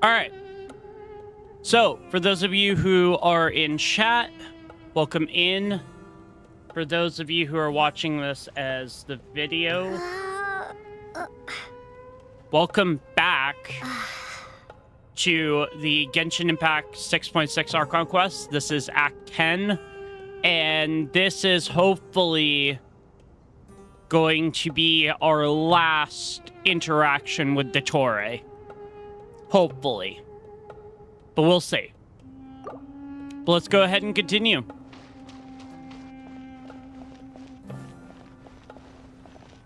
All right. So, for those of you who are in chat, welcome in. For those of you who are watching this as the video, welcome back to the Genshin Impact 6.6 Archon quest. This is Act 10, and this is hopefully going to be our last interaction with Dottore. Hopefully. But we'll see. But let's go ahead and continue.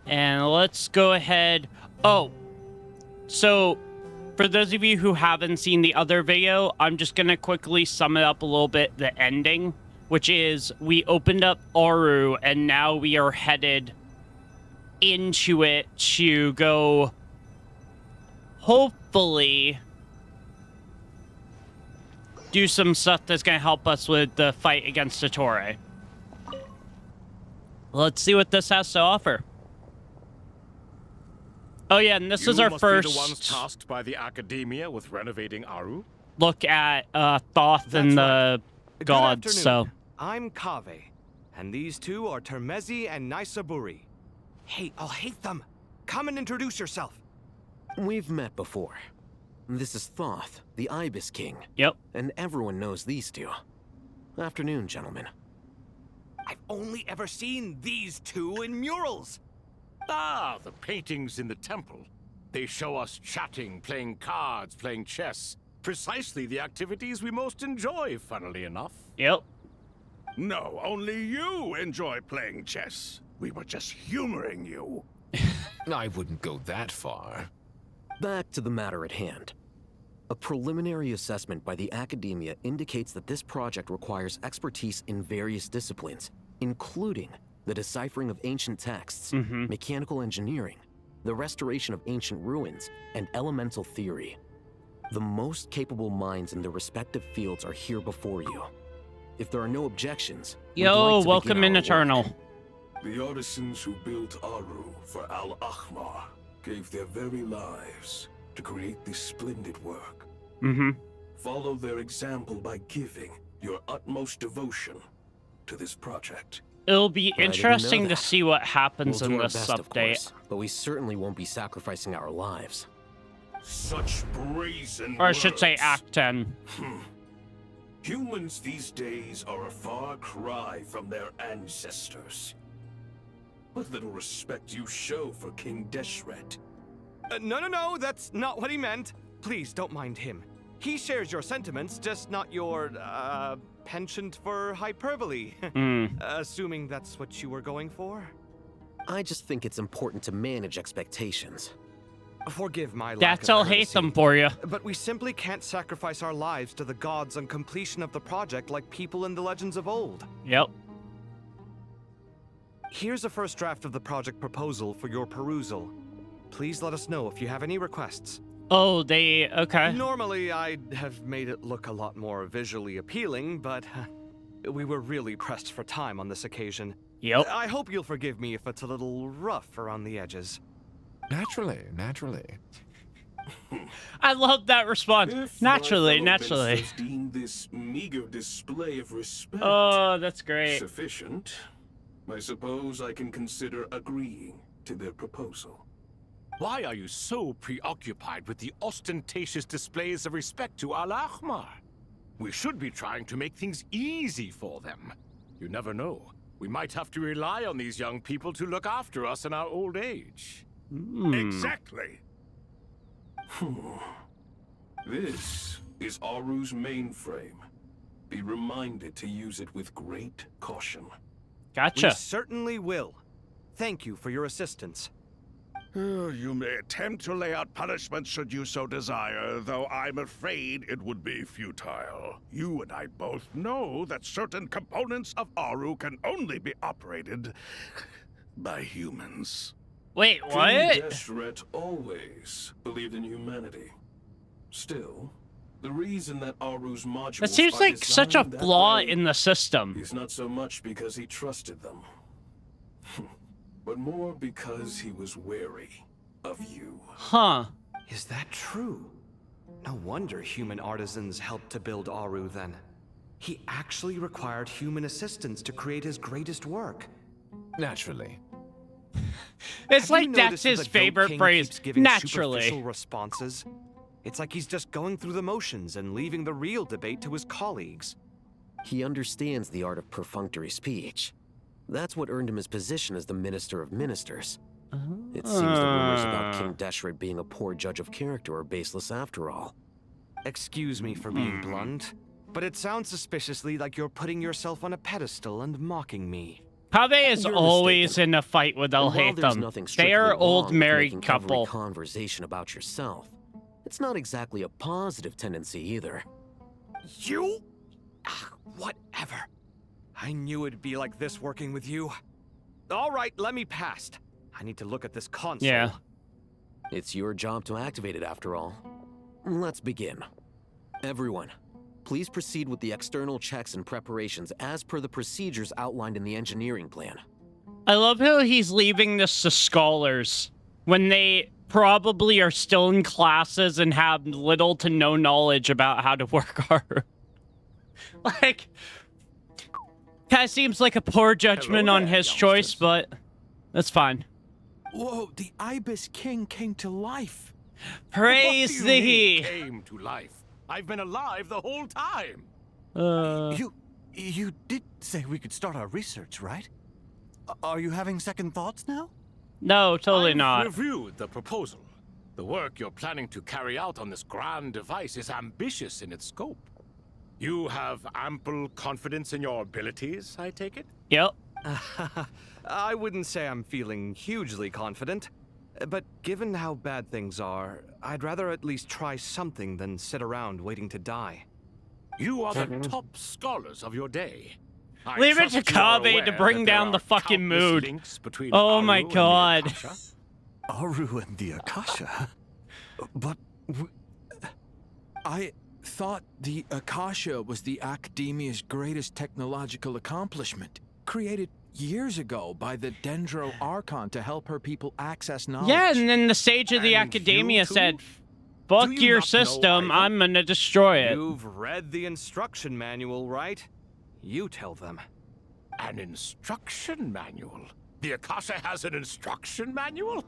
And let's go ahead. Oh, so for those of you who haven't seen the other video, I'm just going to quickly sum it up a little bit, the ending, which is we opened up Aru and now we are headed into it to go, hopefully, do some stuff that's going to help us with the fight against Dottore. Let's see what this has to offer. Oh yeah, and this is our first be the ones tasked by the academia with renovating Aru. look at Thoth and the gods. So I'm Kave, and these two are Termezi and Naisaburi. Hey, I'll hate them. Come and introduce yourself. We've met before. This is Thoth, the Ibis King. Yep. And everyone knows these two. Afternoon, gentlemen. I've only ever seen these two in murals. Ah, the paintings in the temple. They show us chatting, playing cards, playing chess. Precisely the activities we most enjoy, funnily enough. Yep. No, only you enjoy playing chess. We were just humoring you. I wouldn't go that far. Back to the matter at hand. A preliminary assessment by the academia indicates that this project requires expertise in various disciplines, including the deciphering of ancient texts, mechanical engineering, the restoration of ancient ruins, and elemental theory. The most capable minds in their respective fields are here before you. If there are no objections, we'd Yo, like to welcome begin in, our Eternal. work. The artisans who built Aru for Al-Ahmar gave their very lives to create this splendid work. Follow their example by giving your utmost devotion to this project. It'll be didn't know interesting to that. see what happens We'll in do our this best, of update. course, but we certainly won't be sacrificing our lives. Such brazen Or I should say words. Act 10. Humans these days are a far cry from their ancestors. What little respect you show for King Deshret. No, that's not what he meant. Please, don't mind him. He shares your sentiments, just not your, penchant for hyperbole. Assuming that's what you were going for? I just think it's important to manage expectations. Forgive my lack That's of all hate courtesy, them for you. but we simply can't sacrifice our lives to the gods on completion of the project like people in the legends of old. Yep. Here's a first draft of the project proposal for your perusal. Please let us know if you have any requests. Oh, okay. Normally, I'd have made it look a lot more visually appealing, but we were really pressed for time on this occasion. Yep. I hope you'll forgive me if it's a little rough around the edges. Naturally. I love that response. If Naturally. my fellow ministers deem this meager display of respect Oh, that's great. sufficient, I suppose I can consider agreeing to their proposal. Why are you so preoccupied with the ostentatious displays of respect to Al-Ahmar? We should be trying to make things easy for them. You never know. We might have to rely on these young people to look after us in our old age. Exactly. This is Aru's mainframe. Be reminded to use it with great caution. Gotcha. We certainly will. Thank you for your assistance. You may attempt to lay out punishment should you so desire, though I'm afraid it would be futile. You and I both know that certain components of Aru can only be operated by humans. Wait, King what? Deshret always believed in humanity. Still, the reason that Aru's modules That seems are like such a designed that flaw way in the system. is not so much because he trusted them, but more because he was wary of you. Huh. Is that true? No wonder human artisans helped to build Aru then. He actually required human assistance to create his greatest work. Naturally. It's Have you like that's noticed that his the Goat favorite King phrase. keeps giving Naturally. superficial responses? It's like he's just going through the motions and leaving the real debate to his colleagues. He understands the art of perfunctory speech. That's what earned him his position as the Minister of Ministers. It seems the rumors about King Deshret being a poor judge of character are baseless after all. Excuse me for being blunt, but it sounds suspiciously like you're putting yourself on a pedestal and mocking me. Kaveh is You're always mistaken. in a fight with And while there's Al-Haytham. nothing They strictly are wrong old with married making couple. every conversation about yourself, it's not exactly a positive tendency either. You? Whatever. I knew it'd be like this working with you. All right, let me past. I need to look at this console. Yeah. It's your job to activate it after all. Let's begin. Everyone, please proceed with the external checks and preparations as per the procedures outlined in the engineering plan. I love how he's leaving this to scholars when they probably are still in classes and have little to no knowledge about how to work art. Like, kind of seems like a poor judgment Hello on there, his choice, youngsters. but that's fine. Whoa, the Ibis King came to life. Praise What do you mean thee! came to life? I've been alive the whole time. You did say we could start our research, right? Are you having second thoughts now? No, totally I've not. reviewed the proposal. The work you're planning to carry out on this grand device is ambitious in its scope. You have ample confidence in your abilities, I take it? Yep. I wouldn't say I'm feeling hugely confident, but given how bad things are, I'd rather at least try something than sit around waiting to die. You are the top scholars of your day. I Leave it trust to you are Kaveh aware to bring that there down the are fucking countless mood. links between Oh Aru my and the God. Akasha. Aru and the Akasha? But I thought the Akasha was the Academia's greatest technological accomplishment, created years ago by the Dendro Archon to help her people access knowledge. Yeah, and then the sage of the And academia you too? said, fuck Do you your not know system, either? I'm gonna destroy it. You've read the instruction manual, right? You tell them. An instruction manual? The Akasha has an instruction manual?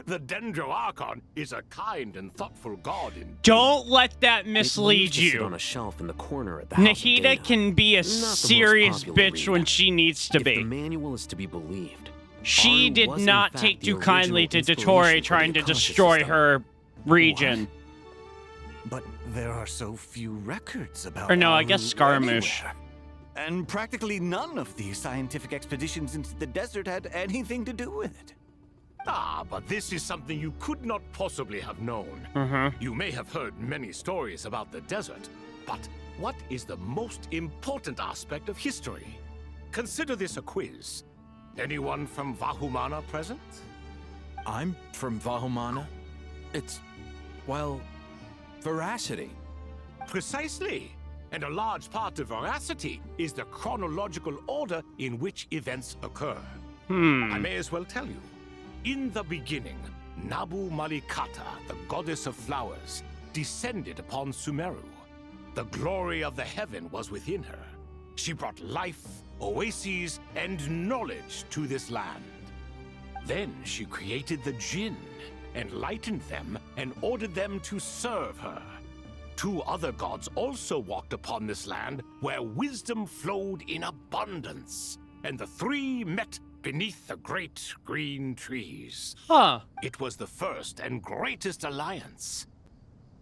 The Dendro Archon is a kind and thoughtful god in... Don't let that It mislead used to sit you. on a shelf in the corner at the House of Nahida Dana. can be a Not the most serious popular bitch read. when she needs to If the be. manual is to be believed, She Aru did was in not fact take the too kindly original to inspiration Dottore for trying the to Akasha destroy system. her region. But there are so few records about Or no, I Aru guess Scaramouche. anywhere. And practically none of these scientific expeditions into the desert had anything to do with it. Ah, but this is something you could not possibly have known. You may have heard many stories about the desert, but what is the most important aspect of history? Consider this a quiz. Anyone from Vahumana present? I'm from Vahumana. It's, well, veracity. Precisely. And a large part of veracity is the chronological order in which events occur. I may as well tell you. In the beginning, Nabu Malikata, the goddess of flowers, descended upon Sumeru. The glory of the heaven was within her. She brought life, oases, and knowledge to this land. Then she created the Jinn, enlightened them, and ordered them to serve her. Two other gods also walked upon this land where wisdom flowed in abundance, and the three met beneath the great green trees. Huh. It was the first and greatest alliance.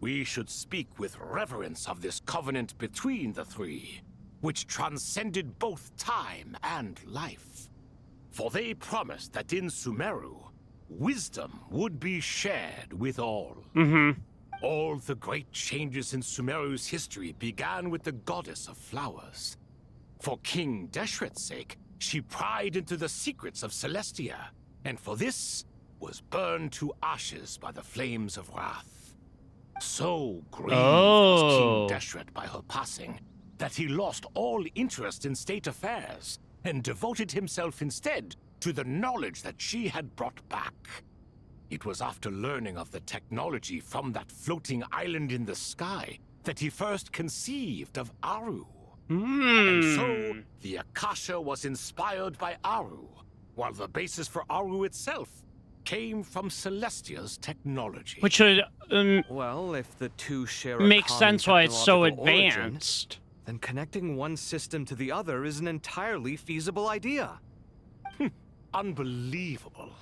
We should speak with reverence of this covenant between the three, which transcended both time and life. For they promised that in Sumeru, wisdom would be shared with all. All the great changes in Sumeru's history began with the goddess of flowers. For King Deshret's sake, she pried into the secrets of Celestia, and for this was burned to ashes by the flames of wrath. So grieved was King Deshret by her passing that he lost all interest in state affairs and devoted himself instead to the knowledge that she had brought back. It was after learning of the technology from that floating island in the sky that he first conceived of Aru. And so, the Akasha was inspired by Aru, while the basis for Aru itself came from Celestia's technology. Which would Well, if the two share a make common sense why it's so technological origin, advanced. then connecting one system to the other is an entirely feasible idea. Unbelievable.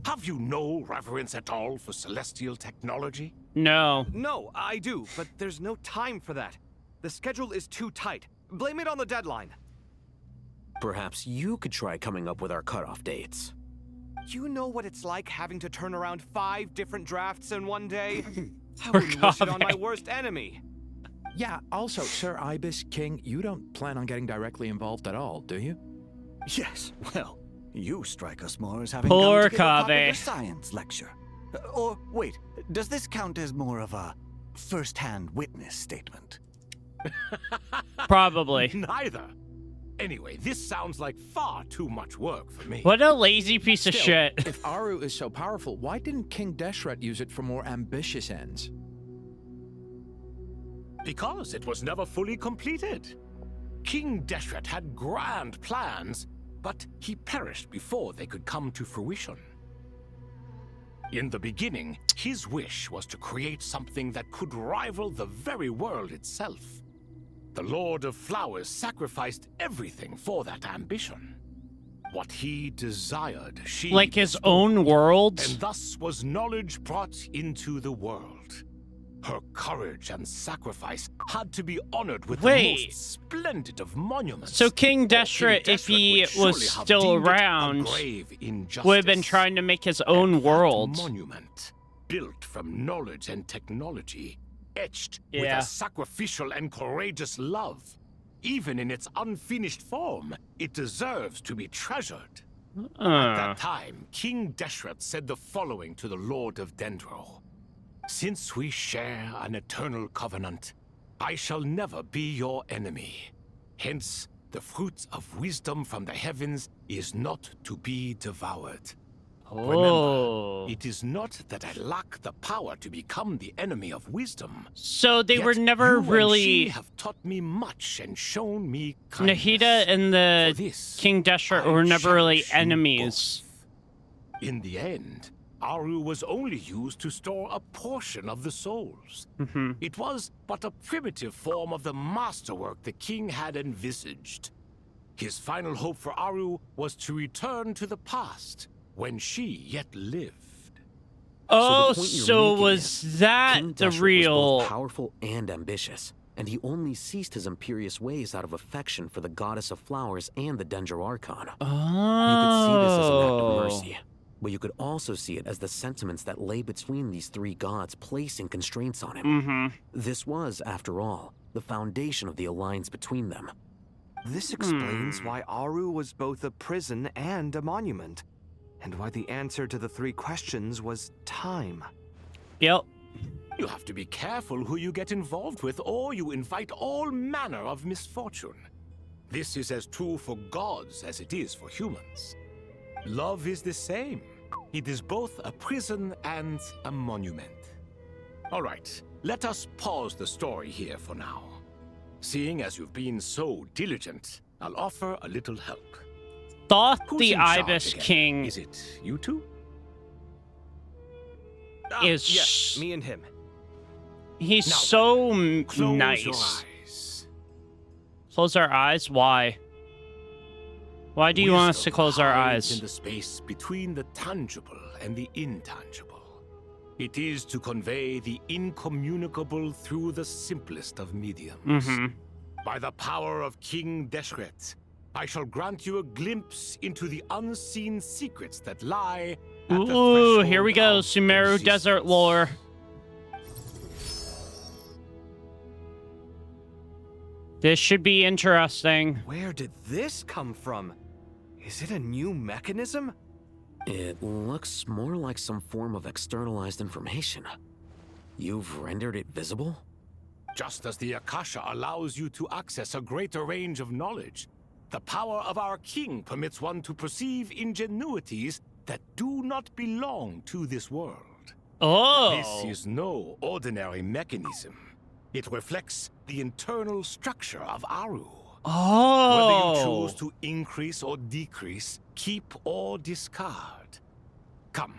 Have you no reverence at all for celestial technology? No. No, I do, but there's no time for that. The schedule is too tight. Blame it on the deadline. Perhaps you could try coming up with our cutoff dates. You know what it's like having to turn around 5 different drafts in one day? I Poor wouldn't wish it on my Krai. worst enemy. Yeah, also, Sir Ibis King, you don't plan on getting directly involved at all, do you? Yes, well, you strike us more as having Poor come to give a popular Kaveh. science lecture. Or, wait, does this count as more of a first-hand witness statement? Probably. Neither. Anyway, this sounds like far too much work for me. What a lazy piece of Still, shit. If Aru is so powerful, why didn't King Deshret use it for more ambitious ends? Because it was never fully completed. King Deshret had grand plans, but he perished before they could come to fruition. In the beginning, his wish was to create something that could rival the very world itself. The Lord of Flowers sacrificed everything for that ambition. What he desired, she Like his bestowed, own world? and thus was knowledge brought into the world. Her courage and sacrifice had to be honored with the Wait. most splendid of monuments. So King Or King Deshret, if he would surely was have still deemed it a around, grave injustice. would have been trying to make his own And that world. monument, built from knowledge and technology, etched with Yeah. a sacrificial and courageous love. Even in its unfinished form, it deserves to be treasured. At that time, King Deshret said the following to the Lord of Dendro. Since we share an eternal covenant, I shall never be your enemy. Hence, the fruit of wisdom from the heavens is not to be devoured. Oh. Remember, it is not that I lack the power to become the enemy of wisdom. So they Yet were never you and she really... have taught me much and shown me kindness. Nahida and the For this, King Deshret I were never really cherish you enemies. both. In the end, Aru was only used to store a portion of the souls. It was but a primitive form of the masterwork the king had envisaged. His final hope for Aru was to return to the past, when she yet lived. Oh, the point you're so making was is, that King the Deshret was real... both powerful and ambitious, and he only ceased his imperious ways out of affection for the goddess of flowers and the Dendro Archon. You could see this as an act of mercy, but you could also see it as the sentiments that lay between these three gods placing constraints on him. This was, after all, the foundation of the alliance between them. This explains why Aru was both a prison and a monument, and why the answer to the 3 questions was time. Yep. You have to be careful who you get involved with, or you invite all manner of misfortune. This is as true for gods as it is for humans. Love is the same. It is both a prison and a monument. All right, let us pause the story here for now. Seeing as you've been so diligent, I'll offer a little help. Thought Who's the in charge Ibis again? King Is it you two? is... Yes, me and him. He's Now, so Close nice. your eyes. Close our eyes? Why? Why do you want us to Wisdom close our hides eyes? in the space between the tangible and the intangible. It is to convey the incommunicable through the simplest of mediums. By the power of King Deshret, I shall grant you a glimpse into the unseen secrets that lie at the Ooh, here threshold we go. of Sumeru existence. Desert lore. This should be interesting. Where did this come from? Is it a new mechanism? It looks more like some form of externalized information. You've rendered it visible? Just as the Akasha allows you to access a greater range of knowledge, the power of our king permits one to perceive ingenuities that do not belong to this world. Oh. This is no ordinary mechanism. It reflects the internal structure of Aru. Oh. Whether you choose to increase or decrease, keep or discard. Come,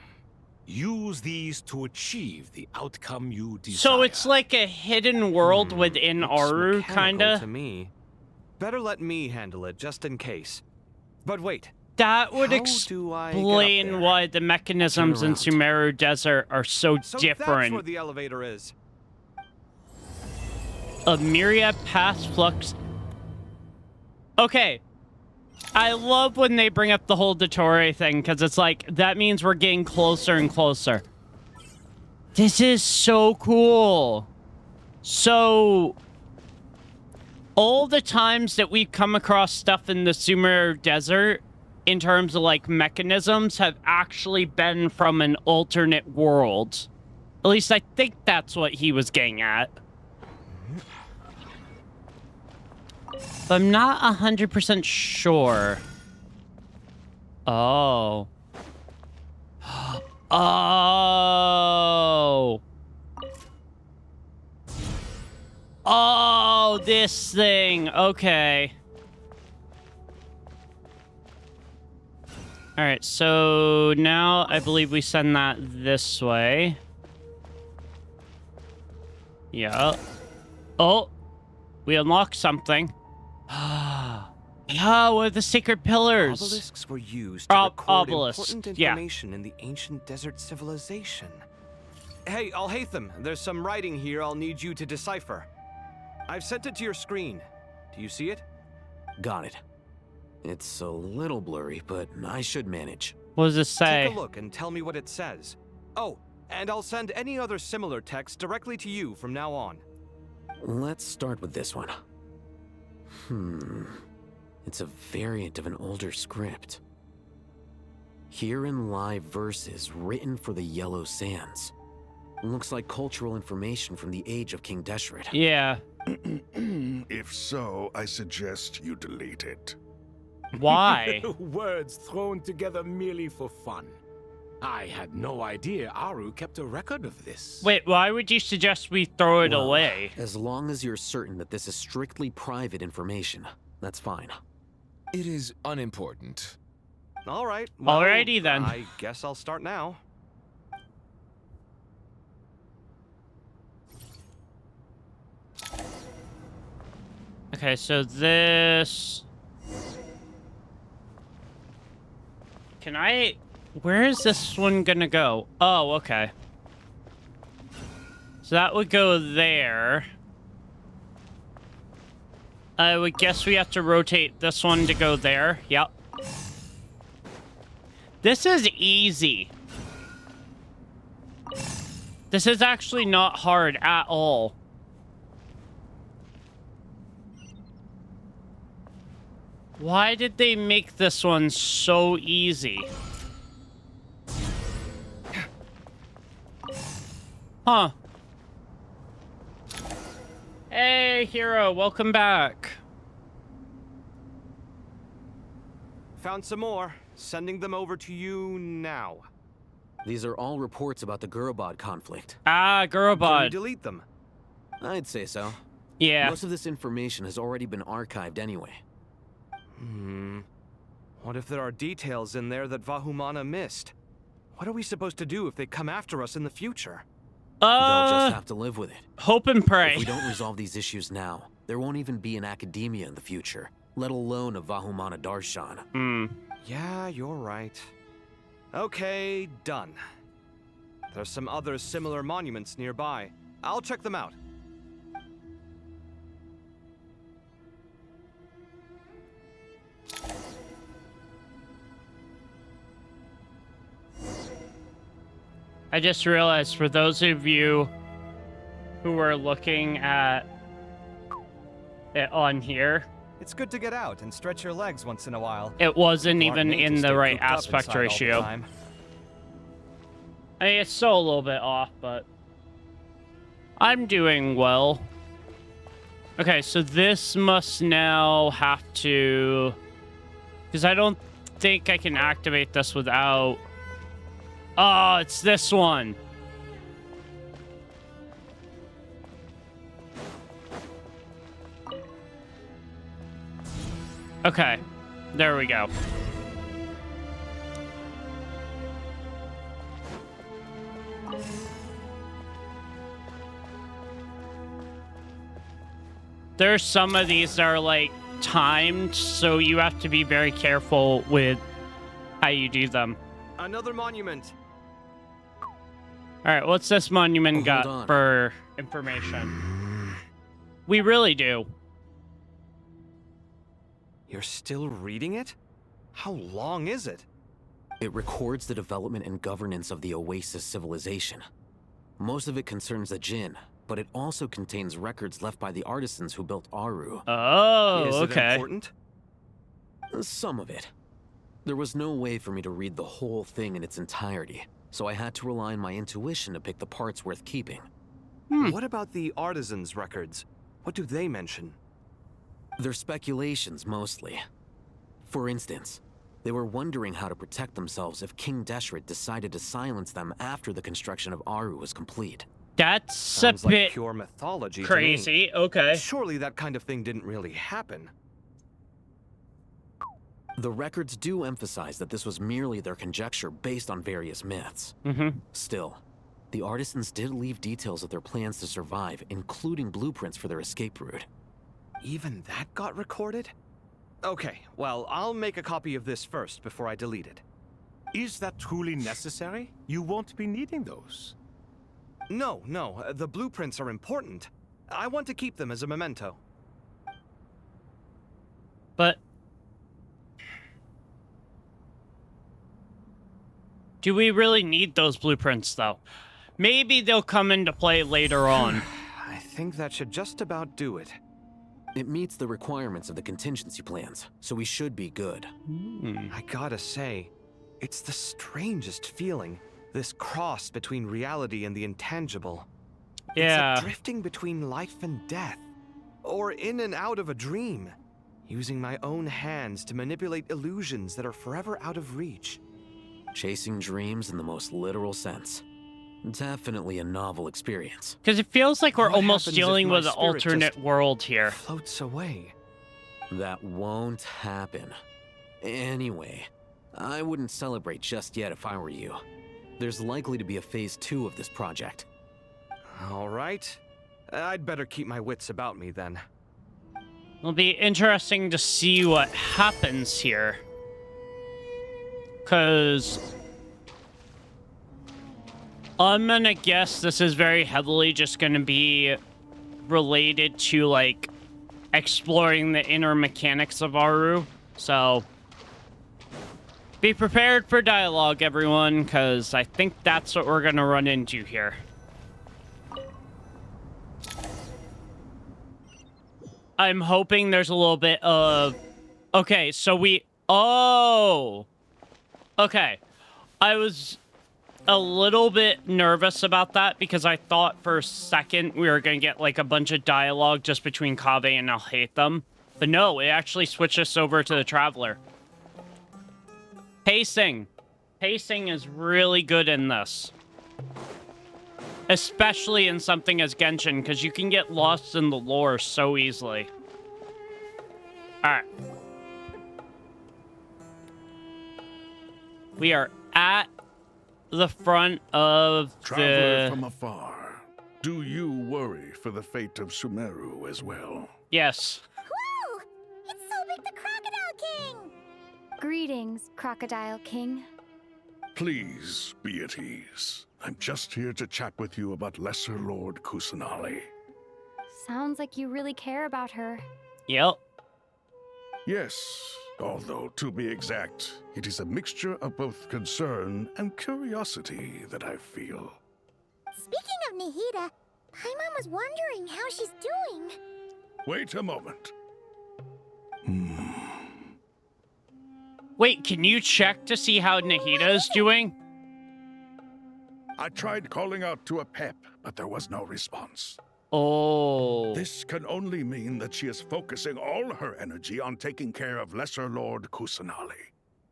use these to achieve the outcome you desire. So it's like a hidden world within Looks Aru, mechanical kinda? to me. Better let me handle it, just in case. But wait, That would how do I get up explain there? why the mechanisms in Turn around. Sumeru Desert are so So that's different. where the elevator is. A myriad past flux. Okay. I love when they bring up the whole Dottore thing, because it's like, that means we're getting closer and closer. This is so cool. So, all the times that we've come across stuff in the Sumeru Desert, in terms of, like, mechanisms, have actually been from an alternate world. At least I think that's what he was getting at. But I'm not 100% sure. Oh. Oh. Oh, this thing. Okay. All right, so now I believe we send that this way. Yeah. Oh, we unlocked something. Ah, what are the sacred pillars? Obelisks were used to record obelisks, important yeah. information in the ancient desert civilization. Hey, Al-Haytham, there's some writing here I'll need you to decipher. I've sent it to your screen. Do you see it? Got it. It's a little blurry, but I should manage. What does it say? Take a look and tell me what it says. Oh, and I'll send any other similar text directly to you from now on. Let's start with this one. It's a variant of an older script. Herein lie verses written for the Yellow Sands. Looks like cultural information from the age of King Deshret. Yeah. If so, I suggest you delete it. Why? Words thrown together merely for fun. I had no idea Aru kept a record of this. Wait, why would you suggest we throw it Well, away? As long as you're certain that this is strictly private information, that's fine. It is unimportant. All right. Alrighty then. I guess I'll start now. Okay, so this... Can I... Where is this one gonna go? Oh, okay. So that would go there. I would guess we have to rotate this one to go there. Yep. This is easy. This is actually not hard at all. Why did they make this one so easy? Huh. Hey, Hero, welcome back. Found some more. Sending them over to you now. These are all reports about the Gurubad conflict. Ah, Can you Gurubad. delete them? I'd say so. Yeah. Most of this information has already been archived anyway. What if there are details in there that Vahumana missed? What are we supposed to do if they come after us in the future? They'll just have to live with it. Hope and pray. If we don't resolve these issues now, there won't even be an academia in the future, let alone a Vahumana Darshan. Yeah, you're right. Okay, done. There's some other similar monuments nearby. I'll check them out. I just realized, for those of you who are looking at it on here, It's good to get out and stretch your legs once in a while. it wasn't People aren't even made to in stay the right cooped up aspect inside all the ratio. time. I mean, it's still a little bit off, but I'm doing well. Okay, so this must now have to... Because I don't think I can activate this without Oh, it's this one. Okay, there we go. There's some of these that are like timed, so you have to be very careful with how you do them. Another monument. All right, what's this monument Hold got on. for information? We really do. You're still reading it? How long is it? It records the development and governance of the Oasis civilization. Most of it concerns the Jinn, but it also contains records left by the artisans who built Aru. Oh, Is it okay. important? Some of it. There was no way for me to read the whole thing in its entirety, so I had to rely on my intuition to pick the parts worth keeping. What about the artisans' records? What do they mention? They're speculations, mostly. For instance, they were wondering how to protect themselves if King Deshret decided to silence them after the construction of Aru was complete. That's Sounds a like bit pure mythology to me. crazy. Okay. Surely that kind of thing didn't really happen. The records do emphasize that this was merely their conjecture based on various myths. Still, the artisans did leave details of their plans to survive, including blueprints for their escape route. Even that got recorded? Okay, well, I'll make a copy of this first before I delete it. Is that truly necessary? You won't be needing those. No, the blueprints are important. I want to keep them as a memento. But do we really need those blueprints, though? Maybe they'll come into play later on. I think that should just about do it. It meets the requirements of the contingency plans, so we should be good. I gotta say, it's the strangest feeling. This cross between reality and the intangible. Yeah. It's like drifting between life and death. Or in and out of a dream. Using my own hands to manipulate illusions that are forever out of reach. Chasing dreams in the most literal sense. Definitely a novel experience. Because it feels like we're What almost happens if dealing my with an spirit alternate just world here. Floats away. That won't happen. Anyway, I wouldn't celebrate just yet if I were you. There's likely to be a phase 2 of this project. All right. I'd better keep my wits about me then. It'll be interesting to see what happens here. Because I'm gonna guess this is very heavily just gonna be related to, like, exploring the inner mechanics of Aru. So be prepared for dialogue, everyone, because I think that's what we're gonna run into here. I'm hoping there's a little bit of... Okay, so we... Oh! Okay. I was a little bit nervous about that because I thought for a second we were going to get like a bunch of dialogue just between Kaveh and Al-Haytham. But no, it actually switched us over to the Traveler. Pacing. Pacing is really good in this. Especially in something as Genshin, because you can get lost in the lore so easily. Alright. We are at the front of Traveler the... from afar, do you worry for the fate of Sumeru as well? Yes. Whoa! It's Sobek the Crocodile King! Greetings, Crocodile King. Please be at ease. I'm just here to chat with you about Lesser Lord Kusanali. Sounds like you really care about her. Yep. Yes, although to be exact, it is a mixture of both concern and curiosity that I feel. Speaking of Nahida, Paimon was wondering how she's doing. Wait a moment. Wait, can you check to see how Nahida is doing? I tried calling out to a pep, but there was no response. Oh. This can only mean that she is focusing all her energy on taking care of Lesser Lord Kusanali.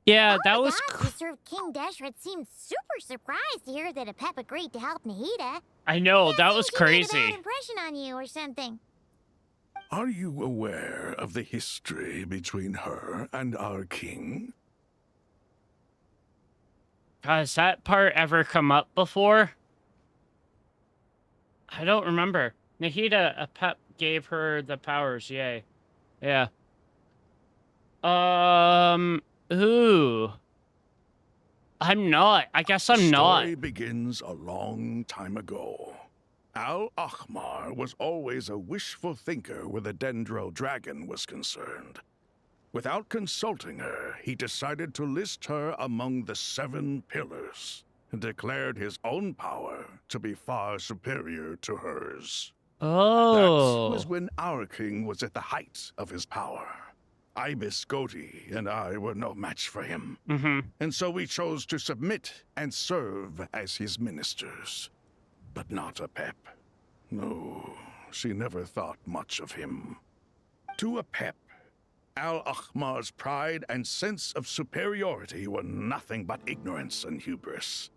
Yeah, All that the was. gods who served King Deshret seemed super surprised to hear that Apep agreed to help Nahida. I know, that was She made a crazy. bad impression on you or something. Are you aware of the history between her and our king? Has that part ever come up before? I don't remember. Nahida, Apep gave her the powers, yay. Yeah. Ooh. I'm not. I guess I'm not. The story begins a long time ago. Al-Ahmar was always a wishful thinker where the Dendro dragon was concerned. Without consulting her, he decided to list her among the 7 pillars and declared his own power to be far superior to hers. Oh. That was when our king was at the height of his power. Ibis Goti and I were no match for him. And so we chose to submit and serve as his ministers. But not Apep. No, she never thought much of him. To Apep, Al-Ahmar's pride and sense of superiority were nothing but ignorance and hubris.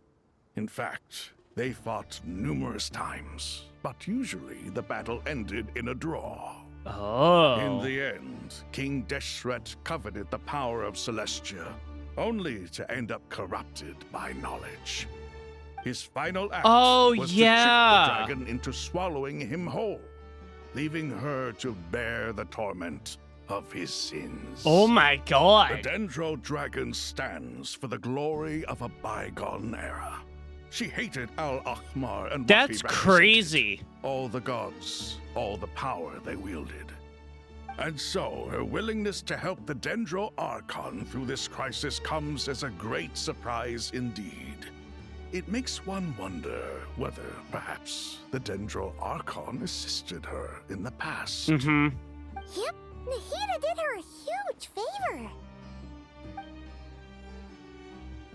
In fact, they fought numerous times, but usually the battle ended in a draw. Oh. In the end, King Deshret coveted the power of Celestia, only to end up corrupted by knowledge. His final act was to trick the dragon into swallowing him whole, leaving her to bear the torment of his sins. Oh my god. The Dendro dragon stands for the glory of a bygone era. She hated Al-Ahmar and That's what he crazy. represented. All the gods, all the power they wielded. And so, her willingness to help the Dendro Archon through this crisis comes as a great surprise indeed. It makes one wonder whether, perhaps, the Dendro Archon assisted her in the past. Yep, Nahida did her a huge favor.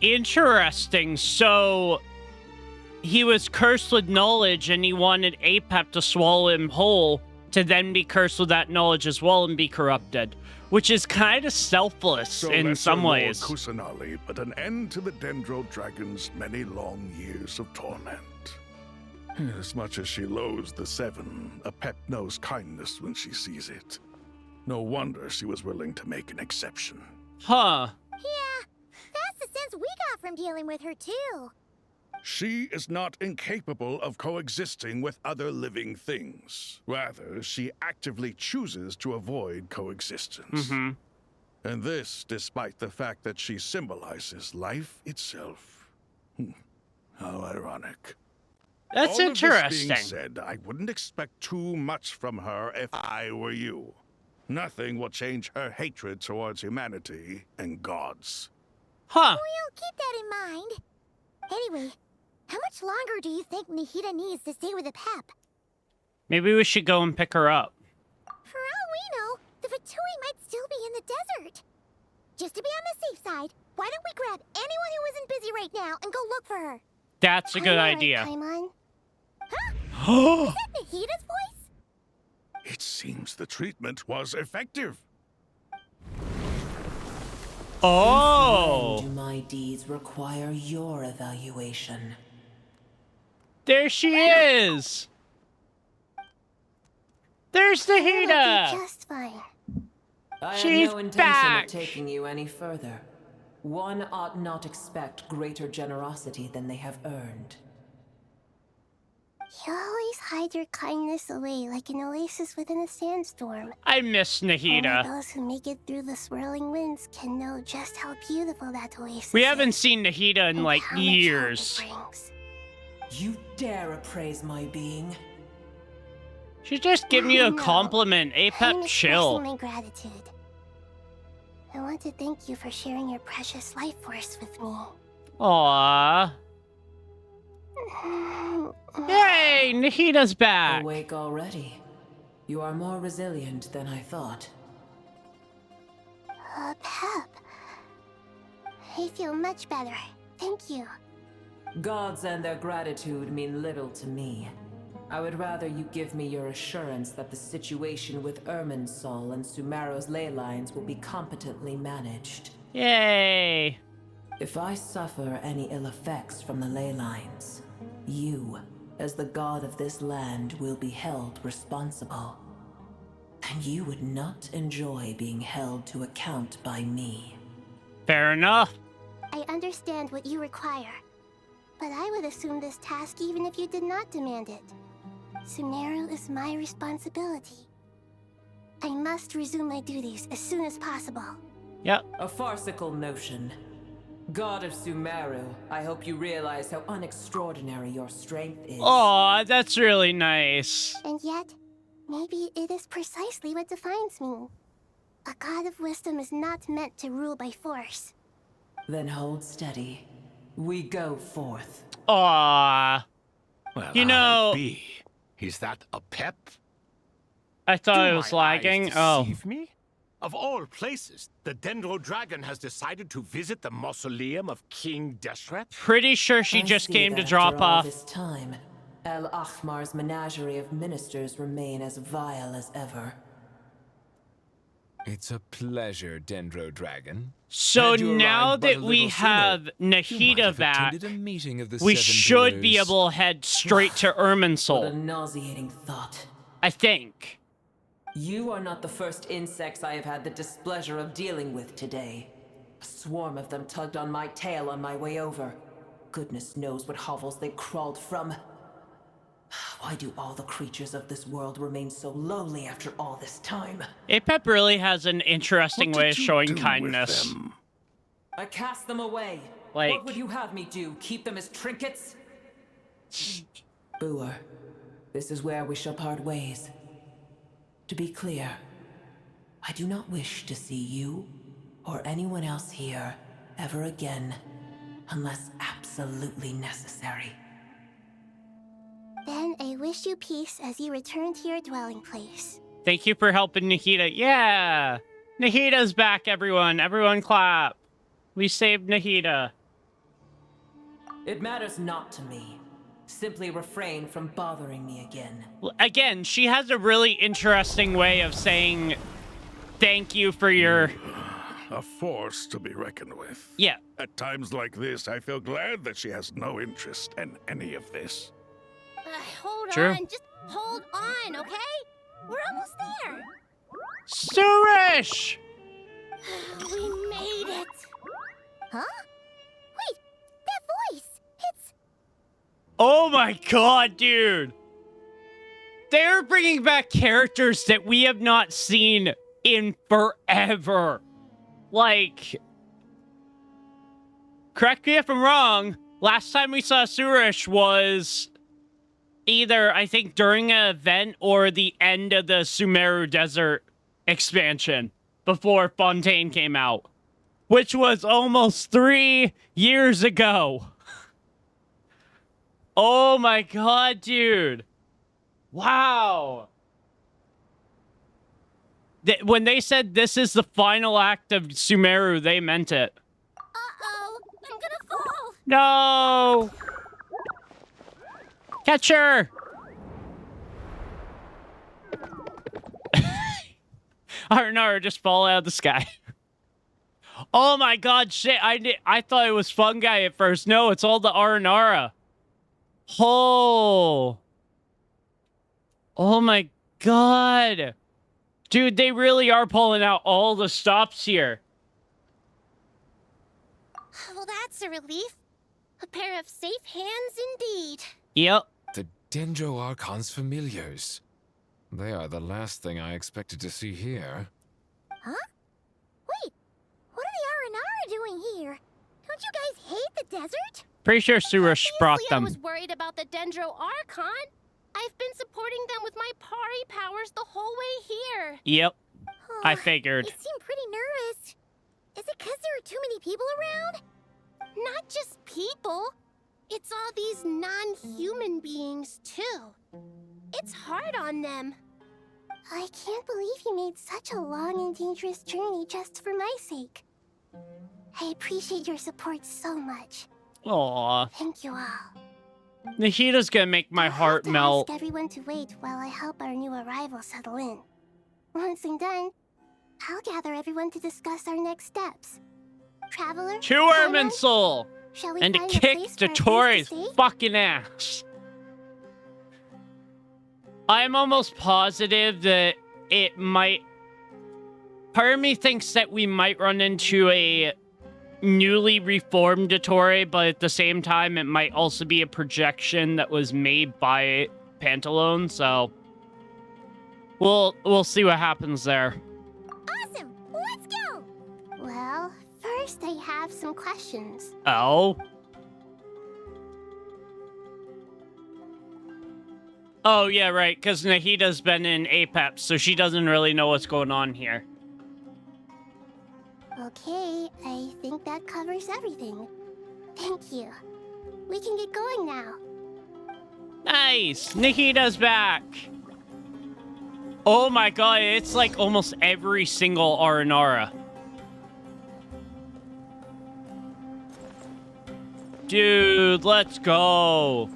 Interesting. So, he was cursed with knowledge and he wanted Apep to swallow him whole to then be cursed with that knowledge as well and be corrupted. Which is kind of selfless So in some Lord ways. Kusanali put an end to the Dendro Dragon's many long years of torment. As much as she loathes the 7, Apep knows kindness when she sees it. No wonder she was willing to make an exception. Huh. Yeah, that's the sense we got from dealing with her, too. She is not incapable of coexisting with other living things. Rather, she actively chooses to avoid coexistence. And this despite the fact that she symbolizes life itself. How ironic. That's All interesting. Of this being said, I wouldn't expect too much from her if I were you. Nothing will change her hatred towards humanity and gods. Huh. We'll keep that in mind. Anyway, how much longer do you think Nahida needs to stay with Apep? Maybe we should go and pick her up. For all we know, the Fatui might still be in the desert. Just to be on the safe side, why don't we grab anyone who isn't busy right now and go look for her? That's a good idea. Huh? Is that Nahida's voice? It seems the treatment was effective. Oh. Do my deeds require your evaluation? There she is. There's Nahida. Just fine. I She's have no intention back. of taking you any further. One ought not expect greater generosity than they have earned. You always hide your kindness away like an oasis within a sandstorm. I miss Nahida. Only those who make it through the swirling winds can know just how beautiful that oasis We is. haven't seen Nahida in and like how much years. hope it brings. You dare appraise my being? She's just giving you a No, compliment. I'm Apep, chill. expressing my gratitude. I want to thank you for sharing your precious life force with me. Aww. Yay, Nahida's back. Awake already. You are more resilient than I thought. Pep. I feel much better. Thank you. Gods and their gratitude mean little to me. I would rather you give me your assurance that the situation with Irminsul and Sumero's ley lines will be competently managed. Yay! If I suffer any ill effects from the ley lines, you, as the god of this land, will be held responsible. And you would not enjoy being held to account by me. Fair enough. I understand what you require, but I would assume this task even if you did not demand it. Sumeru is my responsibility. I must resume my duties as soon as possible. Yep. A farcical notion. God of Sumeru, I hope you realize how unextraordinary your strength is. Aw, that's really nice. And yet, maybe it is precisely what defines me. A god of wisdom is not meant to rule by force. Then hold steady. We go forth. Aw. Well, You know- I'll be. Is that a pep? I thought Do it was my lagging. eyes Oh. deceive me? Of all places, the Dendro Dragon has decided to visit the mausoleum of King Deshret? Pretty sure she I just see came that to after drop all off. this time, El Ahmar's menagerie of ministers remain as vile as ever. It's a pleasure, Dendro Dragon. So Had you now arrived but that a we little sooner, have you might Nahida have back, attended a meeting of the we Seven should be Pillars. able to head straight to What a Irminsul. nauseating thought. I think. You are not the first insects I have had the displeasure of dealing with today. A swarm of them tugged on my tail on my way over. Goodness knows what hovels they crawled from. Why do all the creatures of this world remain so lowly after all this time? Apep really has an interesting What way did of you showing do with kindness. them? I cast them away. Like- What would you have me do? Keep them as trinkets? Booer, this is where we shall part ways. To be clear, I do not wish to see you or anyone else here ever again, unless absolutely necessary. Then I wish you peace as you return to your dwelling place. Thank you for helping Nahida. Yeah! Nahida's back, everyone. Everyone clap. We saved Nahida. It matters not to me. Simply refrain from bothering me again. Again, she has a really interesting way of saying thank you for your... A force to be reckoned with. Yeah. At times like this, I feel glad that she has no interest in any of this. Hold True. on, just hold on, okay? We're almost there. Suresh! We made it. Huh? Wait, that voice. It's... Oh my god, dude! They're bringing back characters that we have not seen in forever. Like... Correct me if I'm wrong, last time we saw Suresh was... either, I think, during an event or the end of the Sumeru Desert expansion before Fontaine came out, which was almost 3 years ago. Oh my god, dude. Wow. When they said this is the final act of Sumeru, they meant it. Uh-oh, I'm gonna fall. No! Catch her! Aranara just fall out of the sky. Oh my god, shit, I thought it was fungi at first. No, it's all the Aranara. Oh. Oh my god. Dude, they really are pulling out all the stops here. Well, that's a relief. A pair of safe hands indeed. Yep. The Dendro Archon's familiars. They are the last thing I expected to see here. Huh? Wait, what are the Aranara doing here? Don't you guys hate the desert? Pretty sure Suresh brought Obviously, them. I was worried about the Dendro Archon. I've been supporting them with my Pari powers the whole way here. Yep. I Oh, figured. You seem pretty nervous. Is it because there are too many people around? Not just people. It's all these non-human beings, too. It's hard on them. I can't believe you made such a long and dangerous journey just for my sake. I appreciate your support so much. Aw. Thank you all. Nahida's gonna make my heart I'll have to melt. ask everyone to wait while I help our new arrival settle in. Once I'm done, I'll gather everyone to discuss our next steps. Traveler? To Paimon? Irminsul! Shall we And to find a kick place the for a place to Tory's stay? fucking ass. I'm almost positive that it might... Part of me thinks that we might run into a newly reformed Dottore, but at the same time, it might also be a projection that was made by Pantalone, so... We'll see what happens there. Awesome! Let's go! Well, first I have some questions. Oh? Oh, yeah, right, because Nahida's been in APEP, so she doesn't really know what's going on here. Okay, I think that covers everything. Thank you. We can get going now. Nice! Nahida's back! Oh my god, it's like almost every single Aranara. Dude, let's go!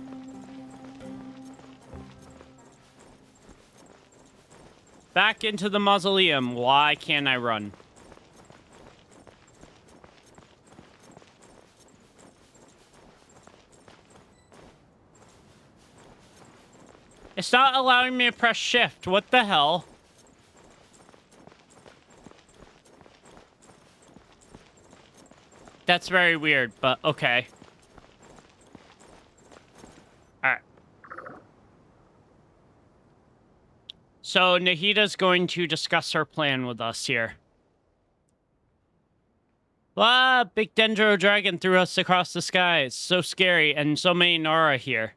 Back into the mausoleum. Why can't I run? It's not allowing me to press shift. What the hell? That's very weird, but okay. Alright. So Nahida's going to discuss her plan with us here. Ah, big Dendro dragon threw us across the sky. It's so scary, and so many Nara here.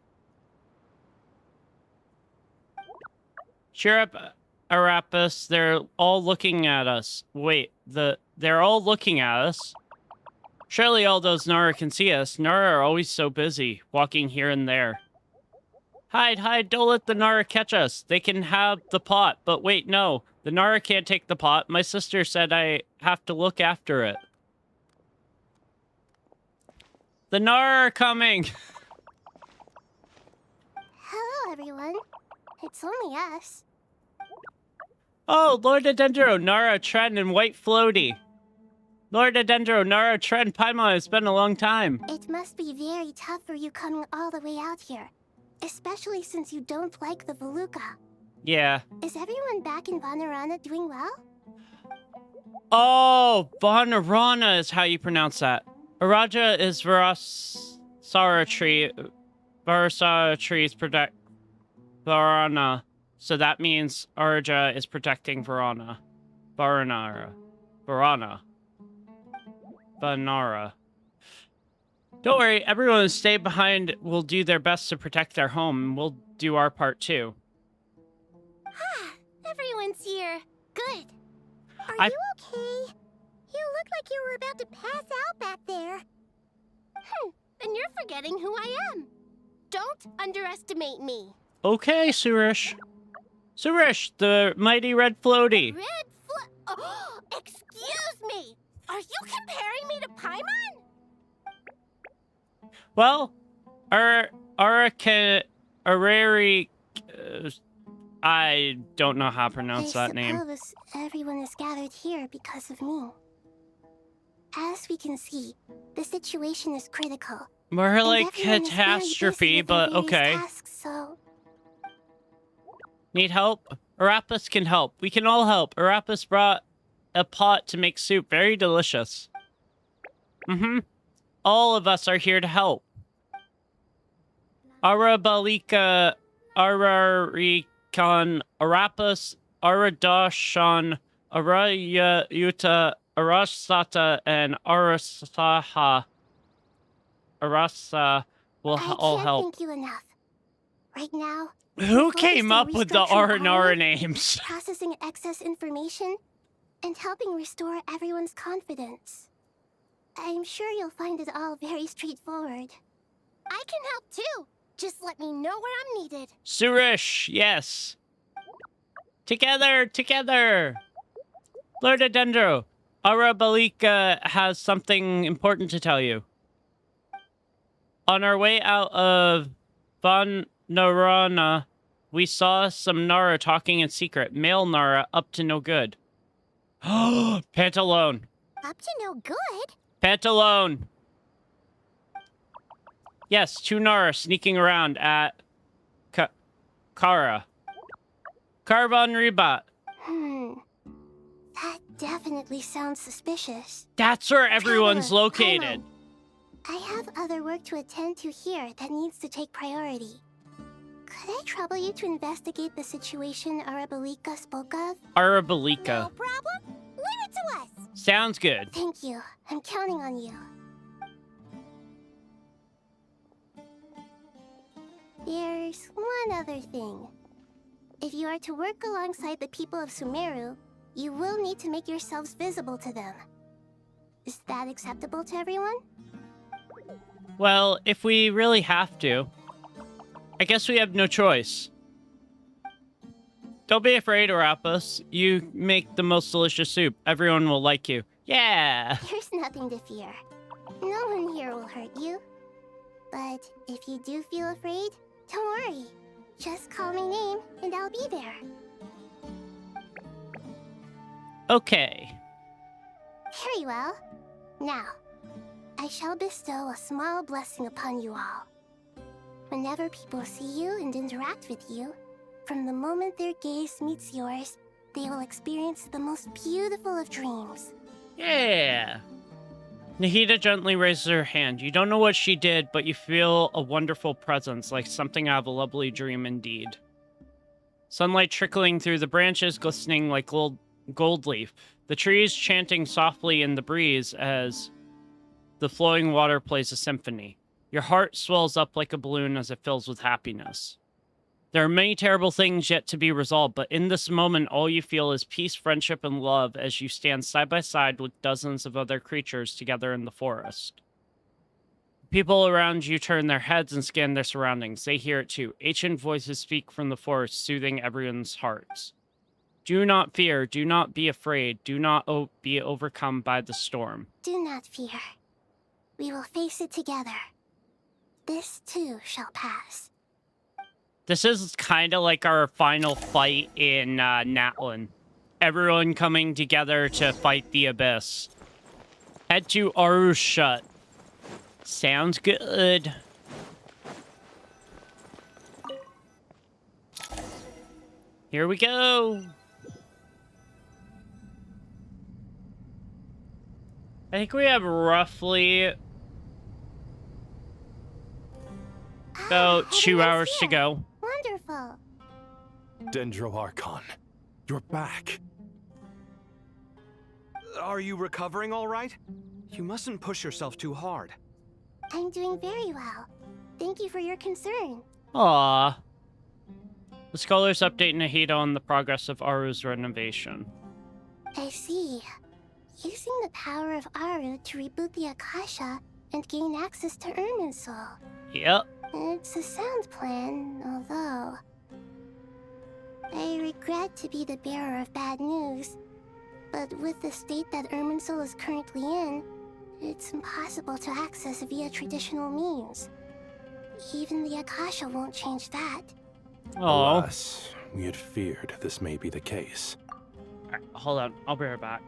Cheer up, Arapus. They're all looking at us. Wait, they're all looking at us? Surely all those Nara can see us. Nara are always so busy, walking here and there. Hide, hide, don't let the Nara catch us. They can have the pot, but wait, no. The Nara can't take the pot. My sister said I have to look after it. The Nara are coming! Hello, everyone. It's only us. Oh, Lord of Dendro, Nara, Tren, and White Floaty. Lord of Dendro, Nara, Tren, Paimon, it's been a long time. It must be very tough for you coming all the way out here. Especially since you don't like the Voluka. Yeah. Is everyone back in Vanarana doing well? Oh, Vanarana is how you pronounce that. Araja is Varasara tree. Varasara trees protect Varana. So that means Arja is protecting Varana. Varanara. Varana. Vanara. Don't worry, everyone who stay behind will do their best to protect our home, and we'll do our part too. Everyone's here. Good. Are you okay? You look like you were about to pass out back there. And you're forgetting who I am. Don't underestimate me. Okay, Surish. Surish, the mighty red floaty. Oh, excuse me. Are you comparing me to Paimon? Well, Arari, I don't know how to pronounce that name. I suppose everyone is gathered here because of me. As we can see, the situation is critical. More like everyone is very catastrophe, busy with their but various okay. tasks, so... Need help? Arapus can help. We can all help. Arapus brought a pot to make soup. Very delicious. All of us are here to help. Arabalika, Ararikan, Arapus, Aradashan, Arayuta, Arasata, and Arasaha. Arasa will all help. I can't thank you enough. Right now... Who came up with the Aranara names? Processing excess information and helping restore everyone's confidence. I'm sure you'll find it all very straightforward. I can help too. Just let me know where I'm needed. Surish, yes. Together, together. Lord of Dendro, Arabalika has something important to tell you. On our way out of Vanarana, we saw some Nara talking in secret. Male Nara up to no good. Pantalone. Up to no good? Pantalone. Yes, two Nara sneaking around at Kara. Caravan Rebat. That definitely sounds suspicious. That's where everyone's Traveler, located. I have other work to attend to here that needs to take priority. Could I trouble you to investigate the situation Arabalika spoke of? Arabalika. No problem. Leave it to us. Sounds good. Thank you. I'm counting on you. There's one other thing. If you are to work alongside the people of Sumeru, you will need to make yourselves visible to them. Is that acceptable to everyone? Well, if we really have to, I guess we have no choice. Don't be afraid, Orapus. You make the most delicious soup. Everyone will like you. Yeah! There's nothing to fear. No one here will hurt you. But if you do feel afraid, don't worry. Just call my name and I'll be there. Okay. Very well. Now, I shall bestow a small blessing upon you all. Whenever people see you and interact with you, from the moment their gaze meets yours, they will experience the most beautiful of dreams. Yeah. Nahida gently raises her hand. You don't know what she did, but you feel a wonderful presence, like something out of a lovely dream indeed. Sunlight trickling through the branches, glistening like gold leaf. The trees chanting softly in the breeze as the flowing water plays a symphony. Your heart swells up like a balloon as it fills with happiness. There are many terrible things yet to be resolved, but in this moment, all you feel is peace, friendship, and love as you stand side by side with dozens of other creatures together in the forest. People around you turn their heads and scan their surroundings. They hear it too. Ancient voices speak from the forest, soothing everyone's hearts. Do not fear. Do not be afraid. Do not be overcome by the storm. Do not fear. We will face it together. This too shall pass. This is kind of like our final fight in Natlan. Everyone coming together to fight the Abyss. Head to Arushat. Sounds good. Here we go. I think we have roughly about 2 hours to go. Wonderful. Dendro Archon, you're back. Are you recovering all right? You mustn't push yourself too hard. I'm doing very well. Thank you for your concern. Aww. The scholars update Nahida on the progress of Aru's renovation. I see. Using the power of Aru to reboot the Akasha and gain access to Irminsul. Yep. It's a sound plan, although... I regret to be the bearer of bad news, but with the state that Irminsul is currently in, it's impossible to access via traditional means. Even the Akasha won't change that. Oh. Alas, we had feared this may be the case. Alright, hold on. I'll be right back.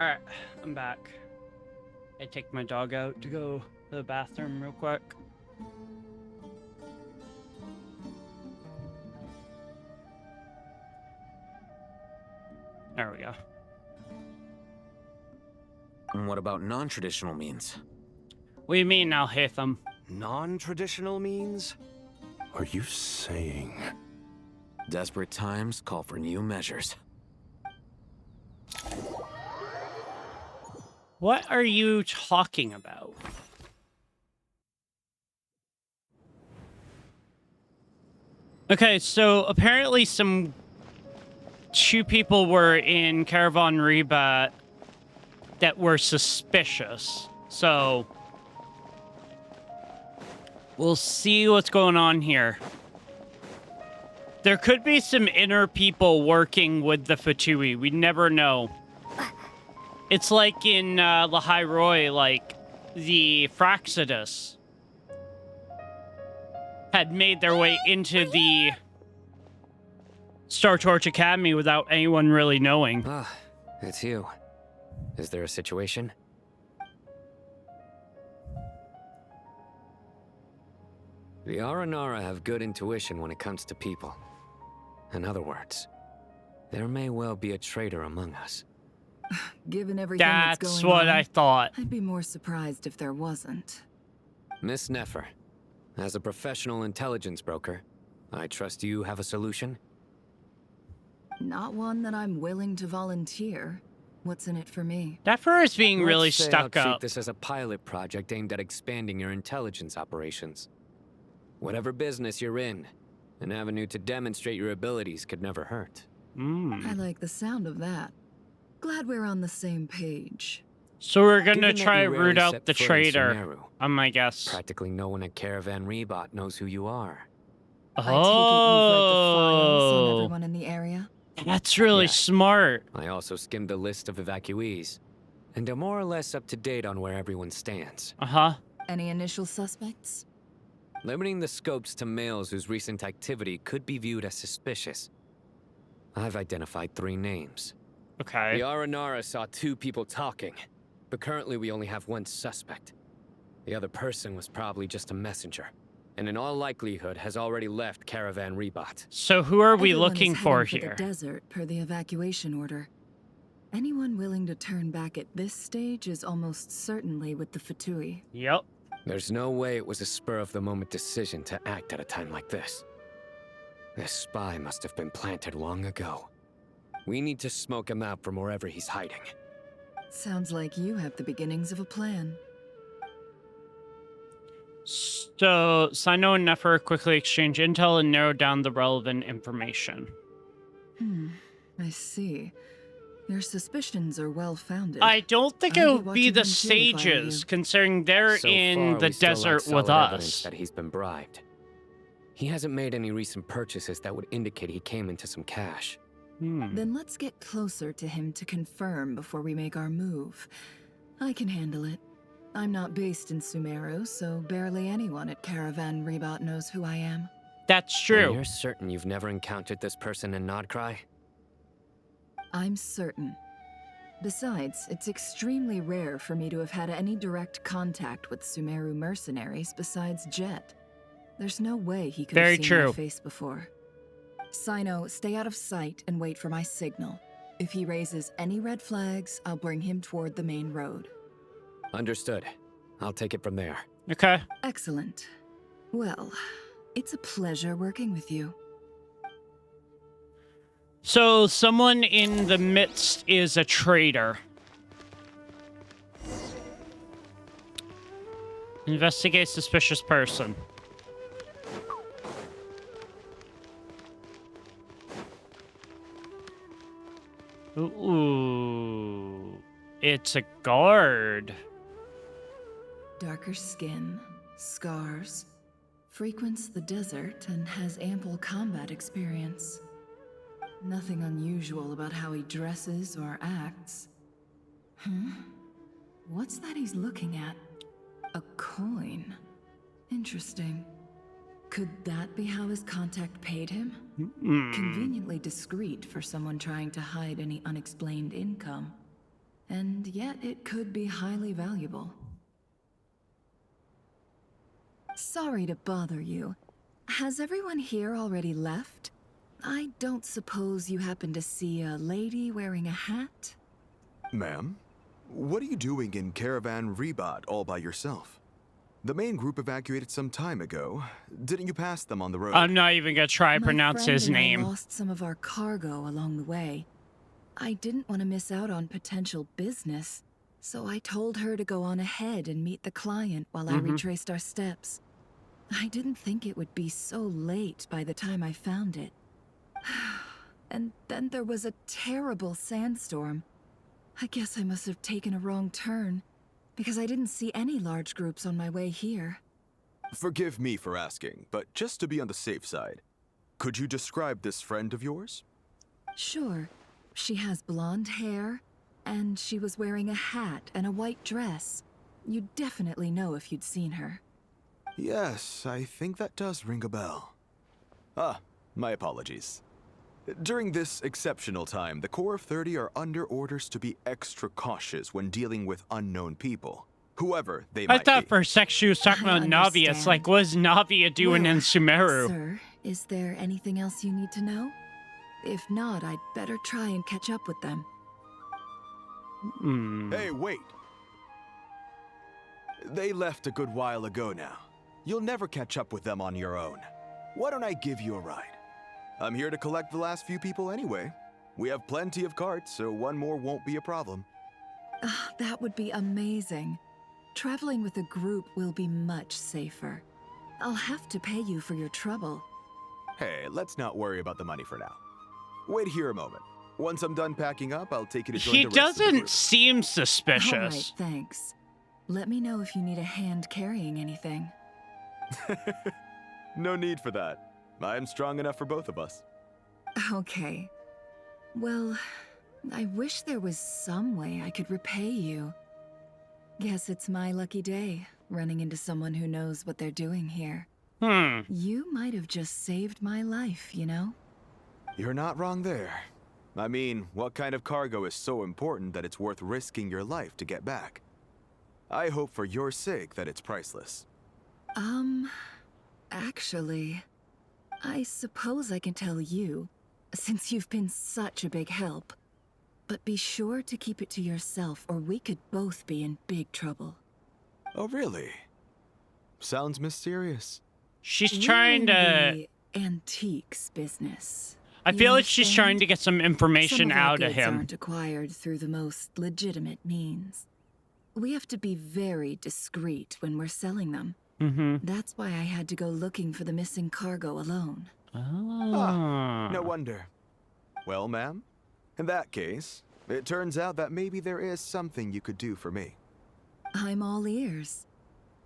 Alright, I'm back. I take my dog out to go to the bathroom real quick. There we go. And what about non-traditional means? What do you mean now, Hatham? Non-traditional means? Are you saying... Desperate times call for new measures. What are you talking about? Okay, so apparently two people were in Caravan Reba that were suspicious. So we'll see what's going on here. There could be some inner people working with the Fatui. We never know. It's like in Lahairoi, like the Fraxidus had made their way into the Star Torch Academy without anyone really knowing. Ah, it's you. Is there a situation? The Aranara have good intuition when it comes to people. In other words, there may well be a traitor among us. Given everything that's going what on, I thought. I'd be more surprised if there wasn't. Miss Nefer, as a professional intelligence broker, I trust you have a solution? Not one that I'm willing to volunteer. What's in it for me? Nefer is being really Let's say stuck I'll up. treat this as a pilot project aimed at expanding your intelligence operations. Whatever business you're in, an avenue to demonstrate your abilities could never hurt. I like the sound of that. Glad we're on the same page. So we're gonna Given that try you to rarely root out set the foot in traitor, Sumeru, my guess. Practically no one at Caravan Rebot knows who you are. I take it you've read the files on Oh, everyone in the area? that's really Yes. smart. I also skimmed the list of evacuees, and am more or less up to date on where everyone stands. Uh-huh. Any initial suspects? Limiting the scopes to males whose recent activity could be viewed as suspicious. I've identified 3 names. Okay. The Aranara saw 2 people talking, but currently we only have 1 suspect. The other person was probably just a messenger, and in all likelihood has already left Caravan Rebot. So who are we Everyone looking is for heading here? the desert per the evacuation order. Anyone willing to turn back at this stage is almost certainly with the Fatui. Yep. There's no way it was a spur-of-the-moment decision to act at a time like this. This spy must have been planted long ago. We need to smoke him out from wherever he's hiding. Sounds like you have the beginnings of a plan. So Sino and Nefer quickly exchange intel and narrow down the relevant information. I see. Your suspicions are well-founded. I don't think it I'll would be be the watching him too if I were sages, you. considering they're So in far, the we still lack desert solid with evidence us. that he's been bribed. He hasn't made any recent purchases that would indicate he came into some cash. Then let's get closer to him to confirm before we make our move. I can handle it. I'm not based in Sumeru, so barely anyone at Caravan Rebot knows who I am. That's And true. you're certain you've never encountered this person in Krai? I'm certain. Besides, it's extremely rare for me to have had any direct contact with Sumeru mercenaries besides Jet. There's no way he could Very have seen true. my face before. Sino, stay out of sight and wait for my signal. If he raises any red flags, I'll bring him toward the main road. Understood. I'll take it from there. Okay. Excellent. Well, it's a pleasure working with you. So someone in the midst is a traitor. Investigate suspicious person. Ooh. It's a guard. Darker skin, scars, frequents the desert and has ample combat experience. Nothing unusual about how he dresses or acts. What's that he's looking at? A coin. Interesting. Could that be how his contact paid him? Conveniently discreet for someone trying to hide any unexplained income. and yet it could be highly valuable. Sorry to bother you. Has everyone here already left? I don't suppose you happen to see a lady wearing a hat? Ma'am, what are you doing in Caravan Rebat all by yourself? The main group evacuated some time ago. Didn't you pass them on the road? I'm not even gonna try to pronounce his My friend and name. I lost some of our cargo along the way. I didn't want to miss out on potential business, so I told her to go on ahead and meet the client while I retraced our steps. I didn't think it would be so late by the time I found it. And then there was a terrible sandstorm. I guess I must have taken a wrong turn, because I didn't see any large groups on my way here. Forgive me for asking, but just to be on the safe side, could you describe this friend of yours? Sure. She has blonde hair, and she was wearing a hat and a white dress. You'd definitely know if you'd seen her. Yes, I think that does ring a bell. Ah, my apologies. During this exceptional time, the Core of 30 are under orders to be extra cautious when dealing with unknown people, whoever they might be. I thought for a sec she was talking about Navia. It's like, what is Navia doing in Sumeru? Sir, is there anything else you need to know? If not, I'd better try and catch up with them. Hey, wait! They left a good while ago now. You'll never catch up with them on your own. Why don't I give you a ride? I'm here to collect the last few people anyway. We have plenty of carts, so one more won't be a problem. That would be amazing. Traveling with a group will be much safer. I'll have to pay you for your trouble. Hey, let's not worry about the money for now. Wait here a moment. Once I'm done packing up, I'll take you to join the rest of the He doesn't group. seem suspicious. All right, thanks. Let me know if you need a hand carrying anything. No need for that. I'm strong enough for both of us. Okay. Well, I wish there was some way I could repay you. Guess it's my lucky day, running into someone who knows what they're doing here. You might have just saved my life, you know? You're not wrong there. I mean, what kind of cargo is so important that it's worth risking your life to get back? I hope for your sake that it's priceless. Actually, I suppose I can tell you, since you've been such a big help. But be sure to keep it to yourself, or we could both be in big trouble. Oh, really? Sounds mysterious. She's We're trying in to... the antiques business. I You feel like she's understand? trying to get some information Some of our out of goods him. aren't acquired through the most legitimate means. We have to be very discreet when we're selling them. That's why I had to go looking for the missing cargo alone. No wonder. Well, ma'am, in that case, it turns out that maybe there is something you could do for me. I'm all ears.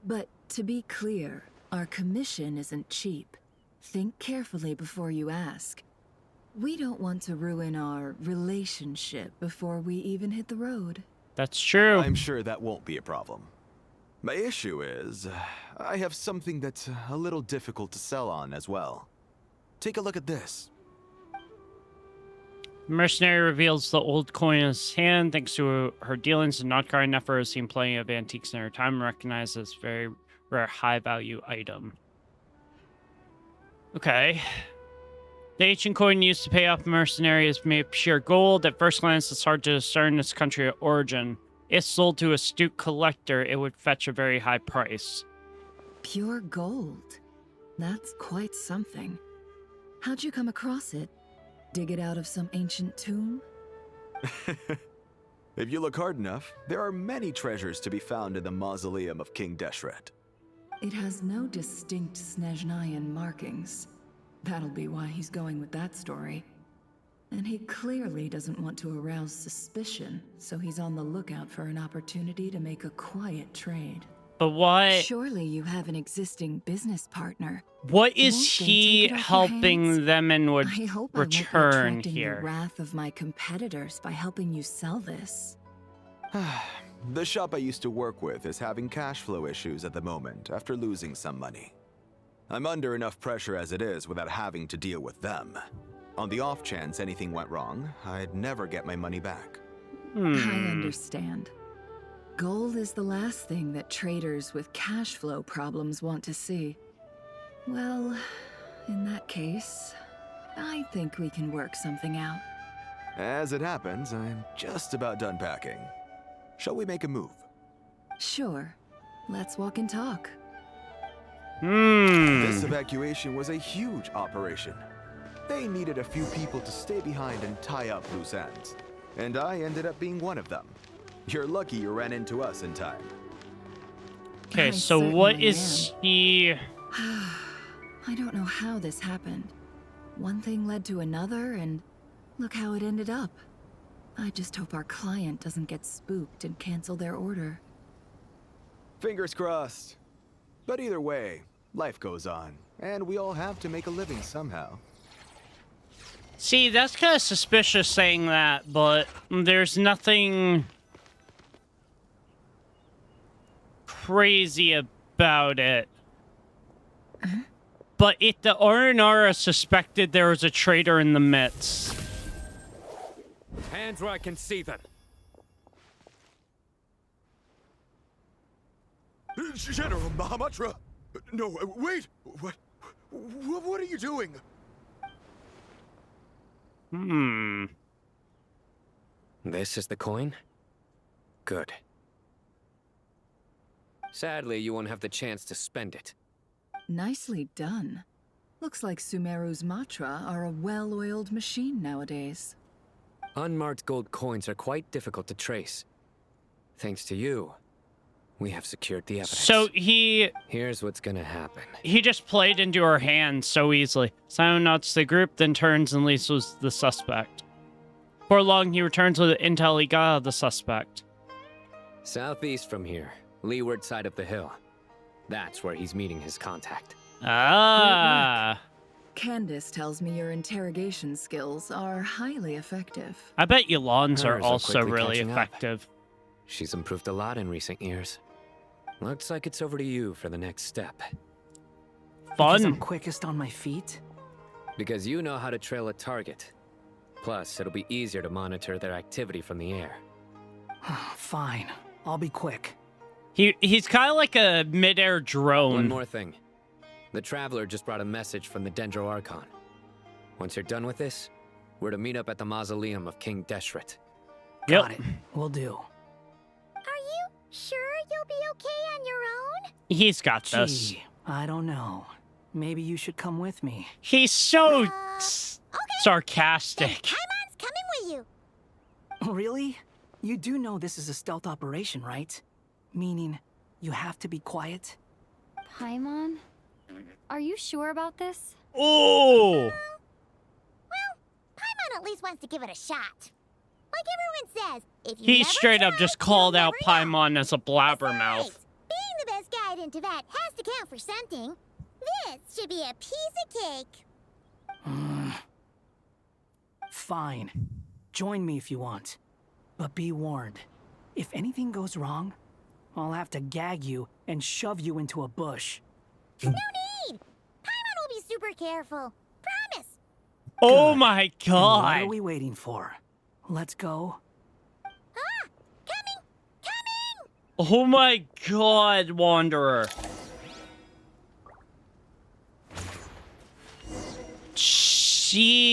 But to be clear, our commission isn't cheap. Think carefully before you ask. We don't want to ruin our relationship before we even hit the road. That's true. I'm sure that won't be a problem. My issue is, I have something that's a little difficult to sell on as well. Take a look at this. Mercenary reveals the old coin in his hand. Thanks to her dealings in Notgar, Nefer has seen plenty of antiques in her time and recognized this very rare high-value item. Okay. The ancient coin used to pay off mercenaries is made of pure gold. At first glance, it's hard to discern its country of origin. If sold to an astute collector, it would fetch a very high price. Pure gold? That's quite something. How'd you come across it? Dig it out of some ancient tomb? If you look hard enough, there are many treasures to be found in the mausoleum of King Deshret. It has no distinct Snezhnayan markings. That'll be why he's going with that story. And he clearly doesn't want to arouse suspicion, so he's on the lookout for an opportunity to make a quiet trade. But what? Surely you have an existing business partner. What is Won't they he take it off your helping hands? them and would I hope return I won't be attracting here? the wrath of my competitors by helping you sell this. The shop I used to work with is having cash flow issues at the moment after losing some money. I'm under enough pressure as it is without having to deal with them. On the off chance anything went wrong, I'd never get my money back. I understand. Gold is the last thing that traders with cash flow problems want to see. Well, in that case, I think we can work something out. As it happens, I'm just about done packing. Shall we make a move? Sure. Let's walk and talk. This evacuation was a huge operation. They needed a few people to stay behind and tie up loose ends. And I ended up being one of them. You're lucky you ran into us in time. Okay, so what is he... I don't know how this happened. One thing led to another, and look how it ended up. I just hope our client doesn't get spooked and cancel their order. Fingers crossed. But either way, life goes on, and we all have to make a living somehow. See, that's kind of suspicious saying that, but there's nothing crazy about it. But if the Aranara suspected there was a traitor in the midst. Hands where I can see them. General Mahamatra! No, wait! What are you doing? This is the coin? Good. Sadly, you won't have the chance to spend it. Nicely done. Looks like Sumeru's Matra are a well-oiled machine nowadays. Unmarked gold coins are quite difficult to trace. Thanks to you, we have secured the evidence. So Here's what's gonna happen. He just played into her hands so easily. Simon nods the group, then turns and leaves with the suspect. Before long, he returns with the intel he got of the suspect. Southeast from here, leeward side of the hill. That's where he's meeting his contact. Ah. Candace tells me your interrogation skills are highly effective. I bet Yolans are Hers also quickly really catching up. effective. She's improved a lot in recent years. Looks like it's over to you for the next step. Because I'm quickest on my feet? Because you know how to trail a target. Plus, it'll be easier to monitor their activity from the air. Fine. I'll be quick. He's kind of like a mid-air drone. One more thing. The Traveler just brought a message from the Dendro Archon. Once you're done with this, we're to meet up at the mausoleum of King Deshret. Got it. Will do. Are you sure you'll be okay on your own? He's got this. Gee, I don't know. Maybe you should come with me. He's so sarcastic. Paimon's coming with you. Really? You do know this is a stealth operation, right? Meaning, you have to be quiet? Paimon? Are you sure about this? Oh! Well, Paimon at least wants to give it a shot. Like everyone says, if you He never straight try, up just called out Paimon as a blabbermouth. being the best guide in Tibet has to count for something. This should be a piece of cake. Fine. Join me if you want. But be warned. If anything goes wrong, I'll have to gag you and shove you into a bush. No need! Paimon will be super careful. Promise! Oh Good. my And god! what are we waiting for? Let's go. Oh my god, Wanderer. Jeez.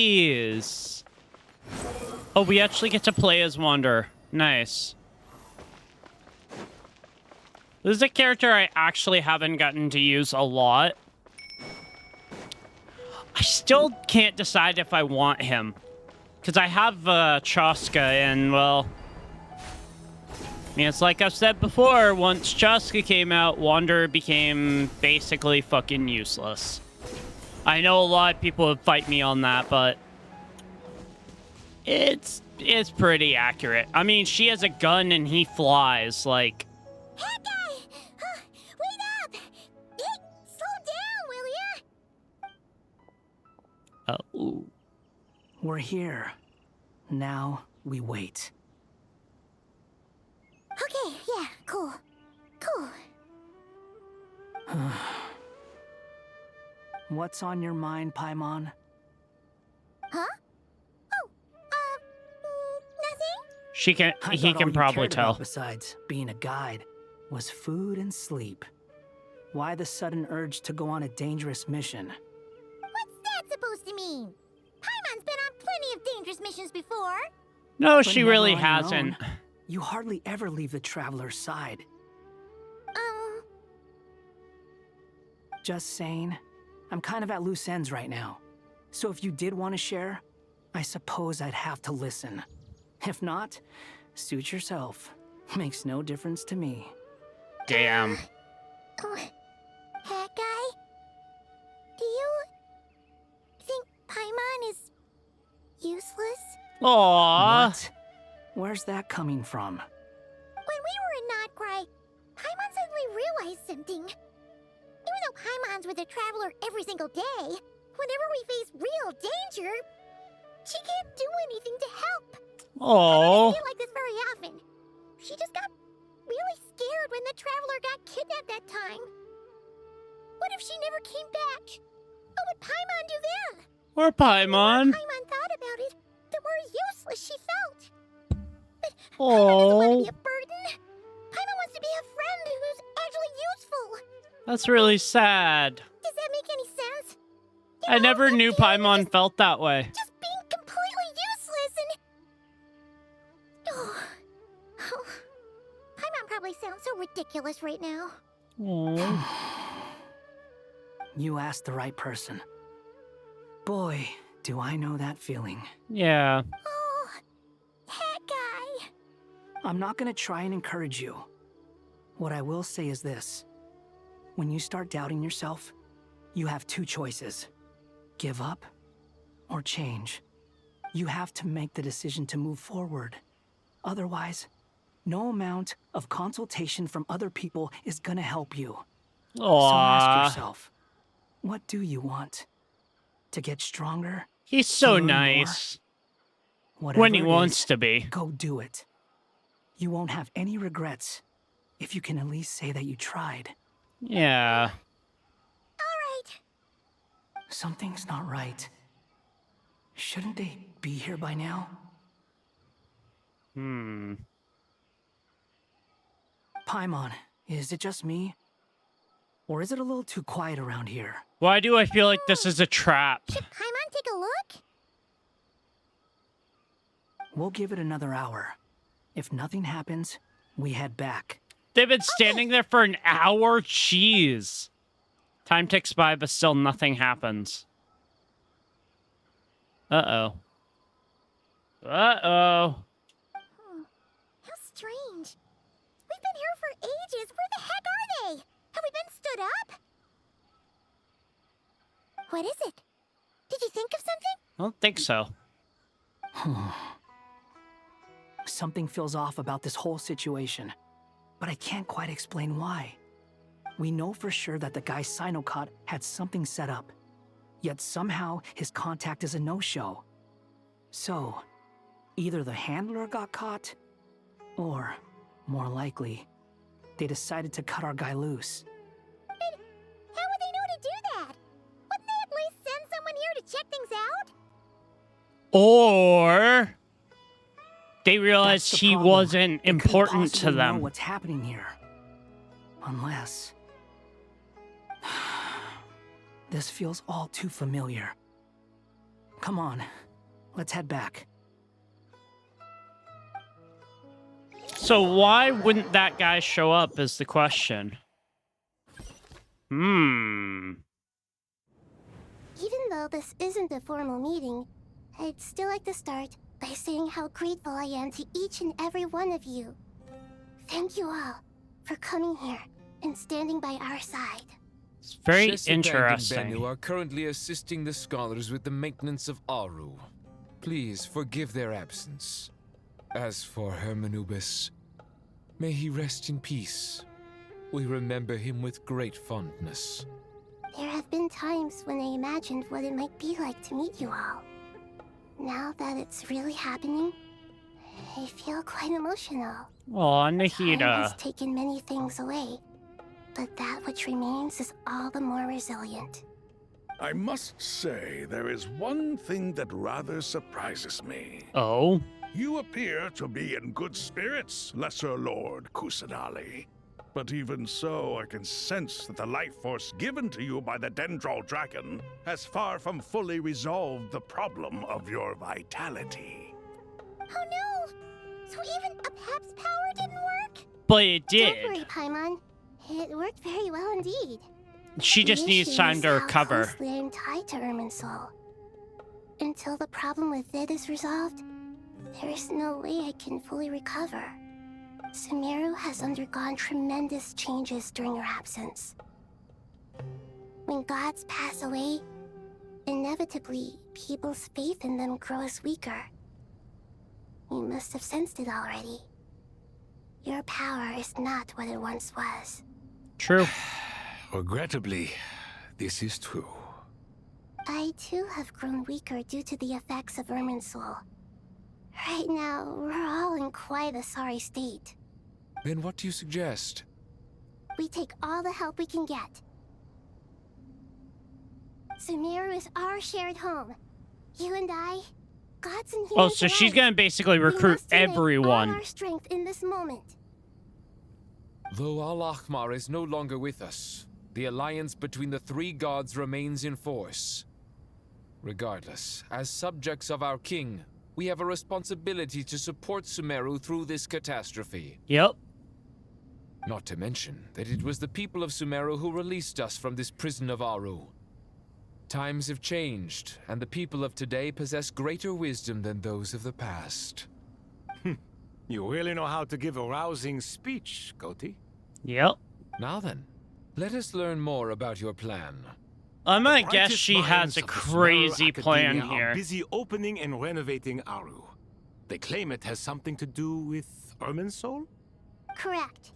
Oh, we actually get to play as Wanderer. Nice. This is a character I actually haven't gotten to use a lot. I still can't decide if I want him. Because I have Chaska, and, well... I mean, it's like I've said before, once Chaska came out, Wanderer became basically fucking useless. I know a lot of people would fight me on that, but... It's pretty accurate. I mean, she has a gun and he flies, like... Hey, guy! Wait up! Hey, slow down, will ya? Oh. We're here. Now we wait. Okay, yeah, cool. Cool. What's on your mind, Paimon? Huh? Oh, nothing? He can I thought all probably you cared about tell. besides being a guide was food and sleep. Why the sudden urge to go on a dangerous mission? What's that supposed to mean? Paimon's been on plenty of dangerous missions before. No, But she never really on your hasn't. own. You hardly ever leave the traveler's side. Just saying, I'm kind of at loose ends right now. So if you did want to share, I suppose I'd have to listen. If not, suit yourself. Makes no difference to me. Damn. That guy? Do you think Paimon is useless? Aww. What? Where's that coming from? When we were in Krai, Paimon suddenly realized something. Even though Paimon's with a traveler every single day, whenever we face real danger, she can't do anything to help. Oh. I don't feel like this very often. She just got really scared when the traveler got kidnapped that time. What if she never came back? What would Paimon do then? Or Paimon. The more Paimon thought about it, the more useless she felt. But Paimon doesn't Oh. want to be a burden. Paimon wants to be a friend who's actually useful. That's really sad. Does that make any sense? I never knew Paimon felt that way. Just being completely useless and... Oh. Paimon probably sounds so ridiculous right now. You asked the right person. Boy, do I know that feeling. Yeah. Oh, that guy. I'm not gonna try and encourage you. What I will say is this. When you start doubting yourself, you have two choices. Give up or change. You have to make the decision to move forward. Otherwise, no amount of consultation from other people is gonna help you. So ask yourself, what do you want? To get stronger? He's so learn more? nice. Whatever When he it wants is, to be. go do it. You won't have any regrets if you can at least say that you tried. Yeah. Something's not right. Shouldn't they be here by now? Paimon, is it just me? Or is it a little too quiet around here? Why do I feel like this is a trap? Should Paimon take a look? We'll give it another hour. If nothing happens, we head back. They've been standing there for an hour? Jeez. Time ticks by, but still nothing happens. Uh-oh. Uh-oh. How strange. We've been here for ages. Where the heck are they? Have we been stood up? What is it? Did you think of something? I don't think so. Something feels off about this whole situation, but I can't quite explain why. We know for sure that the guy Sinocot had something set up, yet somehow his contact is a no-show. So, either the handler got caught, or, more likely, they decided to cut our guy loose. How would they know to do that? Wouldn't they at least send someone here to check things out? Or they realized That's the he problem. wasn't They couldn't important to possibly know them. what's happening here. Unless... This feels all too familiar. Come on, let's head back. So why wouldn't that guy show up is the question. Even though this isn't a formal meeting, I'd still like to start by saying how grateful I am to each and every one of you. Thank you all for coming here and standing by our side. It's very Shesibang and interesting. Bennu are currently assisting the scholars with the maintenance of Aru. Please forgive their absence. As for Hermanubis, may he rest in peace. We remember him with great fondness. There have been times when I imagined what it might be like to meet you all. Now that it's really happening, I feel quite emotional. Aw, Time has Nahida. taken many things away, but that which remains is all the more resilient. I must say, there is one thing that rather surprises me. Oh? You appear to be in good spirits, Lesser Lord Kusanali. But even so, I can sense that the life force given to you by the Dendral Dragon has far from fully resolved the problem of your vitality. Oh no! So even a Pep's power didn't work? But it did. Don't worry, Paimon. It worked very well indeed. She just needs time to recover. How closely I'm tied to Irminsul. Until the problem with it is resolved, there is no way I can fully recover. Sumeru has undergone tremendous changes during your absence. When gods pass away, inevitably, people's faith in them grows weaker. You must have sensed it already. Your power is not what it once was. True. Regrettably, this is true. I too have grown weaker due to the effects of Irminsul. Right now, we're all in quite a sorry state. Then what do you suggest? We take all the help we can get. Sumeru is our shared home. You and I, gods and humans. Oh, so she's gonna basically recruit everyone. All our strength in this moment. Though Al-Ahmar is no longer with us, the alliance between the three gods remains in force. Regardless, as subjects of our king, we have a responsibility to support Sumeru through this catastrophe. Yep. Not to mention that it was the people of Sumeru who released us from this prison of Aru. Times have changed, and the people of today possess greater wisdom than those of the past. You really know how to give a rousing speech, Goti. Yep. Now then, let us learn more about your plan. I'm gonna guess she has a crazy plan here. Are busy opening and renovating Aru. They claim it has something to do with Irminsul? Correct.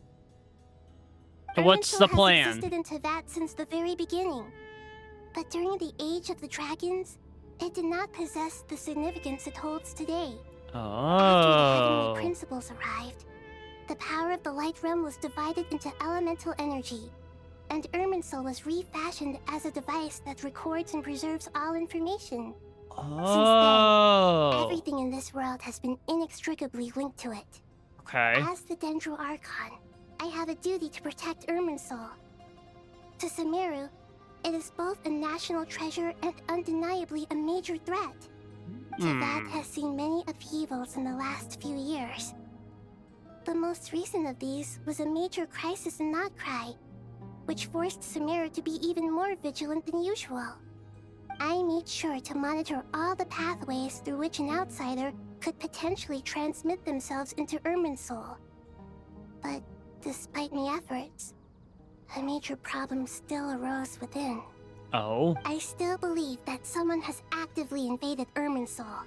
So what's the plan? Has existed in Teyvat since the very beginning. But during the Age of the Dragons, it did not possess the significance it holds today. After the heavenly principles arrived, the power of the Light Realm was divided into elemental energy, and Irminsul was refashioned as a device that records and preserves all information. Since then, everything in this world has been inextricably linked to it. Okay. As the Dendro Archon, I have a duty to protect Irminsul. To Sumeru, it is both a national treasure and undeniably a major threat. Teyvat has seen many upheavals in the last few years. The most recent of these was a major crisis in Krai, which forced Sumeru to be even more vigilant than usual. I made sure to monitor all the pathways through which an outsider could potentially transmit themselves into Irminsul. But despite my efforts, a major problem still arose within. Oh? I still believe that someone has actively invaded Irminsul.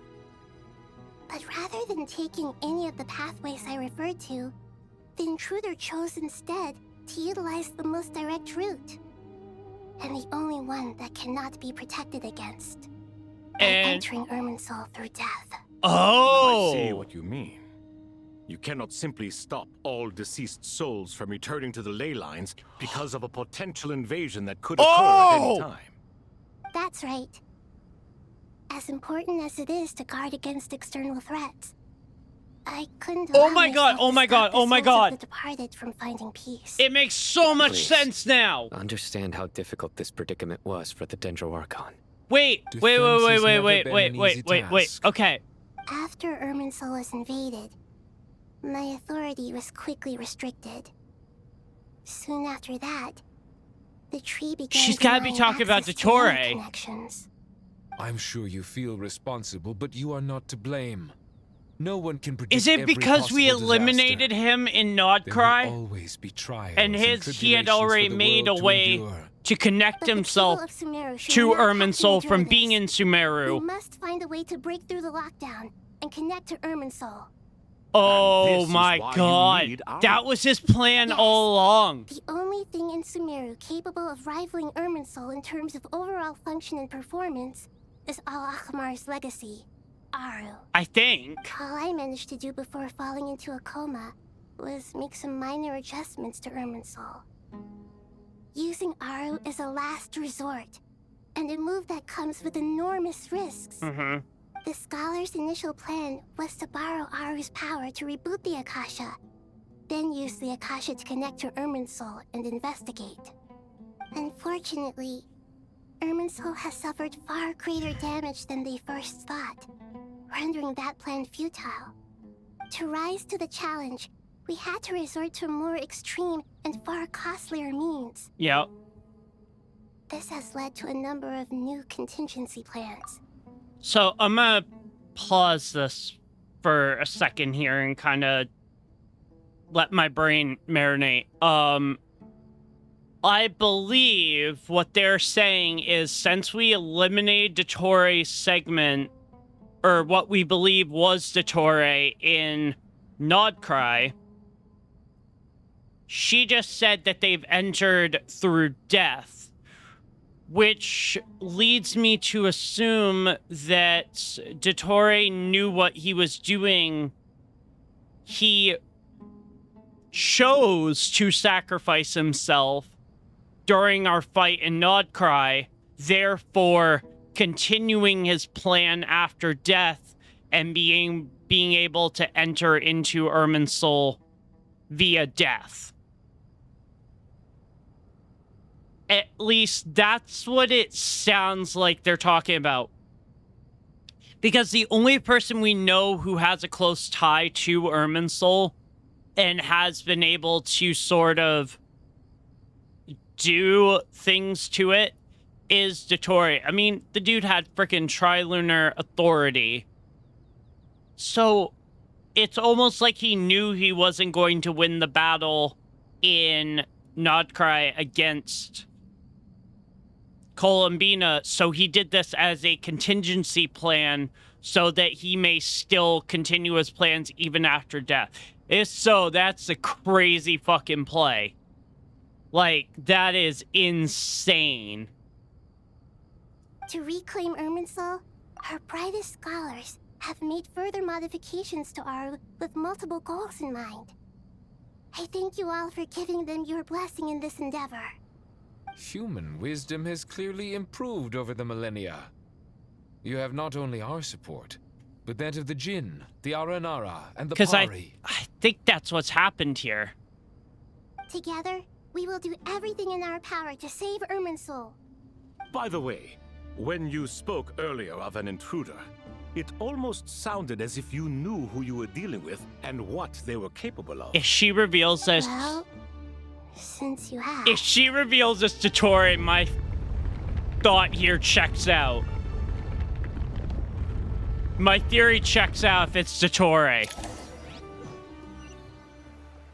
But rather than taking any of the pathways I referred to, the intruder chose instead to utilize the most direct route. And the only one that cannot be protected against. By entering Irminsul through death. Oh! I see what you mean. You cannot simply stop all deceased souls from returning to the ley lines because of a potential invasion that could occur at any time. That's right. As important as it is to guard against external threats, I couldn't allow myself to stop the souls of the departed from finding peace. It makes so much sense now! Understand how difficult this predicament was for the Dendro Archon. Wait, okay. After Irminsul was invaded, my authority was quickly restricted. Soon after that, the tree began. She's gotta be talking about Dottore. Connections. I'm sure you feel responsible, but you are not to blame. No one can predict. Is it because we eliminated him in Krai? Always be trials and he had already made a way to connect himself to Irminsul from being in Sumeru. We must find a way to break through the lockdown and connect to Irminsul. Oh my god, that was his plan all along. The only thing in Sumeru capable of rivaling Irminsul in terms of overall function and performance is Al-Ahmar's legacy, Aru. I think. All I managed to do before falling into a coma was make some minor adjustments to Irminsul. Using Aru is a last resort, and a move that comes with enormous risks. The scholar's initial plan was to borrow Aru's power to reboot the Akasha, then use the Akasha to connect to Irminsul and investigate. Unfortunately, Irminsul has suffered far greater damage than they first thought, rendering that plan futile. To rise to the challenge, we had to resort to more extreme and far costlier means. Yep. This has led to a number of new contingency plans. So I'm gonna pause this for a second here and kind of let my brain marinate. I believe what they're saying is since we eliminated Dottore segment, or what we believe was Dottore in Krai, she just said that they've entered through death, which leads me to assume that Dottore knew what he was doing. He chose to sacrifice himself during our fight in Krai, therefore continuing his plan after death and being able to enter into Irminsul via death. At least that's what it sounds like they're talking about. Because the only person we know who has a close tie to Irminsul and has been able to sort of do things to it is Dottore. I mean, the dude had freaking trilunar authority. So it's almost like he knew he wasn't going to win the battle in Krai against Columbina, so he did this as a contingency plan so that he may still continue his plans even after death. If so, that's a crazy fucking play. Like, that is insane. To reclaim Irminsul, our brightest scholars have made further modifications to Aru with multiple goals in mind. I thank you all for giving them your blessing in this endeavor. Human wisdom has clearly improved over the millennia. You have not only our support, but that of the Jinn, the Aranara, and the Pari. I think that's what's happened here. Together, we will do everything in our power to save Irminsul. By the way, when you spoke earlier of an intruder, it almost sounded as if you knew who you were dealing with and what they were capable of. If she reveals this... Well, since you have... If she reveals this to Dottore, my thought here checks out. My theory checks out if it's Dottore.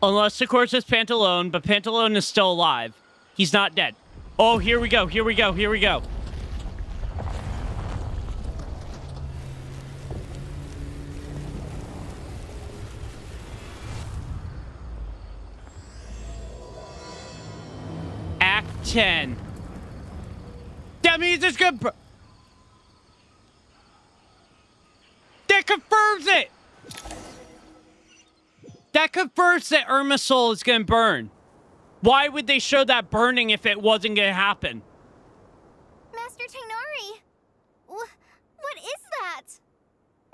Unless, of course, it's Pantalone, but Pantalone is still alive. He's not dead. Oh, here we go, here we go, here we go. Act 10. That means it's gonna... That confirms it! That confirms that Irminsul is gonna burn. Why would they show that burning if it wasn't gonna happen? Master Tighnari! What is that?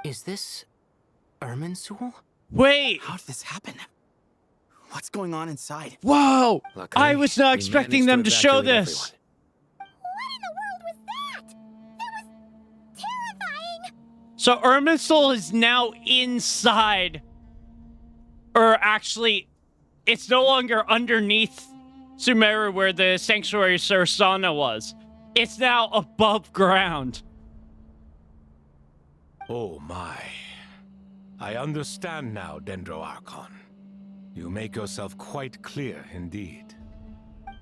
Is this Irminsul? Wait! How did this happen? What's going on inside? Whoa! Luckily, I was not expecting them to show this. What in the world was that? That was terrifying! So Irminsul is now inside. Or actually, it's no longer underneath Sumeru where the Sanctuary Sursana was. It's now above ground. Oh my. I understand now, Dendro Archon. You make yourself quite clear indeed.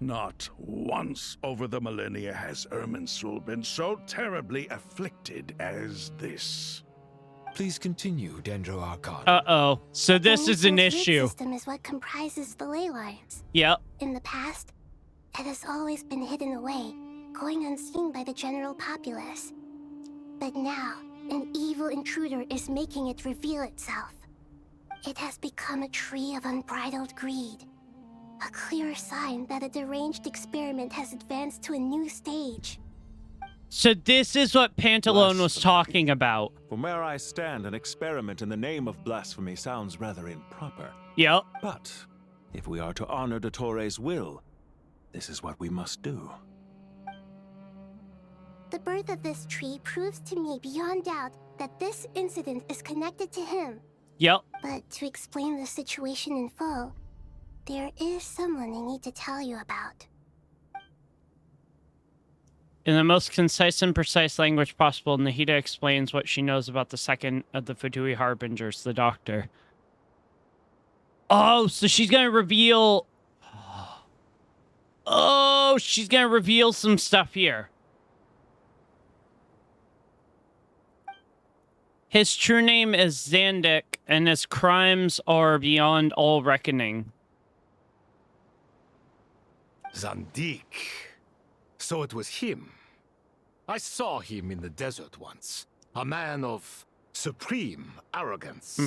Not once over the millennia has Irminsul been so terribly afflicted as this. Please continue, Dendro Archon. Uh-oh. So this is an issue. The system is what comprises the ley lines. Yep. In the past, it has always been hidden away, going unseen by the general populace. But now, an evil intruder is making it reveal itself. It has become a tree of unbridled greed. A clear sign that a deranged experiment has advanced to a new stage. So this is what Pantalone was talking about. From where I stand, an experiment in the name of blasphemy sounds rather improper. Yep. But if we are to honor Dottores' will, this is what we must do. The birth of this tree proves to me beyond doubt that this incident is connected to him. Yep. But to explain the situation in full, there is someone I need to tell you about. In the most concise and precise language possible, Nahida explains what she knows about the second of the Fatui Harbingers, the Doctor. Oh, so she's gonna reveal... Oh, she's gonna reveal some stuff here. His true name is Zandik, and his crimes are beyond all reckoning. Zandik. So it was him. I saw him in the desert once. A man of supreme arrogance.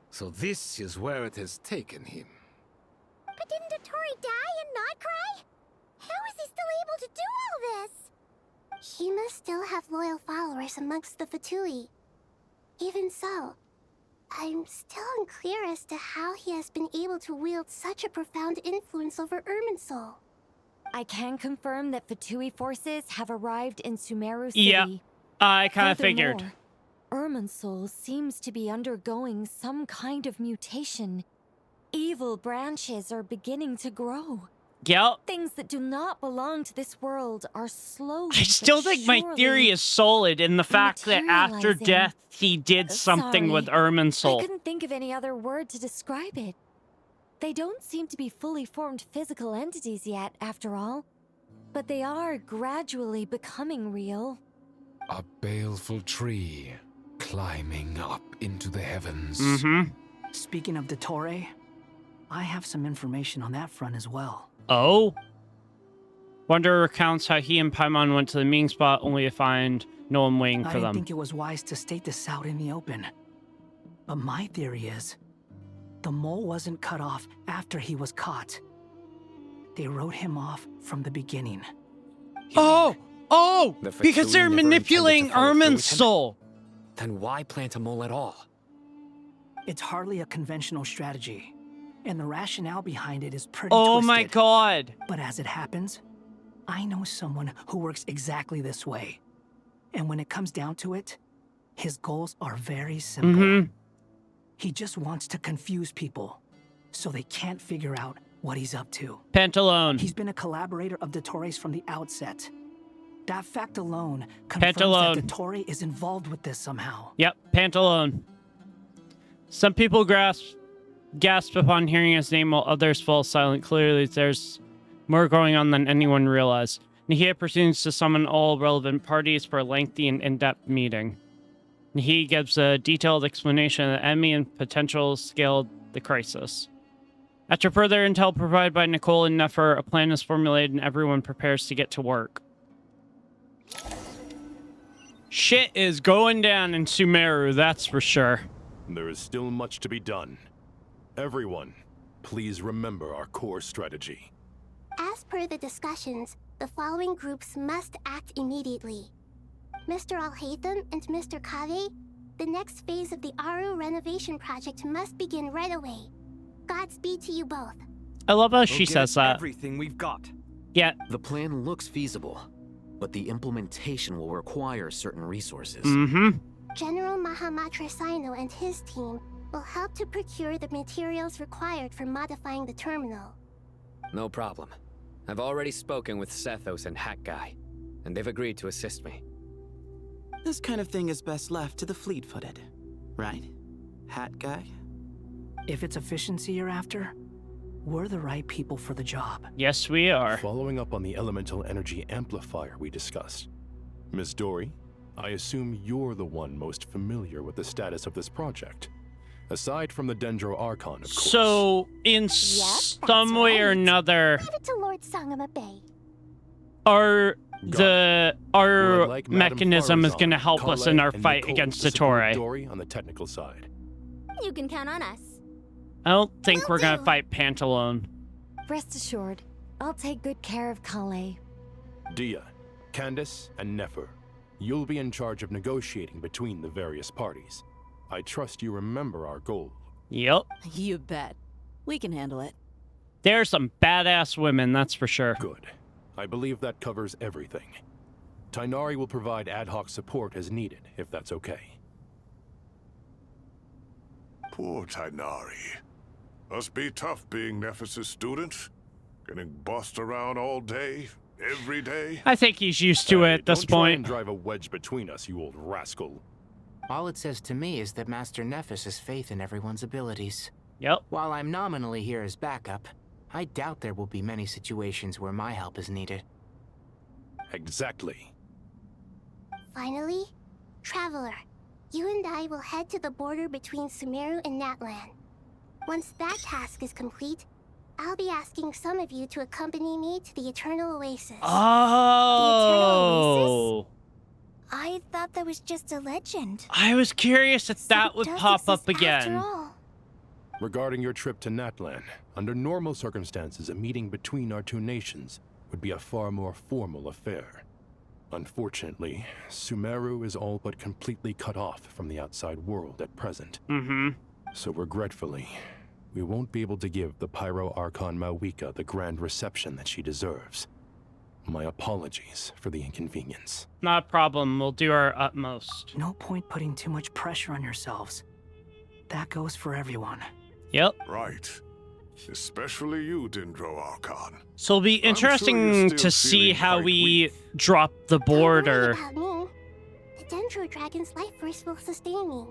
So this is where it has taken him. But didn't Dottore die and not Krai? How is he still able to do all this? He must still have loyal followers amongst the Fatui. Even so, I'm still unclear as to how he has been able to wield such a profound influence over Irminsul. I can confirm that Fatui forces have arrived in Sumeru City. Yep, I kind of figured. Irminsul seems to be undergoing some kind of mutation. Evil branches are beginning to grow. Yep. Things that do not belong to this world are slowly. I still think my theory is solid in the fact that after death, he did something with Irminsul. I couldn't think of any other word to describe it. They don't seem to be fully formed physical entities yet, after all. But they are gradually becoming real. A baleful tree climbing up into the heavens. Speaking of Dottore, I have some information on that front as well. Oh? Wonder recounts how he and Paimon went to the meeting spot only to find no one waiting for I them. didn't think it was wise to state this out in the open. But my theory is, the mole wasn't cut off after he was caught. They wrote him off from the beginning. Oh! Oh! The Because Fatui they're never manipulating intended to follow through with him? Irminsul! Then why plant a mole at all? It's hardly a conventional strategy, and the rationale behind it is pretty Oh twisted. my god! But as it happens, I know someone who works exactly this way. And when it comes down to it, his goals are very simple. He just wants to confuse people, so they can't figure out what he's up to. Pantalone. He's been a collaborator of Dottore's from the outset. That fact alone confirms Pantalone. that Dottore is involved with this somehow. Yep, Pantalone. Some people gasp upon hearing his name while others fall silent. Clearly, there's more going on than anyone realized. Nahida proceeds to summon all relevant parties for a lengthy and in-depth meeting. He gives a detailed explanation of the enemy and potential scale the crisis. After further intel provided by Nicole and Nefer, a plan is formulated and everyone prepares to get to work. Shit is going down in Sumeru, that's for sure. There is still much to be done. Everyone, please remember our core strategy. As per the discussions, the following groups must act immediately. Mr. Al-Haytham and Mr. Kaveh, the next phase of the Aru renovation project must begin right away. Godspeed to you both. I love how she says that. Everything we've got. Yeah. The plan looks feasible, but the implementation will require certain resources. General Mahamatra Sino and his team will help to procure the materials required for modifying the terminal. No problem. I've already spoken with Sethos and Hat Guy, and they've agreed to assist me. This kind of thing is best left to the fleet-footed, right, Hat Guy? If it's efficiency you're after, we're the right people for the job. Yes, we are. Following up on the elemental energy amplifier we discussed. Miss Dory, I assume you're the one most familiar with the status of this project. Aside from the Dendro Archon, of course. So, in some way or another, Leave it to Lord Sangama Bay. our Like mechanism is Farazan, going to help us in our Kale, and fight Nicole against to support Dottore. Dory on the technical side. You can count on us. I don't think we're going to fight Pantalone. Rest assured, I'll take good care of Kale. Dia, Candace and Nefer, you'll be in charge of negotiating between the various parties. I trust you remember our goal. Yep. You bet. We can handle it. There's some badass women, that's for sure. Good. I believe that covers everything. Tighnari will provide ad hoc support as needed, if that's okay. Poor Tighnari. Must be tough being Nephis' student. Getting bossed around all day, every day. I think he's used to it at this Don't try point. and drive a wedge between us, you old rascal. All it says to me is that Master Nephis has faith in everyone's abilities. Yep. While I'm nominally here as backup, I doubt there will be many situations where my help is needed. Exactly. Finally, Traveler, you and I will head to the border between Sumeru and Natlan. Once that task is complete, I'll be asking some of you to accompany me to the Eternal Oasis. Oh! I thought that was just a legend. I was curious if that would pop up again. Regarding your trip to Natlan, under normal circumstances, a meeting between our two nations would be a far more formal affair. Unfortunately, Sumeru is all but completely cut off from the outside world at present. So regretfully, we won't be able to give the Pyro Archon Mawika the grand reception that she deserves. My apologies for the inconvenience. Not a problem. We'll do our utmost. No point putting too much pressure on yourselves. That goes for everyone. Yep. Right. Especially you, Dendro Archon. So it'll be interesting to see how we drop the border. About me. The Dendro Dragon's life force will sustain me.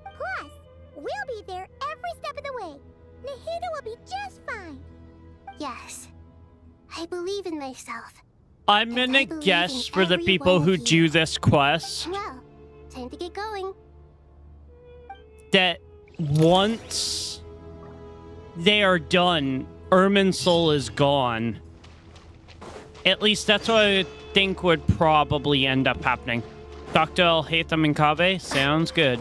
Plus, we'll be there every step of the way. Nahida will be just fine. Yes. I believe in myself. I'm gonna guess for the people who do this quest Well, time to get going. that once they are done, Irminsul is gone. At least that's what I think would probably end up happening. Dr. El-Haytham and Kaveh? Sounds good.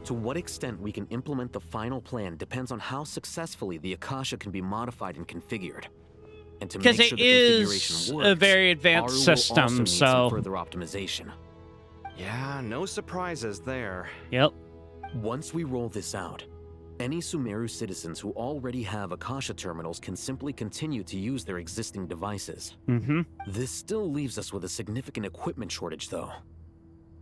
To what extent we can implement the final plan depends on how successfully the Akasha can be modified and configured. And to make Because sure it the configuration is works, a very advanced Aru will also system, need so... some further optimization. Yeah, no surprises there. Yep. Once we roll this out, any Sumeru citizens who already have Akasha terminals can simply continue to use their existing devices. This still leaves us with a significant equipment shortage, though.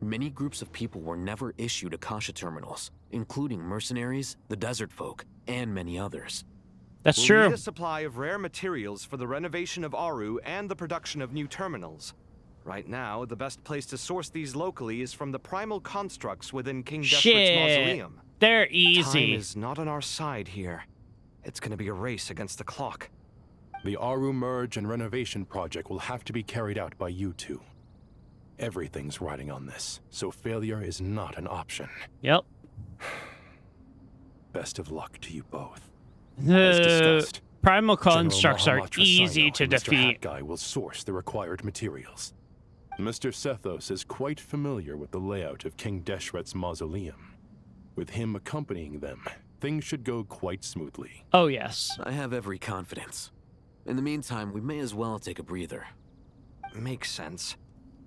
Many groups of people were never issued Akasha terminals, including mercenaries, the desert folk, and many others. That's We'll true. need a supply of rare materials for the renovation of Aru and the production of new terminals. Right now, the best place to source these locally is from the primal constructs within King Deshret's Shit. mausoleum. They're easy. Time is not on our side here. It's gonna be a race against the clock. The Aru merge and renovation project will have to be carried out by you two. Everything's riding on this, so failure is not an option. Yep. Best of luck to you both. As The discussed, primal General constructs are Mahamatra easy Sino to and Mr. defeat. Hat Guy will source the required materials. Mr. Sethos is quite familiar with the layout of King Deshret's mausoleum. With him accompanying them, things should go quite smoothly. Oh, yes. I have every confidence. In the meantime, we may as well take a breather. Makes sense.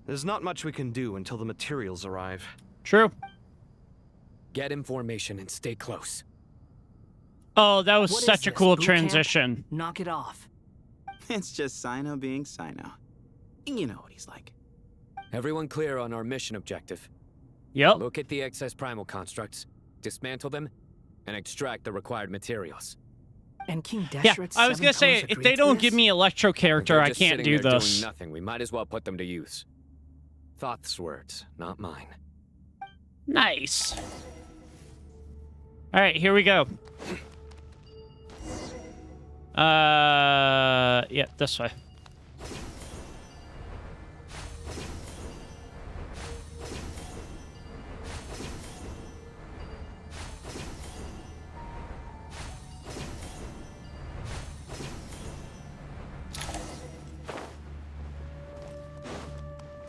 There's not much we can do until the materials arrive. True. Get information and stay close. Oh, that was What is such a this, cool boot camp? transition. Knock it off. It's just Sino being Sino. You know what he's like. Everyone clear on our mission objective. Yep. Look at the excess primal constructs, dismantle them, and extract the required materials. And King Yeah, Deshret's I was gonna say, seven if colors they agreed to don't this? give me Electro character, They're I just can't sitting do there this. doing nothing. We might as well put them to use. Thoth's words, not mine. Nice. All right, here we go. Yeah, this way.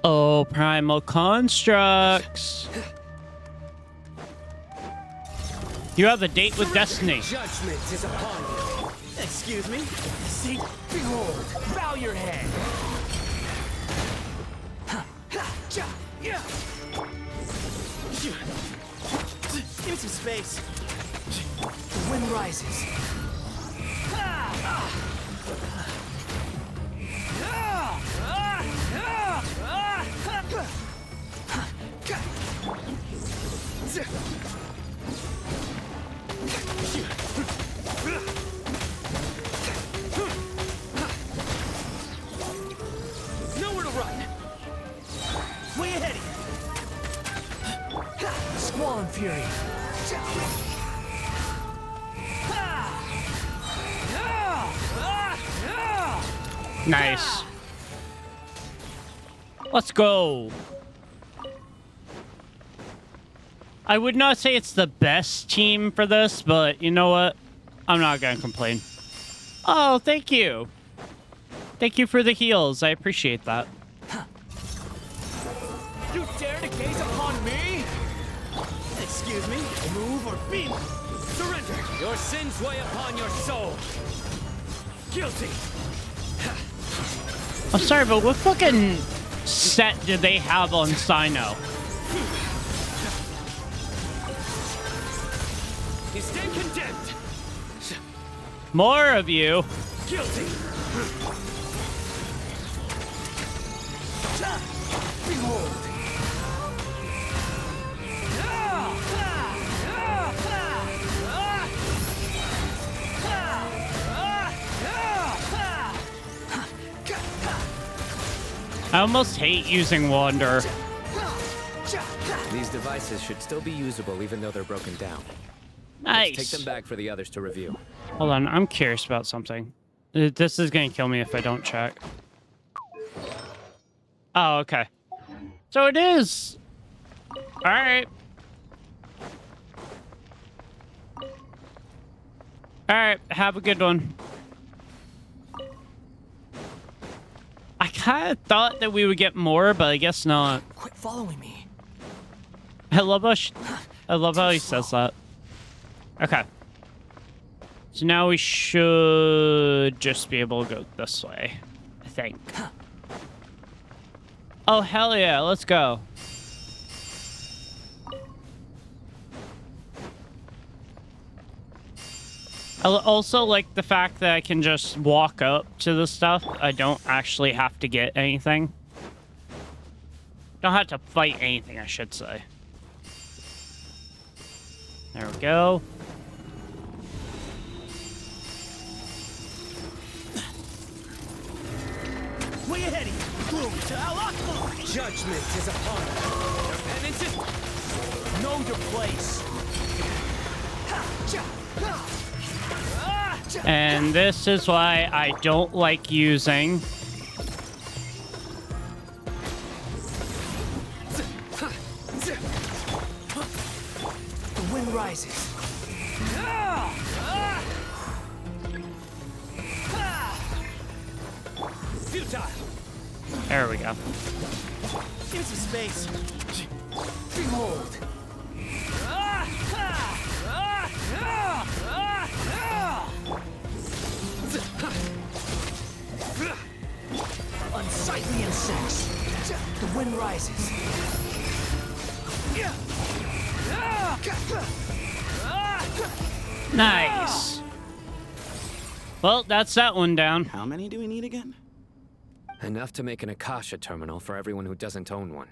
Oh, primal constructs. You have a date with destiny. Judgment is upon you. Excuse me? See, behold, bow your head. Give me some space. The wind rises. Nowhere to run. Way ahead of you. Squall and fury. Nice. Let's go. I would not say it's the best team for this, but you know what? I'm not gonna complain. Oh, thank you. Thank you for the heals. I appreciate that. You dare to gaze upon me? Excuse me? Move or be. Surrender. Your sins weigh upon your soul. Guilty. I'm sorry, but what fucking set do they have on Sino? You stand condemned. More of you. Guilty. Behold. I almost hate using Wander. These devices should still be usable even though they're broken down. Nice. Let's take them back for the others to review. Hold on, I'm curious about something. This is gonna kill me if I don't check. Oh, okay. So it is. All right. All right, have a good one. I kind of thought that we would get more, but I guess not. Quit following me. I love how he says that. Okay. So now we should just be able to go this way, I think. Oh, hell yeah, let's go. I also like the fact that I can just walk up to the stuff. I don't actually have to get anything. Don't have to fight anything, I should say. There we go. Way ahead of you. Gloom to Al-Akbar. Judgment is upon you. Your penance is... Know your place. And this is why I don't like using... The wind rises. Futile. There we go. Give me some space. Behold. Unsightly insects. The wind rises. Nice. Well, that's that one down. How many do we need again? Enough to make an Akasha terminal for everyone who doesn't own one.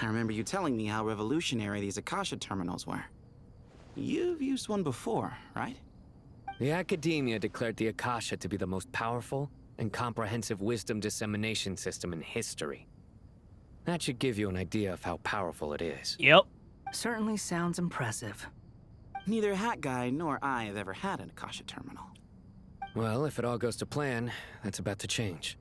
I remember you telling me how revolutionary these Akasha terminals were. You've used one before, right? The Academia declared the Akasha to be the most powerful and comprehensive wisdom dissemination system in history. That should give you an idea of how powerful it is. Yep. Certainly sounds impressive. Neither Hat Guy nor I have ever had an Akasha terminal. Well, if it all goes to plan, that's about to change.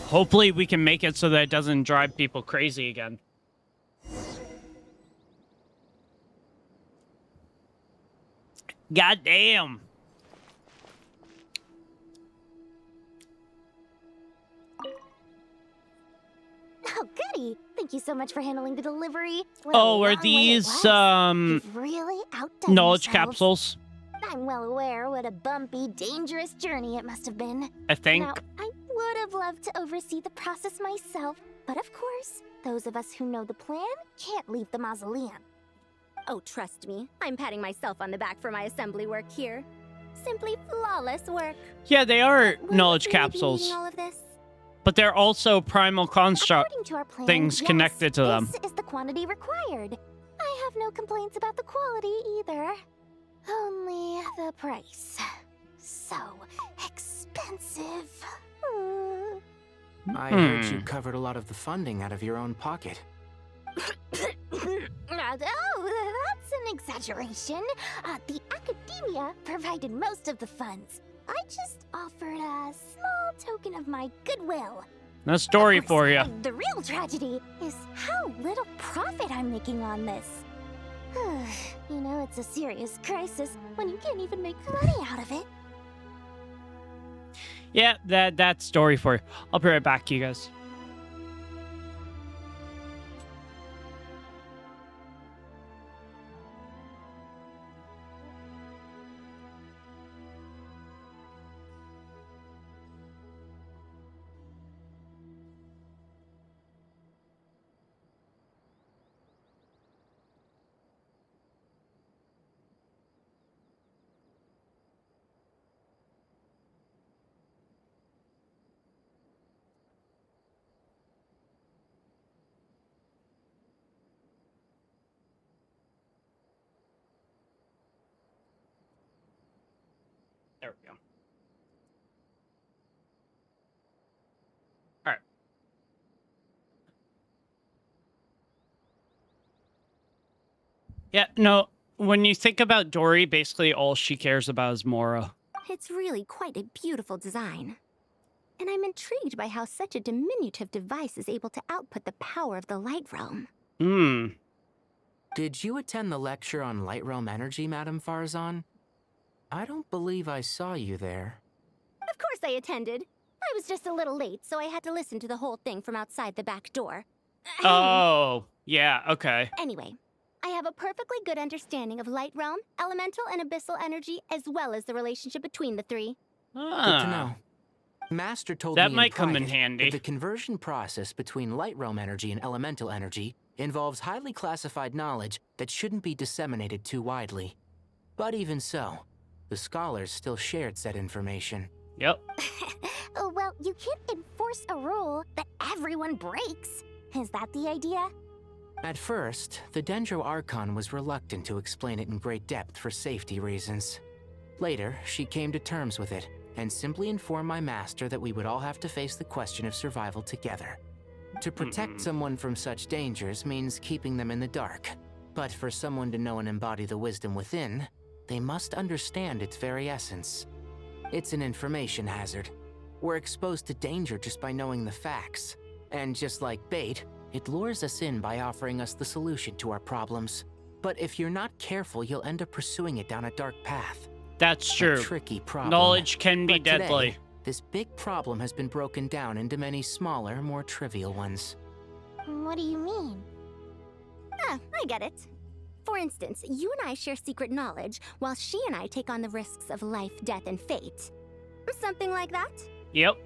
Hopefully we can make it so that it doesn't drive people crazy again. God damn. Oh, goody! Thank you so much for handling the delivery. What a Oh, are long way it these was. You've really outdone knowledge yourselves. capsules? I'm well aware what a bumpy, dangerous journey it must have been. I think. Now, I would have loved to oversee the process myself, but of course, those of us who know the plan can't leave the mausoleum. Oh, trust me, I'm patting myself on the back for my assembly work here. Simply flawless work. Yeah, they are Will knowledge you really be capsules. leading all of this? But they're also primal construct According to our plan, things yes, connected to them. This is the quantity required. I have no complaints about the quality either. Only the price. So expensive. I heard you covered a lot of the funding out of your own pocket. Oh, that's an exaggeration. The academia provided most of the funds. I just offered a small token of my goodwill. No story for you. The real tragedy is how little profit I'm making on this. You know, it's a serious crisis when you can't even make money out of it. Yeah, that story for you. I'll be right back, you guys. There we go. All right. Yeah, no, when you think about Dory, basically all she cares about is Mora. It's really quite a beautiful design. And I'm intrigued by how such a diminutive device is able to output the power of the Light Realm. Did you attend the lecture on Light Realm energy, Madame Farzan? I don't believe I saw you there. Of course I attended. I was just a little late, so I had to listen to the whole thing from outside the back door. Oh, yeah, okay. Anyway, I have a perfectly good understanding of Light Realm, elemental and abyssal energy, as well as the relationship between the three. Good to know. Master told me That might come in private handy. that the conversion process between Light Realm energy and elemental energy involves highly classified knowledge that shouldn't be disseminated too widely. But even so, the scholars still shared said information. Yep. Well, you can't enforce a rule that everyone breaks. Is that the idea? At first, the Dendro Archon was reluctant to explain it in great depth for safety reasons. Later, she came to terms with it, and simply informed my master that we would all have to face the question of survival together. To protect someone from such dangers means keeping them in the dark. But for someone to know and embody the wisdom within, they must understand its very essence. It's an information hazard. We're exposed to danger just by knowing the facts. And just like bait, it lures us in by offering us the solution to our problems. But if you're not careful, you'll end up pursuing it down a dark path. That's true. A tricky problem. Knowledge can be But today, deadly. this big problem has been broken down into many smaller, more trivial ones. What do you mean? I get it. For instance, you and I share secret knowledge, while she and I take on the risks of life, death, and fate. Something like that? Yep.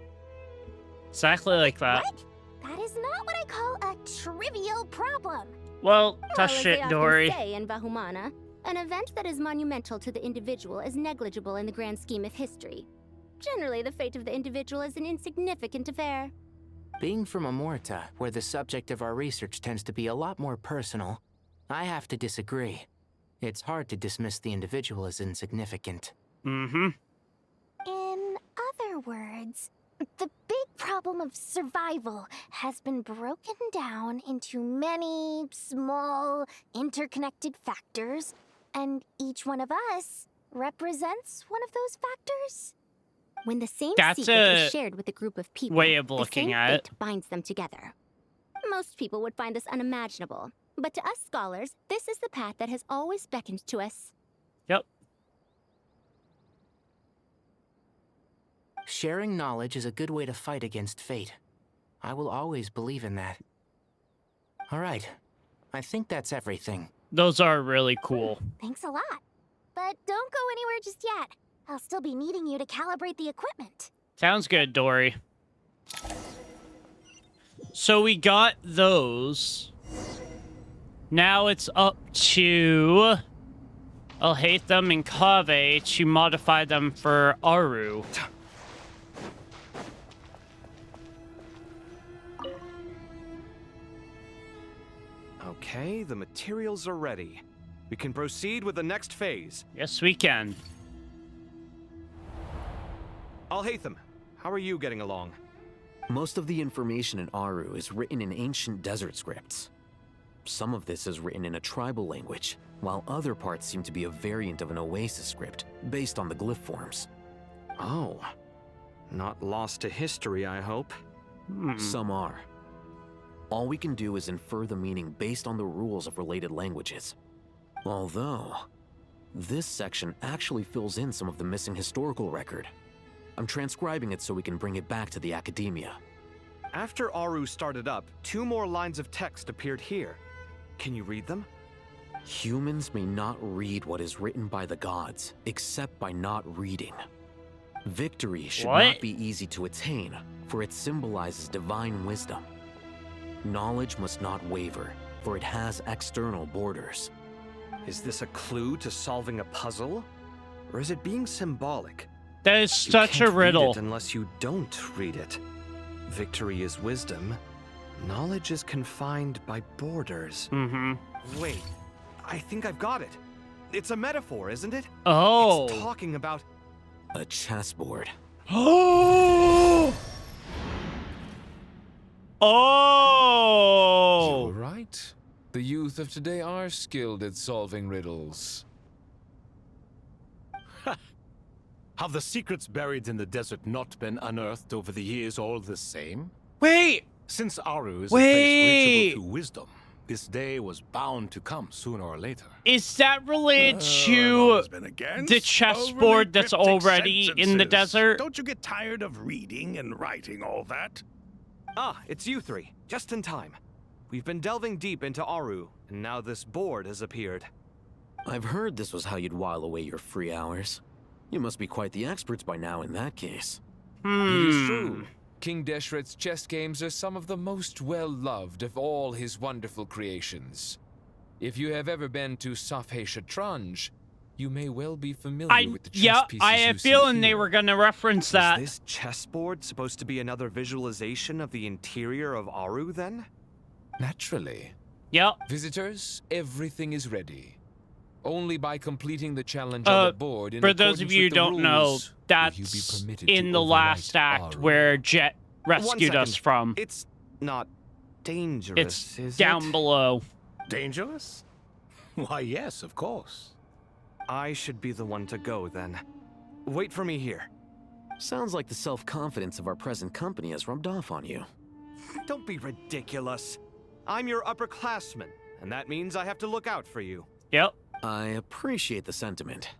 Exactly like that. What? That is not what I call a trivial problem. Well, tough Well, as shit, they often Dory. say in Bahumana, an event that is monumental to the individual is negligible in the grand scheme of history. Generally, the fate of the individual is an insignificant affair. Being from Amorta, where the subject of our research tends to be a lot more personal, I have to disagree. It's hard to dismiss the individual as insignificant. In other words, the big problem of survival has been broken down into many small, interconnected factors, and each one of us represents one of those factors. When the same That's secret a is shared with a group of people, way of the looking same at it. fate binds them together. Most people would find this unimaginable, but to us scholars, this is the path that has always beckoned to us. Yep. Sharing knowledge is a good way to fight against fate. I will always believe in that. All right. I think that's everything. Those are really cool. Thanks a lot. but don't go anywhere just yet. I'll still be needing you to calibrate the equipment. Sounds good, Dory. So we got those. Now it's up to Alhaitham and Kaveh to modify them for Aru. Okay, the materials are ready. We can proceed with the next phase. Yes, we can. Alhaitham, how are you getting along? Most of the information in Aru is written in ancient desert scripts. Some of this is written in a tribal language, while other parts seem to be a variant of an Oasis script, based on the glyph forms. Oh. Not lost to history, I hope. Some are. All we can do is infer the meaning based on the rules of related languages. Although, this section actually fills in some of the missing historical record. I'm transcribing it so we can bring it back to the Academia. After Aru started up, 2 more lines of text appeared here. Can you read them? Humans may not read what is written by the gods, except by not reading. Victory should not be easy to attain, for it symbolizes divine wisdom. Knowledge must not waver, for it has external borders. Is this a clue to solving a puzzle? Or is it being symbolic? That is such a riddle. You can't read it unless you don't read it. Victory is wisdom. Knowledge is confined by borders. Wait, I think I've got it. It's a metaphor, isn't it? Oh. It's talking about a chessboard. Oh! You're right. The youth of today are skilled at solving riddles. Have the secrets buried in the desert not been unearthed over the years all the same? Wait! Since Aru is a place reachable through wisdom, this day was bound to come sooner or later. Is that related to the chessboard that's already in the desert? Don't you get tired of reading and writing all that? Ah, it's you 3. Just in time. We've been delving deep into Aru, and now this board has appeared. I've heard this was how you'd while away your free hours. You must be quite the experts by now in that case. It is true. King Deshret's chess games are some of the most well-loved of all his wonderful creations. If you have ever been to Safhe Shatranj, you may well be familiar with the chess pieces I had a feeling they were going to reference that. Is this chessboard supposed to be another visualization of the interior of Aru, then? Naturally. Yep. Visitors, everything is ready. Only by completing the challenge on the board in for those of you who don't know, that's in the last act where Jet rescued us from. It's not dangerous, it's down below. Dangerous? Why, yes, of course. I should be the one to go, then. Wait for me here. Sounds like the self-confidence of our present company has rubbed off on you. Don't be ridiculous. I'm your upperclassman, and that means I have to look out for you. Yep. I appreciate the sentiment,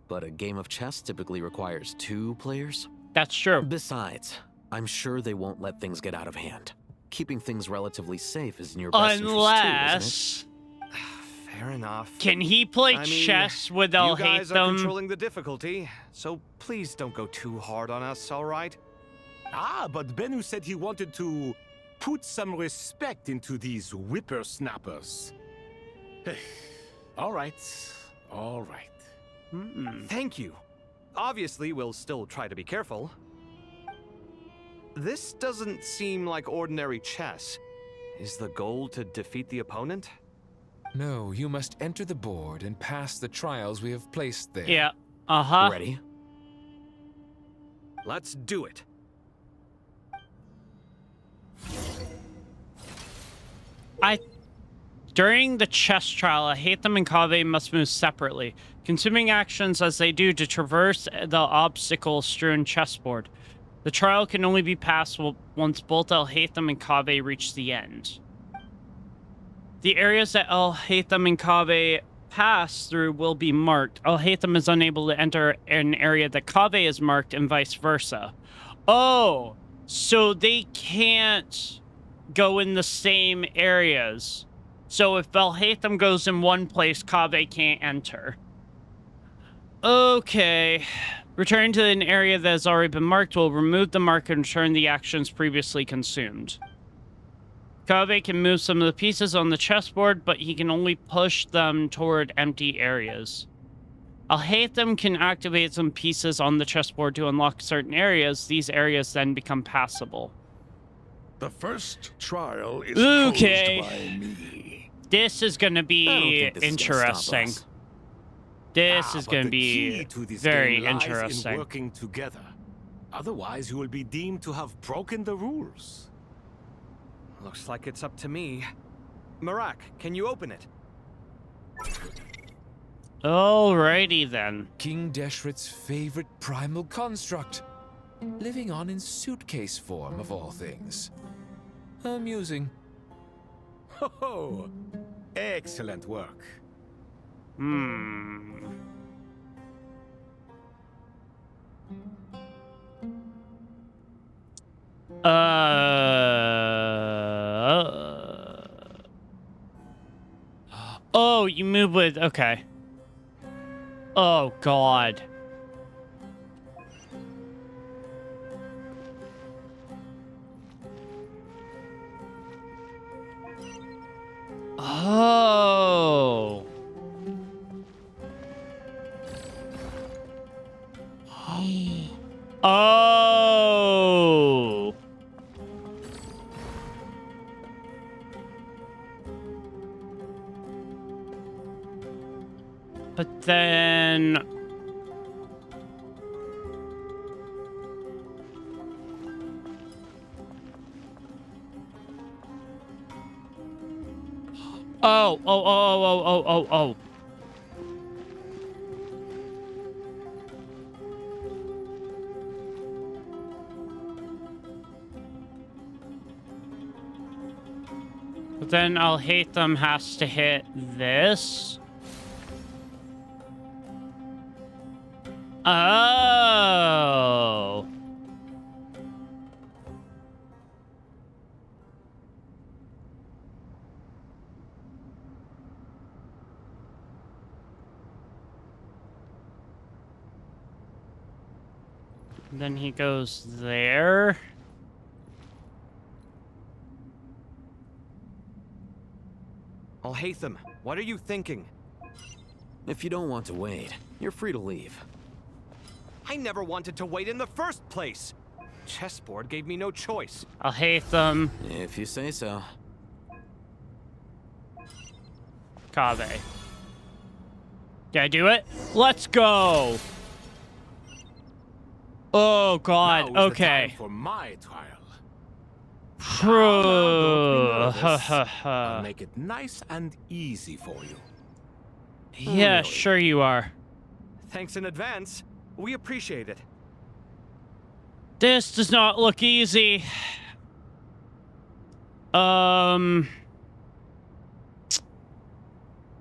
but a game of chess typically requires 2 players. That's true. Besides, I'm sure they won't let things get out of hand. Keeping things relatively safe is in your best interest too, isn't it? Fair enough. Can he play chess with Alhaitham? You guys are controlling the difficulty, so please don't go too hard on us, all right? Ah, but Bennu said he wanted to put some respect into these whippersnappers. All right, all right. Thank you. Obviously, we'll still try to be careful. This doesn't seem like ordinary chess. Is the goal to defeat the opponent? No, you must enter the board and pass the trials we have placed there. Yeah. Ready? Let's do it. During the chess trial, Alhaitham and Kaveh must move separately, consuming actions as they do to traverse the obstacle-strewn chessboard. The trial can only be passed once both Alhaitham and Kaveh reach the end. The areas that Alhaitham and Kaveh pass through will be marked. Alhaitham is unable to enter an area that Kaveh is marked, and vice versa. Oh, so they can't go in the same areas. So if Alhaitham goes in one place, Kaveh can't enter. Okay. Returning to an area that has already been marked will remove the mark and return the actions previously consumed. Kaveh can move some of the pieces on the chessboard, but he can only push them toward empty areas. Alhaitham can activate some pieces on the chessboard to unlock certain areas. These areas then become passable. The first trial is okay. posed by me. This is going to be interesting. This is going to be very interesting. In working together. Otherwise, you will be deemed to have broken the rules. Looks like it's up to me. Marak, can you open it? Alrighty then. King Deshret's favorite primal construct. Living on in suitcase form, of all things. Amusing. Ho-ho! Excellent work. Oh, you move with... Okay. Oh, God. Oh. Oh. But then... Oh. But then Alhaitham has to hit this. Oh. Then he goes there. Alhaitham, what are you thinking? If you don't want to wait, you're free to leave. I never wanted to wait in the first place. Chessboard gave me no choice. Alhaitham. If you say so. Kaveh. Did I do it? Let's go. Oh God. Now is Okay. the time for my trial. I'll make it nice and easy for you. Yeah, Really? sure you are. Thanks in advance. We appreciate it. This does not look easy.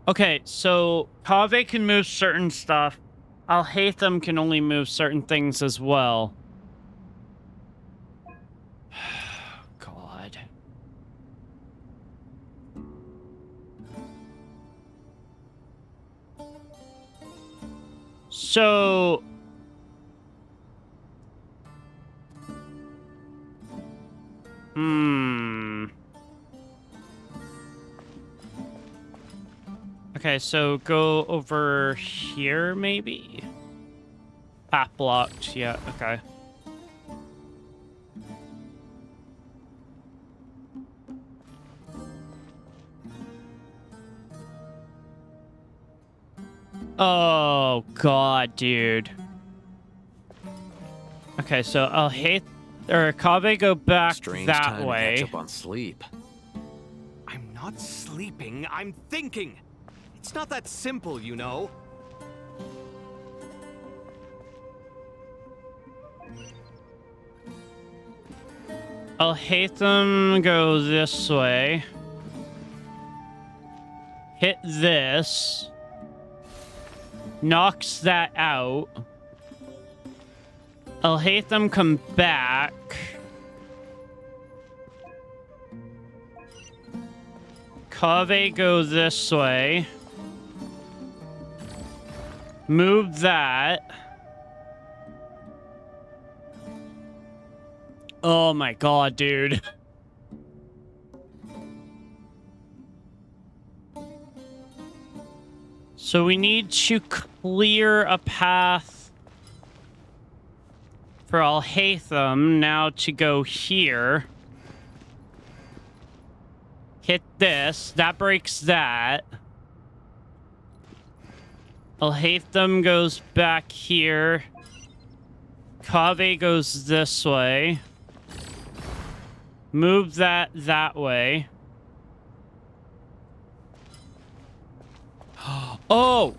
Okay, so Kaveh can move certain stuff. Alhaitham can only move certain things as well. God. So... Okay, so go over here, maybe? Path blocked, yeah, okay. Oh, God, dude. Okay, so I'll hate... Or Kaveh go back Strange that time way. To catch up on sleep. I'm not sleeping, I'm thinking. It's not that simple, you know. Alhaitham go this way. Hit this. Knocks that out. Alhaitham come back. Kaveh go this way. Move that. Oh my god, dude. So we need to clear a path for Alhaitham now to go here. Hit this. That breaks that. Alhaitham goes back here. Kaveh goes this way. Move that way. Oh!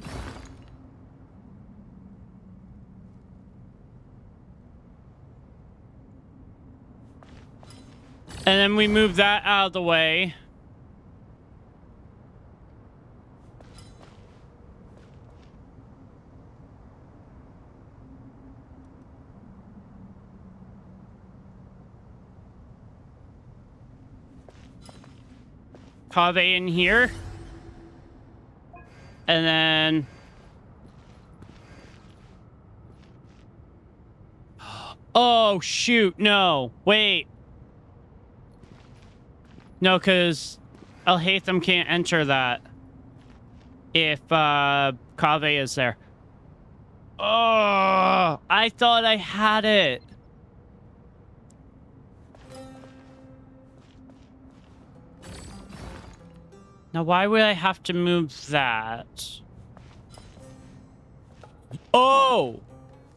And then we move that out of the way. Kaveh in here. And then... Oh, shoot. No. Wait. No, because Alhaitham can't enter that if Kaveh is there. Oh, I thought I had it. Now, why would I have to move that? Oh!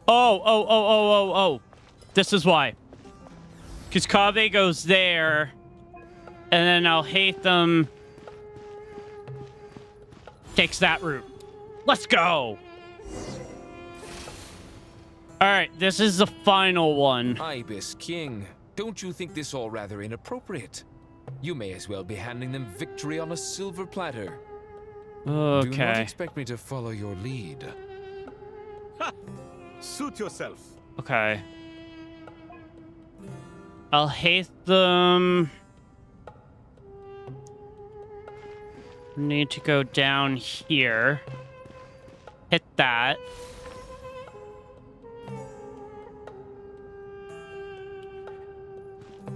Oh. This is why. Because Kaveh goes there, and then Alhaitham takes that route. Let's go! Alright, this is the final one. Ibis King, don't you think this all rather inappropriate? You may as well be handing them victory on a silver platter. Okay. Do not expect me to follow your lead. Ha! Suit yourself. Okay. Alhaitham... need to go down here. Hit that.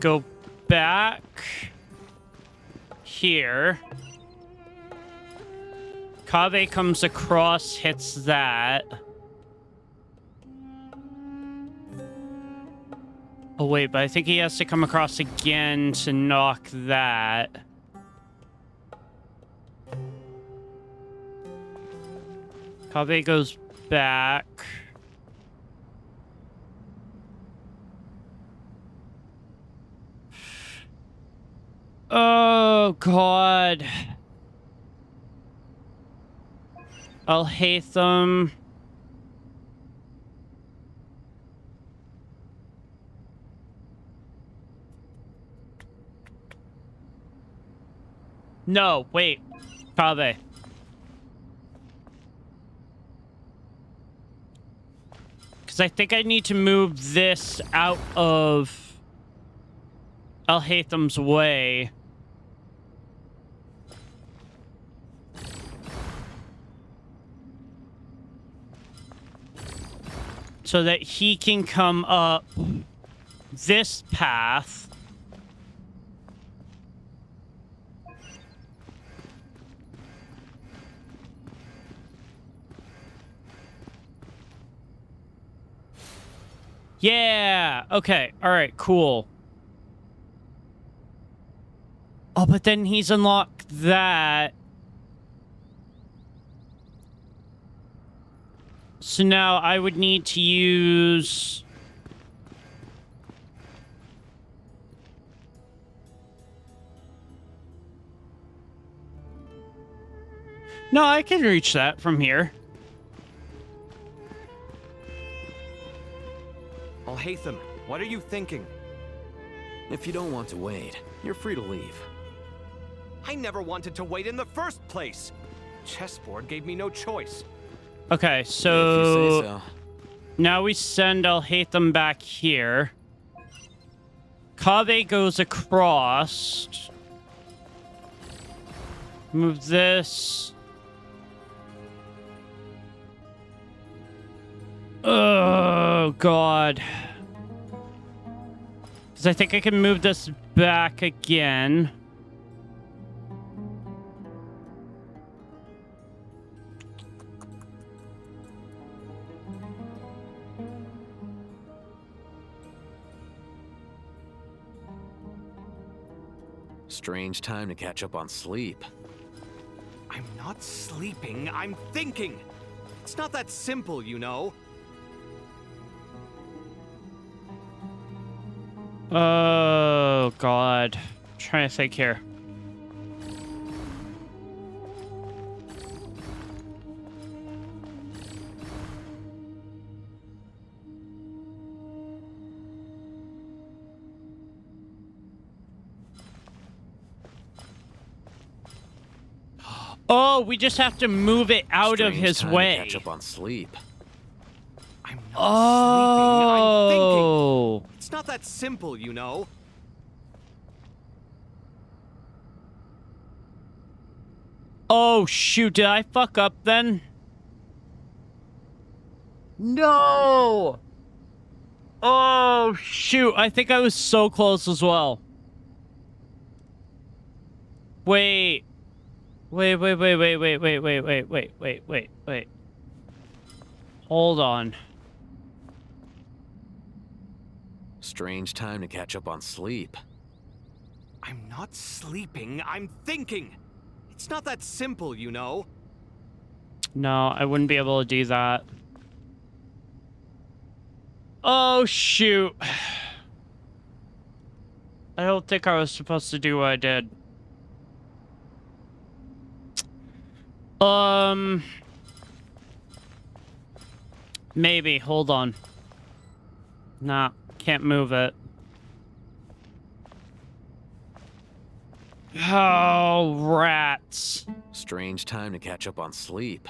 Go back here. Kaveh comes across, hits that. Oh wait, but I think he has to come across again to knock that. Kaveh goes back. Oh, God. Alhaitham. No, wait. Kaveh. Because I think I need to move this out of Alhaitham's way. So that he can come up this path. Yeah. Okay. All right. Cool. Oh, but then he's unlocked that. So now I would need to use... No, I can reach that from here. Alhaitham, what are you thinking? If you don't want to wait, you're free to leave. I never wanted to wait in the first place. Chessboard gave me no choice. Okay, so... If you say so. Now we send Alhaitham back here. Kaveh goes across. Move this. Oh, God. Because I think I can move this back again. Strange time to catch up on sleep. I'm not sleeping, I'm thinking. It's not that simple, you know. Oh, God. I'm trying to think here. Oh, we just have to move it out of his way. Catch up on sleep. I'm not sleeping, I'm Oh. thinking. It's not that simple, you know. Oh, shoot. Did I fuck up then? No. Oh, shoot. I think I was so close as well. Wait. Wait. Hold on. Strange time to catch up on sleep. I'm not sleeping, I'm thinking. It's not that simple, you know. No, I wouldn't be able to do that. Oh, shoot. I don't think I was supposed to do what I did. Maybe. Hold on. Nah, can't move it. Oh, rats. Strange time to catch up on sleep.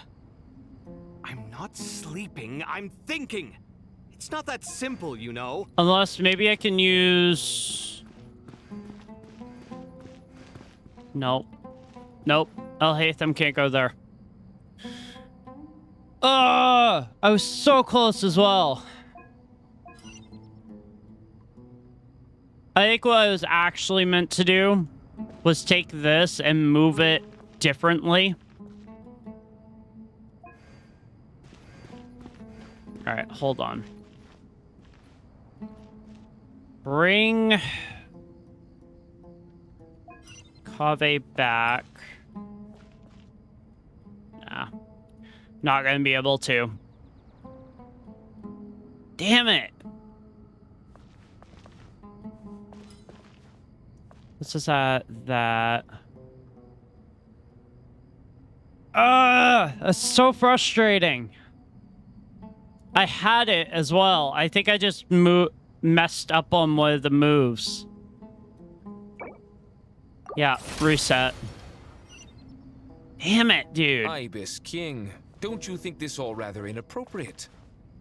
I'm not sleeping, I'm thinking. It's not that simple, you know. Unless maybe I can use... Nope. Nope. Al-Haytham can't go there. I was so close as well. I think what I was actually meant to do was take this and move it differently. All right, hold on. Bring Kave back. Nah. Not gonna be able to. Damn it! This is at that. That's so frustrating. I had it as well. I think I just messed up on one of the moves. Yeah, reset. Damn it, dude. Ibis King, don't you think this all rather inappropriate?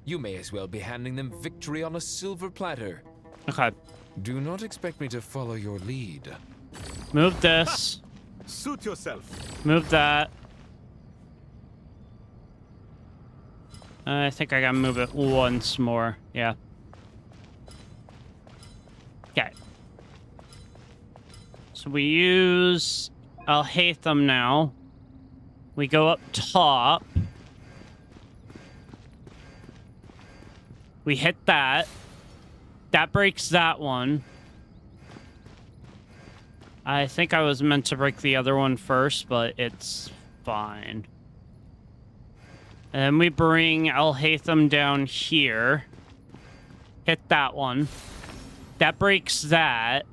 You may as well be handing them victory on a silver platter. Okay. Do not expect me to follow your lead. Move this. Suit yourself. Move that. I think I gotta move it once more. Yeah. Okay. So we use Al-Haytham now. We go up top. We hit that. That breaks that one. I think I was meant to break the other one first, but it's fine. And then we bring Al-Haytham down here. Hit that one. That breaks that.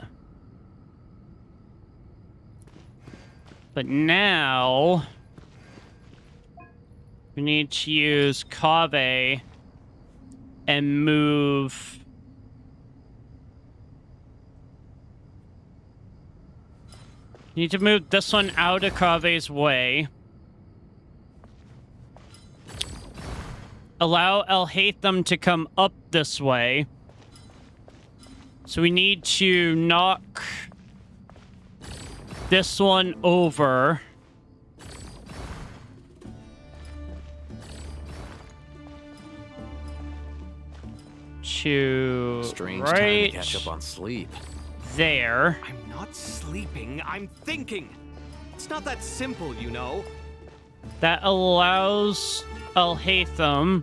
But now we need to use Kave and move. Need to move this one out of Kave's way. Allow Al-Haytham to come up this way. So we need to knock this one over. to Strange right time to catch up on sleep. there. I'm not sleeping, I'm thinking. It's not that simple, you know. That allows Alhaitham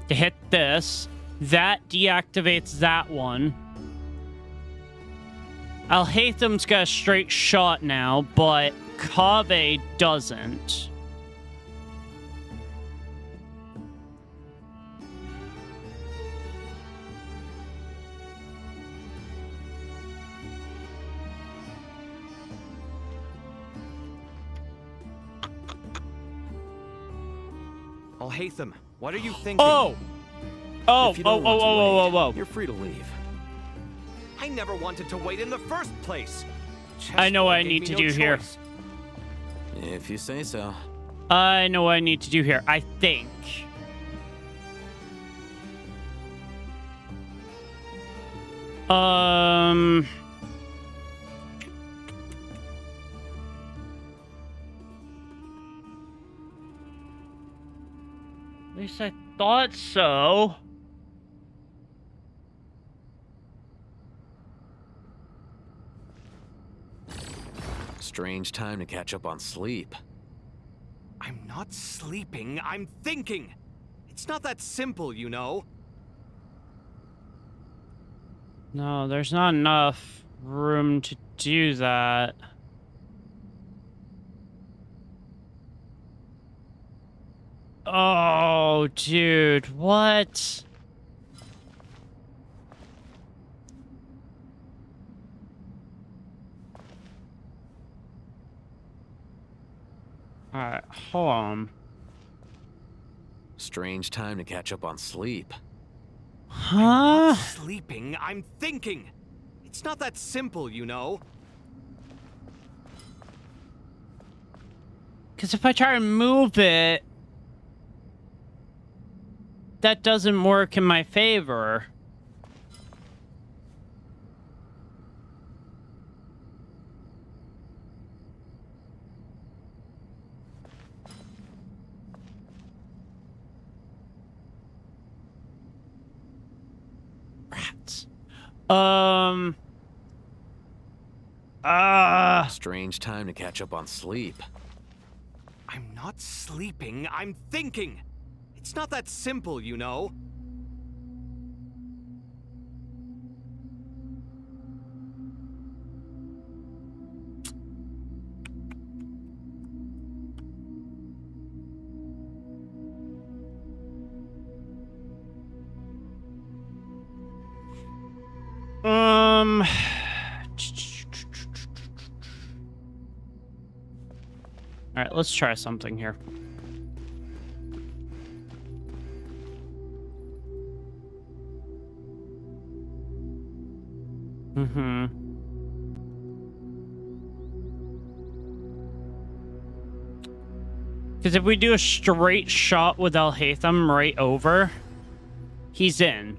to hit this. That deactivates that one. Alhaitham's got a straight shot now, but Kaveh doesn't. Alhaitham, what are you thinking? Oh! Oh, If you oh, don't oh, want to oh, wait, oh, oh, You're free to leave. I never wanted to wait in the first place. I know what I Chessboard need gave to me no do here. choice. If you say so. I know what I need to do here, I think. At least I thought so. Strange time to catch up on sleep. I'm not sleeping, I'm thinking. It's not that simple, you know. No, there's not enough room to do that. Oh, dude, what? Alright, hold on. Strange time to catch up on sleep. Huh? I'm not sleeping, I'm thinking. It's not that simple, you know. Because if I try to move it, that doesn't work in my favor. Rats. Strange time to catch up on sleep. I'm not sleeping, I'm thinking. It's not that simple, you know. All right, let's try something here. Because if we do a straight shot with Alhaitham right over, he's in.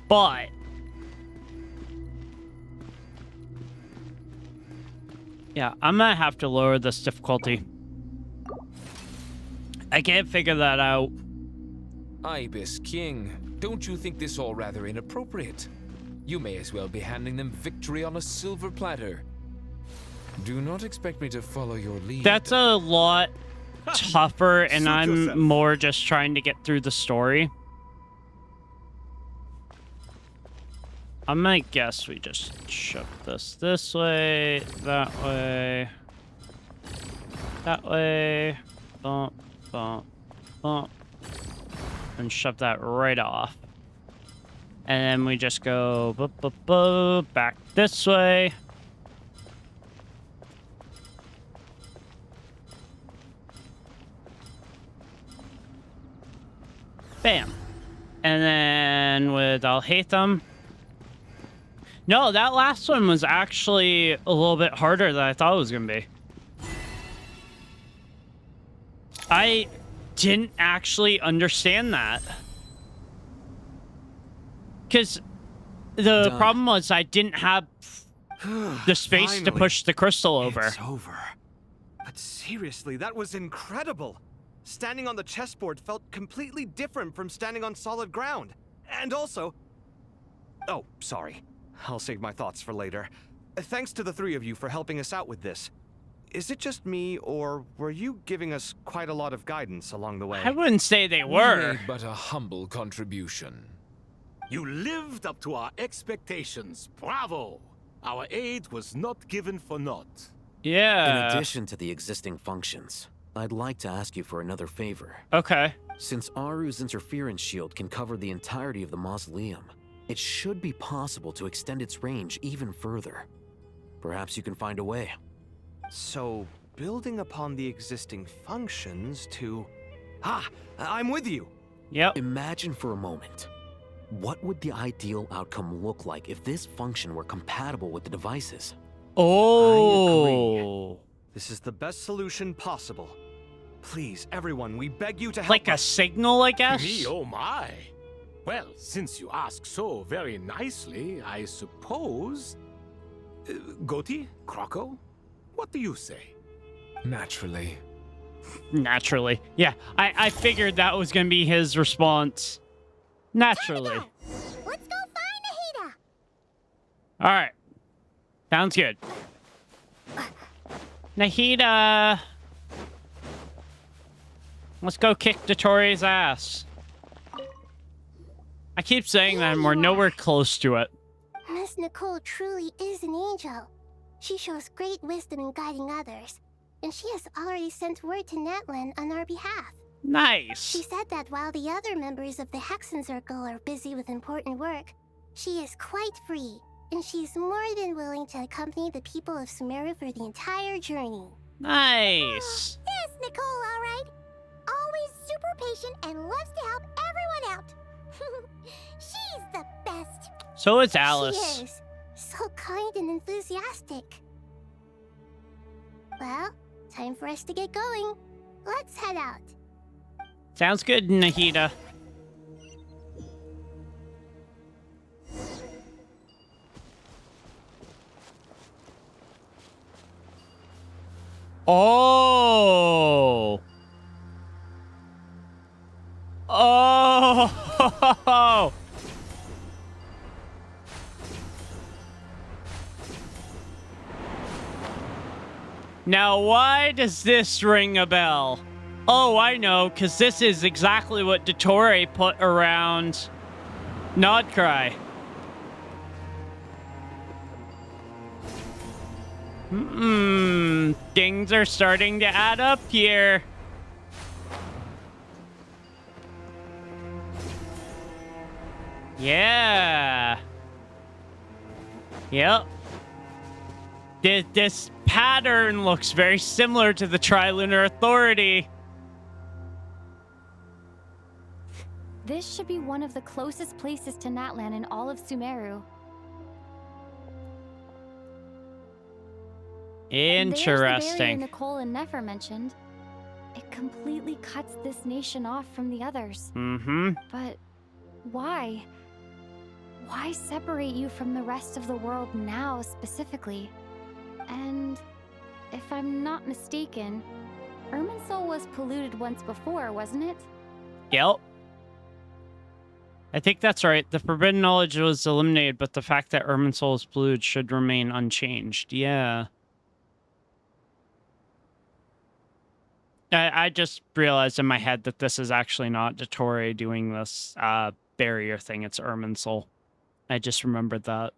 But yeah, I'm gonna have to lower this difficulty. I can't figure that out. Ibis King, don't you think this all rather inappropriate? You may as well be handing them victory on a silver platter. Do not expect me to follow your lead. That's a lot tougher, and Suit I'm yourself. more just trying to get through the story. I might guess we just shove this way, that way, bump, bump, bump, and shove that right off. And then we just go back this way. Bam. And then with Alhaitham. No, that last one was actually a little bit harder than I thought it was going to be. I didn't actually understand that. Because the problem was I didn't have the space to Finally. push the crystal over. It's over. But seriously, that was incredible. Standing on the chessboard felt completely different from standing on solid ground. And also... Oh, sorry. I'll save my thoughts for later. Thanks to the three of you for helping us out with this. Is it just me, or were you giving us quite a lot of guidance along the way? I wouldn't say they We were. made but a humble contribution. You lived up to our expectations. Bravo! Our aid was not given for naught. Yeah. In addition to the existing functions, I'd like to ask you for another favor. Okay. Since Aru's interference shield can cover the entirety of the mausoleum, it should be possible to extend its range even further. Perhaps you can find a way. So, building upon the existing functions to... I'm with you! Yep. Imagine for a moment. What would the ideal outcome look like if this function were compatible with the devices? Oh. I agree. This is the best solution possible. Please, everyone, we beg you to help Like a us. signal, I guess? Me, oh my! Well, since you ask so very nicely, I suppose... Goti? Kroko? What do you say? Naturally. Naturally. Yeah, I figured that was going to be his response. Naturally. Let's go find Nahida! All right. Sounds good. Nahida. Let's go kick Dottoro's ass. I keep saying that and we're nowhere close to it. Miss Nicole truly is an angel. She shows great wisdom in guiding others, and she has already sent word to Natlan on our behalf. Nice. She said that while the other members of the Hexen Circle are busy with important work, she is quite free, and she's more than willing to accompany the people of Sumeru for the entire journey. Nice. Yes, Nicole, all right. Always super patient and loves to help everyone out. She's the best. So is Alice. She is. So kind and enthusiastic. Well, time for us to get going. Let's head out. Sounds good, Nahida. Oh. Oh. Now, why does this ring a bell? Oh, I know, because this is exactly what Dottore put around Krai. Things are starting to add up here. Yeah. Yep. This pattern looks very similar to the Trilunar Authority. This should be one of the closest places to Natlan in all of Sumeru. There's the barrier Interesting. Nicole and Nefer mentioned. It completely cuts this nation off from the others. Mm-hmm. But why? Why separate you from the rest of the world now specifically? And if I'm not mistaken, Irminsul was polluted once before, wasn't it? Yep. I think that's right. The forbidden knowledge was eliminated, but the fact that Irminsul's polluted should remain unchanged. Yeah. I just realized in my head that this is actually not Dottore doing this barrier thing. It's Irminsul. I just remembered that.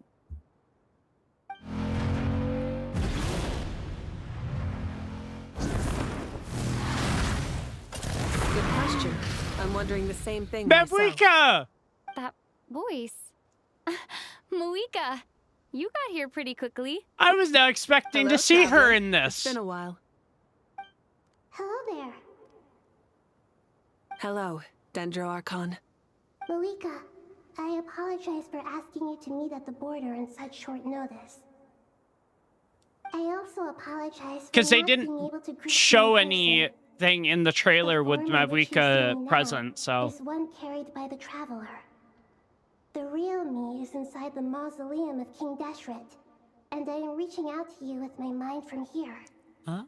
Good question. I'm wondering the same thing Mavuika! That voice. Muika, you got here pretty quickly. I was not expecting Hello, to see her traveler. in this. It's been a while. Hello there. Hello, Dendro Archon. Malika, I apologize for asking you to meet at the border on such short notice. I also apologize for Because they not being didn't able to greet show you in person. anything in the trailer with The form in which you're Mavuika seeing now present, so. is one carried by the traveler. The real me is inside the mausoleum of King Deshret, and I am reaching out to you with my mind from here.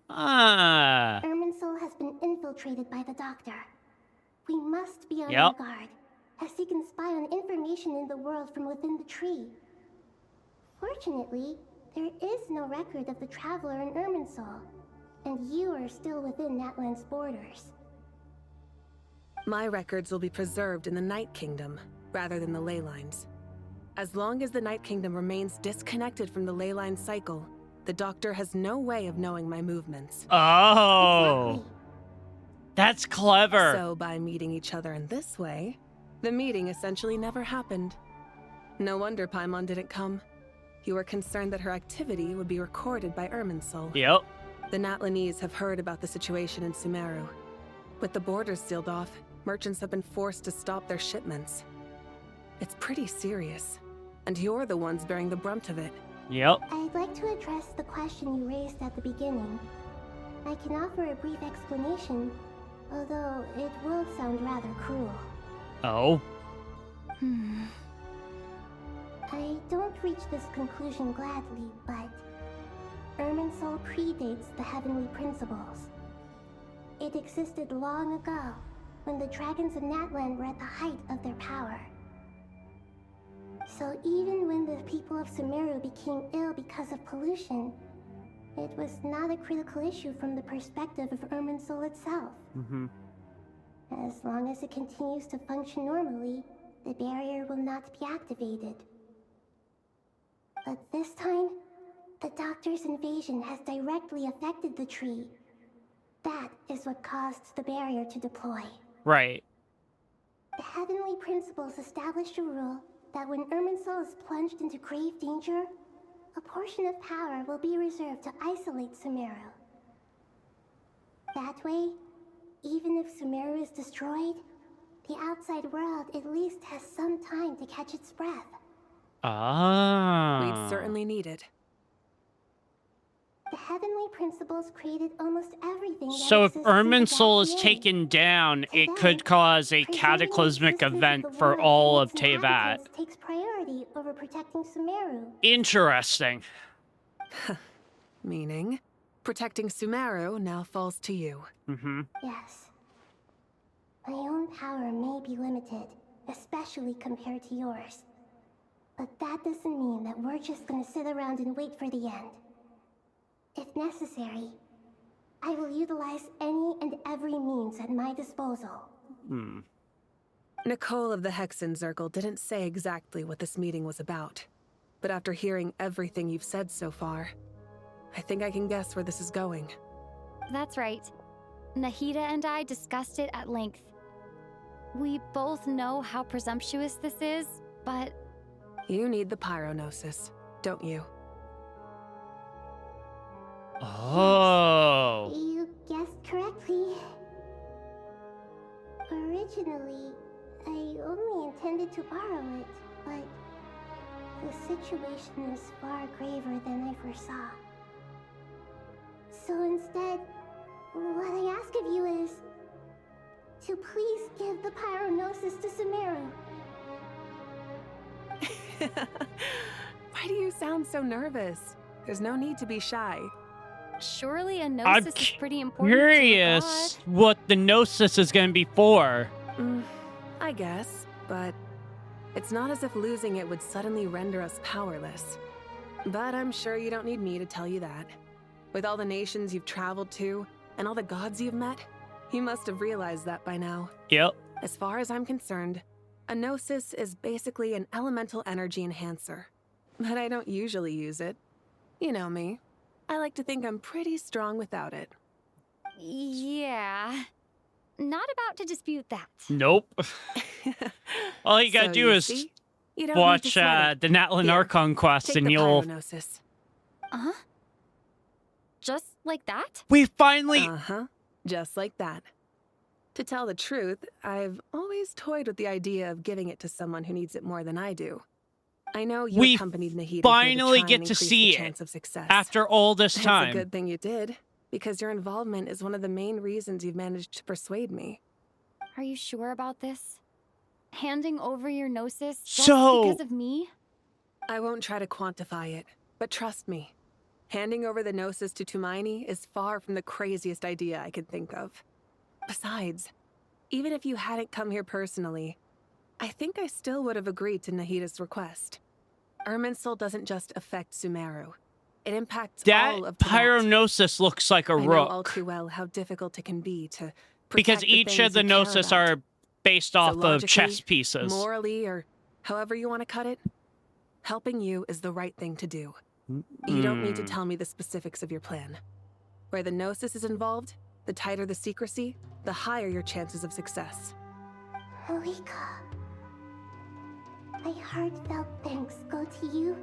Ah. Irminsul has been infiltrated by the Doctor. We must be on Yep. our guard, as he can spy on information in the world from within the tree. Fortunately, there is no record of the Traveler in Irminsul, and you are still within Natlan's borders. My records will be preserved in the Night Kingdom, rather than the ley lines. As long as the Night Kingdom remains disconnected from the ley line cycle, the Doctor has no way of knowing my movements. Oh. Exactly. That's clever. So by meeting each other in this way, the meeting essentially never happened. No wonder Paimon didn't come. You were concerned that her activity would be recorded by Irminsul. Yep. The Natlanese have heard about the situation in Sumeru. With the borders sealed off, merchants have been forced to stop their shipments. It's pretty serious, and you're the ones bearing the brunt of it. Yep. I'd like to address the question you raised at the beginning. I can offer a brief explanation, although it will sound rather cruel. Oh. I don't reach this conclusion gladly, but Irminsul predates the Heavenly Principles. It existed long ago, when the dragons of Natlan were at the height of their power. So even when the people of Sumeru became ill because of pollution, it was not a critical issue from the perspective of Irminsul itself. As long as it continues to function normally, the barrier will not be activated. But this time, the Doctor's invasion has directly affected the tree. That is what caused the barrier to deploy. Right. The Heavenly Principles established a rule that when Irminsul is plunged into grave danger, a portion of power will be reserved to isolate Sumeru. That way, even if Sumeru is destroyed, the outside world at least has some time to catch its breath. Ah. We'd certainly need it. The Heavenly Principles created almost everything that So if exists in the Irminsul is Galaxy. taken down, it could cause a cataclysmic event for all of Teyvat. Takes priority over protecting Sumeru. Interesting. Meaning, protecting Sumeru now falls to you. Yes. My own power may be limited, especially compared to yours. But that doesn't mean that we're just gonna sit around and wait for the end. If necessary, I will utilize any and every means at my disposal. Nicole of the Hexen Circle didn't say exactly what this meeting was about. But after hearing everything you've said so far, I think I can guess where this is going. That's right. Nahida and I discussed it at length. We both know how presumptuous this is, but... You need the pyronosis, don't you? Oh. You guessed correctly. Originally, I only intended to borrow it, but the situation is far graver than I foresaw. So instead, what I ask of you is to please give the pyronosis to Sumeru. Why do you sound so nervous? There's no need to be shy. Surely a I'm gnosis is pretty important curious what the gnosis is going to be for. I guess, but it's not as if losing it would suddenly render us powerless. But I'm sure you don't need me to tell you that. With all the nations you've traveled to, and all the gods you've met, you must have realized that by now. Yep. As far as I'm concerned, a gnosis is basically an elemental energy enhancer. But I don't usually use it. You know me. I like to think I'm pretty strong without it. Yeah. Not about to dispute that. Nope. All you gotta So do you is see? You don't need to watch sweat it. the Natlan Here, Archon quest take and the you'll... pyronosis. Just like that? We finally... Just like that. To tell the truth, I've always toyed with the idea of giving it to someone who needs it more than I do. I know you We accompanied Nahida finally here to try get and to increase see the it chance of success. after all this It's time. a good thing you did, because your involvement is one of the main reasons you've managed to persuade me. Are you sure about this? Handing over your gnosis just So- because of me? I won't try to quantify it, But trust me, handing over the Gnosis to Tumaini is far from the craziest idea I could think of. Besides, even if you hadn't come here personally, I think I still would have agreed to Nahida's request. Irminsul doesn't just affect Sumeru. It impacts all of Tibet. Pyronosis looks like a I know rook. all too well how difficult it can be to Because protect each the of the things you care Gnosis about. are based off of logically, chess pieces. Morally, or however you want to cut it, helping you is the right thing to do. You don't need to tell me the specifics of your plan. Where the Gnosis is involved, the tighter the secrecy, the higher your chances of success. Marika, my heartfelt thanks go to you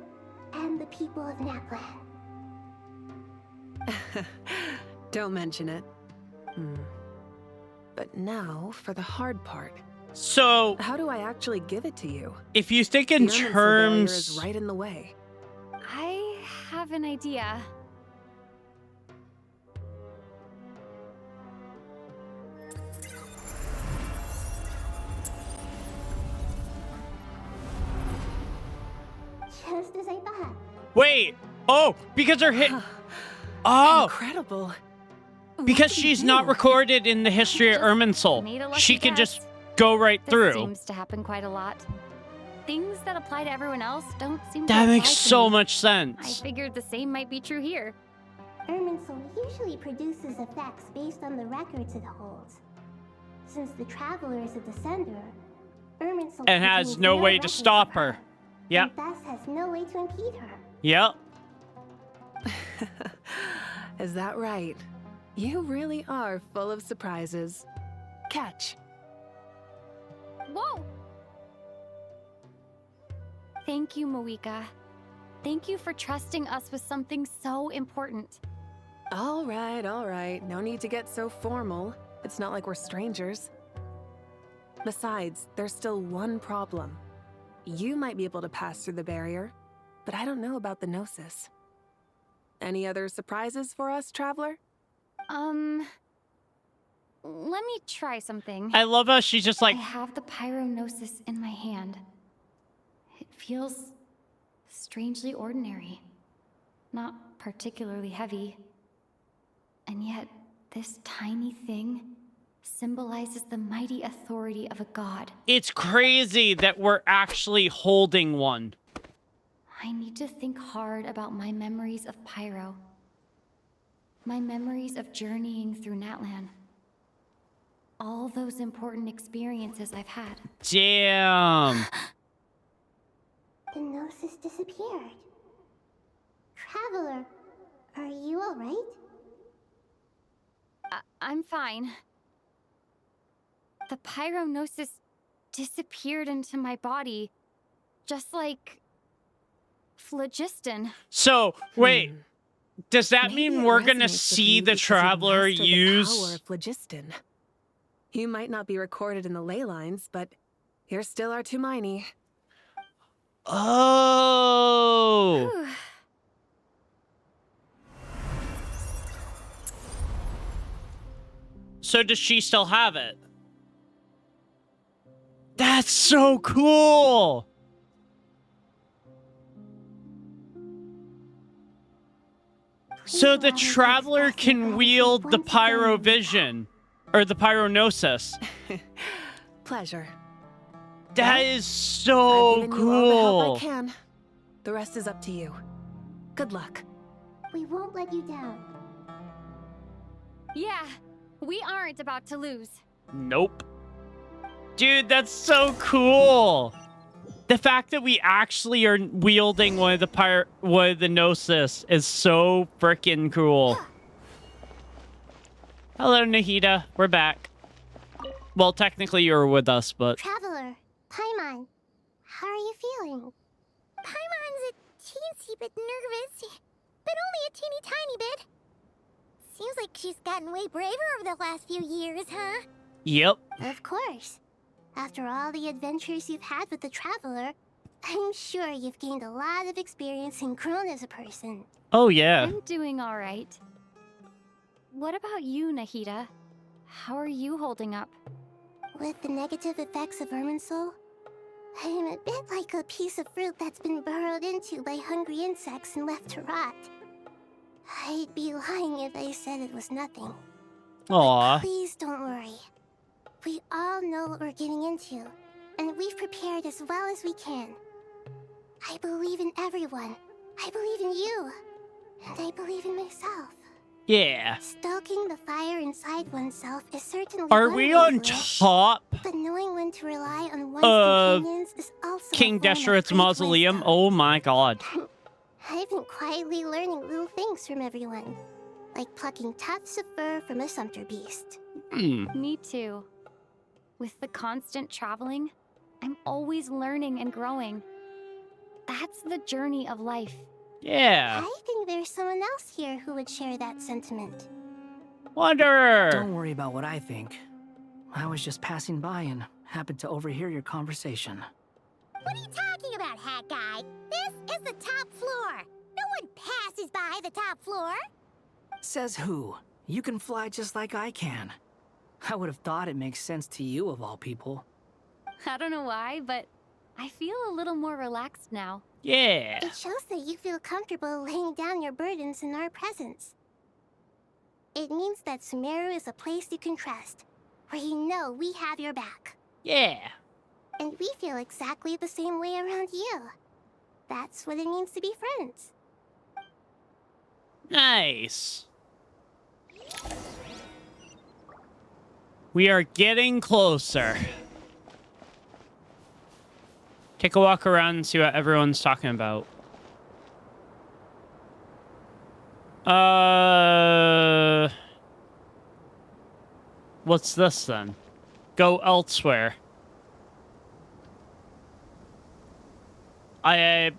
and the people of Naplan. Don't mention it. But now for the hard part. So, how do I actually give it to you? If you think in the Irminsul barrier terms... is right in the way. I have an idea. Just as I thought. Wait! Oh! Because her hit... Oh! Incredible. Because she's not recorded in the history of Irminsul. Made a lucky She can guess. just go right This through. seems to happen quite a lot. Things that apply to everyone else don't seem to That apply makes to so me. much I sense. figured the same might be true here. Irminsul usually produces effects based on the records it holds. Since the Traveler is a descender, Irminsul And has contains no way to records stop of her. and Yep. thus has no way to impede her. Yep. Is that right? You really are full of surprises. Catch. Whoa! Thank you, Moika. Thank you for trusting us with something so important. All right. No need to get so formal. It's not like we're strangers. Besides, there's still one problem. You might be able to pass through the barrier, but I don't know about the Gnosis. Any other surprises for us, Traveler? Let me try something. I love how she's just like... I have the Pyronosis in my hand. It feels strangely ordinary. Not particularly heavy. And yet, this tiny thing symbolizes the mighty authority of a god. It's crazy that we're actually holding one. I need to think hard about my memories of Pyro. My memories of journeying through Natlan. All those important experiences I've had. Damn. The Gnosis disappeared. Traveler, are you alright? I'm fine. The Pyronosis disappeared into my body, just like phlogiston. So, wait. Does that Maybe mean it we're gonna resonates with see you the because you've Traveler mastered the use... power of phlogiston. You might not be recorded in the ley lines, but you're still our Tumaini. Oh! So does she still have it? That's so cool! So the Traveler can wield the Pyrovision, or the Pyronosis. Pleasure. That is so I've given you all the help cool. I can. The rest is up to you. Good luck. We won't let you down. Yeah, we aren't about to lose. Nope. Dude, that's so cool. The fact that we actually are wielding one of the Gnosis is so freaking cool. Hello, Nahida. We're back. Well, technically you were with us, but... Traveler, Paimon, how are you feeling? Paimon's a teensy bit nervous, but only a teeny tiny bit. Seems like she's gotten way braver over the last few years, huh? Yep. Of course. After all the adventures you've had with the Traveler, I'm sure you've gained a lot of experience and grown as a person. Oh, yeah. I'm doing all right. What about you, Nahida? How are you holding up? With the negative effects of Irminsul, I'm a bit like a piece of fruit that's been burrowed into by hungry insects and left to rot. I'd be lying if I said it was nothing. Aww. Please don't worry. We all know what we're getting into, and we've prepared as well as we can. I believe in everyone. I believe in you. And I believe in myself. Yeah. Stoking the fire inside oneself is certainly Are one we way on to live, top but knowing when to rely on one's companions is also King a form of Desheret's great mausoleum? wisdom. Oh my god. I've been quietly learning little things from everyone, like plucking tufts of fur from a sumpter beast. Me too. With the constant traveling, I'm always learning and growing. That's the journey of life. Yeah. I think there's someone else here who would share that sentiment. Wanderer! Don't worry about what I think. I was just passing by and happened to overhear your conversation. What are you talking about, Hat Guy? This is the top floor. No one passes by the top floor. Says who? You can fly just like I can. I would have thought it makes sense to you of all people. I don't know why, but I feel a little more relaxed now. Yeah. It shows that you feel comfortable laying down your burdens in our presence. It means that Sumeru is a place you can trust, where you know we have your back. Yeah. And we feel exactly the same way around you. That's what it means to be friends. Nice. We are getting closer. Take a walk around and see what everyone's talking about. What's this then? Go elsewhere. I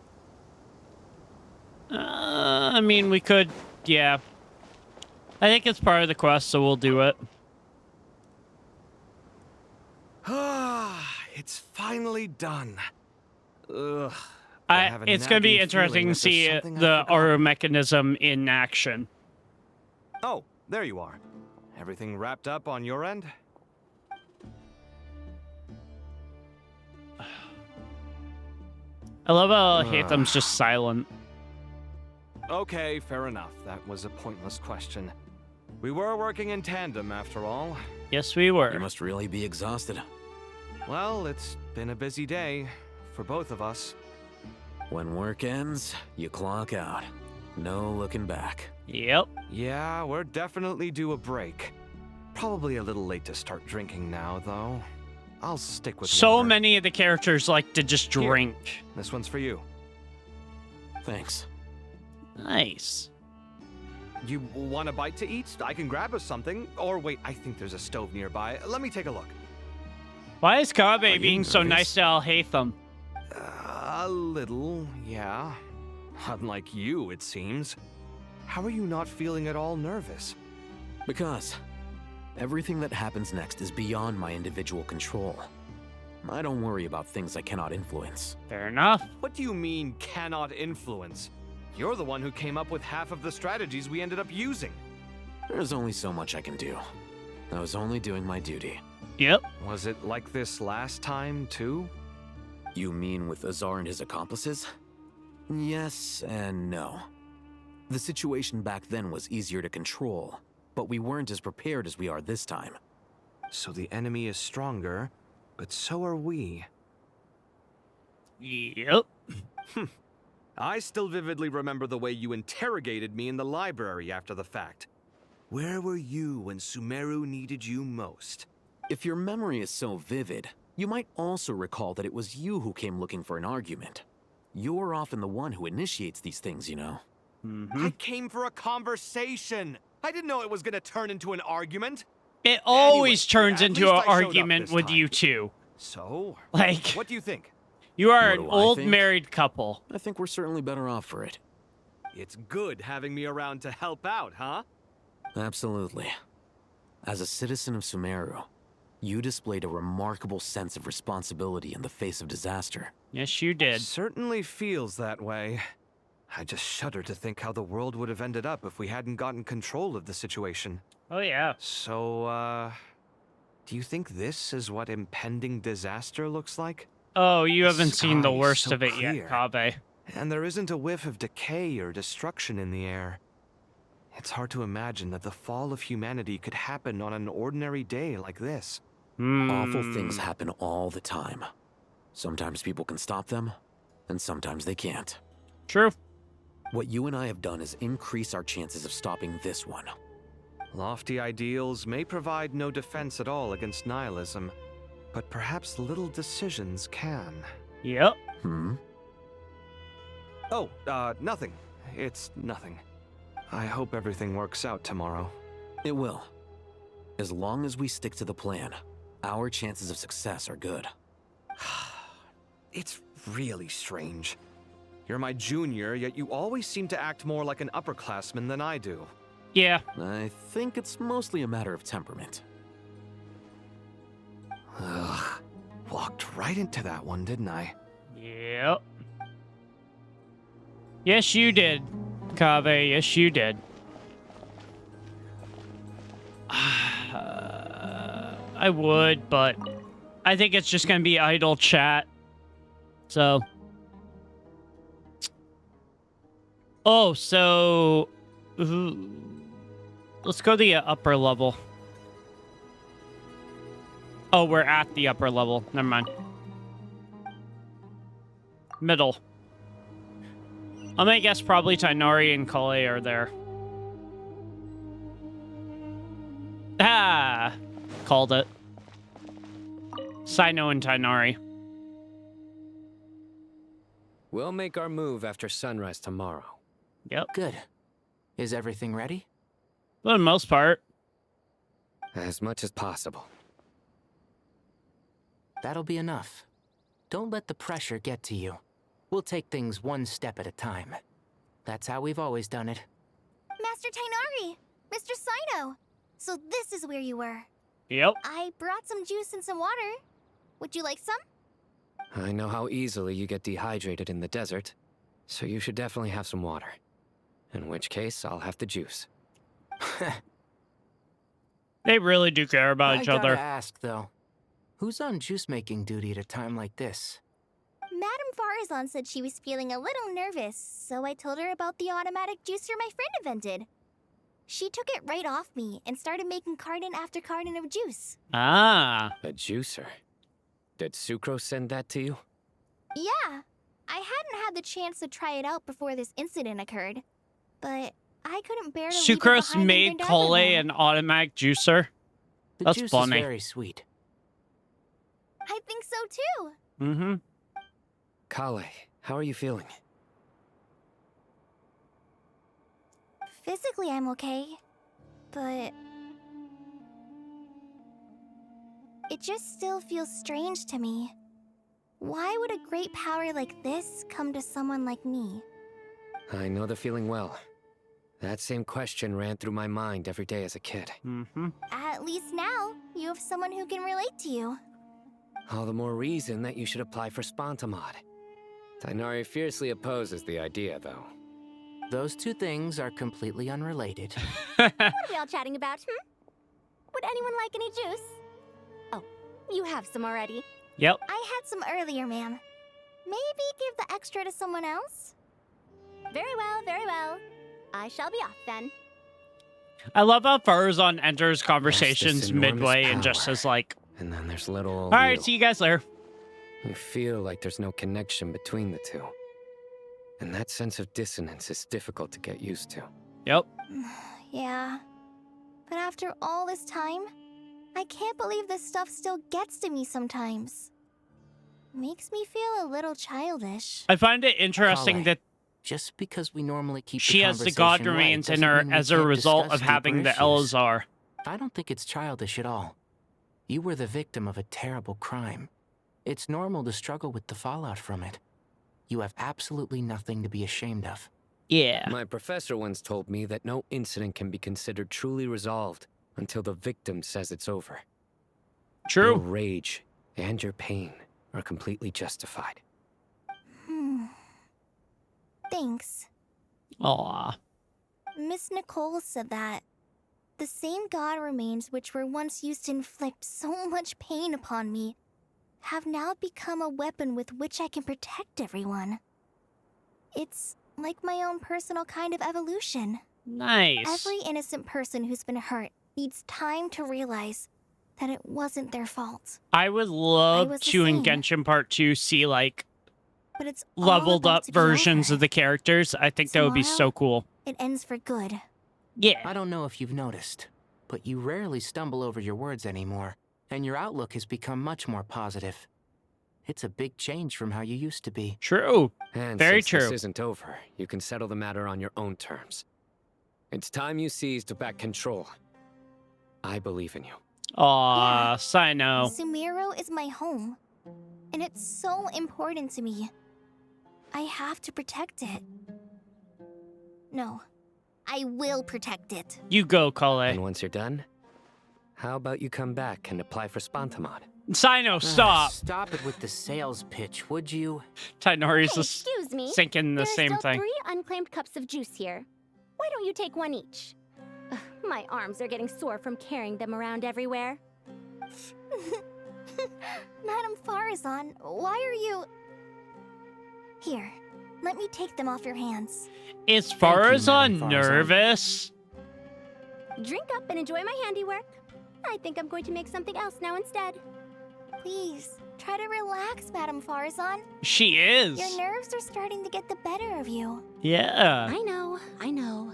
mean, we could, yeah. I think it's part of the quest, so we'll do it. It's finally done. Ugh. It's going to be interesting to see the Aru mechanism in action. Oh, there you are. Everything wrapped up on your end? I love how Hatham's just silent. Okay, fair enough. That was a pointless question. We were working in tandem, after all. Yes, we were. You must really be exhausted. Well, it's been a busy day for both of us. When work ends, you clock out. No looking back. Yep. Yeah, we're definitely due a break. Probably a little late to start drinking now, though. I'll stick with So water. many of the characters like to just drink. Here, this one's for you. Thanks. Nice. You want a bite to eat? I can grab us something. Or wait, I think there's a stove nearby. Let me take a look. Why is Kabe being so nice to Al Hatham? A little, yeah. Unlike you, it seems. How are you not feeling at all nervous? Because everything that happens next is beyond my individual control. I don't worry about things I cannot influence. Fair enough. What do you mean, cannot influence? You're the one who came up with half of the strategies we ended up using. There's only so much I can do. I was only doing my duty. Yep. Was it like this last time, too? You mean with Azar and his accomplices? Yes and no. The situation back then was easier to control, but we weren't as prepared as we are this time. So the enemy is stronger, but so are we. Yep. I still vividly remember the way you interrogated me in the library after the fact. Where were you when Sumeru needed you most? If your memory is so vivid, you might also recall that it was you who came looking for an argument. You're often the one who initiates these things, you know. I came for a conversation. I didn't know it was gonna turn into an argument. It always turns at into least an I showed up argument this with time. you two. So? Like, What do you think? you are What an do I old think? married couple. I think we're certainly better off for it. It's good having me around to help out, huh? Absolutely. As a citizen of Sumeru, you displayed a remarkable sense of responsibility in the face of disaster. Yes, you did. Certainly feels that way. I just shudder to think how the world would have ended up if we hadn't gotten control of the situation. Oh, yeah. So, do you think this is what impending disaster looks like? Oh, you The haven't seen the sky is worst so of it clear, yet, Kabe. And there isn't a whiff of decay or destruction in the air. It's hard to imagine that the fall of humanity could happen on an ordinary day like this. Awful things happen all the time. Sometimes people can stop them, and sometimes they can't. True. What you and I have done is increase our chances of stopping this one. Lofty ideals may provide no defense at all against nihilism, but perhaps little decisions can. Yep. Oh, nothing. It's nothing. I hope everything works out tomorrow. It will. As long as we stick to the plan, our chances of success are good. It's really strange. You're my junior, yet you always seem to act more like an upperclassman than I do. Yeah. I think it's mostly a matter of temperament. Ugh. Walked right into that one, didn't I? Yep. Yes, you did, Kabe. Yes, you did. I would, but I think it's just going to be idle chat. So. Oh, so. Let's go to the upper level. Oh, we're at the upper level. Never mind. Middle. I'm gonna guess probably Tainari and Krai are there. Ah! Called it. Sino and Tainari. We'll make our move after sunrise tomorrow. Yep. Good. Is everything ready? For the most part. As much as possible. That'll be enough. Don't let the pressure get to you. We'll take things one step at a time. That's how we've always done it. Master Tainari! Mr. Sino! So this is where you were. Yep. I brought some juice and some water. Would you like some? I know how easily you get dehydrated in the desert, so you should definitely have some water. In which case, I'll have the juice. They really do care about each other. I gotta ask, though. Who's on juice-making duty at a time like this? Madame Farazan said she was feeling a little nervous, so I told her about the automatic juicer my friend invented. She took it right off me and started making carton after carton of juice. Ah. A juicer? Did Sucrose send that to you? Yeah. I hadn't had the chance to try it out before this incident occurred, but I couldn't bear to leave it Sucrose behind made in Grindelwald. Krai an automatic juicer. The That's juice funny. is very sweet. I think so too. Mm-hmm. Kale, how are you feeling? Physically, I'm okay, but it just still feels strange to me. Why would a great power like this come to someone like me? I know the feeling well. That same question ran through my mind every day as a kid. Mm-hmm. At least now, you have someone who can relate to you. All the more reason that you should apply for Spontamod. Tainari fiercely opposes the idea, though. Those two things are completely unrelated. What are we all chatting about, Would anyone like any juice? Oh, you have some already. Yep. I had some earlier, ma'am. Maybe give the extra to someone else? Very well, very well. I shall be off then. I love how Farazan enters conversations enormous midway and just power. says like, And then there's little old all right, you. see you guys later. You feel like there's no connection between the two. And that sense of dissonance is difficult to get used to. Yep. Yeah. But after all this time, I can't believe this stuff still gets to me sometimes. Makes me feel a little childish. I find it interesting Kale, that just because we normally keep she the has the god conversation remains light in doesn't her mean we as a can't result discuss of having deeper the issues. Elazar. I don't think it's childish at all. You were the victim of a terrible crime. It's normal to struggle with the fallout from it. You have absolutely nothing to be ashamed of. Yeah. My professor once told me that no incident can be considered truly resolved until the victim says it's over. True. Your rage and your pain are completely justified. Thanks. Aw. Miss Nicole said that. The same god remains which were once used to inflict so much pain upon me have now become a weapon with which I can protect everyone. It's like my own personal kind of evolution. Nice. Every innocent person who's been hurt needs time to realize that it wasn't their fault. I would love was the to, in same. Genshin Part 2, see, like, But it's all leveled about up to be versions over. of the characters. I think that would be so Tomorrow, cool. It ends for good. Yeah. I don't know if you've noticed, but you rarely stumble over your words anymore, and your outlook has become much more positive. It's a big change from how you used to be. True. And Very since true. this isn't over, you can settle the matter on your own terms. It's time you seized back control. I believe in you. Aw, Sino. Sumeru is my home, and it's so important to me. I have to protect it. No, I will protect it. You go, Kale. And once you're done, how about you come back and apply for Spantamod? Sino, stop. Stop it with the sales pitch, would you? Tainori's Hey, just excuse me. thinking the There's same still thing. 3 unclaimed cups of juice here. Why don't you take one each? Ugh, my arms are getting sore from carrying them around everywhere. Madame Farazan, why are you... Here, let me take them off your hands. Is Thank you, Farazan Madame Farazan. nervous? Drink up and enjoy my handiwork. I think I'm going to make something else now instead. Please, try to relax, Madame Farazan. She is. Your nerves are starting to get the better of you. Yeah. I know.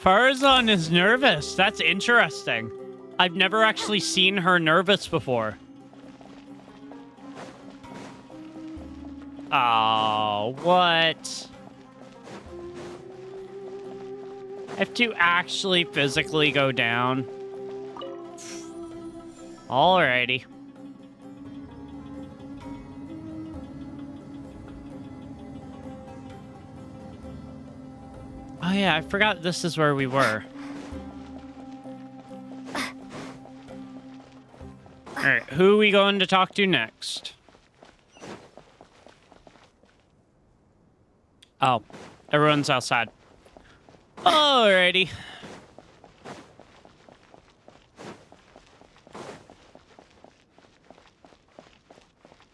Farazan is nervous. That's interesting. I've never actually seen her nervous before. Oh, what? I have to actually physically go down. Alrighty. Oh yeah, I forgot this is where we were. Alright, who are we going to talk to next? Oh, everyone's outside. Alrighty.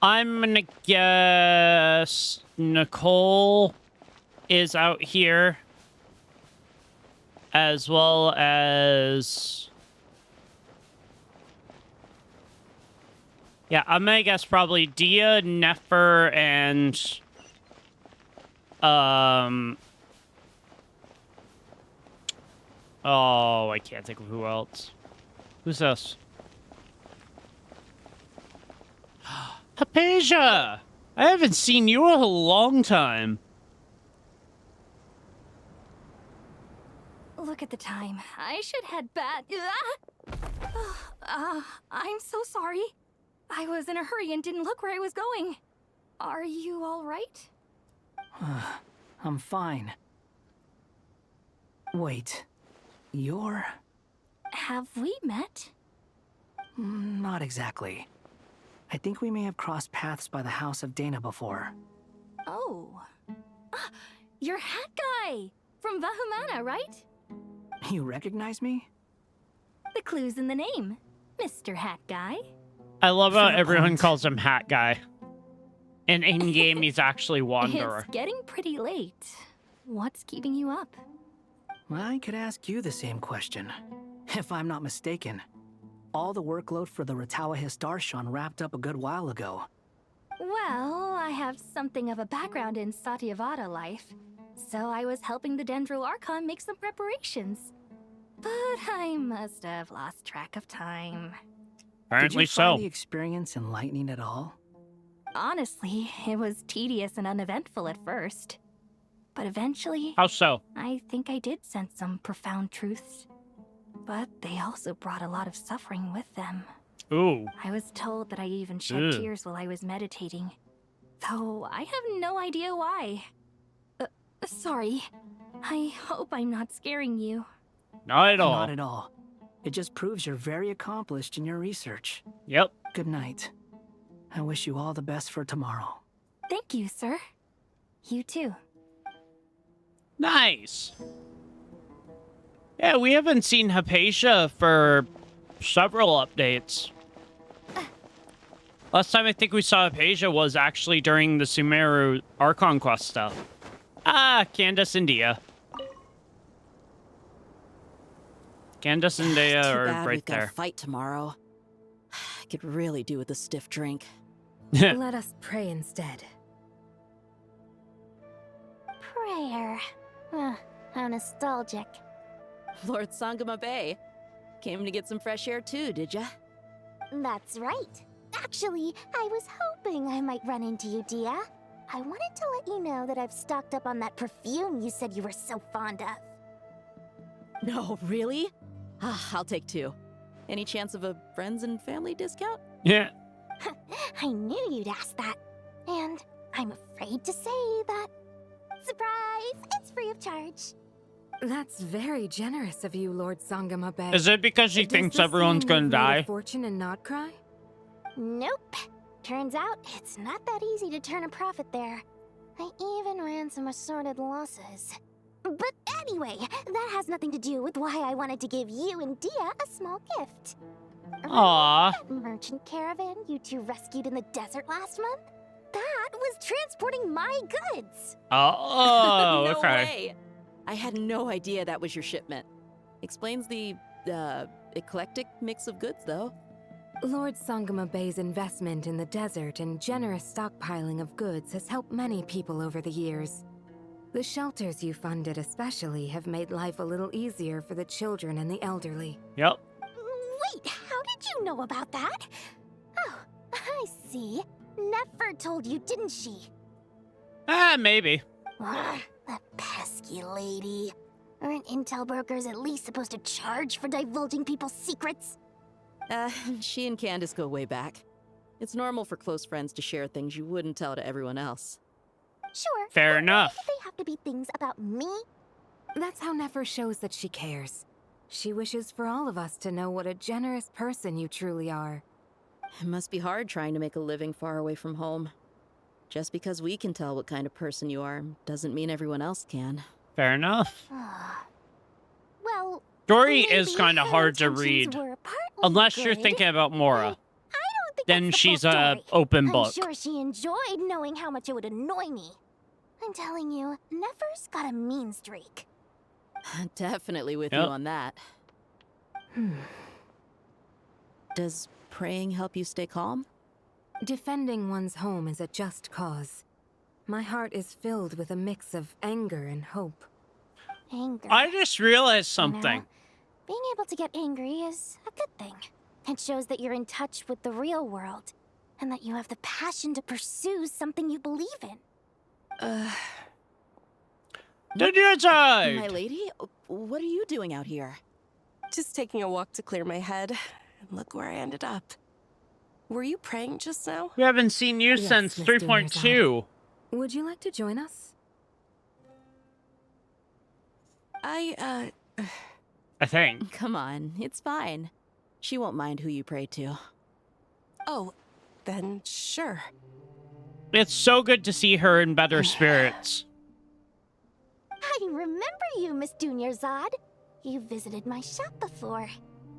I'm gonna guess Nicole is out here, as well as... Yeah, I'm gonna guess probably Dia, Nefer, and... Oh, I can't think of who else. Who's this? Hypatia! I haven't seen you in a long time. Look at the time. I should head back. I'm so sorry. I was in a hurry and didn't look where I was going. Are you all right? I'm fine. Wait, you're... Have we met? Not exactly. I think we may have crossed paths by the house of Dana before. Oh. You're Hat Guy! From Vahumana, right? You recognize me? The clue's in the name. Mr. Hat Guy. I love how Fair everyone point. calls him Hat Guy. And in-game, he's actually Wanderer. It's getting pretty late. What's keeping you up? I could ask you the same question. If I'm not mistaken, all the workload for the Ratawa Hisdarshan wrapped up a good while ago. Well, I have something of a background in Satyavada life, so I was helping the Dendro Archon make some preparations. But I must have lost track of time. Apparently Did you find so. the experience enlightening at all? Honestly, it was tedious and uneventful at first. But eventually, How so? I think I did sense some profound truths. But they also brought a lot of suffering with them. Ooh. I was told that I even shed Ugh. tears while I was meditating. Though I have no idea why. Sorry. I hope I'm not scaring you. Not at all. Not at all. It just proves you're very accomplished in your research. Yep. Good night. I wish you all the best for tomorrow. Thank you, sir. You too. Nice. Yeah, we haven't seen Hypatia for several updates. Last time I think we saw Asia was actually during the Sumeru Archon quest stuff. Ah, Candace and Dia. Candace and Dia Too are bad right we've got there. a fight tomorrow. I could really do with a stiff drink. Let us pray instead. Prayer. How nostalgic. Lord Sangama Bay. Came to get some fresh air too, did ya? That's right. Actually, I was hoping I might run into you, Dia. I wanted to let you know that I've stocked up on that perfume you said you were so fond of. No, really? I'll take 2. Any chance of a friends and family discount? Yeah. I knew you'd ask that. And I'm afraid to say that. Surprise! It's free of charge. That's very generous of you, Lord Sangama Bay. Is it because she thinks everyone's gonna die? Fortune and not cry? Nope. Turns out it's not that easy to turn a profit there. I even ran some assorted losses. But anyway, that has nothing to do with why I wanted to give you and Dia a small gift. Aww. That merchant caravan you two rescued in the desert last month? That was transporting my goods. Oh, No okay. way. I had no idea that was your shipment. Explains the, eclectic mix of goods, though. Lord Sangama Bay's investment in the desert and generous stockpiling of goods has helped many people over the years. The shelters you funded especially have made life a little easier for the children and the elderly. Yep. Wait, how did you know about that? Oh, I see. Nefer told you, didn't she? Maybe. That pesky lady. Aren't intel brokers at least supposed to charge for divulging people's secrets? She and Candace go way back. It's normal for close friends to share things you wouldn't tell to everyone else. Sure. Fair enough. Why do they have to be things about me? That's how Nefer shows that she cares. She wishes for all of us to know what a generous person you truly are. It must be hard trying to make a living far away from home. Just because we can tell what kind of person you are doesn't mean everyone else can. Fair enough. Well, Story maybe is kind of her hard to intentions read. were partly Unless you're good. thinking about Mora. Then That's the she's full a story. open I'm book. sure she enjoyed knowing how much it would annoy me. I'm telling you, Nefer's got a mean streak. Definitely with you Yep. on that. Does praying help you stay calm? Defending one's home is a just cause. My heart is filled with a mix of anger and hope. Anger. I just realized You know, something. being able to get angry is a good thing. It shows that you're in touch with the real world, and that you have the passion to pursue something you believe in. Did you decide? My lady, what are you doing out here? Just taking a walk to clear my head. And look where I ended up. Were you praying just now? We haven't seen you Yes, since Miss 3.2. Would you like to join us? I think. Come on, it's fine. She won't mind who you pray to. Oh, then sure. It's so good to see her in better spirits. I remember you, Miss Dunyarzad. You visited my shop before.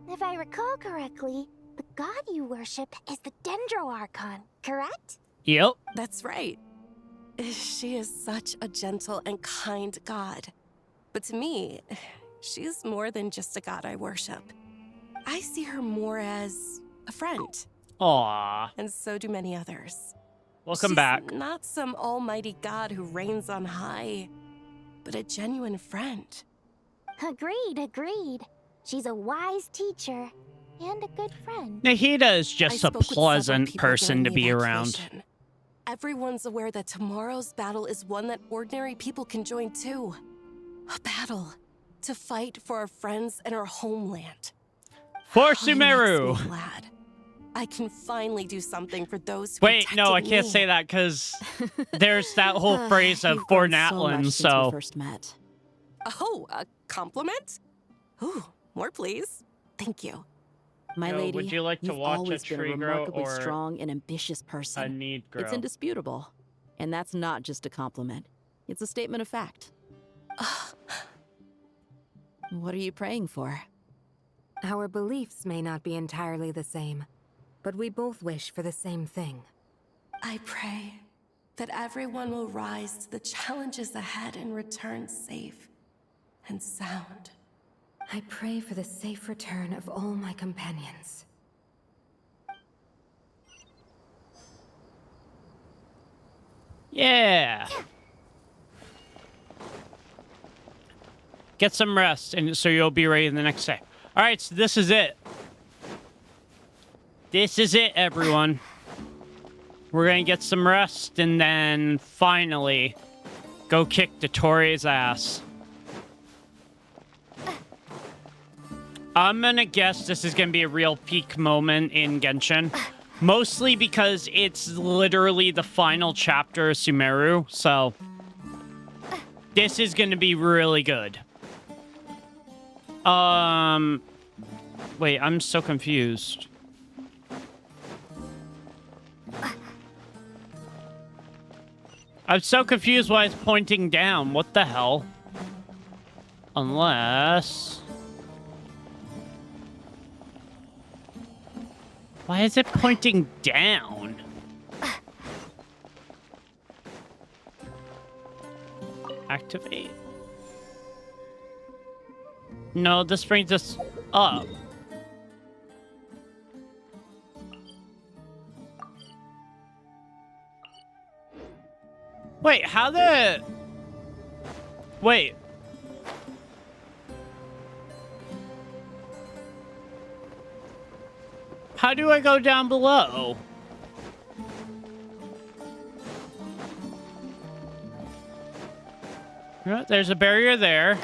If I recall correctly, the god you worship is the Dendro Archon, correct? Yep. That's right. She is such a gentle and kind god. But to me, she's more than just a god I worship. I see her more as a friend. Aww. And so do many others. Welcome She's back. Not some almighty god who reigns on high, but a genuine friend. Agreed. She's a wise teacher and a good friend. Nahida is just a I spoke with several pleasant people person to during be the around. evacuation. Everyone's aware that tomorrow's battle is one that ordinary people can join too. A battle to fight for our friends and our homeland. For It Sumeru. makes me glad. I can finally do something for those who Wait, no, I protected can't me. say that because there's that whole phrase of You've for grown so much Natlin, since we so. first met. Oh, a compliment? Ooh, more please. Thank you. My Yo, lady, would you like to you've watch a always been a tree grow remarkably or strong and ambitious person. a need grow? It's indisputable. And that's not just a compliment. It's a statement of fact. What are you praying for? Our beliefs may not be entirely the same, but we both wish for the same thing. I pray that everyone will rise to the challenges ahead and return safe and sound. I pray for the safe return of all my companions. Yeah. Get some rest, and so you'll be ready the next day. All right, so this is it. This is it, everyone. We're gonna get some rest, and then finally go kick Dottoro's ass. I'm gonna guess this is gonna be a real peak moment in Genshin. Mostly because it's literally the final chapter of Sumeru, so this is gonna be really good. Wait, I'm so confused. I'm so confused why it's pointing down. What the hell? Unless... Why is it pointing down? Activate. No, this brings us up. Wait, how the... Wait. How do I go down below? There's a barrier there.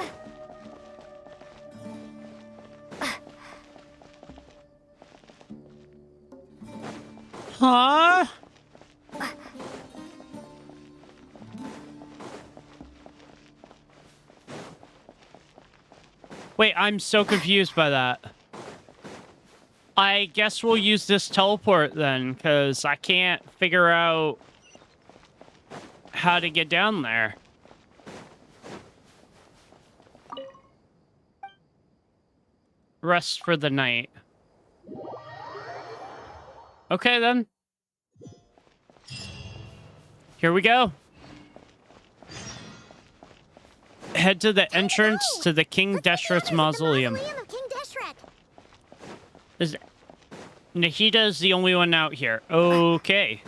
Huh? Wait, I'm so confused by that. I guess we'll use this teleport then, because I can't figure out how to get down there. Rest for the night. Okay, then. Here we go. Head to the entrance to the King Deshret's mausoleum. Nahida is the only one out here. Okay.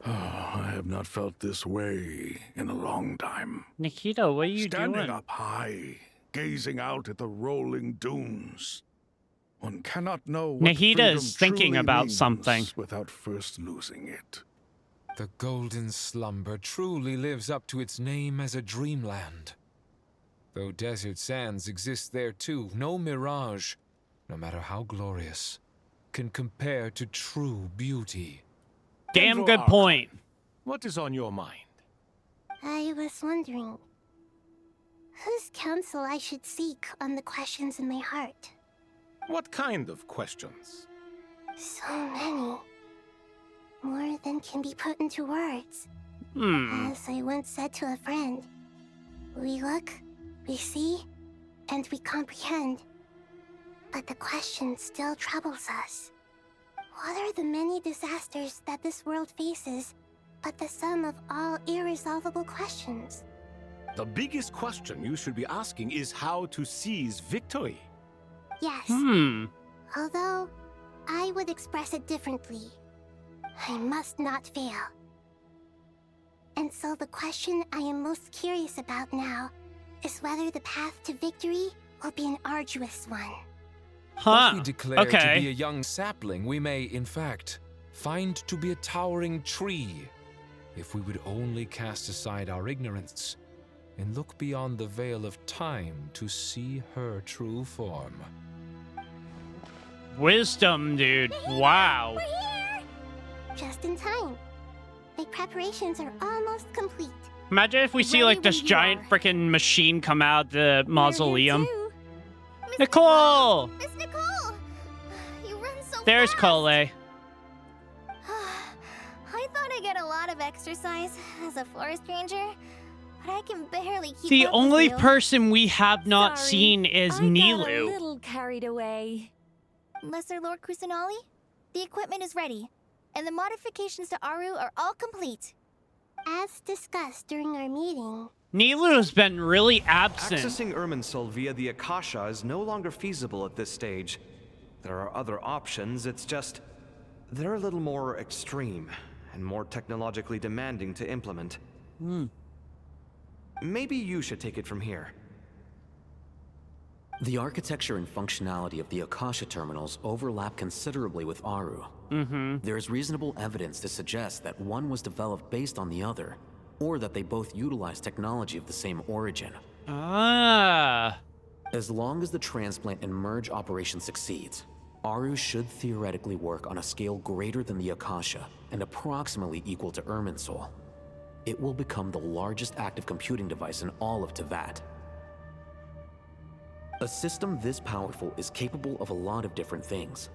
I have not felt this way in a long time. Nahida, what are you doing? Standing up high, gazing out at the rolling dunes. One cannot know what Nahida is thinking about means something without first losing it. The golden slumber truly lives up to its name as a dreamland. Though desert sands exist there too, no mirage, no matter how glorious, can compare to true beauty. Damn good point. What is on your mind? I was wondering whose counsel I should seek on the questions in my heart. What kind of questions? So many. More than can be put into words. As I once said to a friend, we look, we see, and we comprehend. But the question still troubles us. What are the many disasters that this world faces, but the sum of all irresolvable questions? The biggest question you should be asking is how to seize victory. Yes. Although, I would express it differently. I must not fail. And so the question I am most curious about now is whether the path to victory will be an arduous one. What we declare to be a young sapling, we may, in fact, find to be a towering tree, if we would only cast aside our ignorance and look beyond the veil of time to see her true form. Wisdom, dude. Wow. We're here! Just in time. My preparations are almost complete. Imagine if we see like this giant freaking machine come out the mausoleum. Nicole! Miss Nicole! You run so There's fast! Kole. I thought I'd get a lot of exercise as a forest ranger, but I can barely keep The up with only you. person we have not Sorry, seen is I got a Nilou. little carried away. Lesser Lord Kusanali, the equipment is ready, and the modifications to Aru are all complete. As discussed during our meeting, Nilou has been really absent. Accessing Irminsul via the Akasha is no longer feasible at this stage. There are other options, it's just... they're a little more extreme, and more technologically demanding to implement. Maybe you should take it from here. The architecture and functionality of the Akasha terminals overlap considerably with Aru. There is reasonable evidence to suggest that one was developed based on the other, or that they both utilize technology of the same origin. Ah. As long as the transplant and merge operation succeeds, Aru should theoretically work on a scale greater than the Akasha and approximately equal to Irminsul. It will become the largest active computing device in all of Teyvat. A system this powerful is capable of a lot of different things.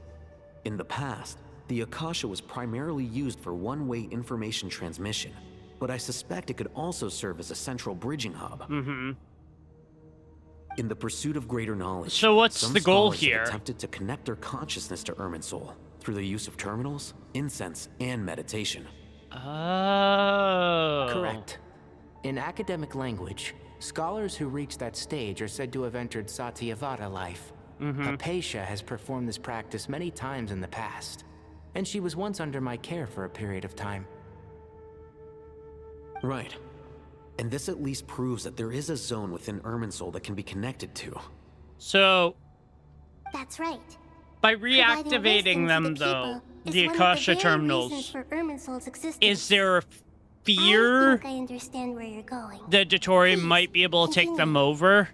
In the past, the Akasha was primarily used for one-way information transmission, but I suspect it could also serve as a central bridging hub. In the pursuit of greater knowledge, so what's some the goal scholars here? have attempted to connect their consciousness to Irminsul through the use of terminals, incense, and meditation. Oh. Correct. In academic language, scholars who reach that stage are said to have entered Satyavada life. Hypatia has performed this practice many times in the past, and she was once under my care for a period of time. Right. And this at least proves that there is a zone within Irminsul that can be connected to. So, that's right. by Providing wisdom reactivating to them, the though, people the is one of Akasha very terminals, reasons for Irminsul's existence. is there a I fear think I understand where you're going. that Dottore might be able to take them over?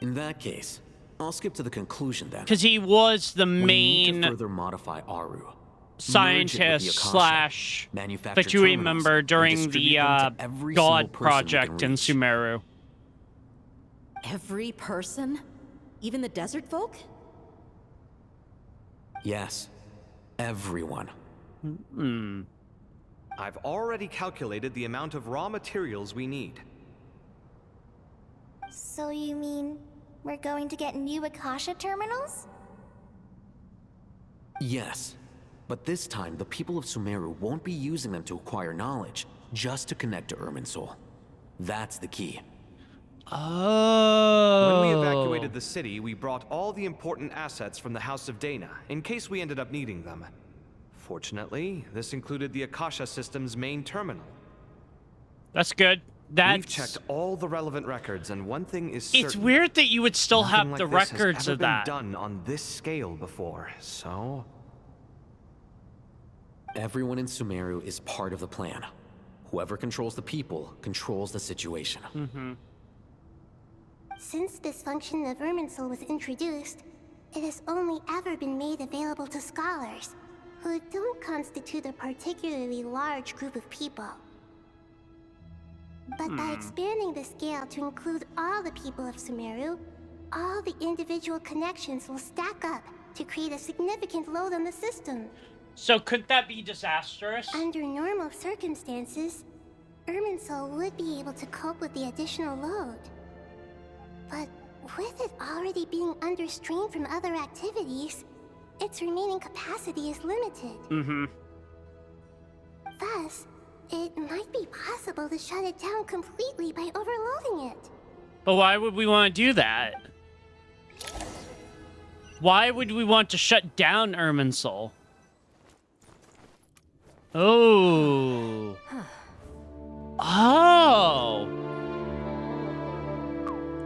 In that case, I'll skip to the conclusion then. Because he was the We need to main further modify Aru. scientist slash, but you remember during the God project in Sumeru. Every person? Even the desert folk? Yes. Everyone. I've already calculated the amount of raw materials we need. So you mean we're going to get new Akasha terminals? Yes. But this time, the people of Sumeru won't be using them to acquire knowledge, just to connect to Irminsul. That's the key. Oh. When we evacuated the city, we brought all the important assets from the House of Dana, in case we ended up needing them. Fortunately, this included the Akasha system's main terminal. That's good. We've checked all the relevant records, and one thing is certain. It's weird that you would still Nothing have the like this has records ever of been that. done on this scale before, so... Everyone in Sumeru is part of the plan. Whoever controls the people controls the situation. Since this function of Irminsul was introduced, it has only ever been made available to scholars, who don't constitute a particularly large group of people. But by expanding the scale to include all the people of Sumeru, all the individual connections will stack up to create a significant load on the system. So could that be disastrous? Under normal circumstances, Irminsul would be able to cope with the additional load. But with it already being under strain from other activities, its remaining capacity is limited. Thus, it might be possible to shut it down completely by overloading it. But why would we want to do that? Why would we want to shut down Irminsul? Oh. Oh.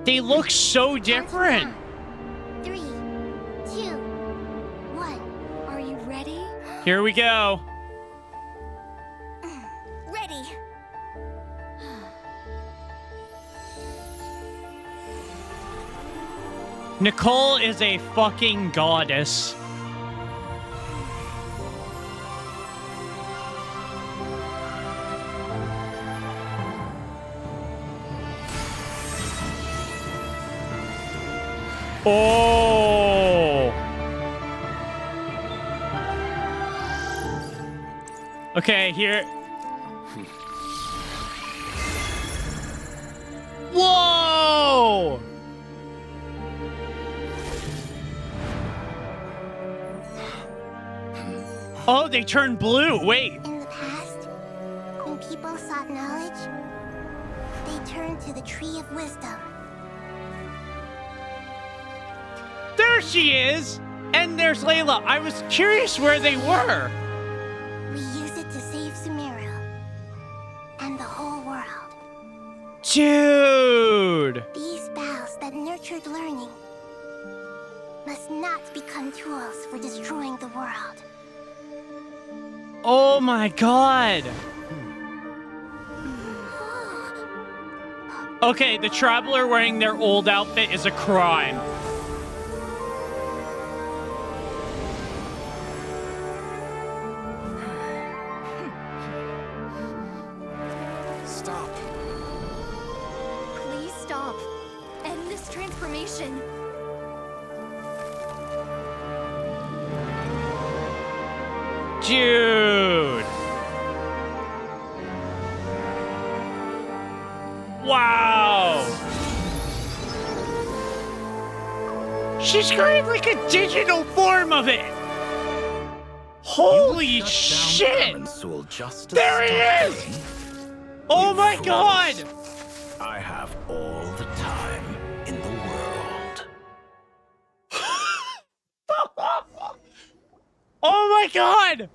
They look so different. 3, 2, 1. Are you ready? Here we go. Ready. Nicole is a fucking goddess. Oh. Okay, here. Whoa! Oh, they turned blue. Wait. In the past, when people sought knowledge, they turned to the Tree of Wisdom. There she is! And there's Layla. I was curious where they were. We use it to save Sumeru and the whole world. Dude! These boughs that nurtured learning must not become tools for destroying the world. Oh my god! Okay, the traveler wearing their old outfit is a crime. Stop. Please stop. End this transformation. Dude! Wow! She's created like a digital form of it! Holy shit! There he is! Oh my god! I have all the time in the world. Oh my god!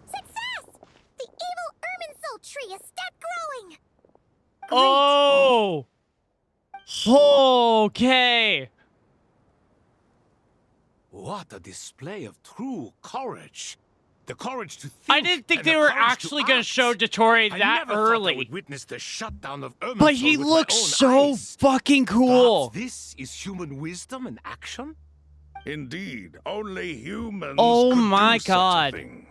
Success! The evil Irminsul tree has stopped growing! Oh! Okay. What a display of true courage. The courage to think. I didn't think and they the were courage actually to going to act. show Dottore I that never thought I early. would witness the shutdown of Irminsul But he with my looks own so eyes. fucking cool. Perhaps this is human wisdom in action? Indeed, only humans Oh could my do god. Such a thing.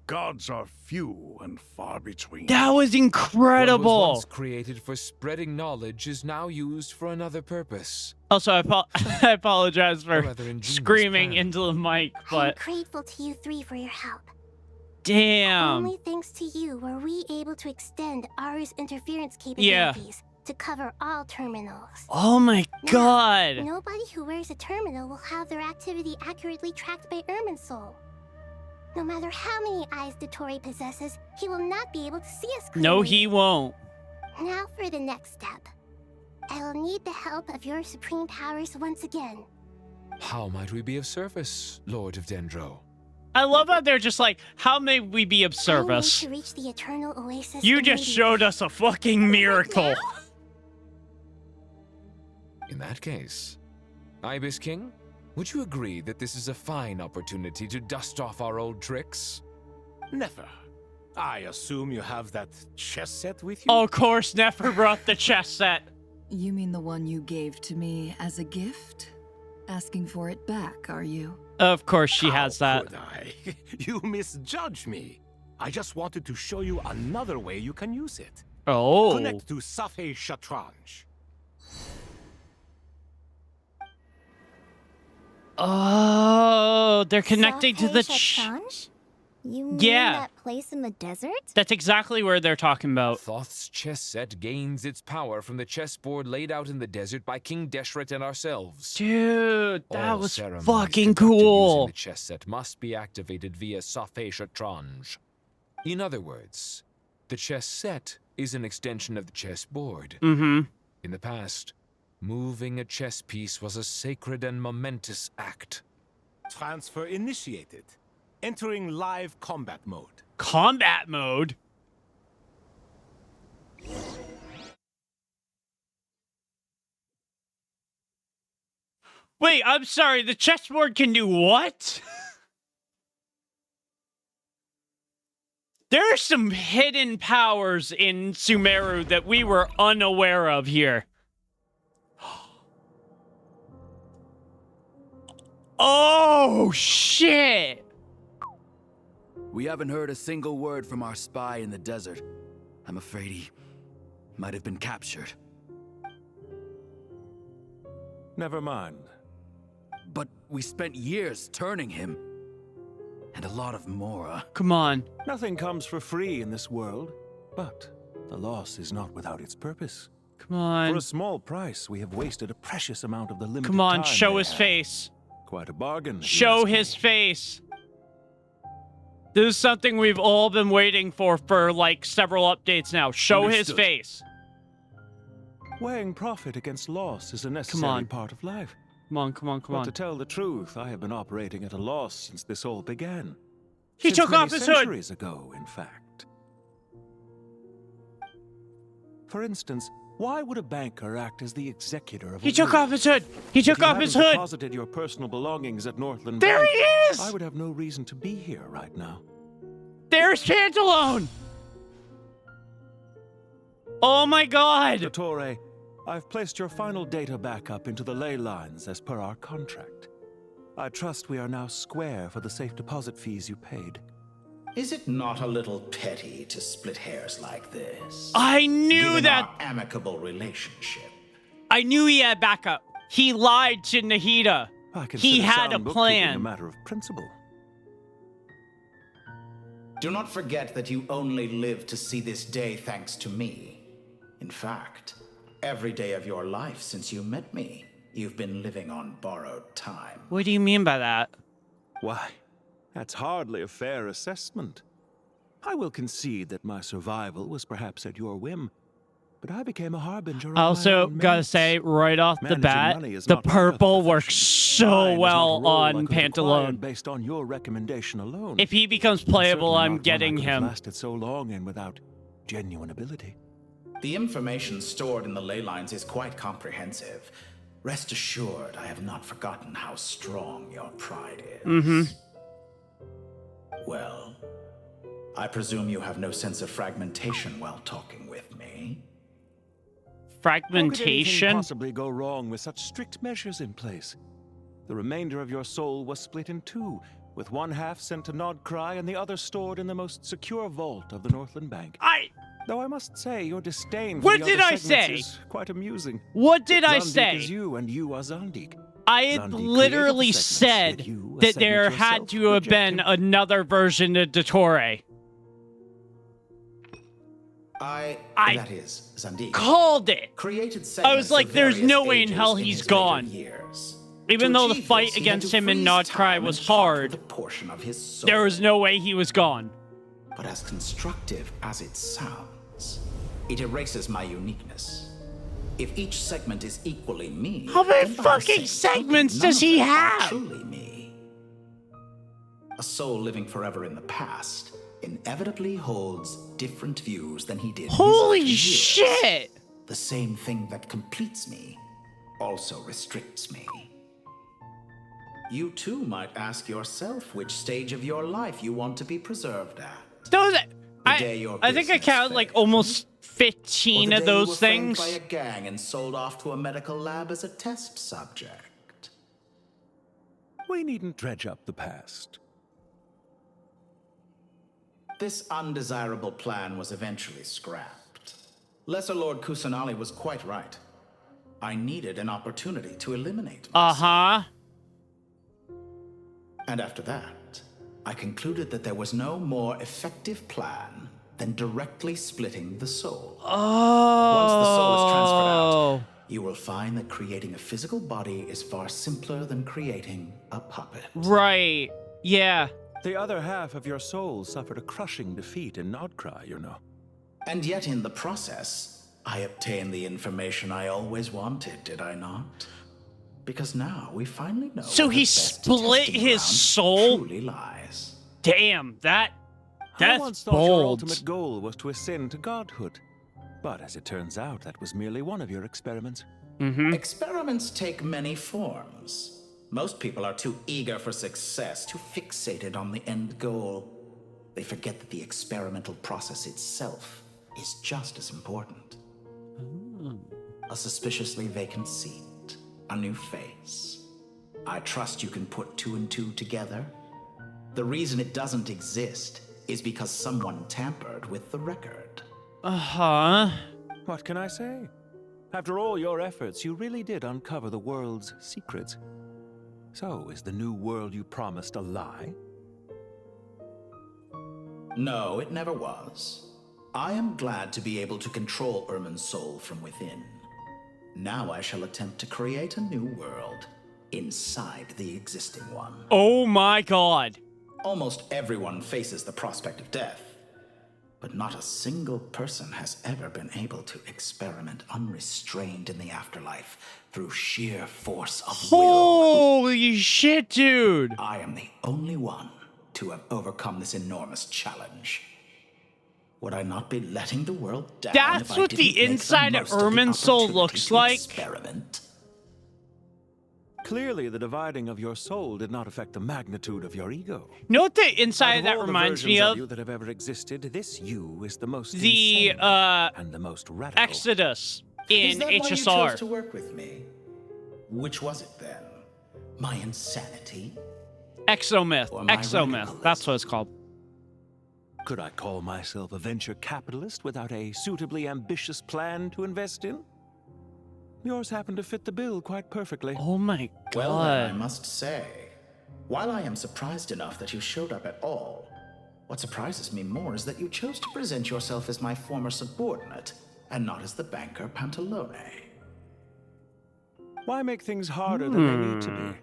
Gods are few and far between. That was What was incredible. once created for spreading knowledge is now used for another purpose. Also, I apologize for rather ingenious screaming plan. into the mic, I'm but grateful to you three for your help. damn. Only thanks to you were we able to extend Aru's interference Yeah. capabilities to cover all terminals. Oh my god. Nobody who wears a terminal will have their activity accurately tracked by Irminsul. No matter how many eyes Dottore possesses, he will not be able to see us clearly. No, he won't. Now for the next step. I will need the help of your supreme powers once again. How might we be of service, Lord of Dendro? I love how they're just like, how may we be of I service? need to reach the eternal oasis. You in just Radiant. showed us a fucking miracle. In that case, Ibis King, would you agree that this is a fine opportunity to dust off our old tricks? Never. I assume you have that chess set with you? Of course, Nefer brought the chess set. You mean the one you gave to me as a gift? Asking for it back, are you? Of course she has that. Could I? You misjudge me. I just wanted to show you another way you can use it. Oh. Connect to Safei Shatranj. Oh, they're connecting to the Shatranj? You mean Yeah. that place in the desert? That's exactly where they're talking about. Thoth's chess set gains its power from the chessboard laid out in the desert by King Deshret and ourselves. Dude, that All was ceremonies fucking conducted using cool. the chess set must be activated via Safei Shatranj. In other words, the chess set is an extension of the chessboard. Mm-hmm. In the past, moving a chess piece was a sacred and momentous act. Transfer initiated. Entering live combat mode. Combat mode? Wait, I'm sorry, the chessboard can do what? There are some hidden powers in Sumeru that we were unaware of here. Oh, shit! We haven't heard a single word from our spy in the desert. I'm afraid he might have been captured. Never mind. But we spent years turning him. And a lot of Mora. Come on. Nothing comes for free in this world, but the loss is not without its purpose. Come on. For a small price, we have wasted a precious amount of the limited Come on, time show they his have. face. Quite a bargain. if you Show ask me. his face. This is something we've all been waiting for like several updates now. Show his Understood. face. Weighing profit against loss is a on. necessary part of life. Come on, come on, come But on. to tell the truth, I have been operating at a loss since this all began. He Since took many off his hood. centuries ago, in fact. For instance, why would a banker act as the executor of a He took will? off his hood. He took If you off his hadn't hood. deposited your personal belongings at Northland There Bank, he is! I would have no reason to be here right now. There's Pantalone. Oh my god. Dottore, I've placed your final data backup into the ley lines as per our contract. I trust we are now square for the safe deposit fees you paid. Is it not a little petty to split hairs like this? I knew given that. our amicable relationship. I knew he had backup. He lied to Nahida. I consider He had a sound bookkeeping plan. a matter of principle. Do not forget that you only live to see this day thanks to me. In fact, every day of your life since you met me, you've been living on borrowed time. What do you mean by that? Why, that's hardly a fair assessment. I will concede that my survival was perhaps at your whim, but I became a harbinger of I my also own gotta merits. say, right off the Managing bat, money is the not my other purple profession. works so Mine was not a well role on I could have acquired Pantalone. based on your recommendation alone. If he becomes And playable, certainly I'm not one I getting could have him. lasted so long and without genuine ability. The information stored in the ley lines is quite comprehensive. Rest assured, I have not forgotten how strong your pride is. Mm-hmm. Well, I presume you have no sense of fragmentation while talking with me. How could anything Fragmentation? possibly go wrong with such strict measures in place? The remainder of your soul was split in two, with one half sent to Nod Krai and the other stored in the most secure vault of the Northland Bank. Though I must say, your disdain for What the did other I segments say? is quite amusing. What did I Zandik say? is you, and you are Zandik. I had Zandik created the literally segments, said yet you, a that there segment had yourself, to have reject been him. another version of Dottore. That is, Zandik. Called it. Created I segments was like, of there's various no way in ages hell in he's his later gone. years. Even To though the achieve fight this, he had against to him in freeze Nod Krai time was and part with hard, a portion of his soul. there was no way he was gone. But as constructive as it sounds, it erases my uniqueness. If each segment is equally me, How many then by the fucking same segments token, does none he of them are have? Truly me. A soul living forever in the past inevitably holds different views than he did. in his Holy later years. shit! The same thing that completes me also restricts me. You too might ask yourself which stage of your life you want to be preserved at. Those, day your I think I business counted like almost 15 Or the of day you those were framed things. by a gang and sold off to a medical lab as a test subject. We needn't dredge up the past. This undesirable plan was eventually scrapped. Lesser Lord Kusanali was quite right. I needed an opportunity to eliminate myself. Uh-huh. And after that, I concluded that there was no more effective plan than directly splitting the soul. Oh. Once the soul is transferred out, you will find that creating a physical body is far simpler than creating a puppet. Right. Yeah. The other half of your soul suffered a crushing defeat in Nod Krai, you know. And yet in the process, I obtained the information I always wanted, did I not? Because now we finally know So where he the best split testing his ground soul? truly lies. Damn, I that's once thought your bold. ultimate goal was to ascend to godhood. But as it turns out, that was merely one of your experiments. Mm-hmm. Experiments take many forms. Most people are too eager for success, too fixated on the end goal. They forget that the experimental process itself is just as important. A suspiciously vacant seat, a new face. I trust you can put two and two together. The reason it doesn't exist is because someone tampered with the record. Uh-huh. What can I say? After all your efforts, you really did uncover the world's secrets. So, is the new world you promised a lie? No, it never was. I am glad to be able to control Ermin's soul from within. Now I shall attempt to create a new world inside the existing one. Oh my god. Almost everyone faces the prospect of death, but not a single person has ever been able to experiment unrestrained in the afterlife through sheer force of will. Holy shit, dude! I am the only one to have overcome this enormous challenge. Would I not be letting the world down? That's if I what didn't the make the inside of most the Ermin's soul opportunity looks to like. Experiment? Clearly, the dividing of your soul did not affect the magnitude of your ego. You know what the inside of Out that all the reminds me versions of? you that have ever existed, this you is the most The insane and the most radical. Exodus Is in that why you chose HSR. to work with me? Which was it then? My insanity? Exomyth. Or my Exomyth. That's what it's called. Could I call myself a venture capitalist without a suitably ambitious plan to invest in? Yours happened to fit the bill quite perfectly. Oh my god. Well, then, I must say, while I am surprised enough that you showed up at all, what surprises me more is that you chose to present yourself as my former subordinate, and not as the banker Pantalone. Why make things harder than they need to be?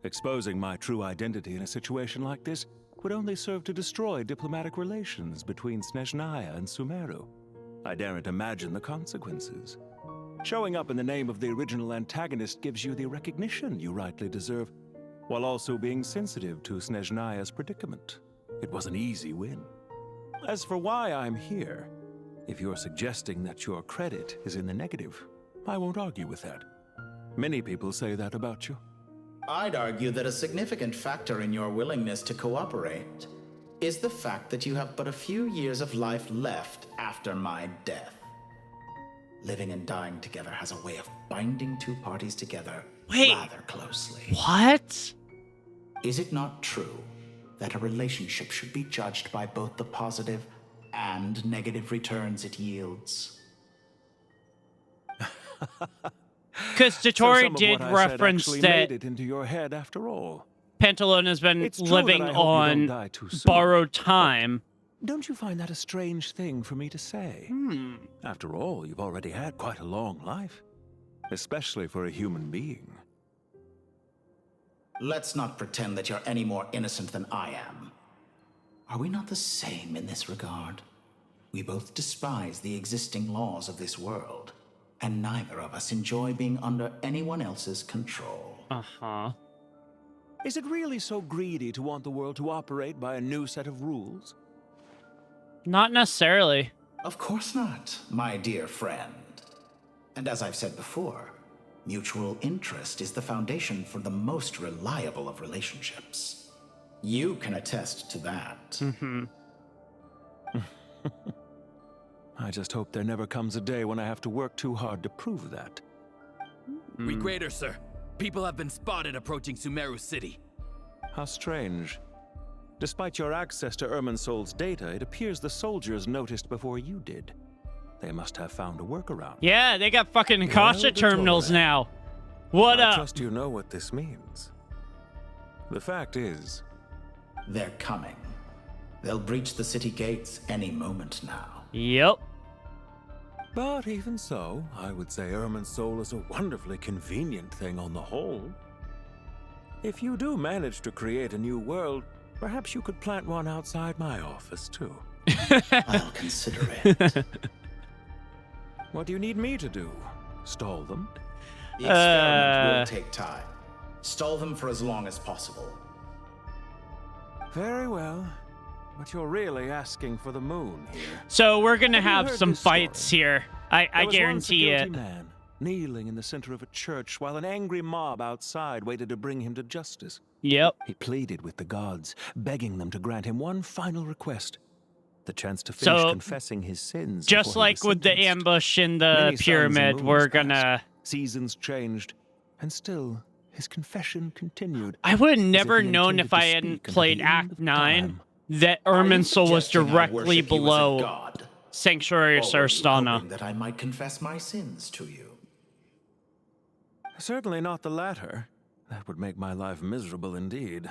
Exposing my true identity in a situation like this would only serve to destroy diplomatic relations between Snezhnaya and Sumeru. I daren't imagine the consequences. Showing up in the name of the original antagonist gives you the recognition you rightly deserve, while also being sensitive to Snezhnaya's predicament. It was an easy win. As for why I'm here, if you're suggesting that your credit is in the negative, I won't argue with that. Many people say that about you. I'd argue that a significant factor in your willingness to cooperate is the fact that you have but a few years of life left after my death. Living and dying together has a way of binding two parties together rather closely. What? Is it not true that a relationship should be judged by both the positive and negative returns it yields? Because Dottore did reference that that made it into your head after all. Pantalone has been It's true living that I hope you don't on die too soon. borrowed time. Don't you find that a strange thing for me to say? After all, you've already had quite a long life, especially for a human being. Let's not pretend that you're any more innocent than I am. Are we not the same in this regard? We both despise the existing laws of this world, and neither of us enjoy being under anyone else's control. Uh-huh. Is it really so greedy to want the world to operate by a new set of rules? Not necessarily. Of course not, my dear friend. And as I've said before, mutual interest is the foundation for the most reliable of relationships. You can attest to that. Mm-hmm. I just hope there never comes a day when I have to work too hard to prove that. Regrader, sir. People have been spotted approaching Sumeru City. How strange. Despite your access to Irminsol's data, it appears the soldiers noticed before you did. They must have found a workaround. Yeah, they got fucking Akasha terminals now. What I up? trust you know what this means. The fact is, they're coming. They'll breach the city gates any moment now. Yep. But even so, I would say Irminsol is a wonderfully convenient thing on the whole. If you do manage to create a new world, perhaps you could plant one outside my office, too. I'll consider it. What do you need me to do? Stall them? The experiment will take time. Stall them for as long as possible. Very well. But you're really asking for the moon here. So we're gonna Have you have heard some this story? fights here. I There was guarantee once a it. guilty man, kneeling in the center of a church while an angry mob outside waited to bring him to justice. Yep. He pleaded with the gods, begging them to grant him one final request. The chance to finish So, confessing his sins. just before he like was with the sentenced. ambush in the Many suns and pyramid, moons we're passed. gonna. Seasons changed, and still his confession continued. I would have as if never he known intended if to I hadn't speak until played the end Act of 9 time. that Irminsul was suggesting I directly worship you as a below god? Sanctuary Or were you Sarstana. hoping that I might confess my sins to you? Certainly not the latter. That would make my life miserable indeed.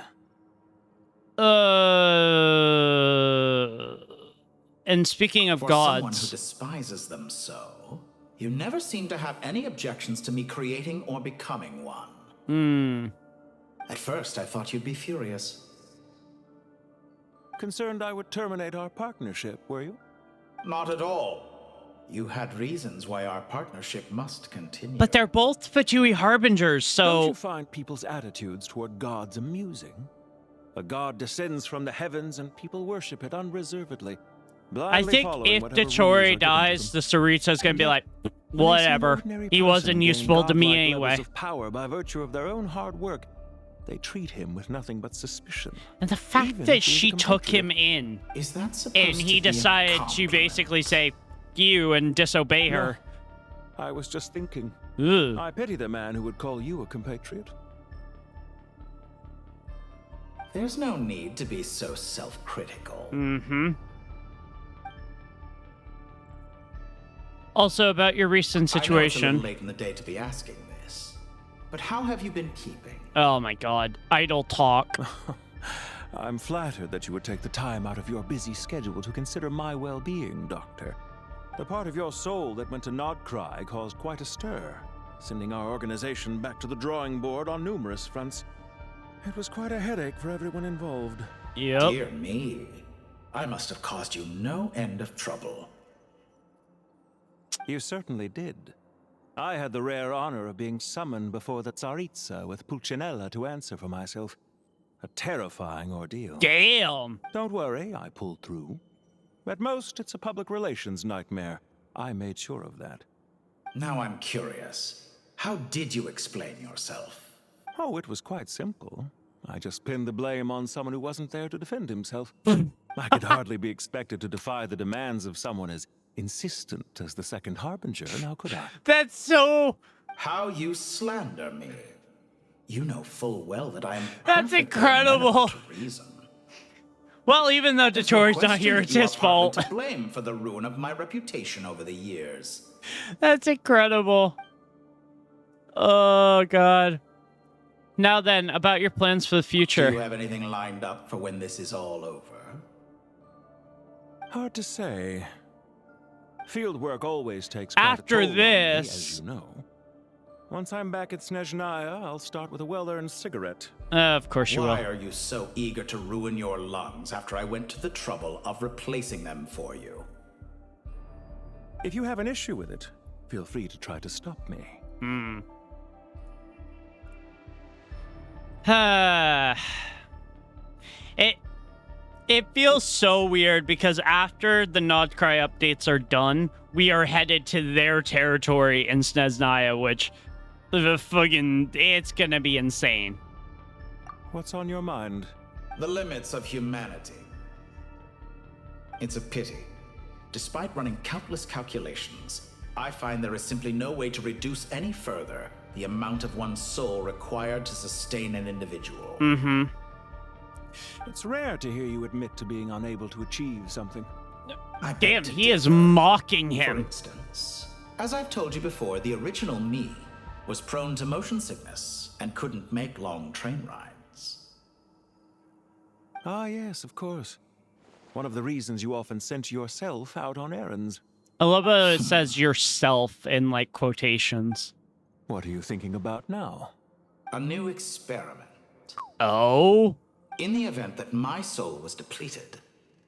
and speaking of For someone who gods, despises them so, you never seem to have any objections to me creating or becoming one. At first, I thought you'd be furious. Concerned I would terminate our partnership, were you? Not at all. You had reasons why our partnership must continue. but they're both Fatui harbingers, Don't so you find people's attitudes toward gods amusing? A god descends from the heavens and people worship it unreservedly. I blindly think following if whatever rules are Dachori given to dies, them. the Sarita's gonna be like, When they see an whatever. ordinary He person wasn't gain useful to me godlike anyway. levels of power by virtue of their own hard work, they treat him with nothing but suspicion. And the fact Even that if he's a she took him compatriot. in, Is that supposed and to he be a decided to compliment? basically say you and disobey her. I was just thinking. Ugh. I pity the man who would call you a compatriot. There's no need to be so self-critical. Mm-hmm. Also, about your recent I know it's a situation. little late in the day to be asking this, but how have you been keeping? Oh my god. Idle talk. I'm flattered that you would take the time out of your busy schedule to consider my well-being, Doctor. The part of your soul that went to Krai caused quite a stir, sending our organization back to the drawing board on numerous fronts. It was quite a headache for everyone involved. Yep. Dear me, I must have caused you no end of trouble. You certainly did. I had the rare honor of being summoned before the Tsaritsa with Pulcinella to answer for myself. A terrifying ordeal. Damn! Don't worry, I pulled through. At most, it's a public relations nightmare. I made sure of that. Now I'm curious. How did you explain yourself? Oh, it was quite simple. I just pinned the blame on someone who wasn't there to defend himself. I could hardly be expected to defy the demands of someone as insistent as the second harbinger, now could I? That's so... How you slander me. You know full well that I am That's perfectly incredible. amenable to reason. Well, even though Dachori's not here, it's his fault. To blame for the ruin of my reputation over the years. That's incredible. Oh, God. Now then, about your plans for the future. Do you have anything lined up for when this is all over? Hard to say. Field work always takes quite After a toll on me, this... as you know. Once I'm back at Snezhnaya, I'll start with a well-earned cigarette. Of course you will. Why are you so eager to ruin your lungs after I went to the trouble of replacing them for you? If you have an issue with it, feel free to try to stop me. It feels so weird because after the Krai updates are done, we are headed to their territory in Snezhnaya, which it's gonna be insane. What's on your mind? The limits of humanity. It's a pity. Despite running countless calculations, I find there is simply no way to reduce any further the amount of one's soul required to sustain an individual. It's rare to hear you admit to being unable to achieve something. Damn, he is mocking For him. instance, as I've told you before, the original me was prone to motion sickness and couldn't make long train rides. Ah, yes, of course. One of the reasons you often sent yourself out on errands. I love how it says yourself in, like, quotations. What are you thinking about now? A new experiment. Oh? In the event that my soul was depleted,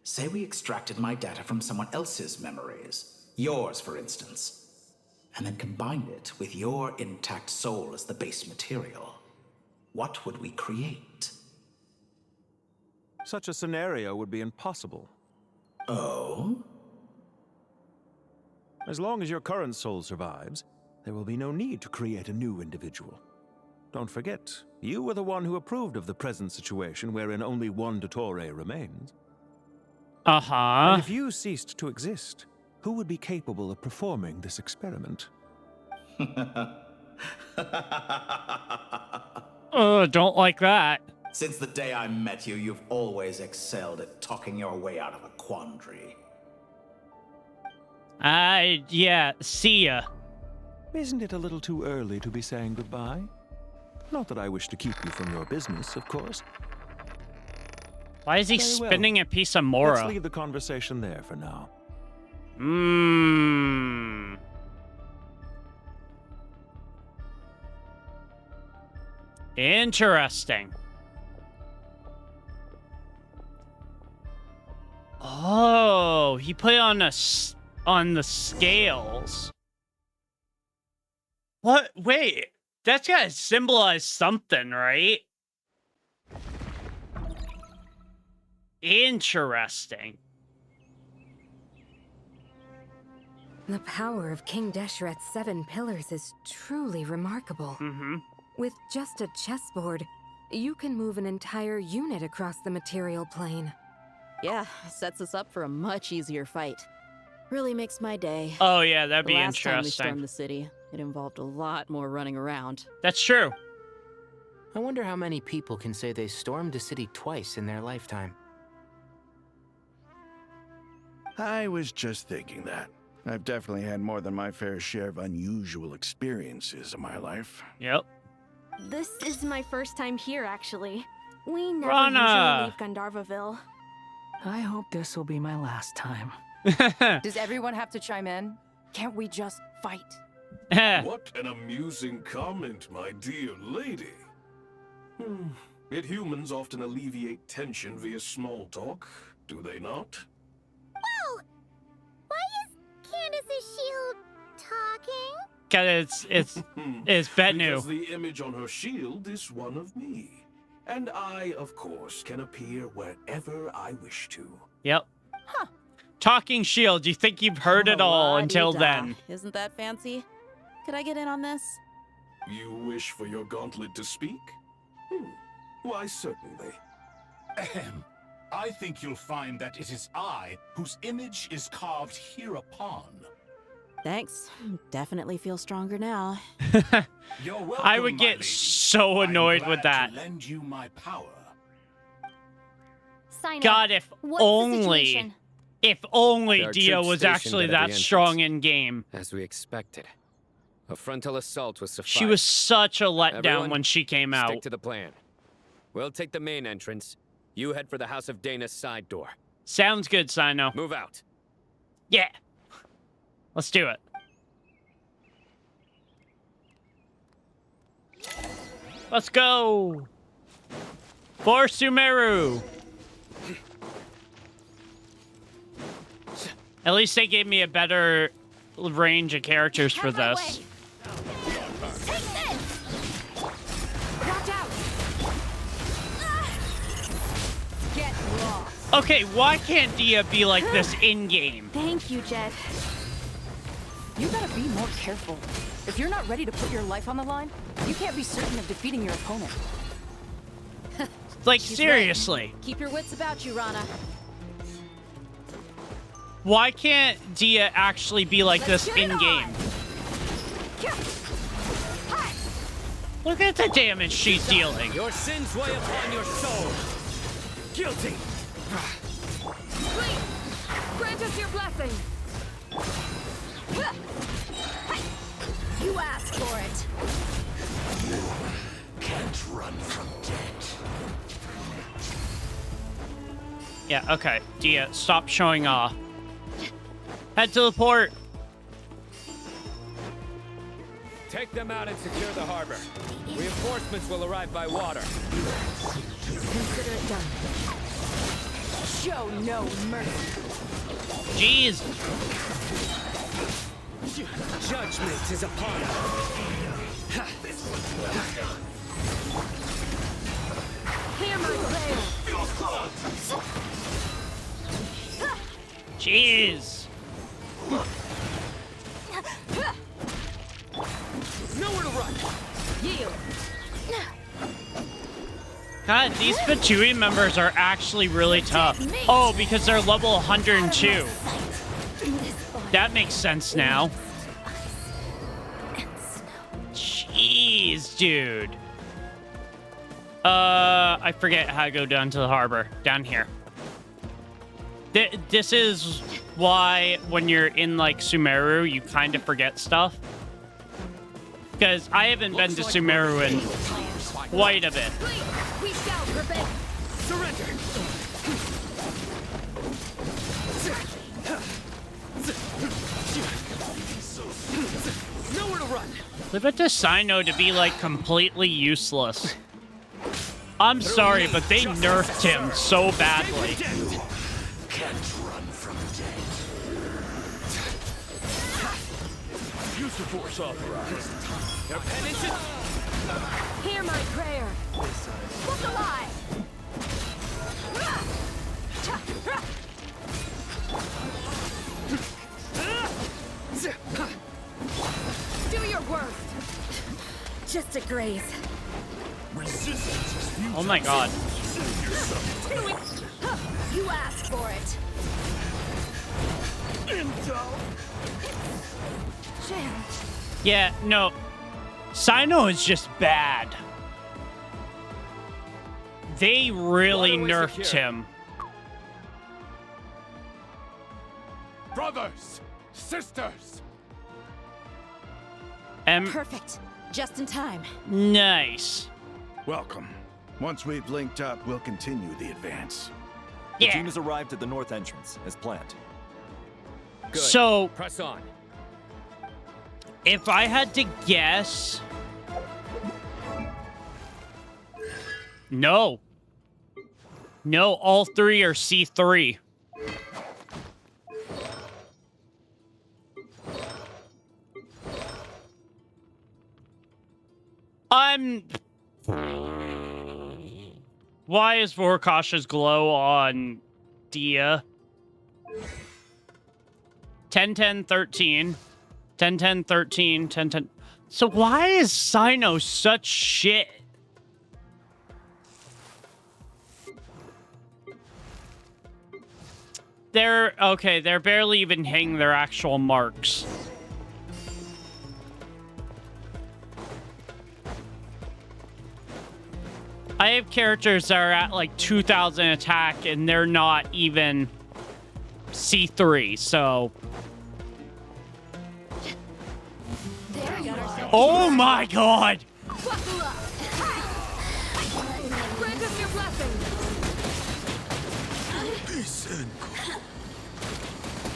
say we extracted my data from someone else's memories, yours for instance, and then combined it with your intact soul as the base material, what would we create? Such a scenario would be impossible. Oh? As long as your current soul survives, there will be no need to create a new individual. Don't forget, you were the one who approved of the present situation wherein only one Dottore remains. And if you ceased to exist, who would be capable of performing this experiment? Don't like that. Since the day I met you, you've always excelled at talking your way out of a quandary. Yeah, see ya. Isn't it a little too early to be saying goodbye? Not that I wish to keep you from your business, of course. Why is he Very well. spinning a piece of Mora? Let's leave the conversation there for now. Interesting. Oh, he put it on the scales. What? Wait, that's gotta symbolize something, right? Interesting. The power of King Deshret's 7 pillars is truly remarkable. With just a chessboard, you can move an entire unit across the material plane. Yeah, sets us up for a much easier fight. Really makes my day. Oh yeah, that'd be The last time we interesting. stormed the city, it involved a lot more running around. That's true. I wonder how many people can say they stormed a city twice in their lifetime. I was just thinking that. I've definitely had more than my fair share of unusual experiences in my life. Yep. This is my first time here, actually. We never Rana. usually leave Gandharvaville. I hope this will be my last time. Does everyone have to chime in? Can't we just fight? What an amusing comment, my dear lady. Yet humans often alleviate tension via small talk, do they not? Whoa! Why is Candace's shield talking? Cause it's Bennu. Because the image on her shield is one of me. And I, of course, can appear wherever I wish to. Yep. Talking shield. You think you've heard it all until then? Isn't that fancy? Could I get in on this? You wish for your gauntlet to speak? Why, certainly. Ahem. I think you'll find that it is I whose image is carved hereupon. Thanks. Definitely feel stronger now. You're welcome, I would my get lady. so annoyed I'm with glad that. to lend you my power. Sign God, up. if What's the only, situation? if only There are Dio troops was stationed actually at that every strong entrance. in game. As we expected. A frontal assault was suffice. She was such a letdown Everyone, when she came out. Stick to the plan. We'll take the main entrance. You head for the House of Dana's side door. Sounds good, Sino. Move out. Yeah. Let's do it. Let's go. For Sumeru. At least they gave me a better range of characters for this. Watch out! Get lost. Okay, why can't Dia be like this in-game? Thank you, Jed. You gotta be more careful. If you're not ready to put your life on the line, you can't be certain of defeating your opponent. Like, She's seriously. right. Keep your wits about you, Rana. Why can't Dia actually be like this in-game? Look at the damage she's dealing. Your sins weigh upon your soul. Guilty. Please, grant us your blessing. You asked for it. Can't run from death. Yeah, okay. Dia, stop showing off. Head to the port. Take them out and secure the harbor. Reinforcements will arrive by water. Consider it done. Show no mercy. Jeez. Judgment is upon us. Hear my wail. Jeez. Nowhere to run. Yield. God, these Fatui members are actually really tough. Oh, because they're level 102. That makes sense now. Jeez, dude. I forget how to go down to the harbor. Down here. This is why when you're in, like, Sumeru, you kind of forget stuff. Because I haven't been to Sumeru in quite a bit. We shall prevail. Surrender. Leave it to Sino to be, like, completely useless. I'm sorry, but they nerfed him so badly. Can't run from death. Use the force authorized. Your penance. Hear my prayer. Look alive. Do your worst. Just a graze. Resistance is futile. Oh my god. You asked for it. Yeah, no. Sino is just bad. They really nerfed him. Brothers, sisters. Perfect. Just in time. Nice. Welcome. Once we've linked up, we'll continue the advance. The team has arrived at the north entrance, as planned. Good. So, press on. If I had to guess... No. No, all three are C3. Why is Vorkasha's glow on Dia? 10, 10, 13. 10, 10, 13, 10, 10. So why is Sino such shit? They're barely even hitting their actual marks. I have characters that are at like 2,000 attack and they're not even C3, so... Oh my god! Buckle up. Grant us your blessing.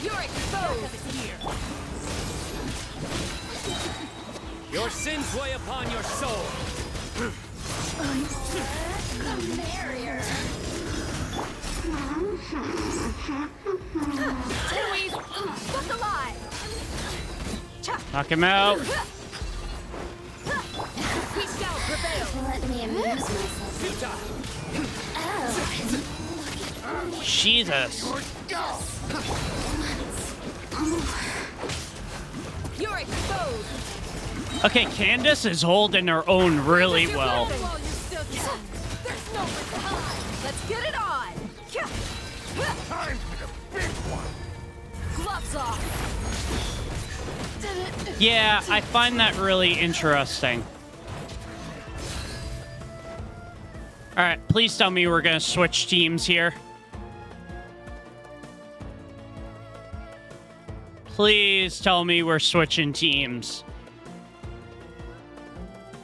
You're exposed here. Your sins weigh upon your soul. The merrier. Louise, look alive. Knock him out. We shall prevail. Let me amuse myself. Jesus. You're exposed. Okay, Candace is holding her own really well. While you still can. There's no time. Let's get it on. Time for the big one. Gloves off. Yeah, I find that really interesting. Alright, please tell me we're gonna switch teams here. Please tell me we're switching teams.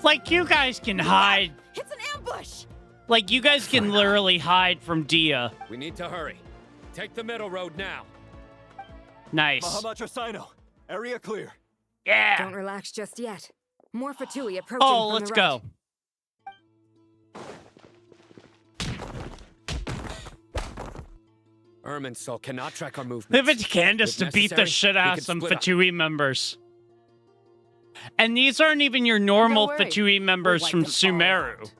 Like, you guys can hide. It's an ambush. Like, you guys can literally hide from Dia. We need to hurry. Take the middle road now. Nice. Mahamacha Sino, area clear. Yeah. Don't relax just yet. More Fatui approaching Oh, from let's the go. Irminsul cannot track our movements. Leave it to Candace If to beat the necessary, shit we out can of some split up. Fatui members. And these aren't even your normal Don't worry. Fatui members We'll from wipe them all Sumeru. out.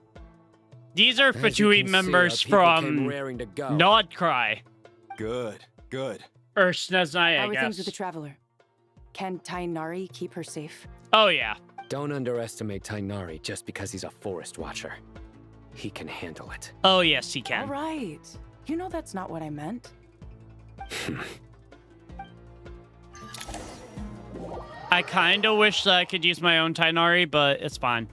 These are As you Fatui can see, members our people came from raring to go. Nodcry. Good, good. Or Sneznai, How I are things guess. with the Traveler? Can Tainari keep her safe? Oh, yeah. Don't underestimate Tainari just because he's a forest watcher. He can handle it. Oh, yes, he All can. right. You know that's not what I meant. I kind of wish that I could use my own Tainari, but it's fine.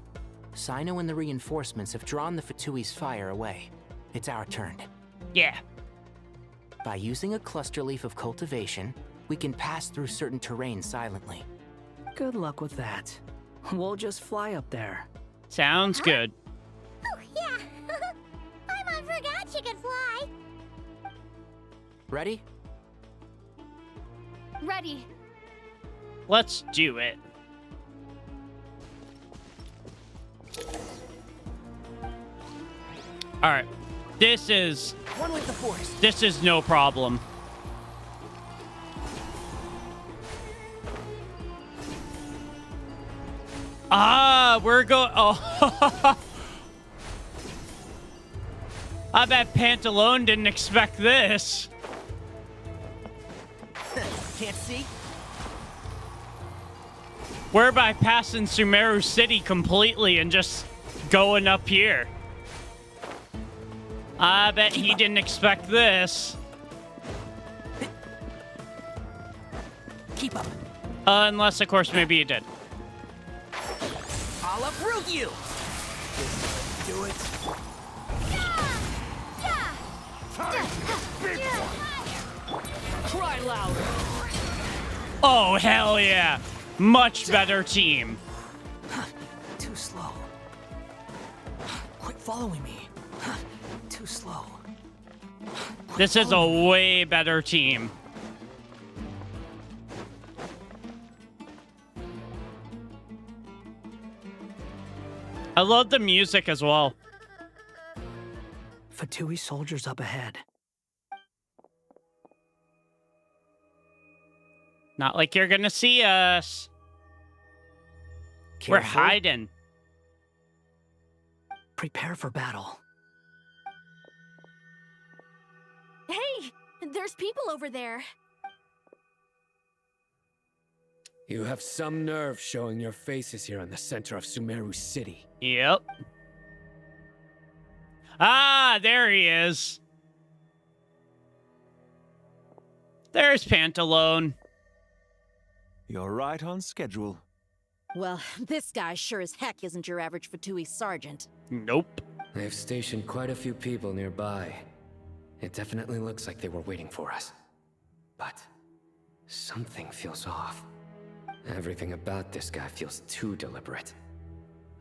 Sino and the reinforcements have drawn the Fatui's fire away. It's our turn. Yeah. By using a cluster leaf of cultivation, we can pass through certain terrain silently. Good luck with that. We'll just fly up there. Sounds good. Oh, yeah. I forgot you could fly. Ready? Ready. Let's do it. All right. This is... One with the force. This is no problem. Ah, we're going... Oh. I bet Pantalone didn't expect this. Can't see? We're bypassing Sumeru City completely and just going up here. I bet he didn't expect this. Keep up. Unless, of course, maybe he did. I'll uproot you. Do it. Cry louder. Oh, hell yeah. Much better team. Too slow. Quit following me. Too slow. This is a way better team. I love the music as well. Fatui soldiers up ahead. Not like you're gonna see us. We're hiding. Prepare for battle. Hey, there's people over there. You have some nerve showing your faces here in the center of Sumeru City. Yep. Ah, there he is. There's Pantalone. You're right on schedule. Well, this guy sure as heck isn't your average Fatui sergeant. Nope. They've stationed quite a few people nearby. It definitely looks like they were waiting for us. But something feels off. Everything about this guy feels too deliberate.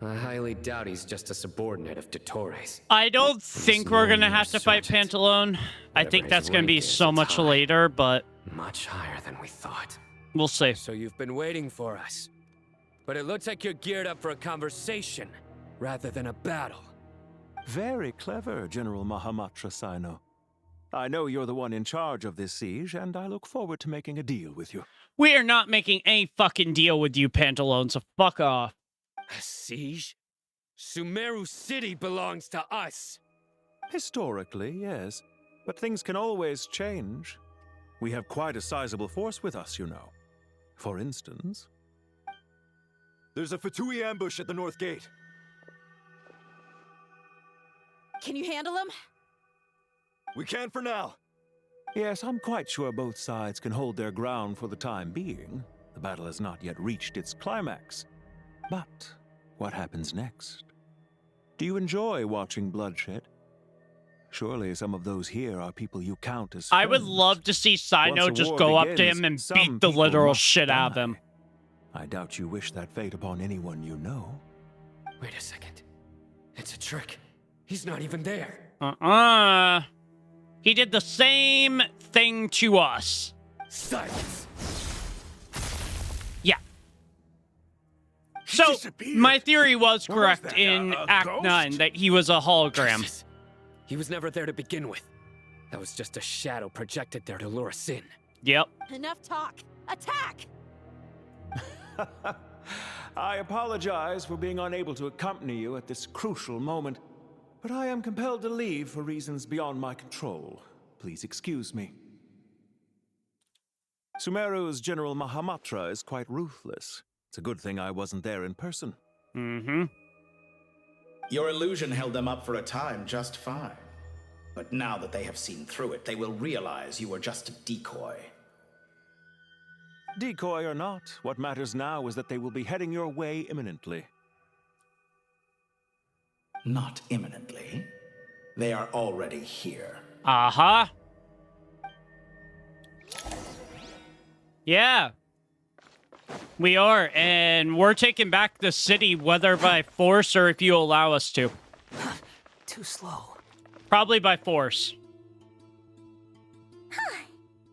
I highly doubt he's just a subordinate of Dottores. I don't think we're gonna have to fight Pantalone. I think that's gonna be so much later, but... Much higher than we thought. We'll see. So you've been waiting for us. But it looks like you're geared up for a conversation, rather than a battle. Very clever, General Mahamatra Sino. I know you're the one in charge of this siege, and I look forward to making a deal with you. We are not making any fucking deal with you, Pantalone, so fuck off. A siege? Sumeru City belongs to us. Historically, yes. But things can always change. We have quite a sizable force with us, you know. For instance... There's a Fatui ambush at the north gate. Can you handle him? We can for now. Yes, I'm quite sure both sides can hold their ground for the time being. The battle has not yet reached its climax. But what happens next? Do you enjoy watching bloodshed? Surely some of those here are people you count as friends. I would love to see Sino just go up to him and beat the literal shit out of him. I doubt you wish that fate upon anyone you know. Wait a second. It's a trick. He's not even there. He did the same thing to us. Silence. Yeah. So, my theory was correct in Act 9 that he was a hologram. Jesus. He was never there to begin with. That was just a shadow projected there to lure us in. Yep. Enough talk. Attack! I apologize for being unable to accompany you at this crucial moment, but I am compelled to leave for reasons beyond my control. Please excuse me. Sumeru's General Mahamatra is quite ruthless. It's a good thing I wasn't there in person. Mm-hmm. Your illusion held them up for a time just fine. But now that they have seen through it, they will realize you were just a decoy. Decoy or not, what matters now is that they will be heading your way imminently. Not imminently. They are already here. Uh-huh. Yeah. We are, and we're taking back the city, whether by force or if you allow us to. Too slow. Probably by force.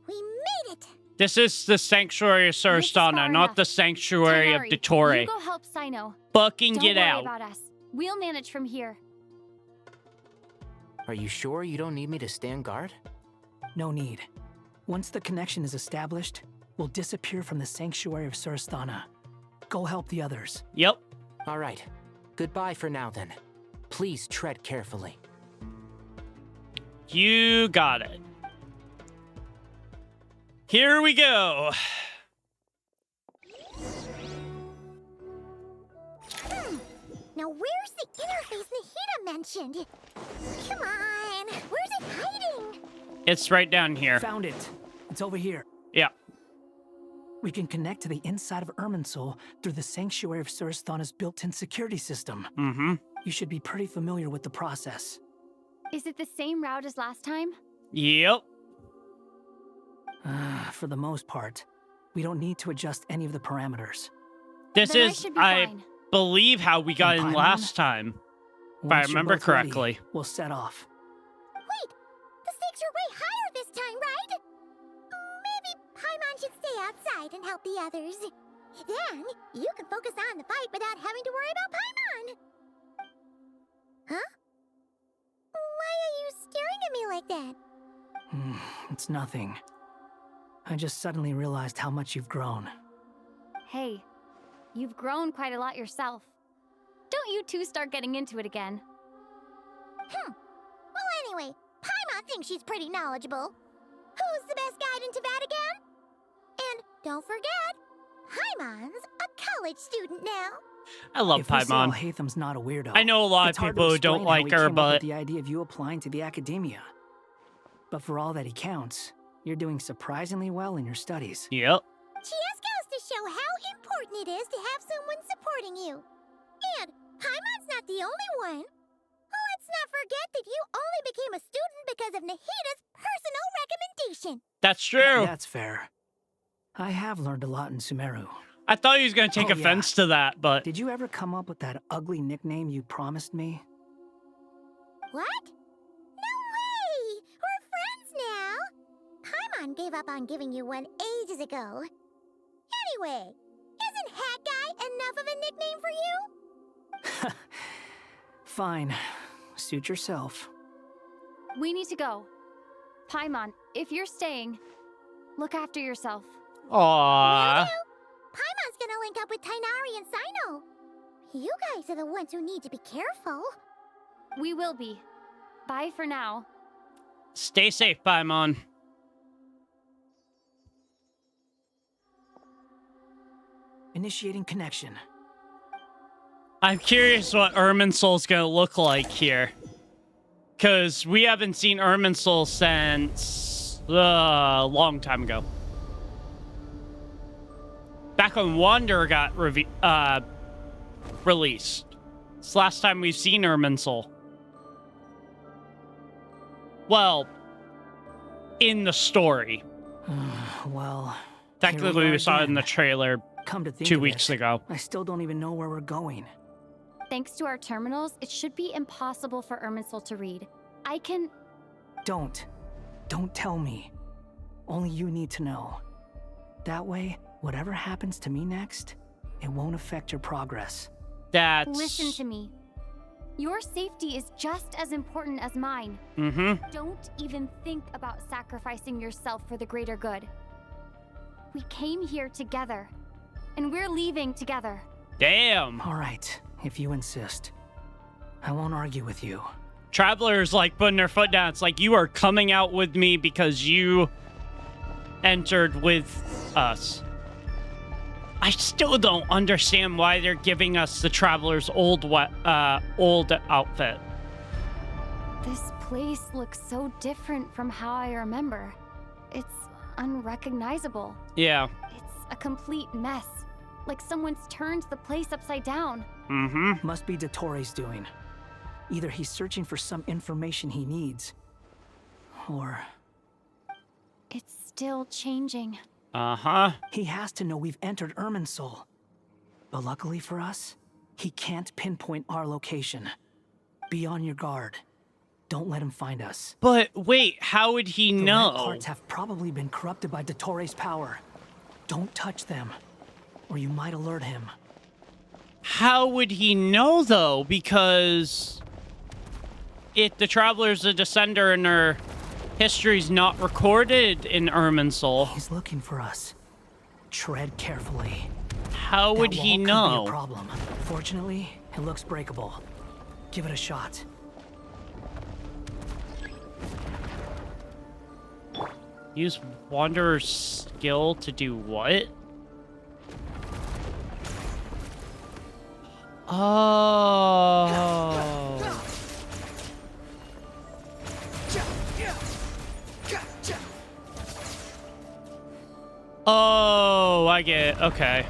We made it! This is the Sanctuary of Sarastana, not the Sanctuary of Dottore. You go help Sino. Fucking Don't get worry out. about us. We'll manage from here. Are you sure you don't need me to stand guard? No need. Once the connection is established, we'll disappear from the sanctuary of Surasthana. Go help the others. Yep. All right. Goodbye for now, then. Please tread carefully. You got it. Here we go. Now where's the interface Nahida mentioned? Come on, where's it hiding? It's right down here. Found it. It's over here. Yeah. We can connect to the inside of Irminsul through the Sanctuary of Surasthana's built-in security system. Mm-hmm. You should be pretty familiar with the process. Is it the same route as last time? Yep. For the most part, we don't need to adjust any of the parameters. This Then is, I believe, how we got in Paimon? last time. If I Once you're remember both ready, correctly. we'll set off. Wait, the stakes are way higher this time, right? Maybe Paimon should stay outside and help the others. Then, you can focus on the fight without having to worry about Paimon. Huh? Why are you staring at me like that? It's nothing. I just suddenly realized how much you've grown. Hey, you've grown quite a lot yourself. Don't you two start getting into it again. Well, anyway, Paimon thinks she's pretty knowledgeable. Who's the best guide in Vatican? And don't forget, Paimon's a college student now. I love If Missile Paimon. Hatham's not a weirdo. I know a lot it's of hard people to who don't explain how like he her, came up with but the idea of you applying to the academia. But for all that he counts, you're doing surprisingly well in your studies. Yep. She just goes to show how important it is to have someone supporting you. And Paimon's not the only one. Let's not forget that you only became a student because of Nahida's personal recommendation. That's true. That's fair. I have learned a lot in Sumeru. I thought he was going to take Oh, offense to that, but... Did you ever come up with that ugly nickname you promised me? What? No way! We're friends now! Paimon gave up on giving you one ages ago. Anyway, isn't Hat Guy enough of a nickname for you? Fine. Suit yourself. We need to go. Paimon, if you're staying, look after yourself. Aww. Paimon's gonna link up with Tainari and Sino. You guys are the ones who need to be careful. We will be. Bye for now. Stay safe, Paimon. Initiating connection. I'm curious what Irminsul's gonna look like here. Because we haven't seen Irminsul since a long time ago. Back when Wander got released. It's the last time we've seen Irminsul. Well, in the story. Well, technically we saw it in the trailer Come to think 2 of weeks it, ago. I still don't even know where we're going. Thanks to our terminals, it should be impossible for Irminsul to read. I can... Don't tell me. Only you need to know. That way, whatever happens to me next, it won't affect your progress. That's... Listen to me. Your safety is just as important as mine. Mm-hmm. Don't even think about sacrificing yourself for the greater good. We came here together, and we're leaving together. Damn. All right, if you insist. I won't argue with you. Travelers like putting their foot down. It's like, you are coming out with me because you entered with us. I still don't understand why they're giving us the Traveler's old outfit. This place looks so different from how I remember. It's unrecognizable. Yeah. It's a complete mess. Like someone's turned the place upside down. Mm-hmm. Must be Dottoro's doing. Either he's searching for some information he needs, or... It's still changing. Uh-huh. He has to know we've entered Irminsul. But luckily for us, he can't pinpoint our location. Be on your guard. Don't let him find us. But wait, how would he know? The red parts have probably been corrupted by Dottoro's power. Don't touch them, or you might alert him. How would he know, though? Because if the Traveler's a Descender and her history's not recorded in Irminsul. He's looking for us. Tread carefully. How would he That wall know? could be a problem. Fortunately, it looks breakable. Give it a shot. Use Wanderer's skill to do what? Oh. Oh, I get it. Okay.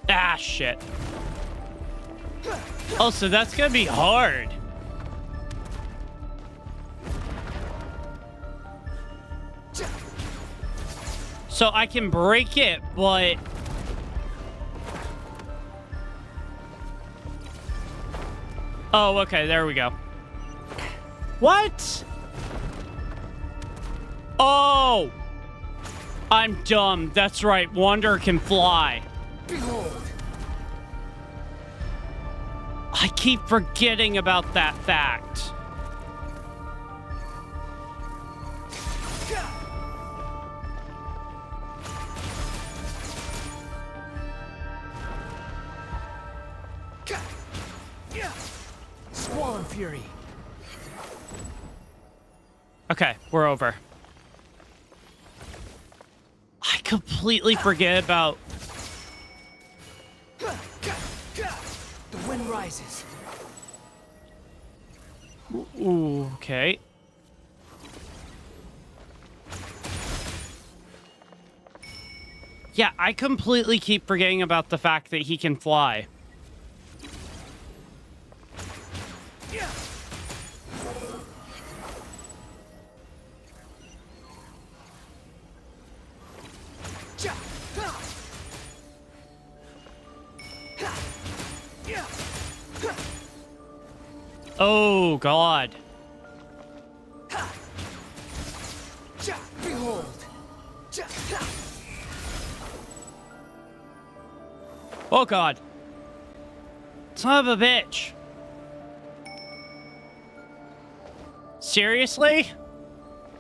Ah, shit. Oh, so that's gonna be hard. So I can break it, but... Oh, okay, there we go. What? Oh! I'm dumb. That's right, Wanderer can fly. Behold. I keep forgetting about that fact. Squall and Fury. Okay, we're over. I completely forget about... The wind rises. Ooh, okay. Yeah, I completely keep forgetting about the fact that he can fly. Oh, God. Behold. Oh, God. Son of a bitch. Seriously?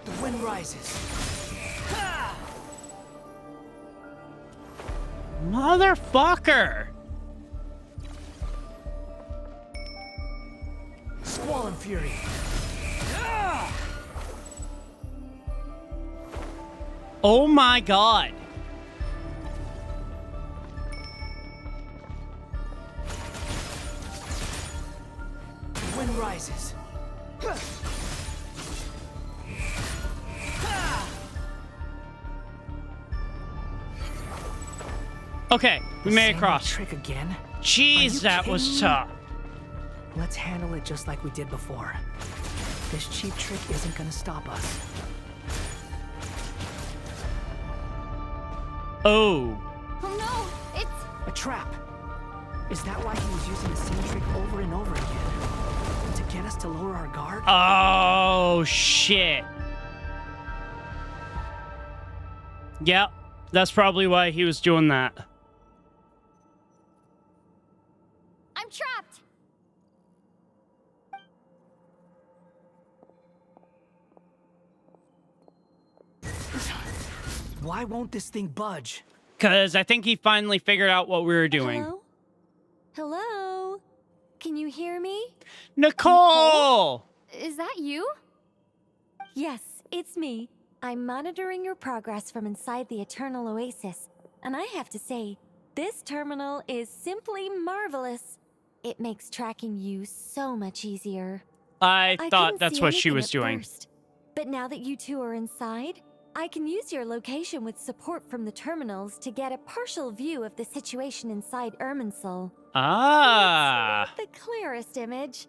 The wind rises. Motherfucker. Squall and Fury. Oh my God. The wind rises. Okay, we made it across. Trick again? Jeez, that was tough. Let's handle it just like we did before. This cheap trick isn't gonna stop us. Oh. Oh no, it's... A trap. Is that why he was using the same trick over and over again? To get us to lower our guard? Oh, shit. Yep, that's probably why he was doing that. I'm trapped! Why won't this thing budge? Because I think he finally figured out what we were doing. Hello? Hello? Can you hear me? Nicole! Is that you? Yes, it's me. I'm monitoring your progress from inside the Eternal Oasis. And I have to say, this terminal is simply marvelous. It makes tracking you so much easier. I thought couldn't that's see what she anything was at doing. first, but now that you two are inside, I can use your location with support from the terminals to get a partial view of the situation inside Irminsul. Ah. It's not the clearest image,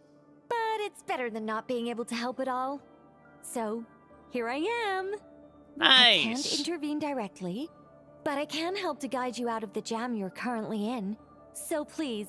but it's better than not being able to help at all. So, here I am. I can't Nice. intervene directly, but I can help to guide you out of the jam you're currently in. So please,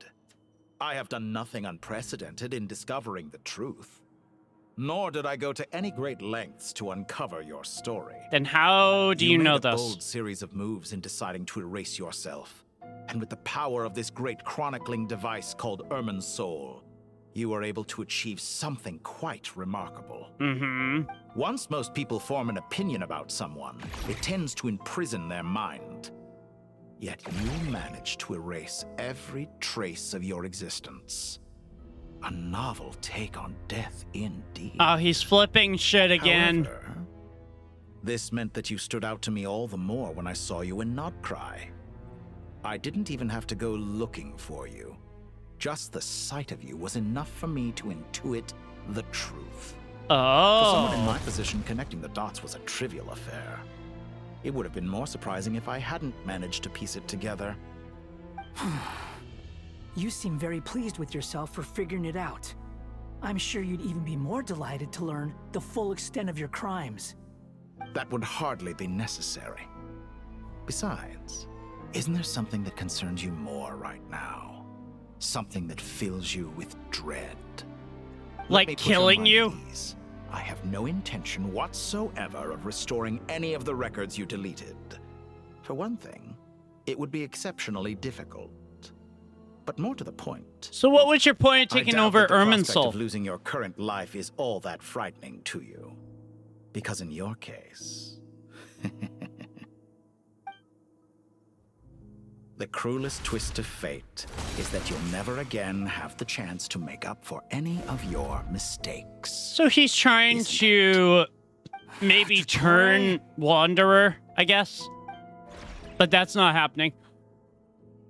I have done nothing unprecedented in discovering the truth. Nor did I go to any great lengths to uncover your story. Then how do you know made a this? bold series of moves in deciding to erase yourself. And with the power of this great chronicling device called Ermin's Soul, you were able to achieve something quite remarkable. Mm-hmm. Once most people form an opinion about someone, it tends to imprison their mind. Yet you managed to erase every trace of your existence. A novel take on death indeed. Oh, he's flipping shit again. However, this meant that you stood out to me all the more when I saw you in Krai. I didn't even have to go looking for you. Just the sight of you was enough for me to intuit the truth. Oh. For someone in my position, connecting the dots was a trivial affair. It would have been more surprising if I hadn't managed to piece it together. You seem very pleased with yourself for figuring it out. I'm sure you'd even be more delighted to learn the full extent of your crimes. That would hardly be necessary. Besides, isn't there something that concerns you more right now? Something that fills you with dread? Like killing you? I have no intention whatsoever of restoring any of the records you deleted. For one thing, it would be exceptionally difficult. But more to the point. So what was your point of taking over Ermin's soul? soul? Of losing your current life is all that frightening to you. Because in your case, the cruelest twist of fate is that you'll never again have the chance to make up for any of your mistakes. So he's trying to maybe turn Wanderer, I guess. But that's not happening.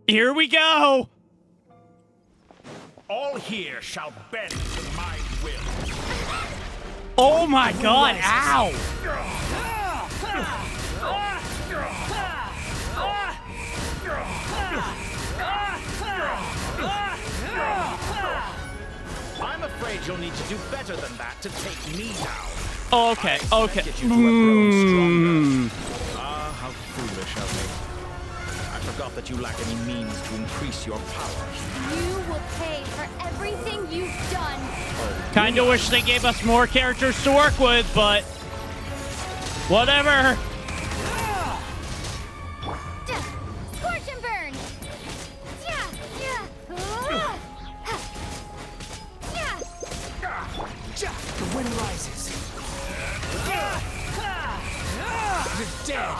Here we go! All here shall bend to my will. Oh my god, ow! I'm afraid you'll need to do better than that to take me down. Oh, okay, okay. Ah, how foolish of me. I forgot that you lack any means to increase your power. You will pay for everything you've done. Kinda wish they gave us more characters to work with, but whatever. Scorch and burn. The wind rises. You're dead.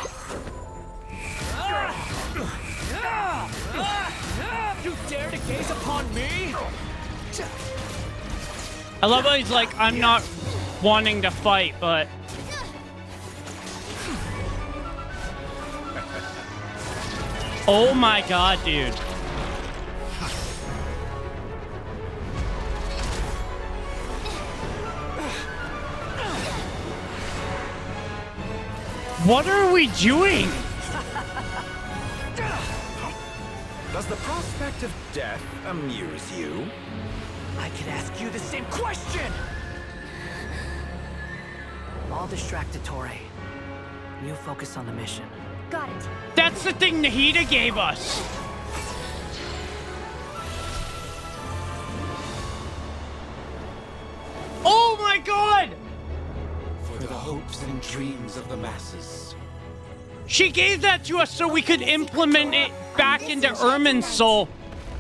You dare to gaze upon me? I love how he's like, I'm not wanting to fight, but... Oh my god, dude. What are we doing? Does the prospect of death amuse you? I could ask you the same question! I'll distract Torre. You focus on the mission. Got it. That's the thing Nahida gave us. Oh my god! For the hopes and dreams of the masses. She gave that to us so we could implement it back into Ermin's soul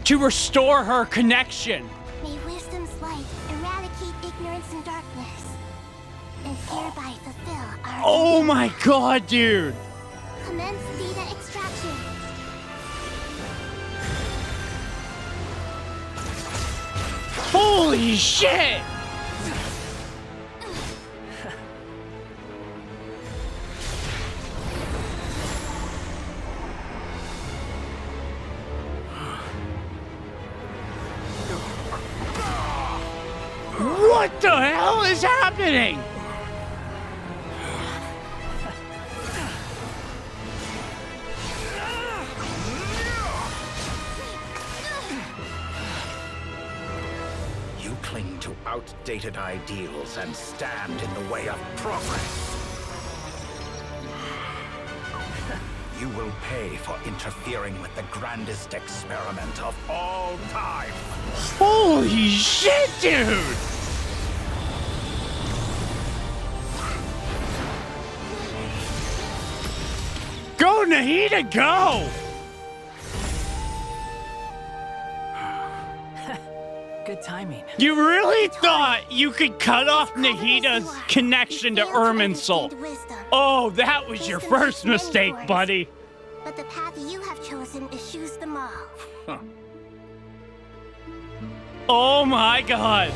to restore her connection. May wisdom's light eradicate ignorance and darkness, and hereby fulfill our Oh my god, dude! Commence data extraction. Holy shit! What the hell is happening? You cling to outdated ideals and stand in the way of progress. You will pay for interfering with the grandest experiment of all time. Holy shit, dude! Go, Nahida, go! Good timing. You really thought you could cut off Nahida's connection to Irminsul? Oh, that was your first mistake, buddy. But the path you have chosen eschews them all. Oh my god.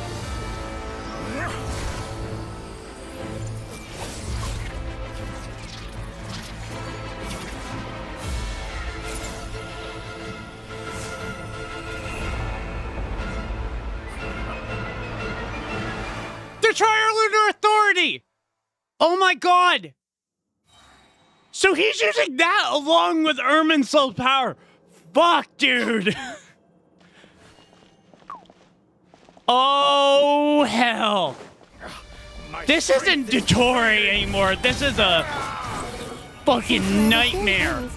The Trilunar Authority! Oh my god! So he's using that along with Irminsul's power. Fuck, dude. Oh, hell. This isn't Dottore anymore. This is a fucking nightmare.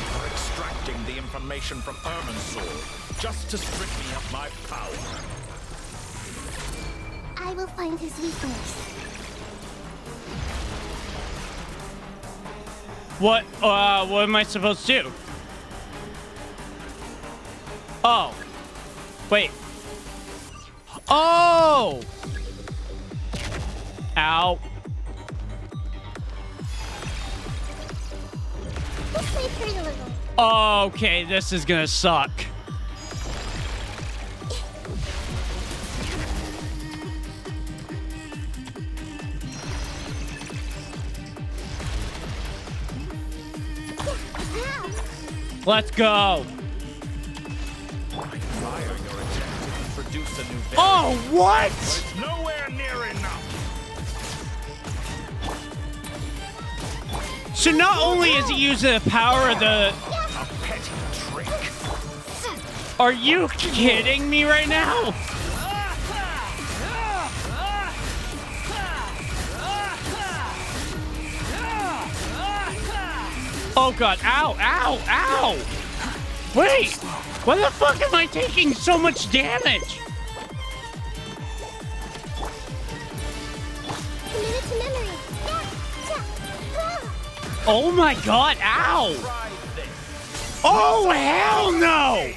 For extracting the information from Irminsul, just to strip me of my power. I will find his weakness. What am I supposed to do? Oh. Wait. Oh! Ow. This may hurt a little. Okay, this is gonna suck. Let's go. Oh, what? It's nowhere near enough. So not only is he using the power of the... A petty trick. Are you kidding me right now? Oh god, ow, ow, ow! Wait! Why the fuck am I taking so much damage? Oh my god, ow! Oh, hell no!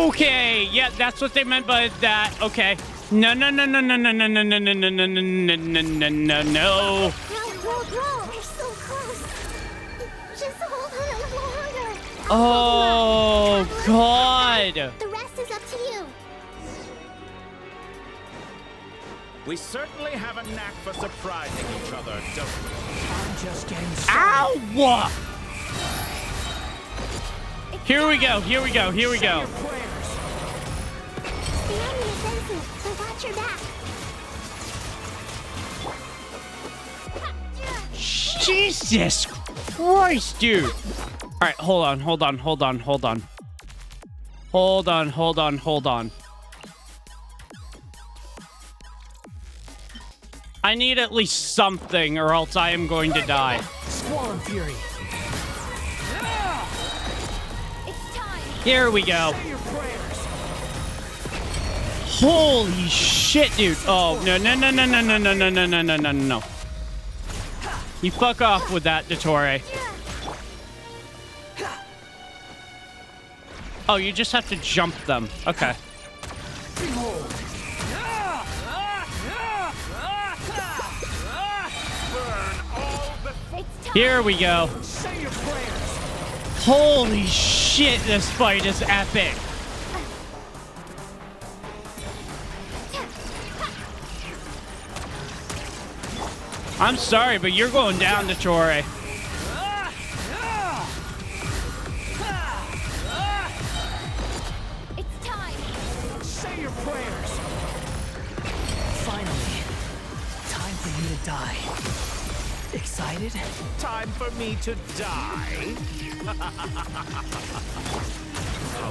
Okay, yeah, that's what they meant by that. Okay. No, no, no, no, no, no, no, no, no, no, no, no, no, no, no, no, no. We're so close. Just hold on a little longer. Oh, God. The rest is up to you. We certainly have a knack for surprising each other, don't we? I'm just getting started. Ow! Here we go, here we go, here we go. The enemy is innocent, so watch your back. Jesus Christ, dude. All right, hold on, hold on, hold on, hold on. Hold on, hold on, hold on. I need at least something or else I am going to die. Squall and Fury. Here we go. Holy shit, dude. Oh, no, no, no, no, no, no, no, no, no, no, no, no, no. You fuck off with that, Dottore. Oh, you just have to jump them. Okay. Here we go. Holy shit, this fight is epic. I'm sorry, but you're going down, Dottore. It's time. Say your prayers. Finally, time for you to die. Excited? Time for me to die? How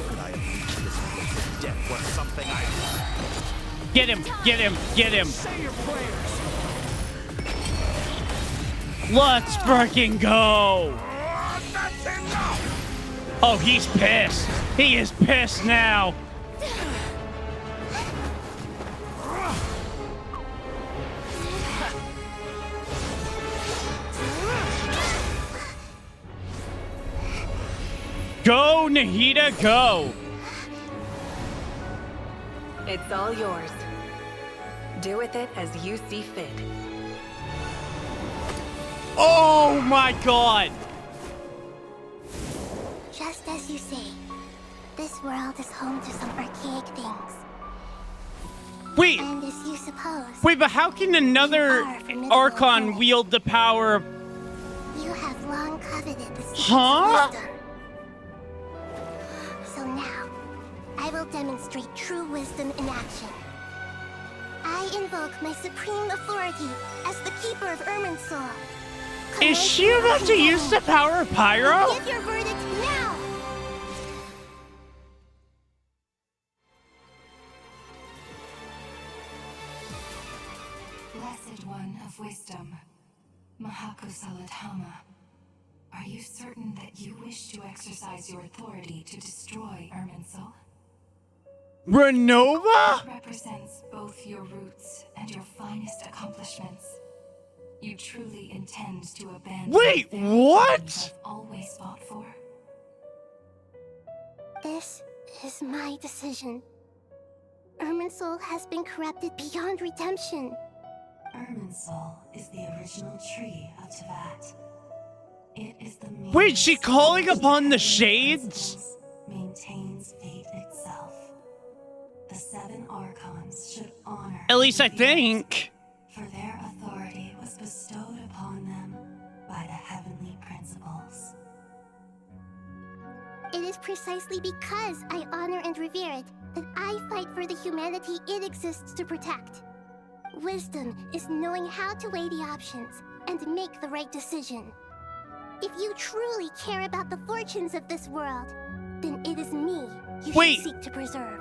could I have reached this place if death was something I... Get him, get him, get him. Say your prayers. Let's freaking go! Oh, he's pissed. He is pissed now. Go, Nahida, go! It's all yours. Do with it as you see fit. Oh my god! Just as you say, this world is home to some archaic things. Wait! And as you suppose... Wait, but how can another Archon wield the power of... You have long coveted the secrets Huh? of wisdom. So now, I will demonstrate true wisdom in action. I invoke my supreme authority as the keeper of Irminsul. Is she about to use the power of Pyro? Give your verdict now! Blessed One of Wisdom, Mahakusaladhama, are you certain that you wish to exercise your authority to destroy Irminsul? Renova? It represents both your roots and your finest accomplishments. You truly intend to abandon Wait, the very what? things I've always fought for? This is my decision. Irminsul has been corrupted beyond redemption. Irminsul is the original tree of Tevat. It is the means Wait, she calling upon the shades? maintains fate itself. The 7 Archons should honor. At least I think. For their authority was bestowed upon them by the heavenly principles. It is precisely because I honor and revere it that I fight for the humanity it exists to protect. Wisdom is knowing how to weigh the options and make the right decision. If you truly care about the fortunes of this world, then it is me you should seek to preserve.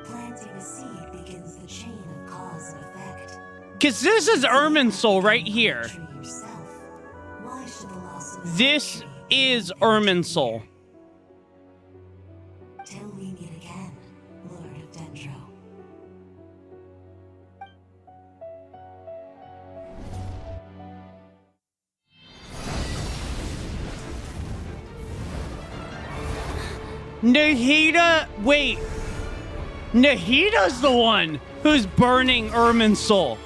Planting a seed begins the chain of cause and effect. Because this is Irminsul right here. Why should the loss of This is Irminsul. till we meet again, Lord of Dendro? Nahida, wait. Nahida's the one who's burning Irminsul.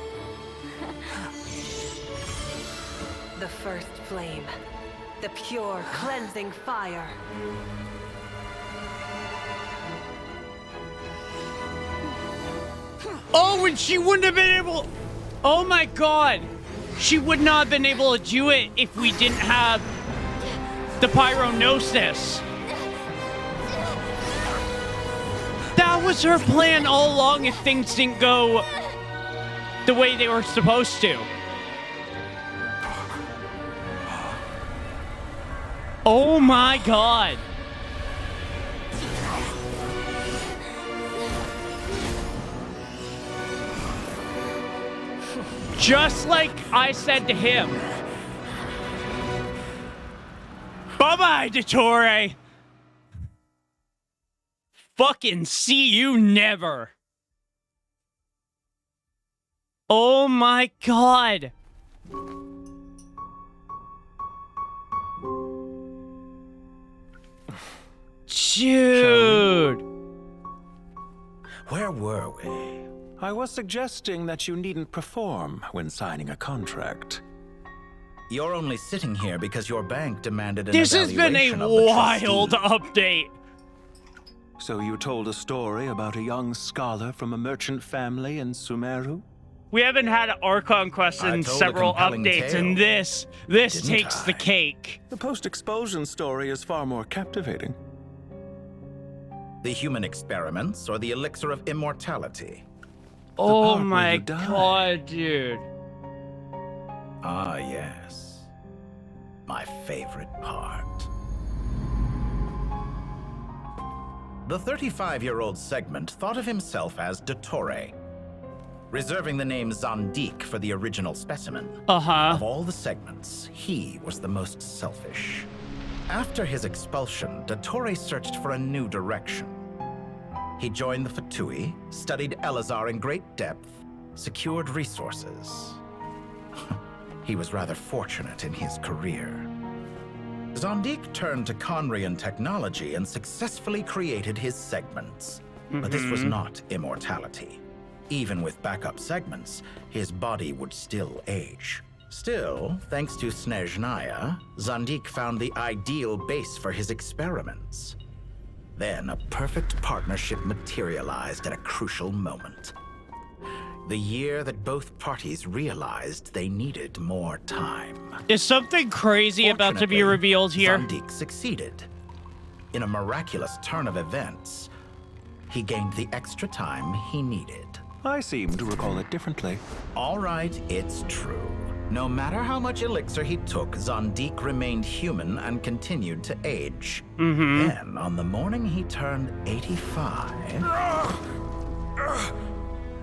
The first flame. The pure, cleansing fire. Oh, and she wouldn't have been able... Oh my god. She would not have been able to do it if we didn't have the Pyronosis. That was her plan all along if things didn't go the way they were supposed to. Oh my god. Just like I said to him. Bye-bye, Dottore. Fucking see you never. Oh my god. Dude. Where were we? I was suggesting that you needn't perform when signing a contract. You're only sitting here because your bank demanded an This has been a evaluation of the wild trustee. update. So you told a story about a young scholar from a merchant family in Sumeru? We haven't had an Archon quest I in told a several compelling updates, tale, and this didn't takes the I? cake. The post-expulsion story is far more captivating. The human experiments or the elixir of immortality? Oh part where my you die. god, dude. Ah, yes. My favorite part. The 35-year-old Segment thought of himself as Dottore. reserving the name Zondik for the original specimen. Uh-huh. Of all the segments, he was the most selfish. After his expulsion, Dottore searched for a new direction. He joined the Fatui, studied Elazar in great depth, secured resources. He was rather fortunate in his career. Zondik turned to Conrian technology and successfully created his segments. But this was not immortality. Even with backup segments, his body would still age. Still, thanks to Snezhnaya, Zondik found the ideal base for his experiments. Then a perfect partnership materialized at a crucial moment. The year that both parties realized they needed more time. Is something crazy about to be revealed here? Zondik succeeded. In a miraculous turn of events, he gained the extra time he needed. I seem to recall it differently. All right, it's true. No matter how much elixir he took, Zondik remained human and continued to age. Then, on the morning he turned 85...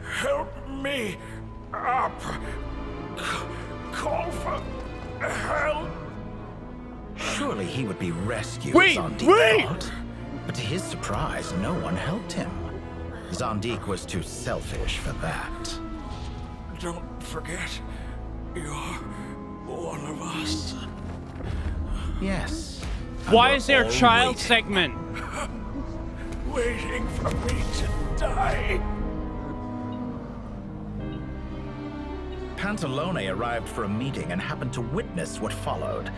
Help me up. Call for help. Surely he would be rescued, Wait, Zondik thought. But to his surprise, no one helped him. Zondik was too selfish for that. Don't forget, you're one of us. Yes. Why is there a child segment? Waiting for me to die. Pantalone arrived for a meeting and happened to witness what followed.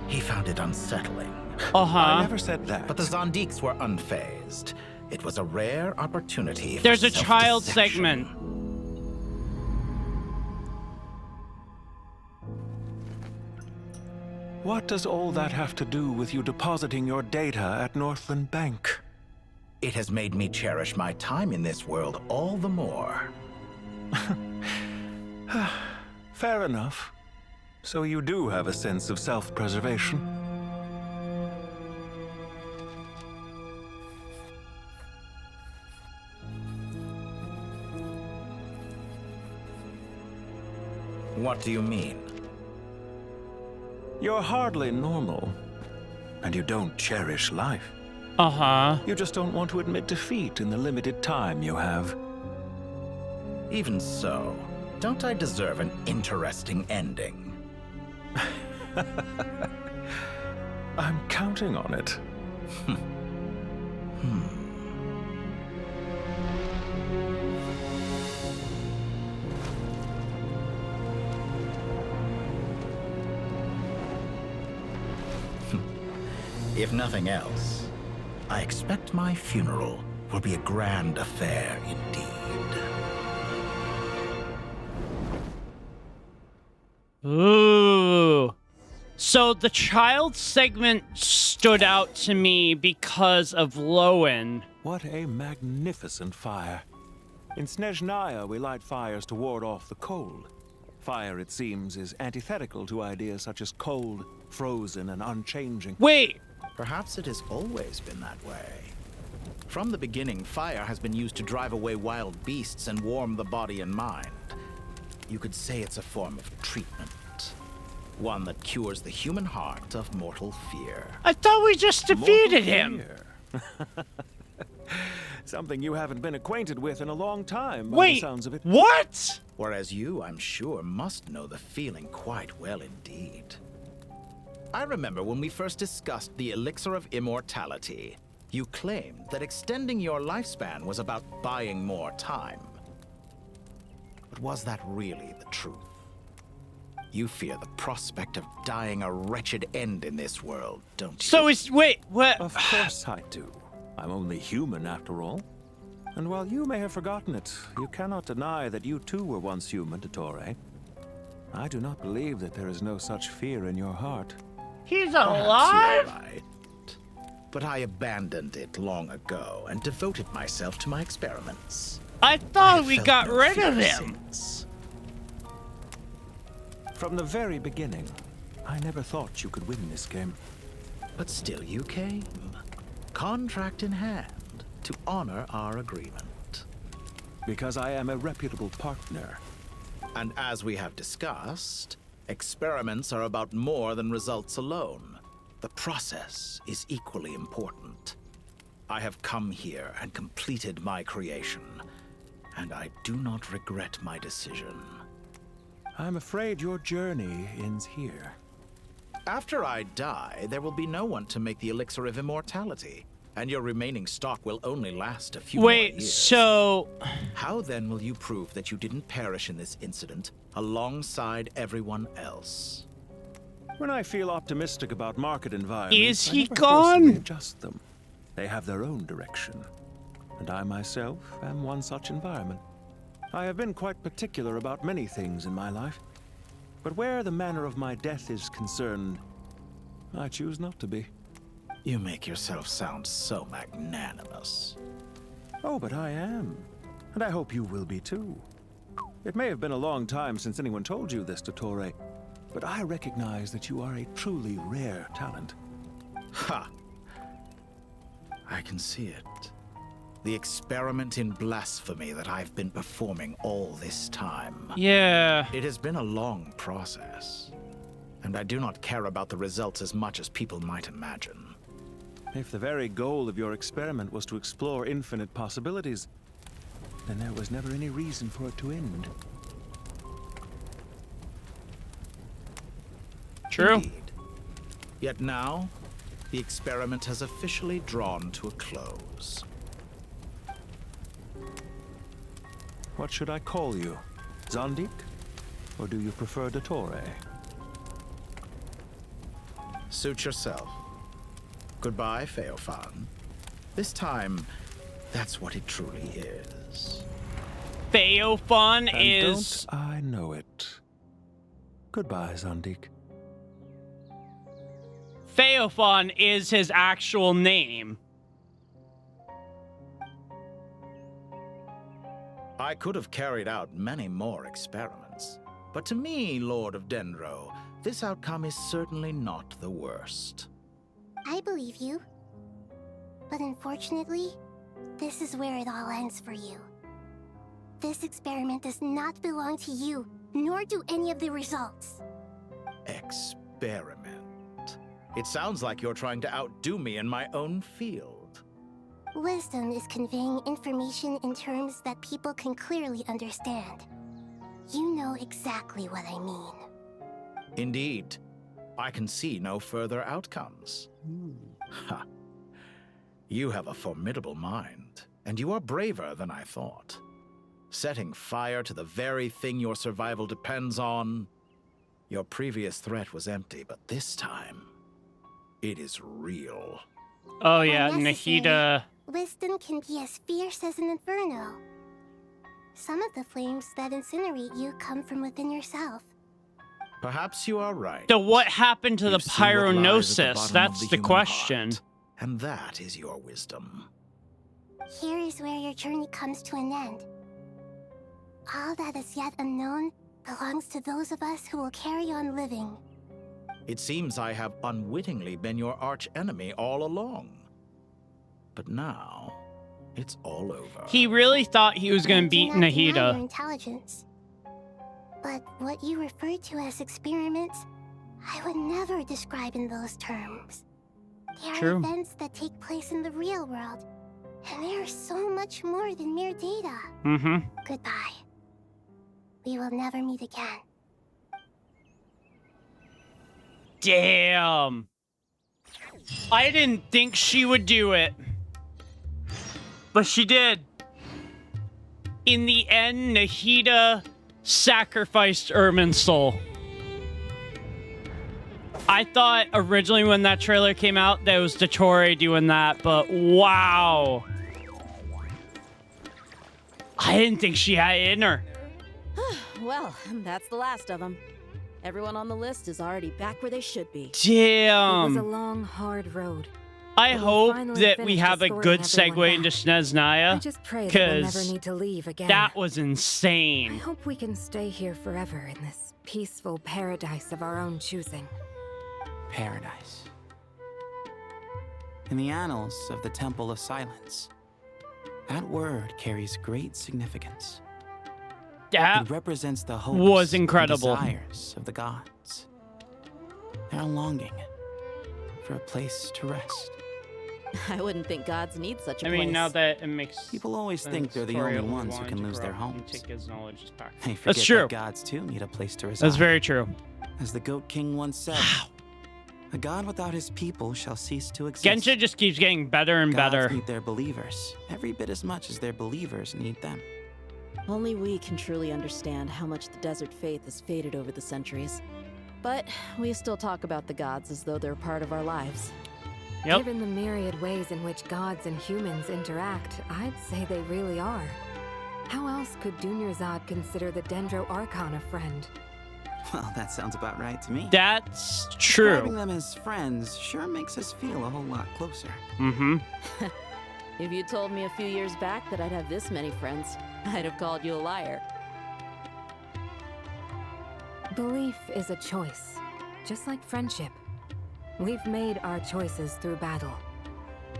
He found it unsettling. I never said that. But the Zondiks were unfazed. It was a rare opportunity for There's a child self-deception. segment. What does all that have to do with you depositing your data at Northland Bank? It has made me cherish my time in this world all the more. Fair enough. So you do have a sense of self-preservation. What do you mean? You're hardly normal. And you don't cherish life. Uh-huh. You just don't want to admit defeat in the limited time you have. Even so, don't I deserve an interesting ending? I'm counting on it. If nothing else, I expect my funeral will be a grand affair indeed. Ooh. So the child segment stood out to me because of Lowen. What a magnificent fire. In Snezhnaya, we light fires to ward off the cold. Fire, it seems, is antithetical to ideas such as cold, frozen, and unchanging. Wait! Perhaps it has always been that way. From the beginning, fire has been used to drive away wild beasts and warm the body and mind. You could say it's a form of treatment. One that cures the human heart of mortal fear. I thought we just defeated him! Something you haven't been acquainted with in a long time, by the sounds of it. What? Whereas you, I'm sure, must know the feeling quite well indeed. I remember when we first discussed the elixir of immortality. You claimed that extending your lifespan was about buying more time. But was that really the truth? You fear the prospect of dying a wretched end in this world, don't you? So it's... Wait, what? Of course I do. I'm only human, after all. And while you may have forgotten it, you cannot deny that you too were once human, Dottore. I do not believe that there is no such fear in your heart. He's Perhaps alive? you're right. But I abandoned it long ago and devoted myself to my experiments. I thought we felt got no rid fear of him. since. From the very beginning, I never thought you could win this game. But still you came. Contract in hand, to honor our agreement. Because I am a reputable partner. And as we have discussed, experiments are about more than results alone. The process is equally important. I have come here and completed my creation, and I do not regret my decision. I'm afraid your journey ends here. After I die, there will be no one to make the elixir of immortality, and your remaining stock will only last a few more years. Wait, so... How then will you prove that you didn't perish in this incident alongside everyone else? When I feel optimistic about market environments, Is he I never gone? forcibly adjust them. They have their own direction, and I myself am one such environment. I have been quite particular about many things in my life, but where the manner of my death is concerned, I choose not to be. You make yourself sound so magnanimous. Oh, but I am, and I hope you will be too. It may have been a long time since anyone told you this, Dottore, but I recognize that you are a truly rare talent. Ha! I can see it. The experiment in blasphemy that I've been performing all this time. Yeah. It has been a long process, and I do not care about the results as much as people might imagine. If the very goal of your experiment was to explore infinite possibilities, then there was never any reason for it to end. True. Indeed. Yet now, the experiment has officially drawn to a close. What should I call you? Zondik? Or do you prefer Dottore? Suit yourself. Goodbye, Feofan. This time, that's what it truly is. Feofan And is... don't I know it. Goodbye, Zondik. Feofan is his actual name. I could have carried out many more experiments, but to me, Lord of Dendro, this outcome is certainly not the worst. I believe you. But unfortunately, this is where it all ends for you. This experiment does not belong to you, nor do any of the results. Experiment. It sounds like you're trying to outdo me in my own field. Wisdom is conveying information in terms that people can clearly understand. You know exactly what I mean. Indeed. I can see no further outcomes. Ha. You have a formidable mind, and you are braver than I thought. Setting fire to the very thing your survival depends on. Your previous threat was empty, but this time, it is real. Oh yeah, Unnecessary. Nahida. Wisdom can be as fierce as an inferno. Some of the flames that incinerate you come from within yourself. Perhaps you are right. So what happened to the You've seen what lies at the pyronosis? bottom That's of the human question. heart, and that is your wisdom. Here is where your journey comes to an end. All that is yet unknown belongs to those of us who will carry on living. It seems I have unwittingly been your arch-enemy all along. But now, it's all over. He really thought he was going to beat I do not deny your Nahida. intelligence. But what you refer to as experiments, I would never describe in those terms. They are True. events that take place in the real world, and they are so much more than mere data. Mm-hmm. Goodbye. We will never meet again. Damn. I didn't think she would do it. But she did. In the end, Nahida sacrificed Ermin's soul. I thought originally when that trailer came out that it was Dottore doing that, but wow. I didn't think she had it in her. Well, that's the last of them. Everyone on the list is already back where they should be. Damn. It was a long, hard road. I But we hope finally that we finished have a escorting good everyone segue into back. Sneznaya. I just pray that we'll never 'cause need to leave again. that was I insane. hope we can stay here forever in this peaceful paradise of our own choosing. Paradise. In the annals of the Temple of Silence, That word carries great significance. That it represents the hopes was incredible. and desires of the gods. They're longing for a place to rest. I wouldn't think gods need such a I place. mean, now that it makes People always sense, think they're the Tori only only ones who wanted can to lose their grow up and homes. take his knowledge as back. They forget That's true. that gods too need a place to reside. That's very true. As the Goat King once said, a god without his people shall cease to exist. Genshin just keeps getting better and Gods better. need their believers, every bit as much as their believers need them. Only we can truly understand how much the desert faith has faded over the centuries. But we still talk about the gods as though they're part of our lives. Yep. Given the myriad ways in which gods and humans interact, I'd say they really are. How else could Dunyarzad consider the Dendro Archon a friend? Well, that sounds about right to me. That's Describing true. them as friends sure makes us feel a whole lot closer. Mm-hmm. If you told me a few years back that I'd have this many friends, I'd have called you a liar. Belief is a choice, just like friendship. We've made our choices through battle.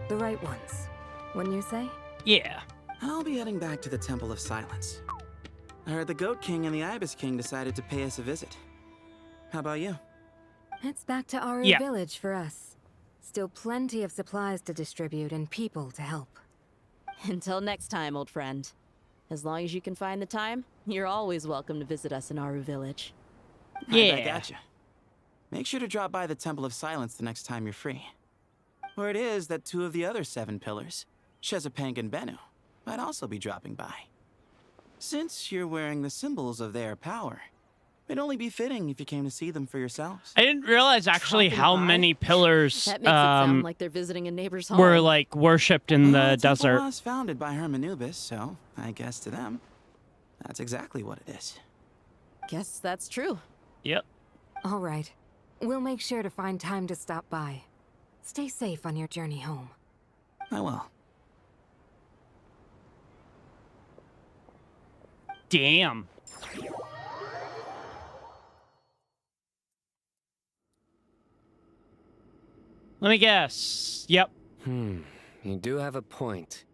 The right ones, wouldn't you say? Yeah. I'll be heading back to the Temple of Silence. I heard the Goat King and the Ibis King decided to pay us a visit. How about you? It's back to Aru Yeah. Village for us. Still plenty of supplies to distribute and people to help. Until next time, old friend. As long as you can find the time, you're always welcome to visit us in Aru Village. I gotcha. Make sure to drop by the Temple of Silence the next time you're free. Word is that 2 of the other 7 pillars, Shezapang and Bennu, might also be dropping by. Since you're wearing the symbols of their power, it'd only be fitting if you came to see them for yourselves. I didn't realize actually how many pillars That makes it sound like they're visiting a neighbor's home. were like worshipped in the Temple desert. was founded by Hermanubis, so I guess to them, that's exactly what it is. Guess that's true. Yep. All right. We'll make sure to find time to stop by. Stay safe on your journey home. I will. Damn. Let me guess. Yep. You do have a point.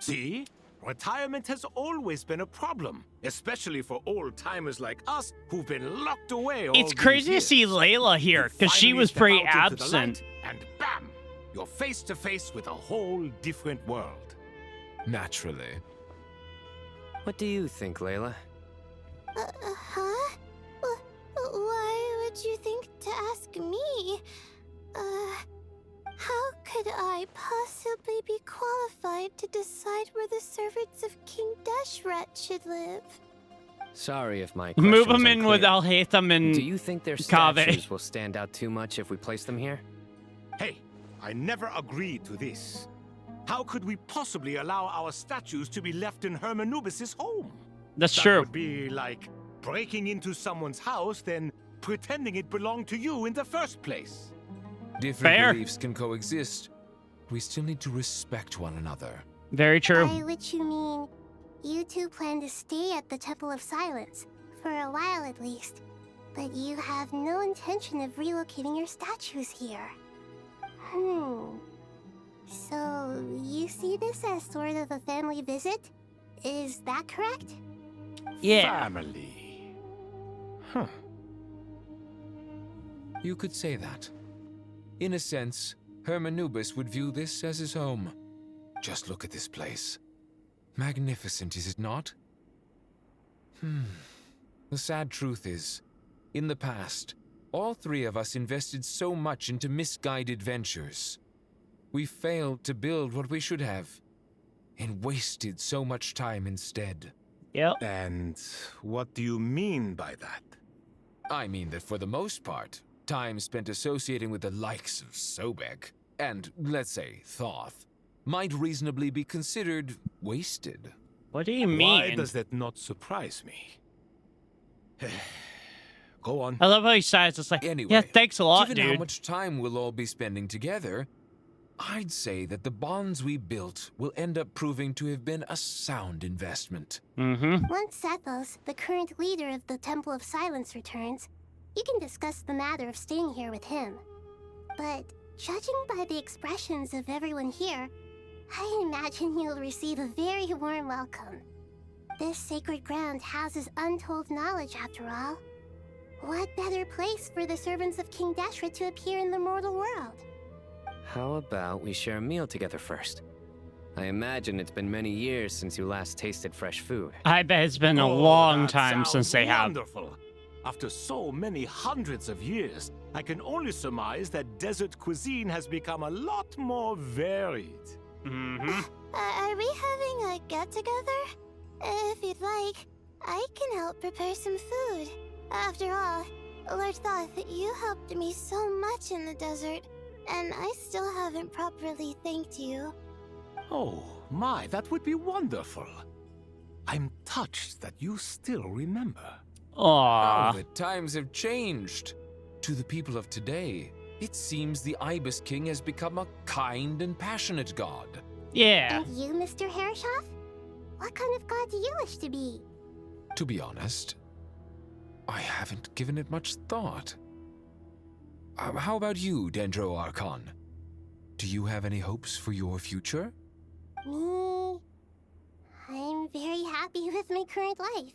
See? Retirement has always been a problem, especially for old-timers like us who've been locked away all It's these crazy to years. see Layla here, because she Finally was step pretty out into the absent. light, and bam! You're face to face with a whole different world. Naturally. What do you think, Layla? Huh? Why would you think to ask me? How could I possibly be qualified to decide where the servants of King Deshret should live? Sorry if my Move question was them in with unclear. Al-Haytham and Do you think their Kaveh. statues will stand out too much if we place them here? Hey, I never agreed to this. How could we possibly allow our statues to be left in Hermanubis' home? That's That true. would be like breaking into someone's house, then pretending it belonged to you in the first place. Different Fair. beliefs can coexist. We still need to respect one another. Very true. By which you mean, you two plan to stay at the Temple of Silence, for a while at least. But you have no intention of relocating your statues here. So, you see this as sort of a family visit? Is that correct? Yeah. Family. Huh. You could say that. In a sense, Hermanubis would view this as his home. Just look at this place. Magnificent, is it not? The sad truth is, in the past, all 3 of us invested so much into misguided ventures. We failed to build what we should have, and wasted so much time instead. Yep. And what do you mean by that? I mean that for the most part, time spent associating with the likes of Sobek, and, let's say, Thoth, might reasonably be considered wasted. What do you mean? Why does that not surprise me? Go on. I love how he sighs. It's like, Anyway, yeah, thanks a lot, given dude. how much time we'll all be spending together, I'd say that the bonds we built will end up proving to have been a sound investment. Once Sethos, the current leader of the Temple of Silence, returns, you can discuss the matter of staying here with him. But judging by the expressions of everyone here, I imagine you'll receive a very warm welcome. This sacred ground houses untold knowledge, after all. What better place for the servants of King Deshret to appear in the mortal world? How about we share a meal together first? I imagine it's been many years since you last tasted fresh food. I bet it's been a long time since they have. Wonderful. After so many hundreds of years, I can only surmise that desert cuisine has become a lot more varied. Mm-hmm. Are we having a get-together? If you'd like, I can help prepare some food. After all, Lord Thoth, you helped me so much in the desert, and I still haven't properly thanked you. Oh, my, that would be wonderful. I'm touched that you still remember. Aww. Oh, the times have changed. To the people of today, it seems the Ibis King has become a kind and passionate god. Yeah. And you, Mr. Herreshoff? What kind of god do you wish to be? To be honest, I haven't given it much thought. How about you, Dendro Archon? Do you have any hopes for your future? Me? I'm very happy with my current life.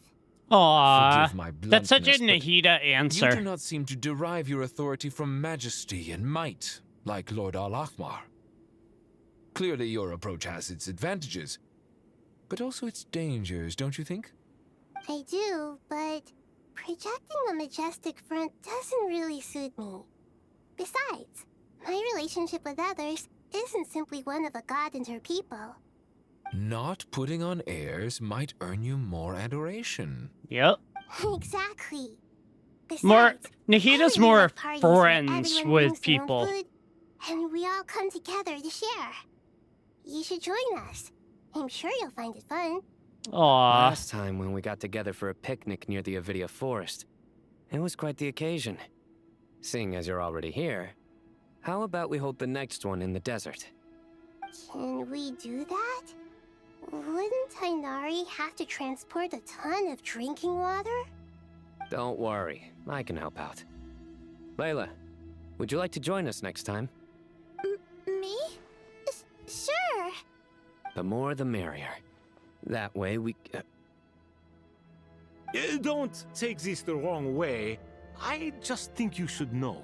Aww. Forgive my That's such a bluntness, but Nahida answer. You do not seem to derive your authority from majesty and might, like Lord Al-Ahmar. Clearly your approach has its advantages, but also its dangers, don't you think? I do, but projecting a majestic front doesn't really suit me. Besides, my relationship with others isn't simply one of a god and her people. Not putting on airs might earn you more adoration. Yep. Exactly. Besides, More I Nahida's really more love parties where friends everyone with brings their own people. food, and we all come together to share. You should join us. I'm sure you'll find it fun. Aww. Last time when we got together for a picnic near the Avidia Forest, it was quite the occasion. Seeing as you're already here, how about we hold the next one in the desert? Can we do that? Wouldn't Tainari have to transport a ton of drinking water? Don't worry, I can help out. Layla, would you like to join us next time? Me? Sure. The more the merrier. That way we... Don't take this the wrong way. I just think you should know.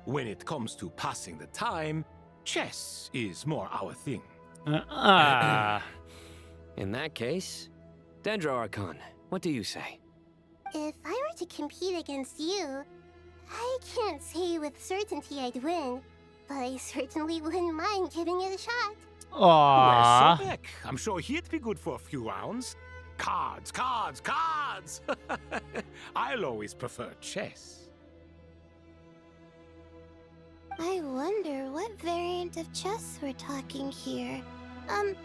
When it comes to passing the time, chess is more our thing. In that case, Dendro Archon, what do you say? If I were to compete against you, I can't say with certainty I'd win, but I certainly wouldn't mind giving it a shot. Aww. Where's Sobek? I'm sure he'd be good for a few rounds. Cards, cards, cards! I'll always prefer chess. I wonder what variant of chess we're talking here.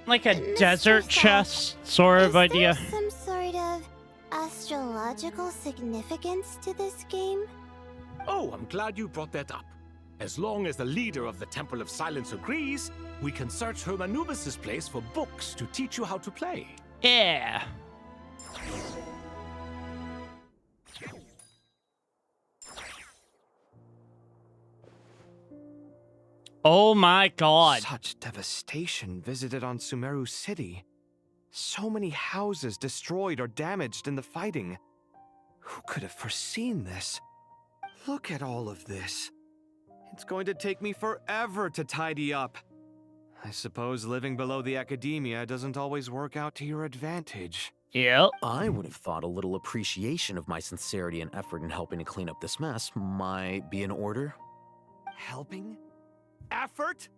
Like a Mr. desert Seth, chess sort of idea. Is there some sort of astrological significance to this game? Oh, I'm glad you brought that up. As long as the leader of the Temple of Silence agrees, we can search Hermanubis' place for books to teach you how to play. Yeah. Oh my god. Such devastation visited on Sumeru City. So many houses destroyed or damaged in the fighting. Who could have foreseen this? Look at all of this. It's going to take me forever to tidy up. I suppose living below the academia doesn't always work out to your advantage. Yep. I would have thought a little appreciation of my sincerity and effort in helping to clean up this mess might be in order. Helping? Effort?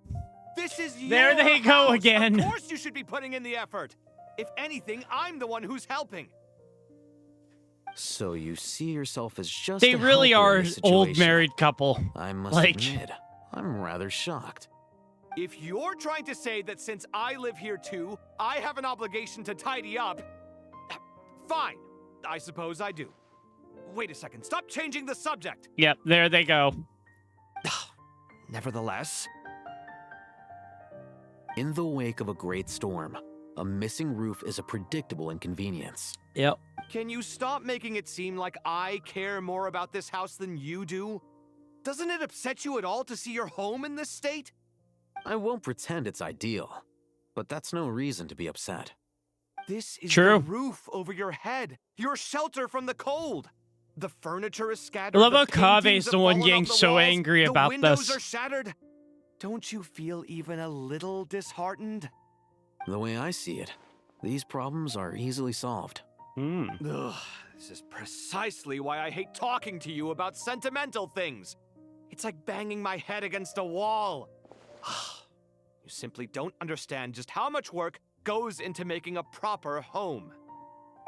This is There your they go house. again. Of course you should be putting in the effort. If anything, I'm the one who's helping. So you see yourself as just They a really helper are in this old situation. married couple. I must Like- admit, I'm rather shocked. If you're trying to say that since I live here too, I have an obligation to tidy up, fine. I suppose I do. Wait a second. Stop changing the subject. Yep, there they go. Nevertheless, In the wake of a great storm, a missing roof is a predictable inconvenience. Yep. can you stop making it seem like I care more about this house than you do? Doesn't it upset you at all to see your home in this state? I won't pretend it's ideal. But that's no reason to be upset. This is True. the roof over your head, your shelter from the cold. The furniture is scattered. I love the how Kave's paintings the have one fallen getting off the so walls, angry the about windows this. are shattered. Don't you feel even a little disheartened? The way I see it, these problems are easily solved. Ugh, this is precisely why I hate talking to you about sentimental things. It's like banging my head against a wall. You simply don't understand just how much work goes into making a proper home.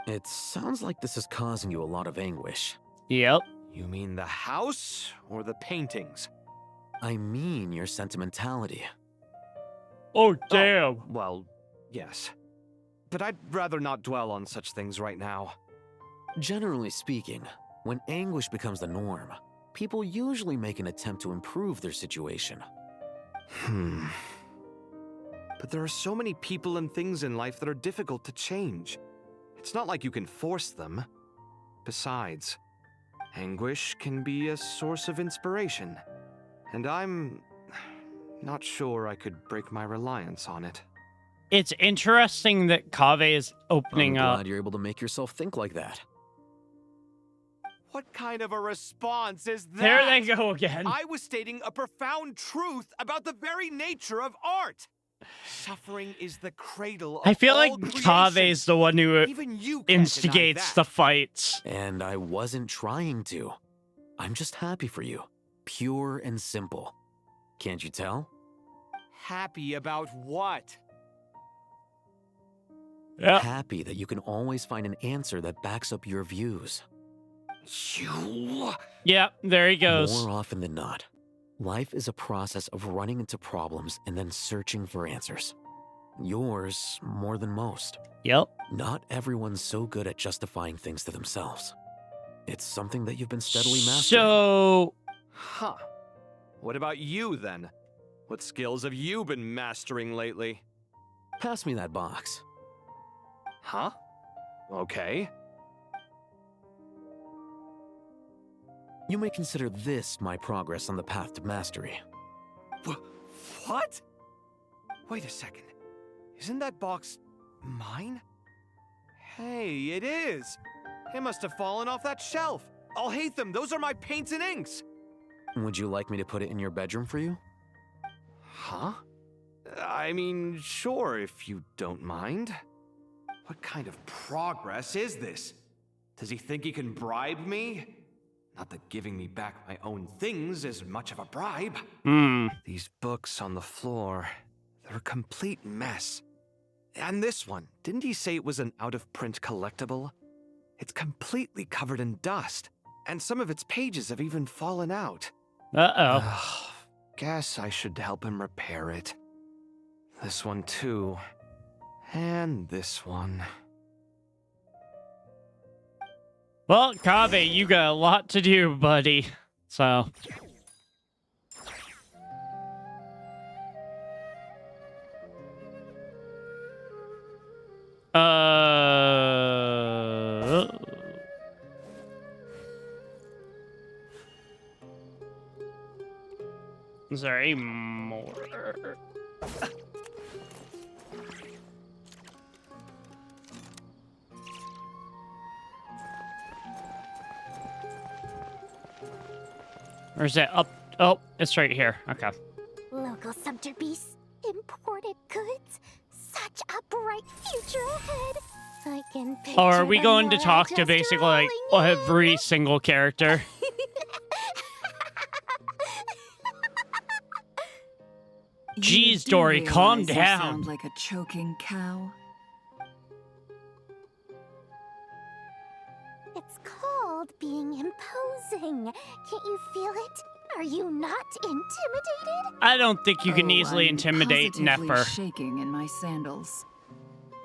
It sounds like this is causing you a lot of anguish. Yep. You mean the house or the paintings? I mean your sentimentality. Oh, damn. Well, yes. But I'd rather not dwell on such things right now. Generally speaking, when anguish becomes the norm, people usually make an attempt to improve their situation. But there are so many people and things in life that are difficult to change. It's not like you can force them. Besides, anguish can be a source of inspiration. And I'm not sure I could break my reliance on it. It's interesting that Kave is opening I'm up. glad you're able to make yourself think like that. What kind of a response is that? There they go again. I was stating a profound truth about the very nature of art. Suffering is the cradle of I feel all like creation. Kave's the one who Even you can't instigates deny the fights. And I wasn't trying to. I'm just happy for you. Pure and simple. Can't you tell? Happy about what? Yeah. Happy that you can always find an answer that backs up your views. You... Yeah, there he goes. More often than not, life is a process of running into problems and then searching for answers. Yours more than most. Yep. Not everyone's so good at justifying things to themselves. It's something that you've been steadily mastering. So... Huh. What about you, then? What skills have you been mastering lately? Pass me that box. Huh? Okay. You may consider this my progress on the path to mastery. What? Wait a second. Isn't that box mine? Hey, it is. It must have fallen off that shelf. I'll hate them. Those are my paints and inks. Would you like me to put it in your bedroom for you? Huh? I mean, sure, if you don't mind. What kind of progress is this? Does he think he can bribe me? Not that giving me back my own things is much of a bribe. These books on the floor, they're a complete mess. And this one, didn't he say it was an out-of-print collectible? It's completely covered in dust, and some of its pages have even fallen out. Uh-oh. Guess I should help him repair it. This one too. And this one. Well, Kave, you got a lot to do, buddy. So... Is there any more? Or is it up? Oh, it's right here. Okay. Local subter beasts, imported goods, such a bright future ahead. I can picture Or are we them going to while talk to just basically like every single character? Jeez, Dory, calm You down. sound like a choking cow. It's called being imposing. Can't you feel it? Are you not intimidated? I don't think you can easily I'm intimidate positively Nefer. shaking in my sandals.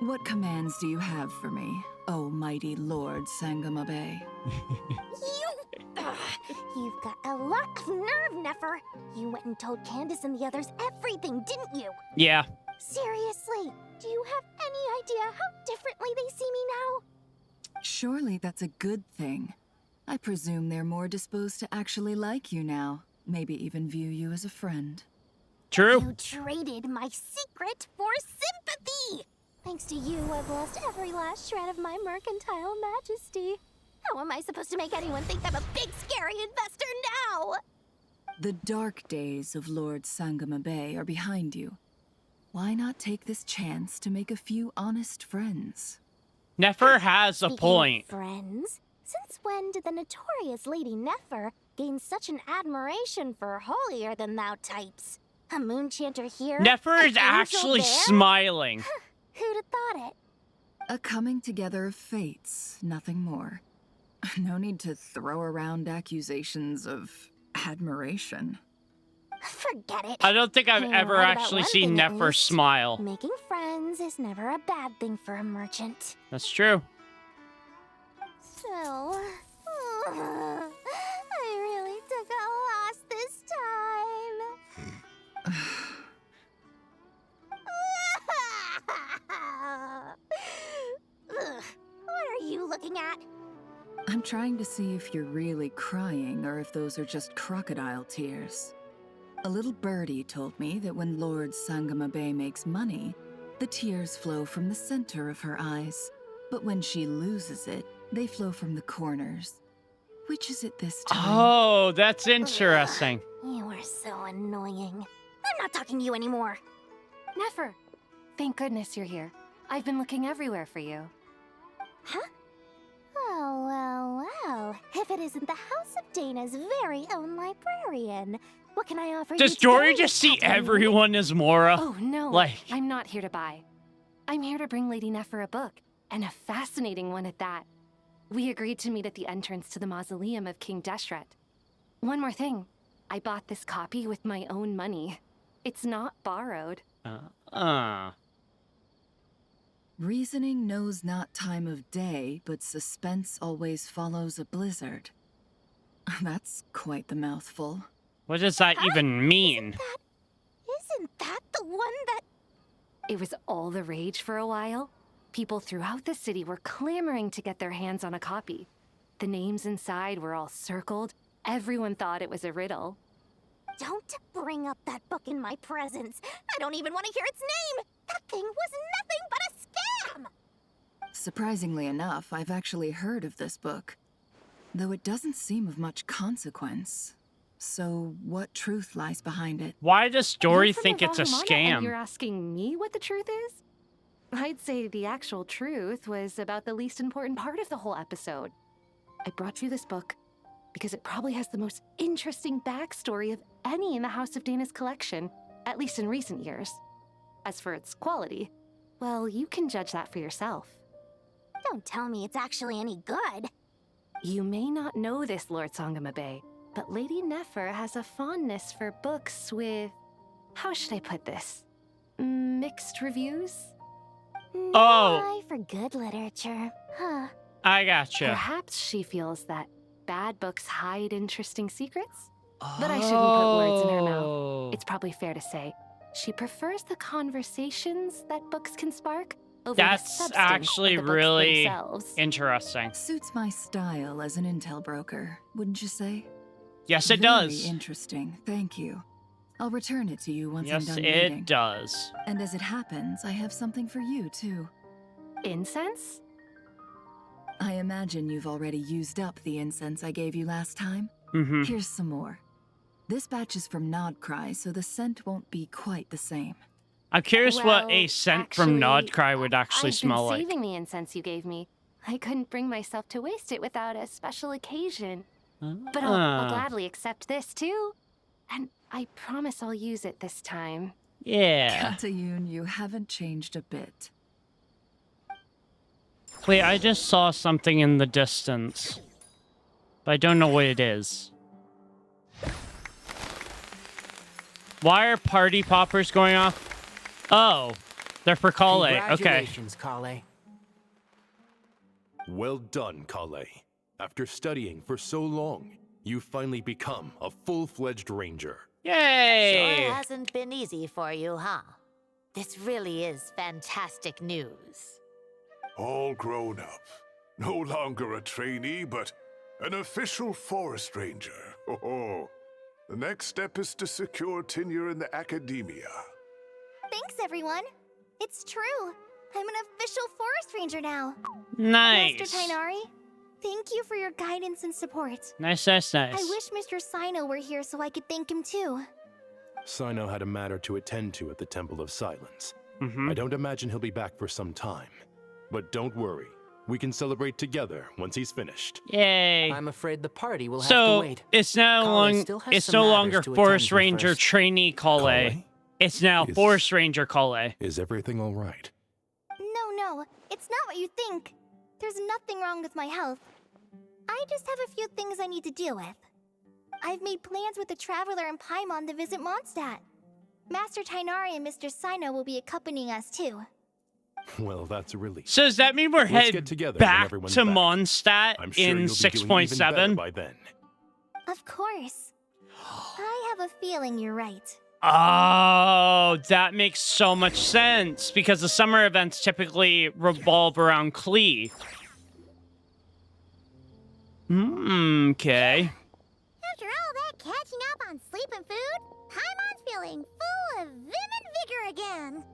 What commands do you have for me, oh mighty Lord Sangamabe? You've got a lot of nerve, Nefer. You went and told Candace and the others everything, didn't you? Yeah. Seriously, do you have any idea how differently they see me now? Surely that's a good thing. I presume they're more disposed to actually like you now, maybe even view you as a friend. True. You traded my secret for sympathy! Thanks to you, I've lost every last shred of my mercantile majesty. How am I supposed to make anyone think I'm a big, scary investor now? The dark days of Lord Sangama Bay are behind you. Why not take this chance to make a few honest friends? Nefer has a Speaking point. of friends, since when did the notorious Lady Nefer gain such an admiration for holier-than-thou types? A moon chanter here? Nefer an is angel actually there? smiling. Who'd have thought it? A coming together of fates, nothing more. No need to throw around accusations of admiration. Forget it. I don't think I've You're ever right about actually one seen thing, at Nefer least. smile. Making friends is never a bad thing for a merchant. That's true. So, I really took a loss this time. What are you looking at? I'm trying to see if you're really crying or if those are just crocodile tears. A little birdie told me that when Lord Sangama Bay makes money, the tears flow from the center of her eyes. But when she loses it, they flow from the corners. Which is it this time? Oh, that's interesting. You are so annoying. I'm not talking to you anymore. Nefer, thank goodness you're here. I've been looking everywhere for you. Huh? Well. If it isn't the House of Dana's very own librarian, what can I offer you Does Dory today, just see Captain? everyone as Mora? Oh, no. Like, I'm not here to buy. I'm here to bring Lady Nefer a book, and a fascinating one at that. We agreed to meet at the entrance to the mausoleum of King Deshret. One more thing. I bought this copy with my own money. It's not borrowed. Reasoning knows not time of day, but suspense always follows a blizzard. That's quite the mouthful. what does that even mean? Isn't that the one that... It was all the rage for a while. People throughout the city were clamoring to get their hands on a copy. The names inside were all circled. Everyone thought it was a riddle. Don't bring up that book in my presence. I don't even want to hear its name. That thing was nothing but a scam. Surprisingly enough, I've actually heard of this book, though it doesn't seem of much consequence. So, what truth lies behind it? Why does Dory You're from think it's a Nirvana, and scam? you're asking me what the truth is? I'd say the actual truth was about the least important part of the whole episode. I brought you this book because it probably has the most interesting backstory of any in the House of Dana's collection, at least in recent years. As for its quality, well, you can judge that for yourself. Don't tell me it's actually any good. You may not know this, Lord Sangama Bay, but Lady Nefer has a fondness for books with... how should I put this? Mixed reviews? No Oh. eye for good literature, huh? I gotcha. Perhaps she feels that bad books hide interesting secrets? But I shouldn't put words in her Oh. mouth. It's probably fair to say she prefers the conversations that books can spark over That's the substance actually of the books really themselves. interesting. Suits my style as an intel broker, wouldn't you say? Yes, it Very does. interesting, thank you. I'll return it to you once Yes, I'm done it reading. does. And as it happens, I have something for you, too. Incense? I imagine you've already used up the incense I gave you last time. Mhm. Here's some more. This batch is from Krai, so the scent won't be quite the same. I'm curious what a Well, scent from actually, Krai would actually I've smell been like. saving the incense you gave me. I couldn't bring myself to waste it without a special occasion. But I'll Ah. gladly accept this, too. And I promise I'll use it this time. Yeah. Katayun, you haven't changed a bit. Wait, I just saw something in the distance. But I don't know what it is. Why are party poppers going off? Oh, they're for Kale. Okay. Congratulations, Kale. Well done, Kale. After studying for so long, you've finally become a full-fledged ranger. Yay! Sure hasn't been easy for you, huh? This really is fantastic news. All grown up. No longer a trainee, but an official forest ranger. Oh, The next step is to secure tenure in the academia. Thanks, everyone. It's true. I'm an official forest ranger now. Nice. Master Tainari, thank you for your guidance and support. Nice, nice, nice. I wish Mr. Sino were here so I could thank him too. Sino had a matter to attend to at the Temple of Silence. Mm-hmm. I don't imagine he'll be back for some time. But don't worry. We can celebrate together once he's finished. Yay. I'm afraid the party will have So, to wait. it's no, no longer Forest Ranger trainee Krai. It's now Forest Ranger Krai. Is everything all right? No, it's not what you think. There's nothing wrong with my health. I just have a few things I need to deal with. I've made plans with the Traveler and Paimon to visit Mondstadt. Master Tainari and Mr. Sino will be accompanying us too. Well, that's a relief. So does that mean we're Let's headed get together back when everyone's to back. Mondstadt I'm sure in you'll be doing even better 6.7? by then. Of course. I have a feeling you're right. Oh, that makes so much sense because the summer events typically revolve around Klee. Okay. After all that catching up on sleep and food, Paimon's feeling full of vim and vigor again.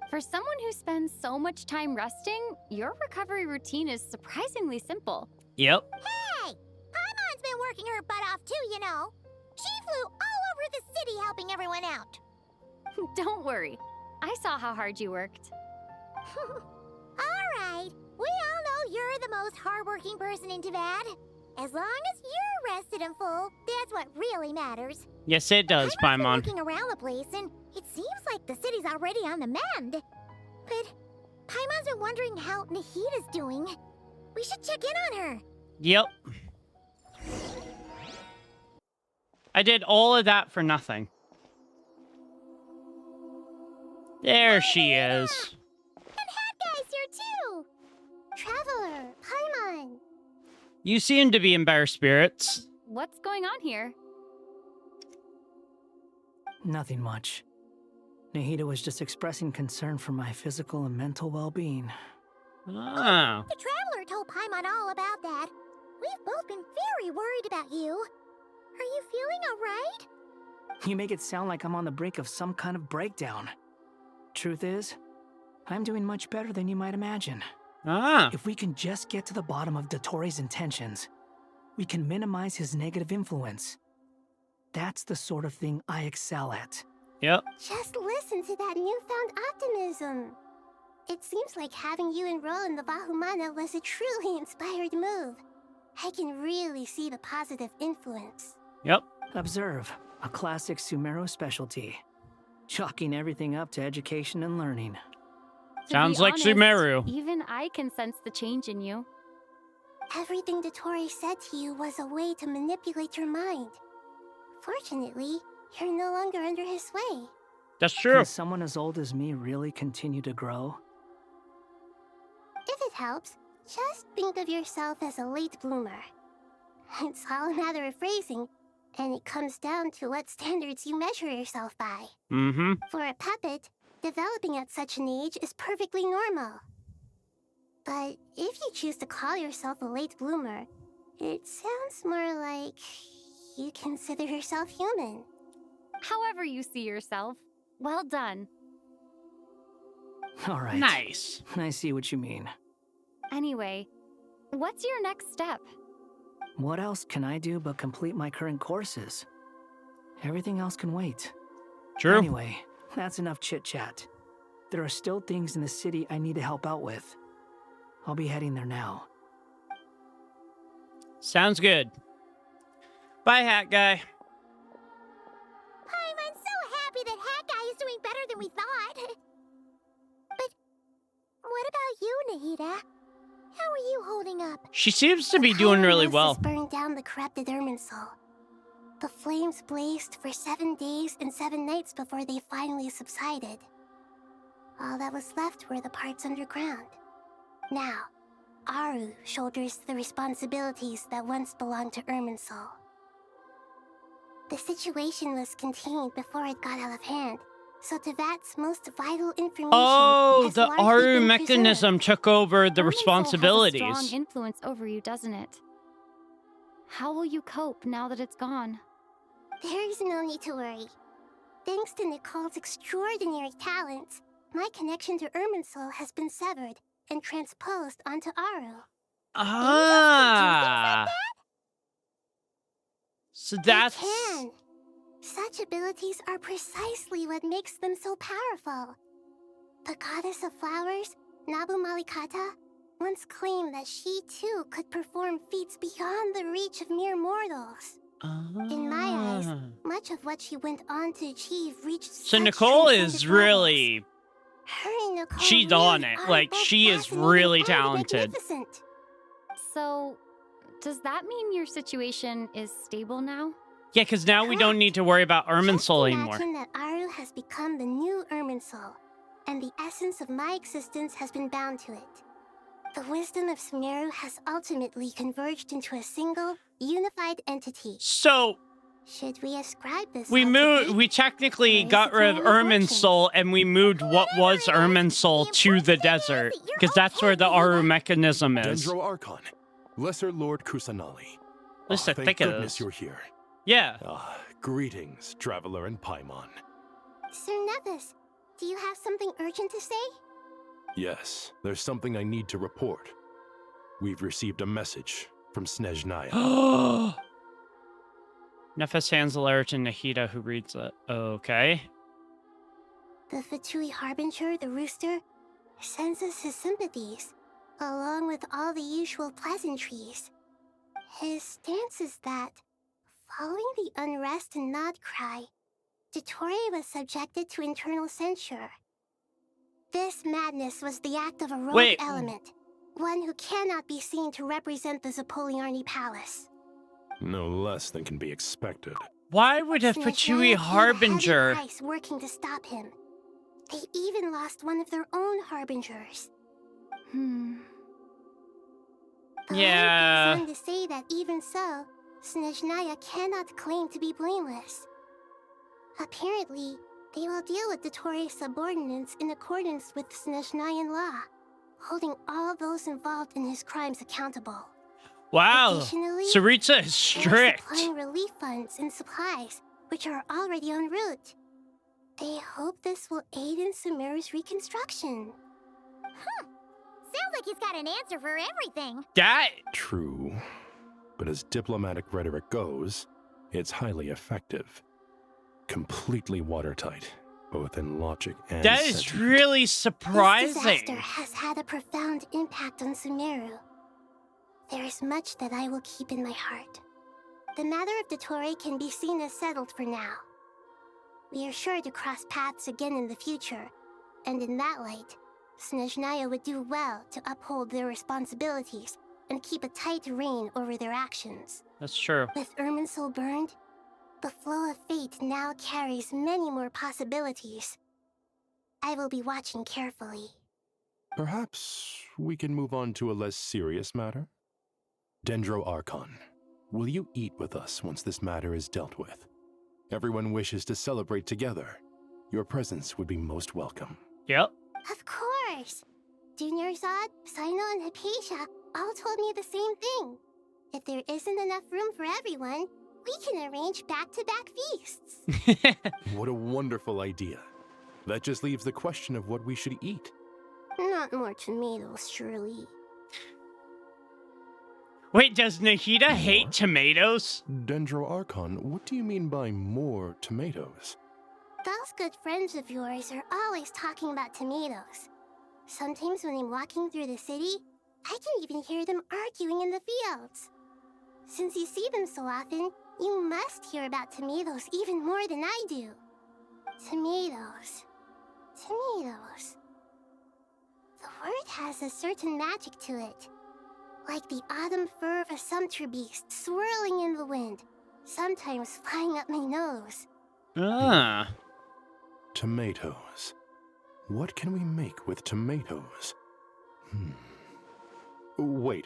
For someone who spends so much time resting, your recovery routine is surprisingly simple. Yep. Hey! Paimon's been working her butt off too, you know. She flew all over the city helping everyone out. Don't worry. I saw how hard you worked. Alright, we all know you're the most hardworking person in Tavad. As long as you're rested and full, that's what really matters. Yes, it does, Paimon's been Paimon. looking around the place, and it seems like the city's already on the mend. But Paimon's been wondering how Nahida's doing. We should check in on her. Yep. I did all of that for nothing. There she is. And Hat Guy's here too. Traveler, Paimon. You seem to be in better spirits. What's going on here? Nothing much. Nahida was just expressing concern for my physical and mental well-being. Ah. The Traveler told Paimon all about that. We've both been very worried about you. Are you feeling alright? You make it sound like I'm on the brink of some kind of breakdown. Truth is, I'm doing much better than you might imagine. Ah. If we can just get to the bottom of Dottoro's intentions, we can minimize his negative influence. That's the sort of thing I excel at. Yep. Just listen to that newfound optimism. It seems like having you enroll in the Vahumana was a truly inspired move. I can really see the positive influence. Yep. Observe, a classic Sumeru specialty. Chalking everything up to education and learning. Sounds To be like honest, Sumeru. Even I can sense the change in you. Everything Dottori said to you was a way to manipulate your mind. Fortunately, you're no longer under his sway. That's true. Can someone as old as me really continue to grow? If it helps, just think of yourself as a late bloomer. It's all a matter of phrasing, and it comes down to what standards you measure yourself by. Mm-hmm. For a puppet, developing at such an age is perfectly normal. But if you choose to call yourself a late bloomer, it sounds more like you consider yourself human. However you see yourself, well done. All right. Nice. I see what you mean. Anyway, what's your next step? What else can I do but complete my current courses? Everything else can wait. True. Anyway, that's enough chit-chat. There are still things in the city I need to help out with. I'll be heading there now. Sounds good. Bye, Hat Guy. I'm so happy that Hat Guy is doing better than we thought. But what about you, Nahida? How are you holding up? She seems to be doing really well. Burned down the corrupted Irminsul. The flames blazed for 7 days and 7 nights before they finally subsided. All that was left were the parts underground. Now, Aru shoulders the responsibilities that once belonged to Irminsul. The situation was contained before it got out of hand, so Tevat's most vital information Oh, has the largely Aru been mechanism took over the Irminsul responsibilities. has a strong influence over you, doesn't it? How will you cope now that it's gone? There is no need to worry. Thanks to Nicole's extraordinary talents, my connection to Irminsul has been severed and transposed onto Aru. Ah. So that's... They can. Such abilities are precisely what makes them so powerful. The goddess of flowers, Nabu Malikata, once claimed that she too could perform feats beyond the reach of mere mortals. In my eyes, much of what she went on to achieve reached So such Nicole is transcendent really... Her and Nicole She's really on it. are Like, both she is fascinating really and talented. magnificent. So, does that mean your situation is stable now? Yeah, because now we don't need to worry about Irminsul anymore. Imagine that Aru has become the new Irminsul, and the essence of my existence has been bound to it. The wisdom of Sumeru has ultimately converged into a single, unified entity. So... Should we ascribe this We technically got rid of Irminsul and we moved what was Irminsul to the desert. Because that's where the Aru mechanism is. Dendro Archon, Lesser Lord Kusanali. At least I Thank think it goodness is. you're here. Yeah. Greetings, traveler in Paimon. Sir Nevis, do you have something urgent to say? Yes, there's something I need to report. We've received a message from Snezhnaya. Nephis hands the letter to Nahida, who reads it. Okay. The Fatui Harbinger, the rooster, sends us his sympathies, along with all the usual pleasantries. His stance is that, following the unrest in Nod Krai, Dottore was subjected to internal censure. This madness was the act of a rogue element, one who cannot be seen to represent the Zapoliarni Palace. No less than can be expected. Why would a Fatui Harbinger... Price working to stop him. They even lost one of their own Harbingers. The letter goes on to say that even so, Snezhnaya cannot claim to be blameless. Apparently, they will deal with Dottore's subordinates in accordance with Snezhnayan law, holding all those involved in his crimes accountable. Wow, Additionally, Saritsa is strict. They're supplying relief funds and supplies, which are already en route. They hope this will aid in Sumeru's reconstruction. Sounds like he's got an answer for everything. True. But as diplomatic rhetoric goes, it's highly effective. Completely watertight, both in logic and That is sentiment. really This surprising. disaster has had a profound impact on Sumeru. There is much that I will keep in my heart. The matter of Dottore can be seen as settled for now. We are sure to cross paths again in the future, and in that light, Snezhnaya would do well to uphold their responsibilities and keep a tight rein over their actions. That's true. With Irminsul burned, the flow of fate now carries many more possibilities. I will be watching carefully. Perhaps we can move on to a less serious matter? Dendro Archon, will you eat with us once this matter is dealt with? Everyone wishes to celebrate together. Your presence would be most welcome. Yep. Of course! Junior Zod, Sino, and Hypatia all told me the same thing. If there isn't enough room for everyone, we can arrange back-to-back feasts. What a wonderful idea. That just leaves the question of what we should eat. Not more tomatoes, surely. Wait, does Nahida hate tomatoes? Dendro Archon, what do you mean by more tomatoes? Those good friends of yours are always talking about tomatoes. Sometimes when I'm walking through the city, I can even hear them arguing in the fields. Since you see them so often, you must hear about tomatoes even more than I do. Tomatoes. Tomatoes. The word has a certain magic to it. Like the autumn fur of a sumpter beast swirling in the wind, sometimes flying up my nose. Ah. Tomatoes. What can we make with tomatoes? Wait,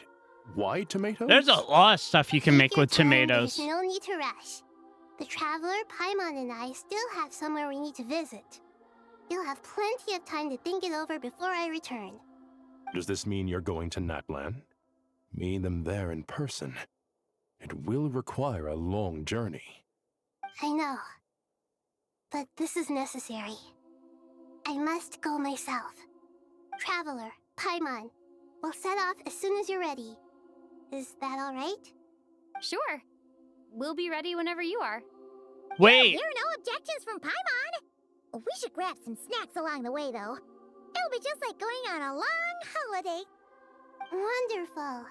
why tomatoes? There's a lot of stuff you can make with tomatoes. There's no need to rush. The traveler, Paimon, and I still have somewhere we need to visit. You'll have plenty of time to think it over before I return. Does this mean you're going to Natlan? Meeting them there in person. It will require a long journey. I know. But this is necessary. I must go myself. Traveler, Paimon, we'll set off as soon as you're ready. Is that all right? Sure. We'll be ready whenever you are. Wait. There are no objections from Paimon. We should grab some snacks along the way, though. It'll be just like going on a long holiday. Wonderful.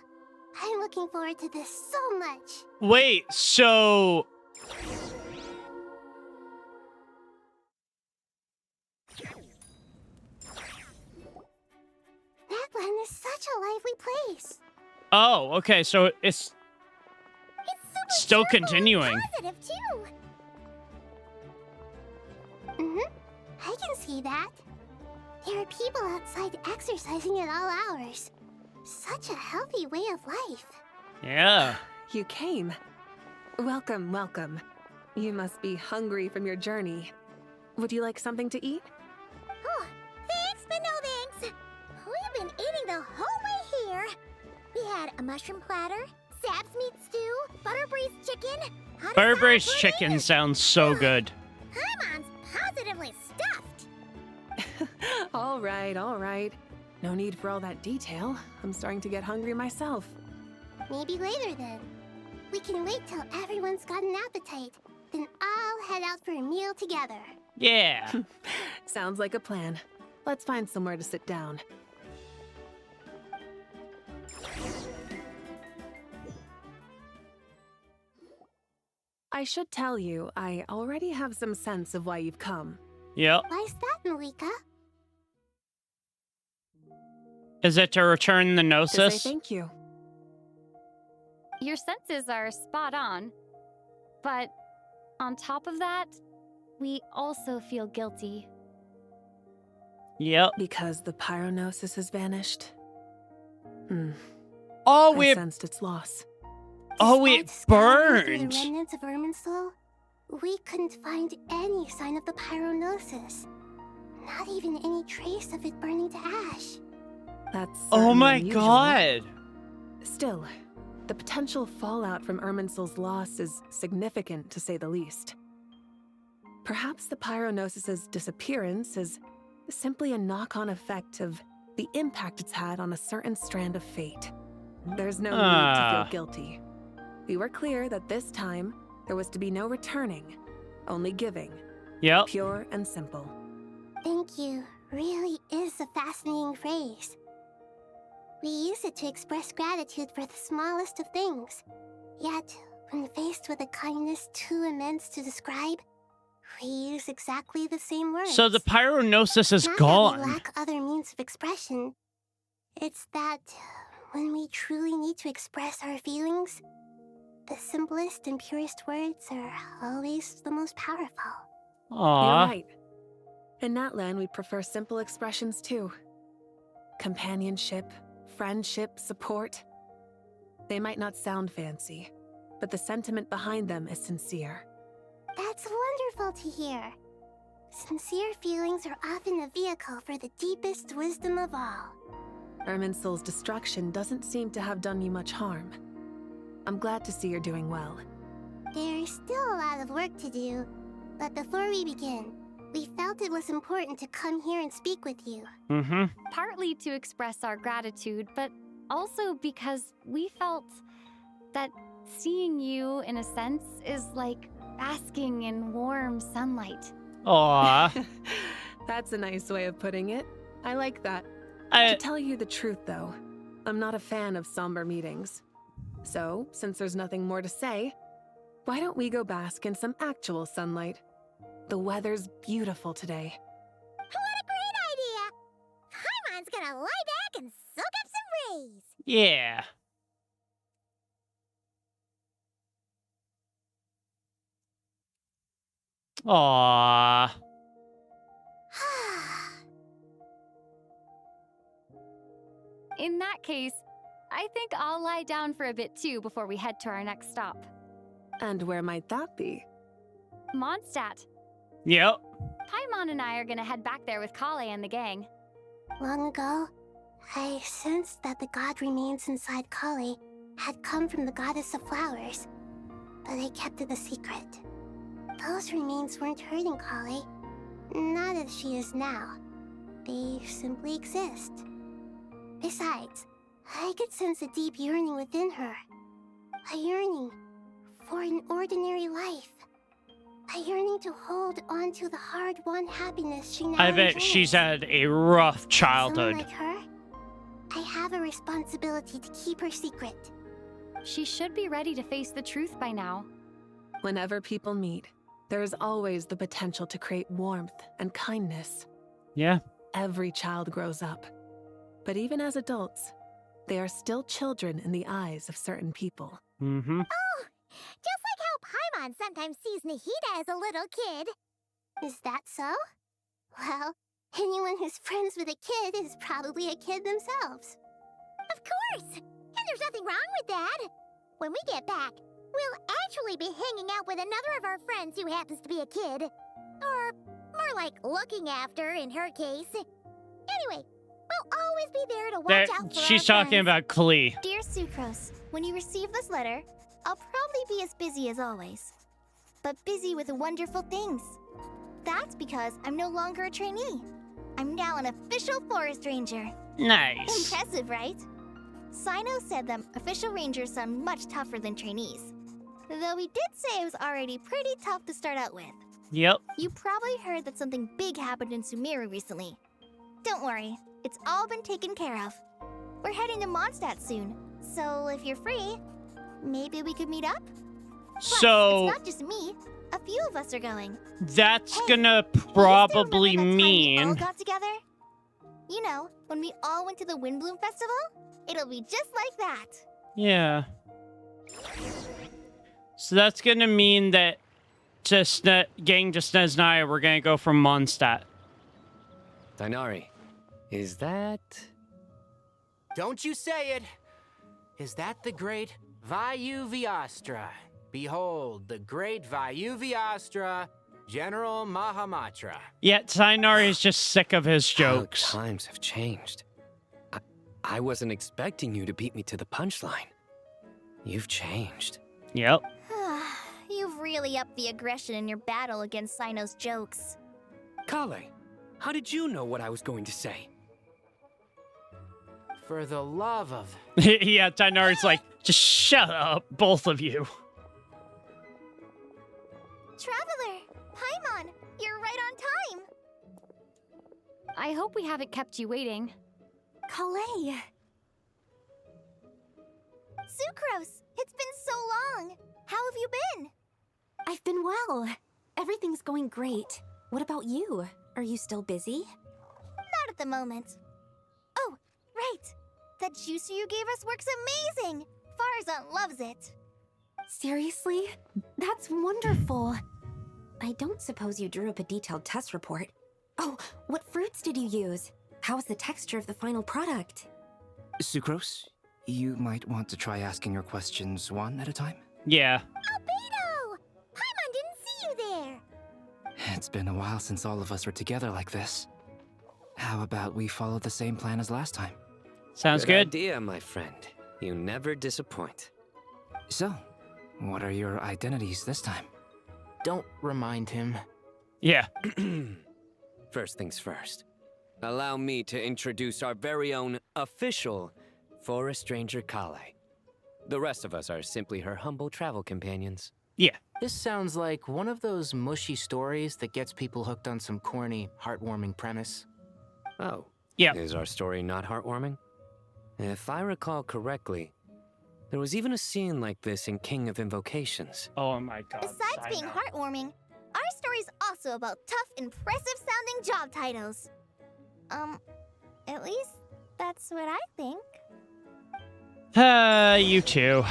I'm looking forward to this so much. Wait, so... That land is such a lively place. Oh, okay, so it's still continuing. Positive, too. I can see that. There are people outside exercising at all hours. Such a healthy way of life. Yeah. You came. Welcome, welcome. You must be hungry from your journey. Would you like something to eat? Oh, thanks, but no thanks. We've been eating the whole way here. We had a mushroom platter, Sap's meat stew, butter braised chicken. Butter braised chicken sounds so good. Paimon's positively stuffed. All right, all right. No need for all that detail. I'm starting to get hungry myself. Maybe later then. We can wait till everyone's got an appetite. Then I'll head out for a meal together. Yeah. Sounds like a plan. Let's find somewhere to sit down. I should tell you, I already have some sense of why you've come. Yep. Why's that, Malika? Is it to return the To Gnosis? say thank you. Your senses are spot on. But on top of that, we also feel guilty. Yep. Because the pyronosis has vanished. Oh, I it... sensed its loss. Oh, it Scouring through burned. the remnants of Irminsul, we couldn't find any sign of the pyronosis. Not even any trace of it burning to ash. That's Oh certainly my unusual. god. Still, the potential fallout from Irminsul's loss is significant, to say the least. Perhaps the pyronosis's disappearance is simply a knock-on effect of the impact it's had on a certain strand of fate. There's no need to feel guilty. We were clear that this time, there was to be no returning, only giving. Yep. Pure and simple. Thank you really is a fascinating phrase. We use it to express gratitude for the smallest of things. Yet, when faced with a kindness too immense to describe, we use exactly the same words. So the pyronosis is Not gone. that we lack other means of expression. It's that when we truly need to express our feelings, the simplest and purest words are always the most powerful. Aww. You're right. In Natlan, we prefer simple expressions too. Companionship, friendship, support. They might not sound fancy, but the sentiment behind them is sincere. That's wonderful to hear. Sincere feelings are often a vehicle for the deepest wisdom of all. Irminsul's destruction doesn't seem to have done you much harm. I'm glad to see you're doing well. There's still a lot of work to do, but before we begin, we felt it was important to come here and speak with you. Partly to express our gratitude, but also because we felt that seeing you, in a sense, is like basking in warm sunlight. Aww. That's a nice way of putting it. I like that. To tell you the truth, though, I'm not a fan of somber meetings. So, since there's nothing more to say, why don't we go bask in some actual sunlight? The weather's beautiful today. What a great idea! Paimon's gonna lie back and soak up some rays. Yeah. Aww. In that case, I think I'll lie down for a bit too before we head to our next stop. And where might that be? Mondstadt. Yep. Paimon and I are gonna head back there with Kale and the gang. Long ago, I sensed that the god remains inside Kali had come from the goddess of flowers, but I kept it a secret. Those remains weren't hurting Krai. Not as she is now. They simply exist. Besides, I could sense a deep yearning within her. A yearning for an ordinary life. A yearning to hold on to the hard-won happiness she now I bet enjoys. she's had a rough Someone childhood. like her, I have a responsibility to keep her secret. She should be ready to face the truth by now. Whenever people meet, there is always the potential to create warmth and kindness. Yeah. Every child grows up. But even as adults, they are still children in the eyes of certain people. Mm-hmm. Oh, just like how Paimon sometimes sees Nahida as a little kid. Is that so? Well, anyone who's friends with a kid is probably a kid themselves. Of course! And there's nothing wrong with that. When we get back, we'll actually be hanging out with another of our friends who happens to be a kid. Or more like looking after, in her case. Anyway, we'll always be there to watch out for She's our talking friends. about Klee. Dear Sucrose, when you receive this letter, I'll probably be as busy as always. But busy with wonderful things. That's because I'm no longer a trainee. I'm now an official forest ranger. Nice. Impressive, right? Sino said that official rangers sound much tougher than trainees. Though he did say it was already pretty tough to start out with. Yep. You probably heard that something big happened in Sumeru recently. Don't worry, it's all been taken care of. We're heading to Mondstadt soon, so if you're free, maybe we could meet up? Plus, So it's not just me. A few of us are going. that's gonna probably We all mean got together? You know, when we all went to the Windbloom Festival? It'll be just like that. yeah. So that's gonna mean that Gang Justnez and I we're gonna go from Mondstadt. Dainari, is that... Don't you say it! Is that the great Vayu Vyastra? Behold, the great Vayu Vyastra, General Mahamatra. Yet Tainari is just sick of his jokes. How times have changed. I wasn't expecting you to beat me to the punchline. You've changed. Yep. You've really upped the aggression in your battle against Sino's jokes. Kale, how did you know what I was going to say? For the love of... Yeah, Tainari's like, just shut up, both of you. Traveler! Paimon! You're right on time! I hope we haven't kept you waiting. Kale! Sucrose! It's been so long! How have you been? I've been well. Everything's going great. What about you? Are you still busy? Not at the moment. Oh, right! That juicer you gave us works amazing! Farzan loves it! Seriously? That's wonderful. I don't suppose you drew up a detailed test report. Oh, what fruits did you use? How's the texture of the final product? Sucrose, you might want to try asking your questions one at a time. Yeah. Albedo! Paimon didn't see you there! It's been a while since all of us were together like this. How about we follow the same plan as last time? Sounds good. Idea, my friend. You never disappoint. So, what are your identities this time? Don't remind him. Yeah. First things first. Allow me to introduce our very own official Forest Ranger Kale. The rest of us are simply her humble travel companions. Yeah. This sounds like one of those mushy stories that gets people hooked on some corny, heartwarming premise. Oh. Yeah. Is our story not heartwarming? If I recall correctly, there was even a scene like this in King of Invocations. Oh my god. Besides being heartwarming, our story's also about tough, impressive-sounding job titles. At least that's what I think. You too.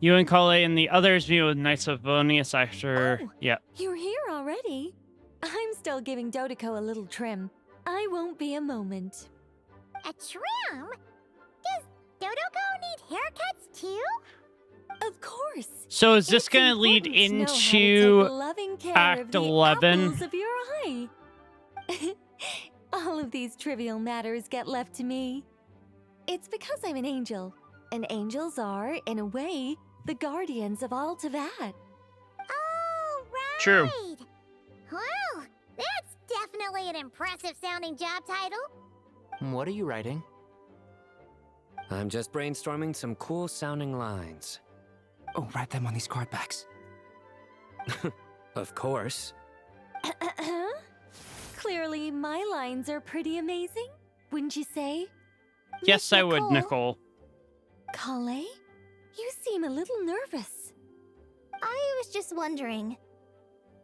You and Kale and the others meet with Knights of Bonius after... Yeah. You're here already. I'm still giving Dodeko a little trim. I won't be a moment. A trim? Does Dodoko need haircuts too? Of course. So is this going to lead into Act 11? Apples of your eye. All of these trivial matters get left to me. It's because I'm an angel. And angels are, in a way, the guardians of all Teyvat. Oh, right! True. Well, that's definitely an impressive sounding job title. What are you writing? I'm just brainstorming some cool sounding lines. Oh, write them on these card backs. Of course. Clearly, my lines are pretty amazing, wouldn't you say? Yes, I would, Nicole. Krai, you seem a little nervous. I was just wondering,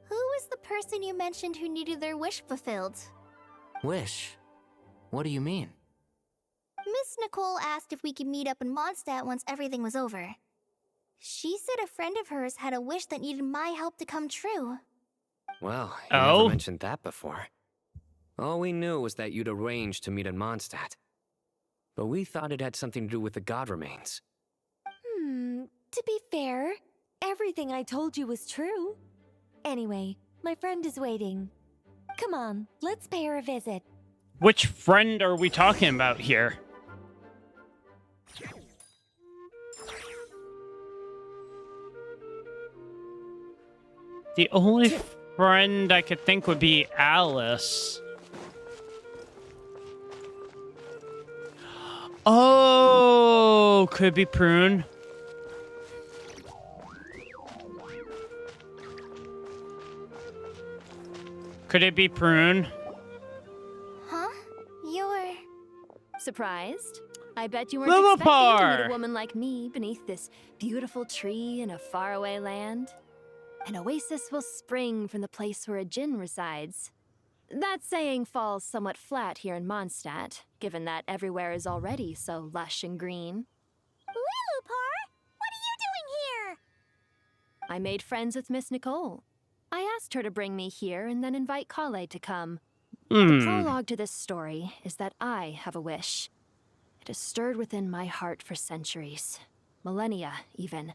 who was the person you mentioned who needed their wish fulfilled? Wish? What do you mean? Miss Nicole asked if we could meet up in Mondstadt once everything was over. She said a friend of hers had a wish that needed my help to come true. Well, you never mentioned that before. All we knew was that you'd arranged to meet in Mondstadt. But we thought it had something to do with the god remains. To be fair, everything I told you was true. Anyway, my friend is waiting. Come on, let's pay her a visit. Which friend are we talking about here? The only friend I could think would be Alice. Oh, could be Prune. Could it be Prune? Huh? You're... Surprised? I bet you weren't Lillipar! expecting to meet a woman like me beneath this beautiful tree in a faraway land. An oasis will spring from the place where a djinn resides. That saying falls somewhat flat here in Mondstadt, given that everywhere is already so lush and green. Lillipar, what are you doing here? I made friends with Miss Nicole. I asked her to bring me here and then invite Krai to come. The prologue to this story is that I have a wish. It has stirred within my heart for centuries. Millennia, even.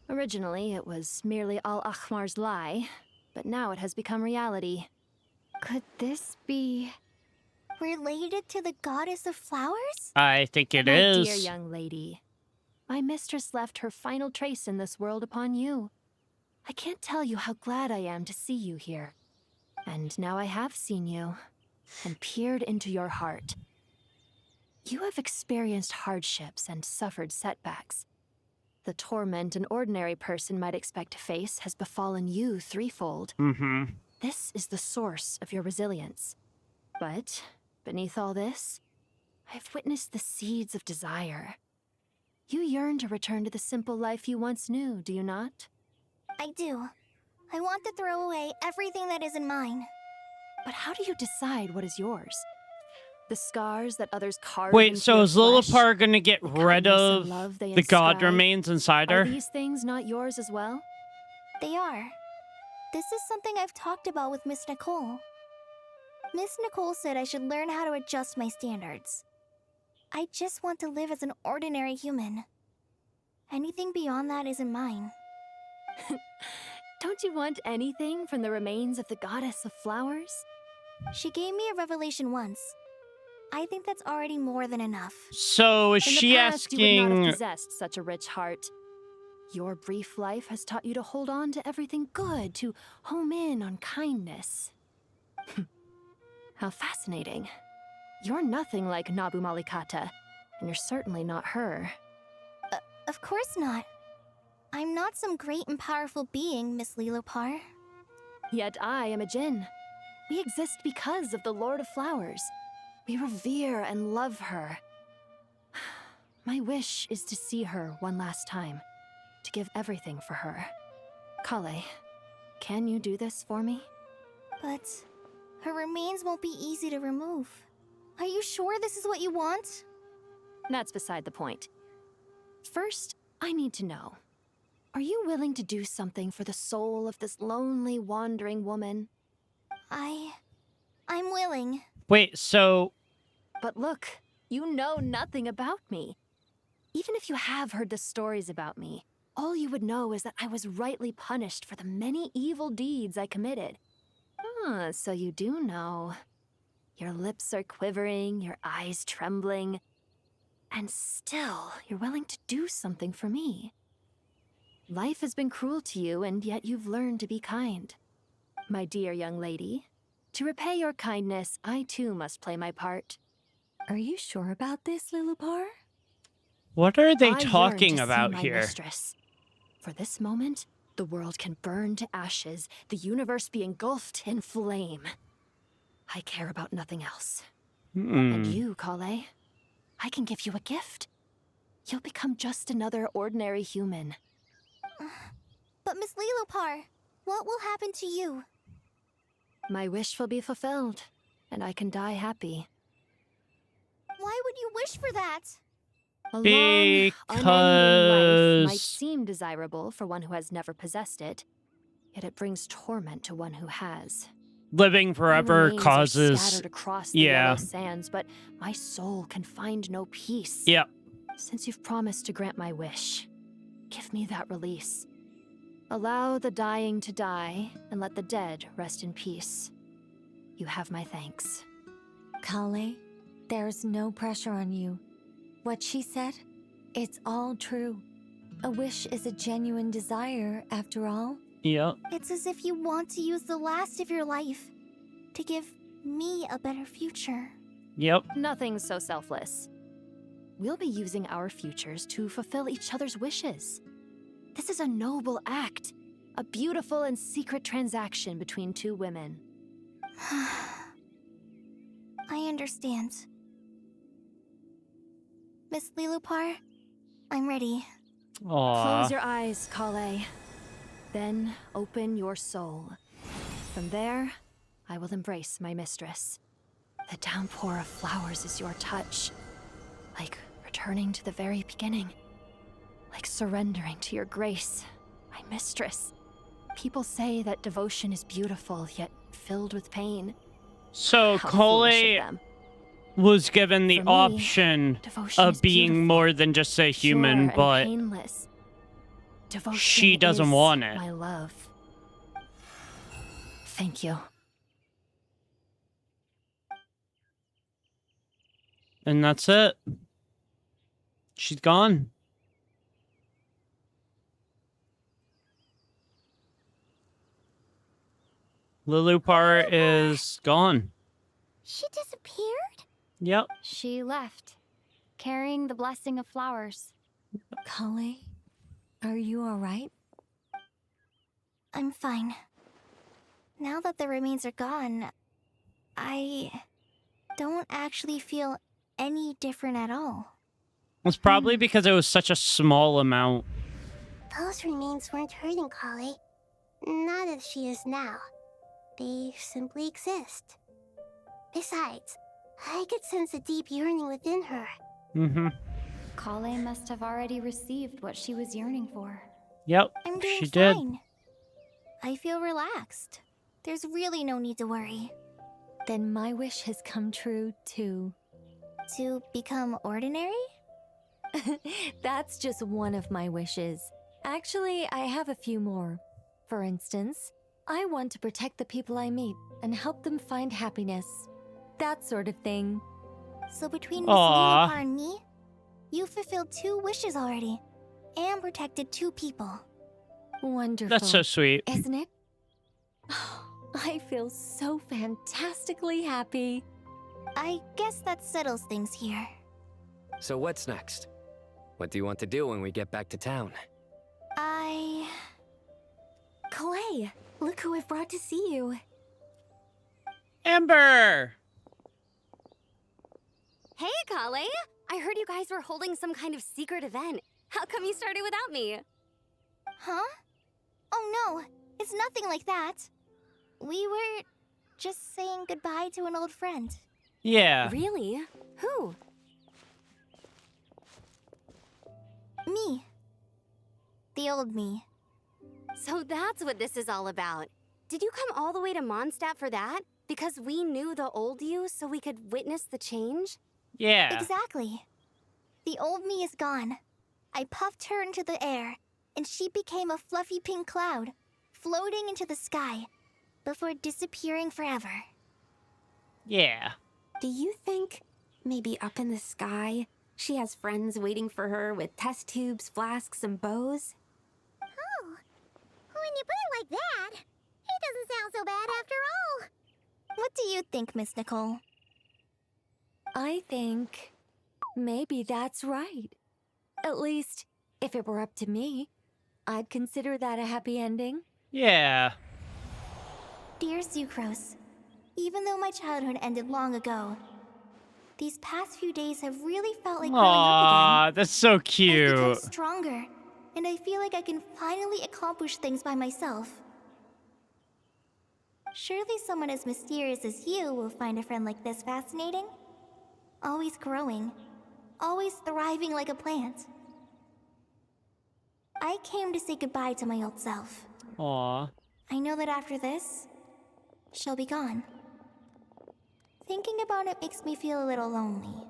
Originally, it was merely Al-Ahmar's lie, but now it has become reality. Could this be... related to the goddess of flowers? I think it My is. dear young lady, my mistress left her final trace in this world upon you. I can't tell you how glad I am to see you here. And now I have seen you, and peered into your heart. You have experienced hardships and suffered setbacks. The torment an ordinary person might expect to face has befallen you threefold. This is the source of your resilience. But, beneath all this, I have witnessed the seeds of desire. You yearn to return to the simple life you once knew, do you not? I do. I want to throw away everything that isn't mine. But how do you decide what is yours? The scars that others carve Wait, into so your is flesh, Lillipar gonna get rid kindness of and love they the god inscribe? remains inside her? Are these things not yours as well? They are. This is something I've talked about with Miss Nicole. Miss Nicole said I should learn how to adjust my standards. I just want to live as an ordinary human. Anything beyond that isn't mine. Don't you want anything from the remains of the goddess of flowers? She gave me a revelation once. I think that's already more than enough. So is In the she past, you would not asking... have possessed such a rich heart. Your brief life has taught you to hold on to everything good, to home in on kindness. How fascinating. You're nothing like Nabu Malikata, and you're certainly not her. Of course not. I'm not some great and powerful being, Miss Lillipar. Yet I am a djinn. We exist because of the Lord of Flowers. We revere and love her. My wish is to see her one last time, to give everything for her. Krai, can you do this for me? But her remains won't be easy to remove. Are you sure this is what you want? That's beside the point. First, I need to know. Are you willing to do something for the soul of this lonely, wandering woman? I'm willing. Wait, so... But look, you know nothing about me. Even if you have heard the stories about me, all you would know is that I was rightly punished for the many evil deeds I committed. Ah, so you do know. Your lips are quivering, your eyes trembling. And still, you're willing to do something for me. Life has been cruel to you, and yet you've learned to be kind. My dear young lady, to repay your kindness, I too must play my part. Are you sure about this, Lilupar? What are they I yearn talking to see about my here? mistress. For this moment, the world can burn to ashes, the universe be engulfed in flame. I care about nothing else. And you, Kale, I can give you a gift. You'll become just another ordinary human. But Miss Lilopar, what will happen to you? My wish will be fulfilled, and I can die happy. Why would you wish for that? A long, unending life might Because seem desirable for one who has never possessed it, yet it brings torment to one who has. living My forever remains are causes. scattered across the Yeah. yellow sands, but my soul can find no peace. Yep. Since you've promised to grant my wish, give me that release. Allow the dying to die, and let the dead rest in peace. You have my thanks. Kale, there's no pressure on you. What she said, it's all true. A wish is a genuine desire, after all. Yep. It's as if you want to use the last of your life to give me a better future. Yep. Nothing's so selfless. We'll be using our futures to fulfill each other's wishes. This is a noble act, a beautiful and secret transaction between two women. I understand. Miss Lilupar, I'm ready. Aww. Close your eyes, Kale. Then open your soul. From there, I will embrace my mistress. The downpour of flowers is your touch. Like returning to the very beginning. Like surrendering to your grace, my mistress. People say that devotion is beautiful, yet filled with pain. So How foolish of Kale them. was given the For me, option devotion is of being beautiful, more than just a human, pure but and painless. Devotion she doesn't is want it. my love. Thank you. And that's it. She's gone. Lilupar is gone. She disappeared? Yep. She left, carrying the blessing of flowers. Kale, are you alright? I'm fine. Now that the remains are gone, I don't actually feel any different at all. It's probably because it was such a small amount. Those remains weren't hurting Kale. Not as she is now. They simply exist. Besides, I could sense a deep yearning within her. Mm-hmm. Kale must have already received what she was yearning for. Yep, I'm doing she did. fine. I feel relaxed. There's really no need to worry. Then my wish has come true, too. To become ordinary? That's just one of my wishes. Actually, I have a few more. For instance, I want to protect the people I meet and help them find happiness. That sort of thing. So between Miss Lilopar and me, you fulfilled 2 wishes already. And protected 2 people. Wonderful. That's so sweet. Isn't it? I feel so fantastically happy. I guess that settles things here. So what's next? What do you want to do when we get back to town? Clay, look who I've brought to see you. Amber! Hey, Kale! I heard you guys were holding some kind of secret event. How come you started without me? Huh? Oh no, it's nothing like that. We were just saying goodbye to an old friend. Yeah. Really? Who? Me. The old me. So that's what this is all about. Did you come all the way to Mondstadt for that? Because we knew the old you so we could witness the change? Yeah. Exactly. The old me is gone. I puffed her into the air, and she became a fluffy pink cloud, floating into the sky, before disappearing forever. Yeah. Do you think maybe up in the sky She has friends waiting for her with test tubes, flasks, and bows. Oh, when you put it like that, it doesn't sound so bad after all. What do you think, Miss Nicole? I think maybe that's right. At least, if it were up to me, I'd consider that a happy ending. Yeah. Dear Sucrose, even though my childhood ended long ago, these past few days have really felt like growing up Aw, again. that's so I've become cute. stronger, and I feel like I can finally accomplish things by myself. Surely someone as mysterious as you will find a friend like this fascinating. Always growing, always thriving like a plant. I came to say goodbye to my old self. Aw. I know that after this, she'll be gone. Thinking about it makes me feel a little lonely.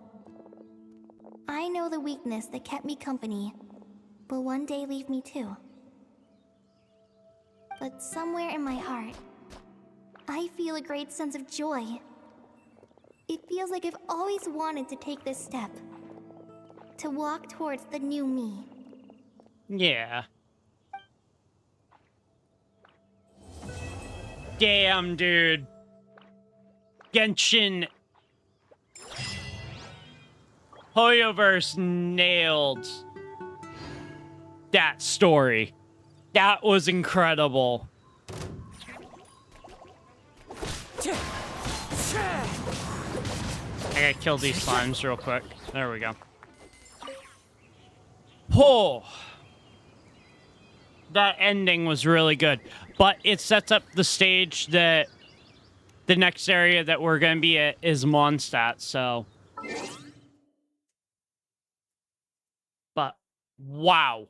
I know the weakness that kept me company will one day leave me too. But somewhere in my heart, I feel a great sense of joy. It feels like I've always wanted to take this step. To walk towards the new me. Yeah. Damn, dude. Genshin Hoyoverse nailed that story. That was incredible. I gotta kill these slimes real quick. There we go. Oh, that ending was really good. But it sets up the stage that the next area that we're going to be at is Mondstadt, so. But, wow.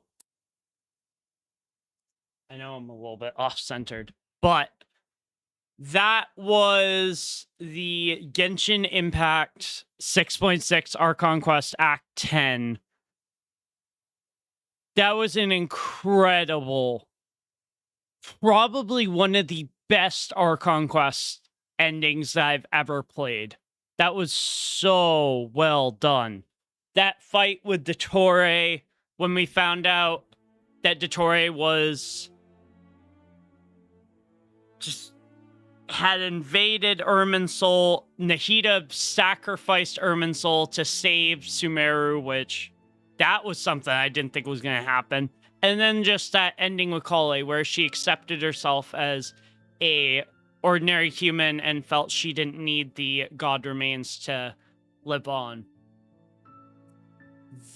I know I'm a little bit off-centered, but that was the Genshin Impact 6.6 Archon Quest Act 10. That was an incredible, probably one of the best Archon Quest endings that I've ever played. That was so well done. That fight with Dottore, when we found out that Dottore was just had invaded Irminsul. Nahida sacrificed Irminsul to save Sumeru, which that was something I didn't think was going to happen. And then just that ending with Kale, where she accepted herself as a ordinary human and felt she didn't need the God Remains to live on.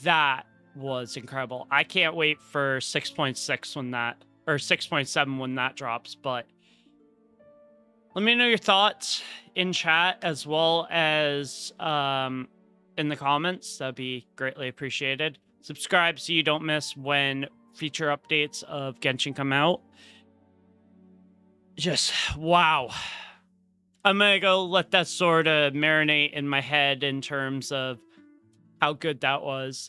That was incredible. I can't wait for 6.6 when that, or 6.7 when that drops, but let me know your thoughts in chat as well as in the comments. That'd be greatly appreciated. Subscribe so you don't miss when feature updates of Genshin come out. Just, wow. I'm gonna go let that sort of marinate in my head in terms of how good that was.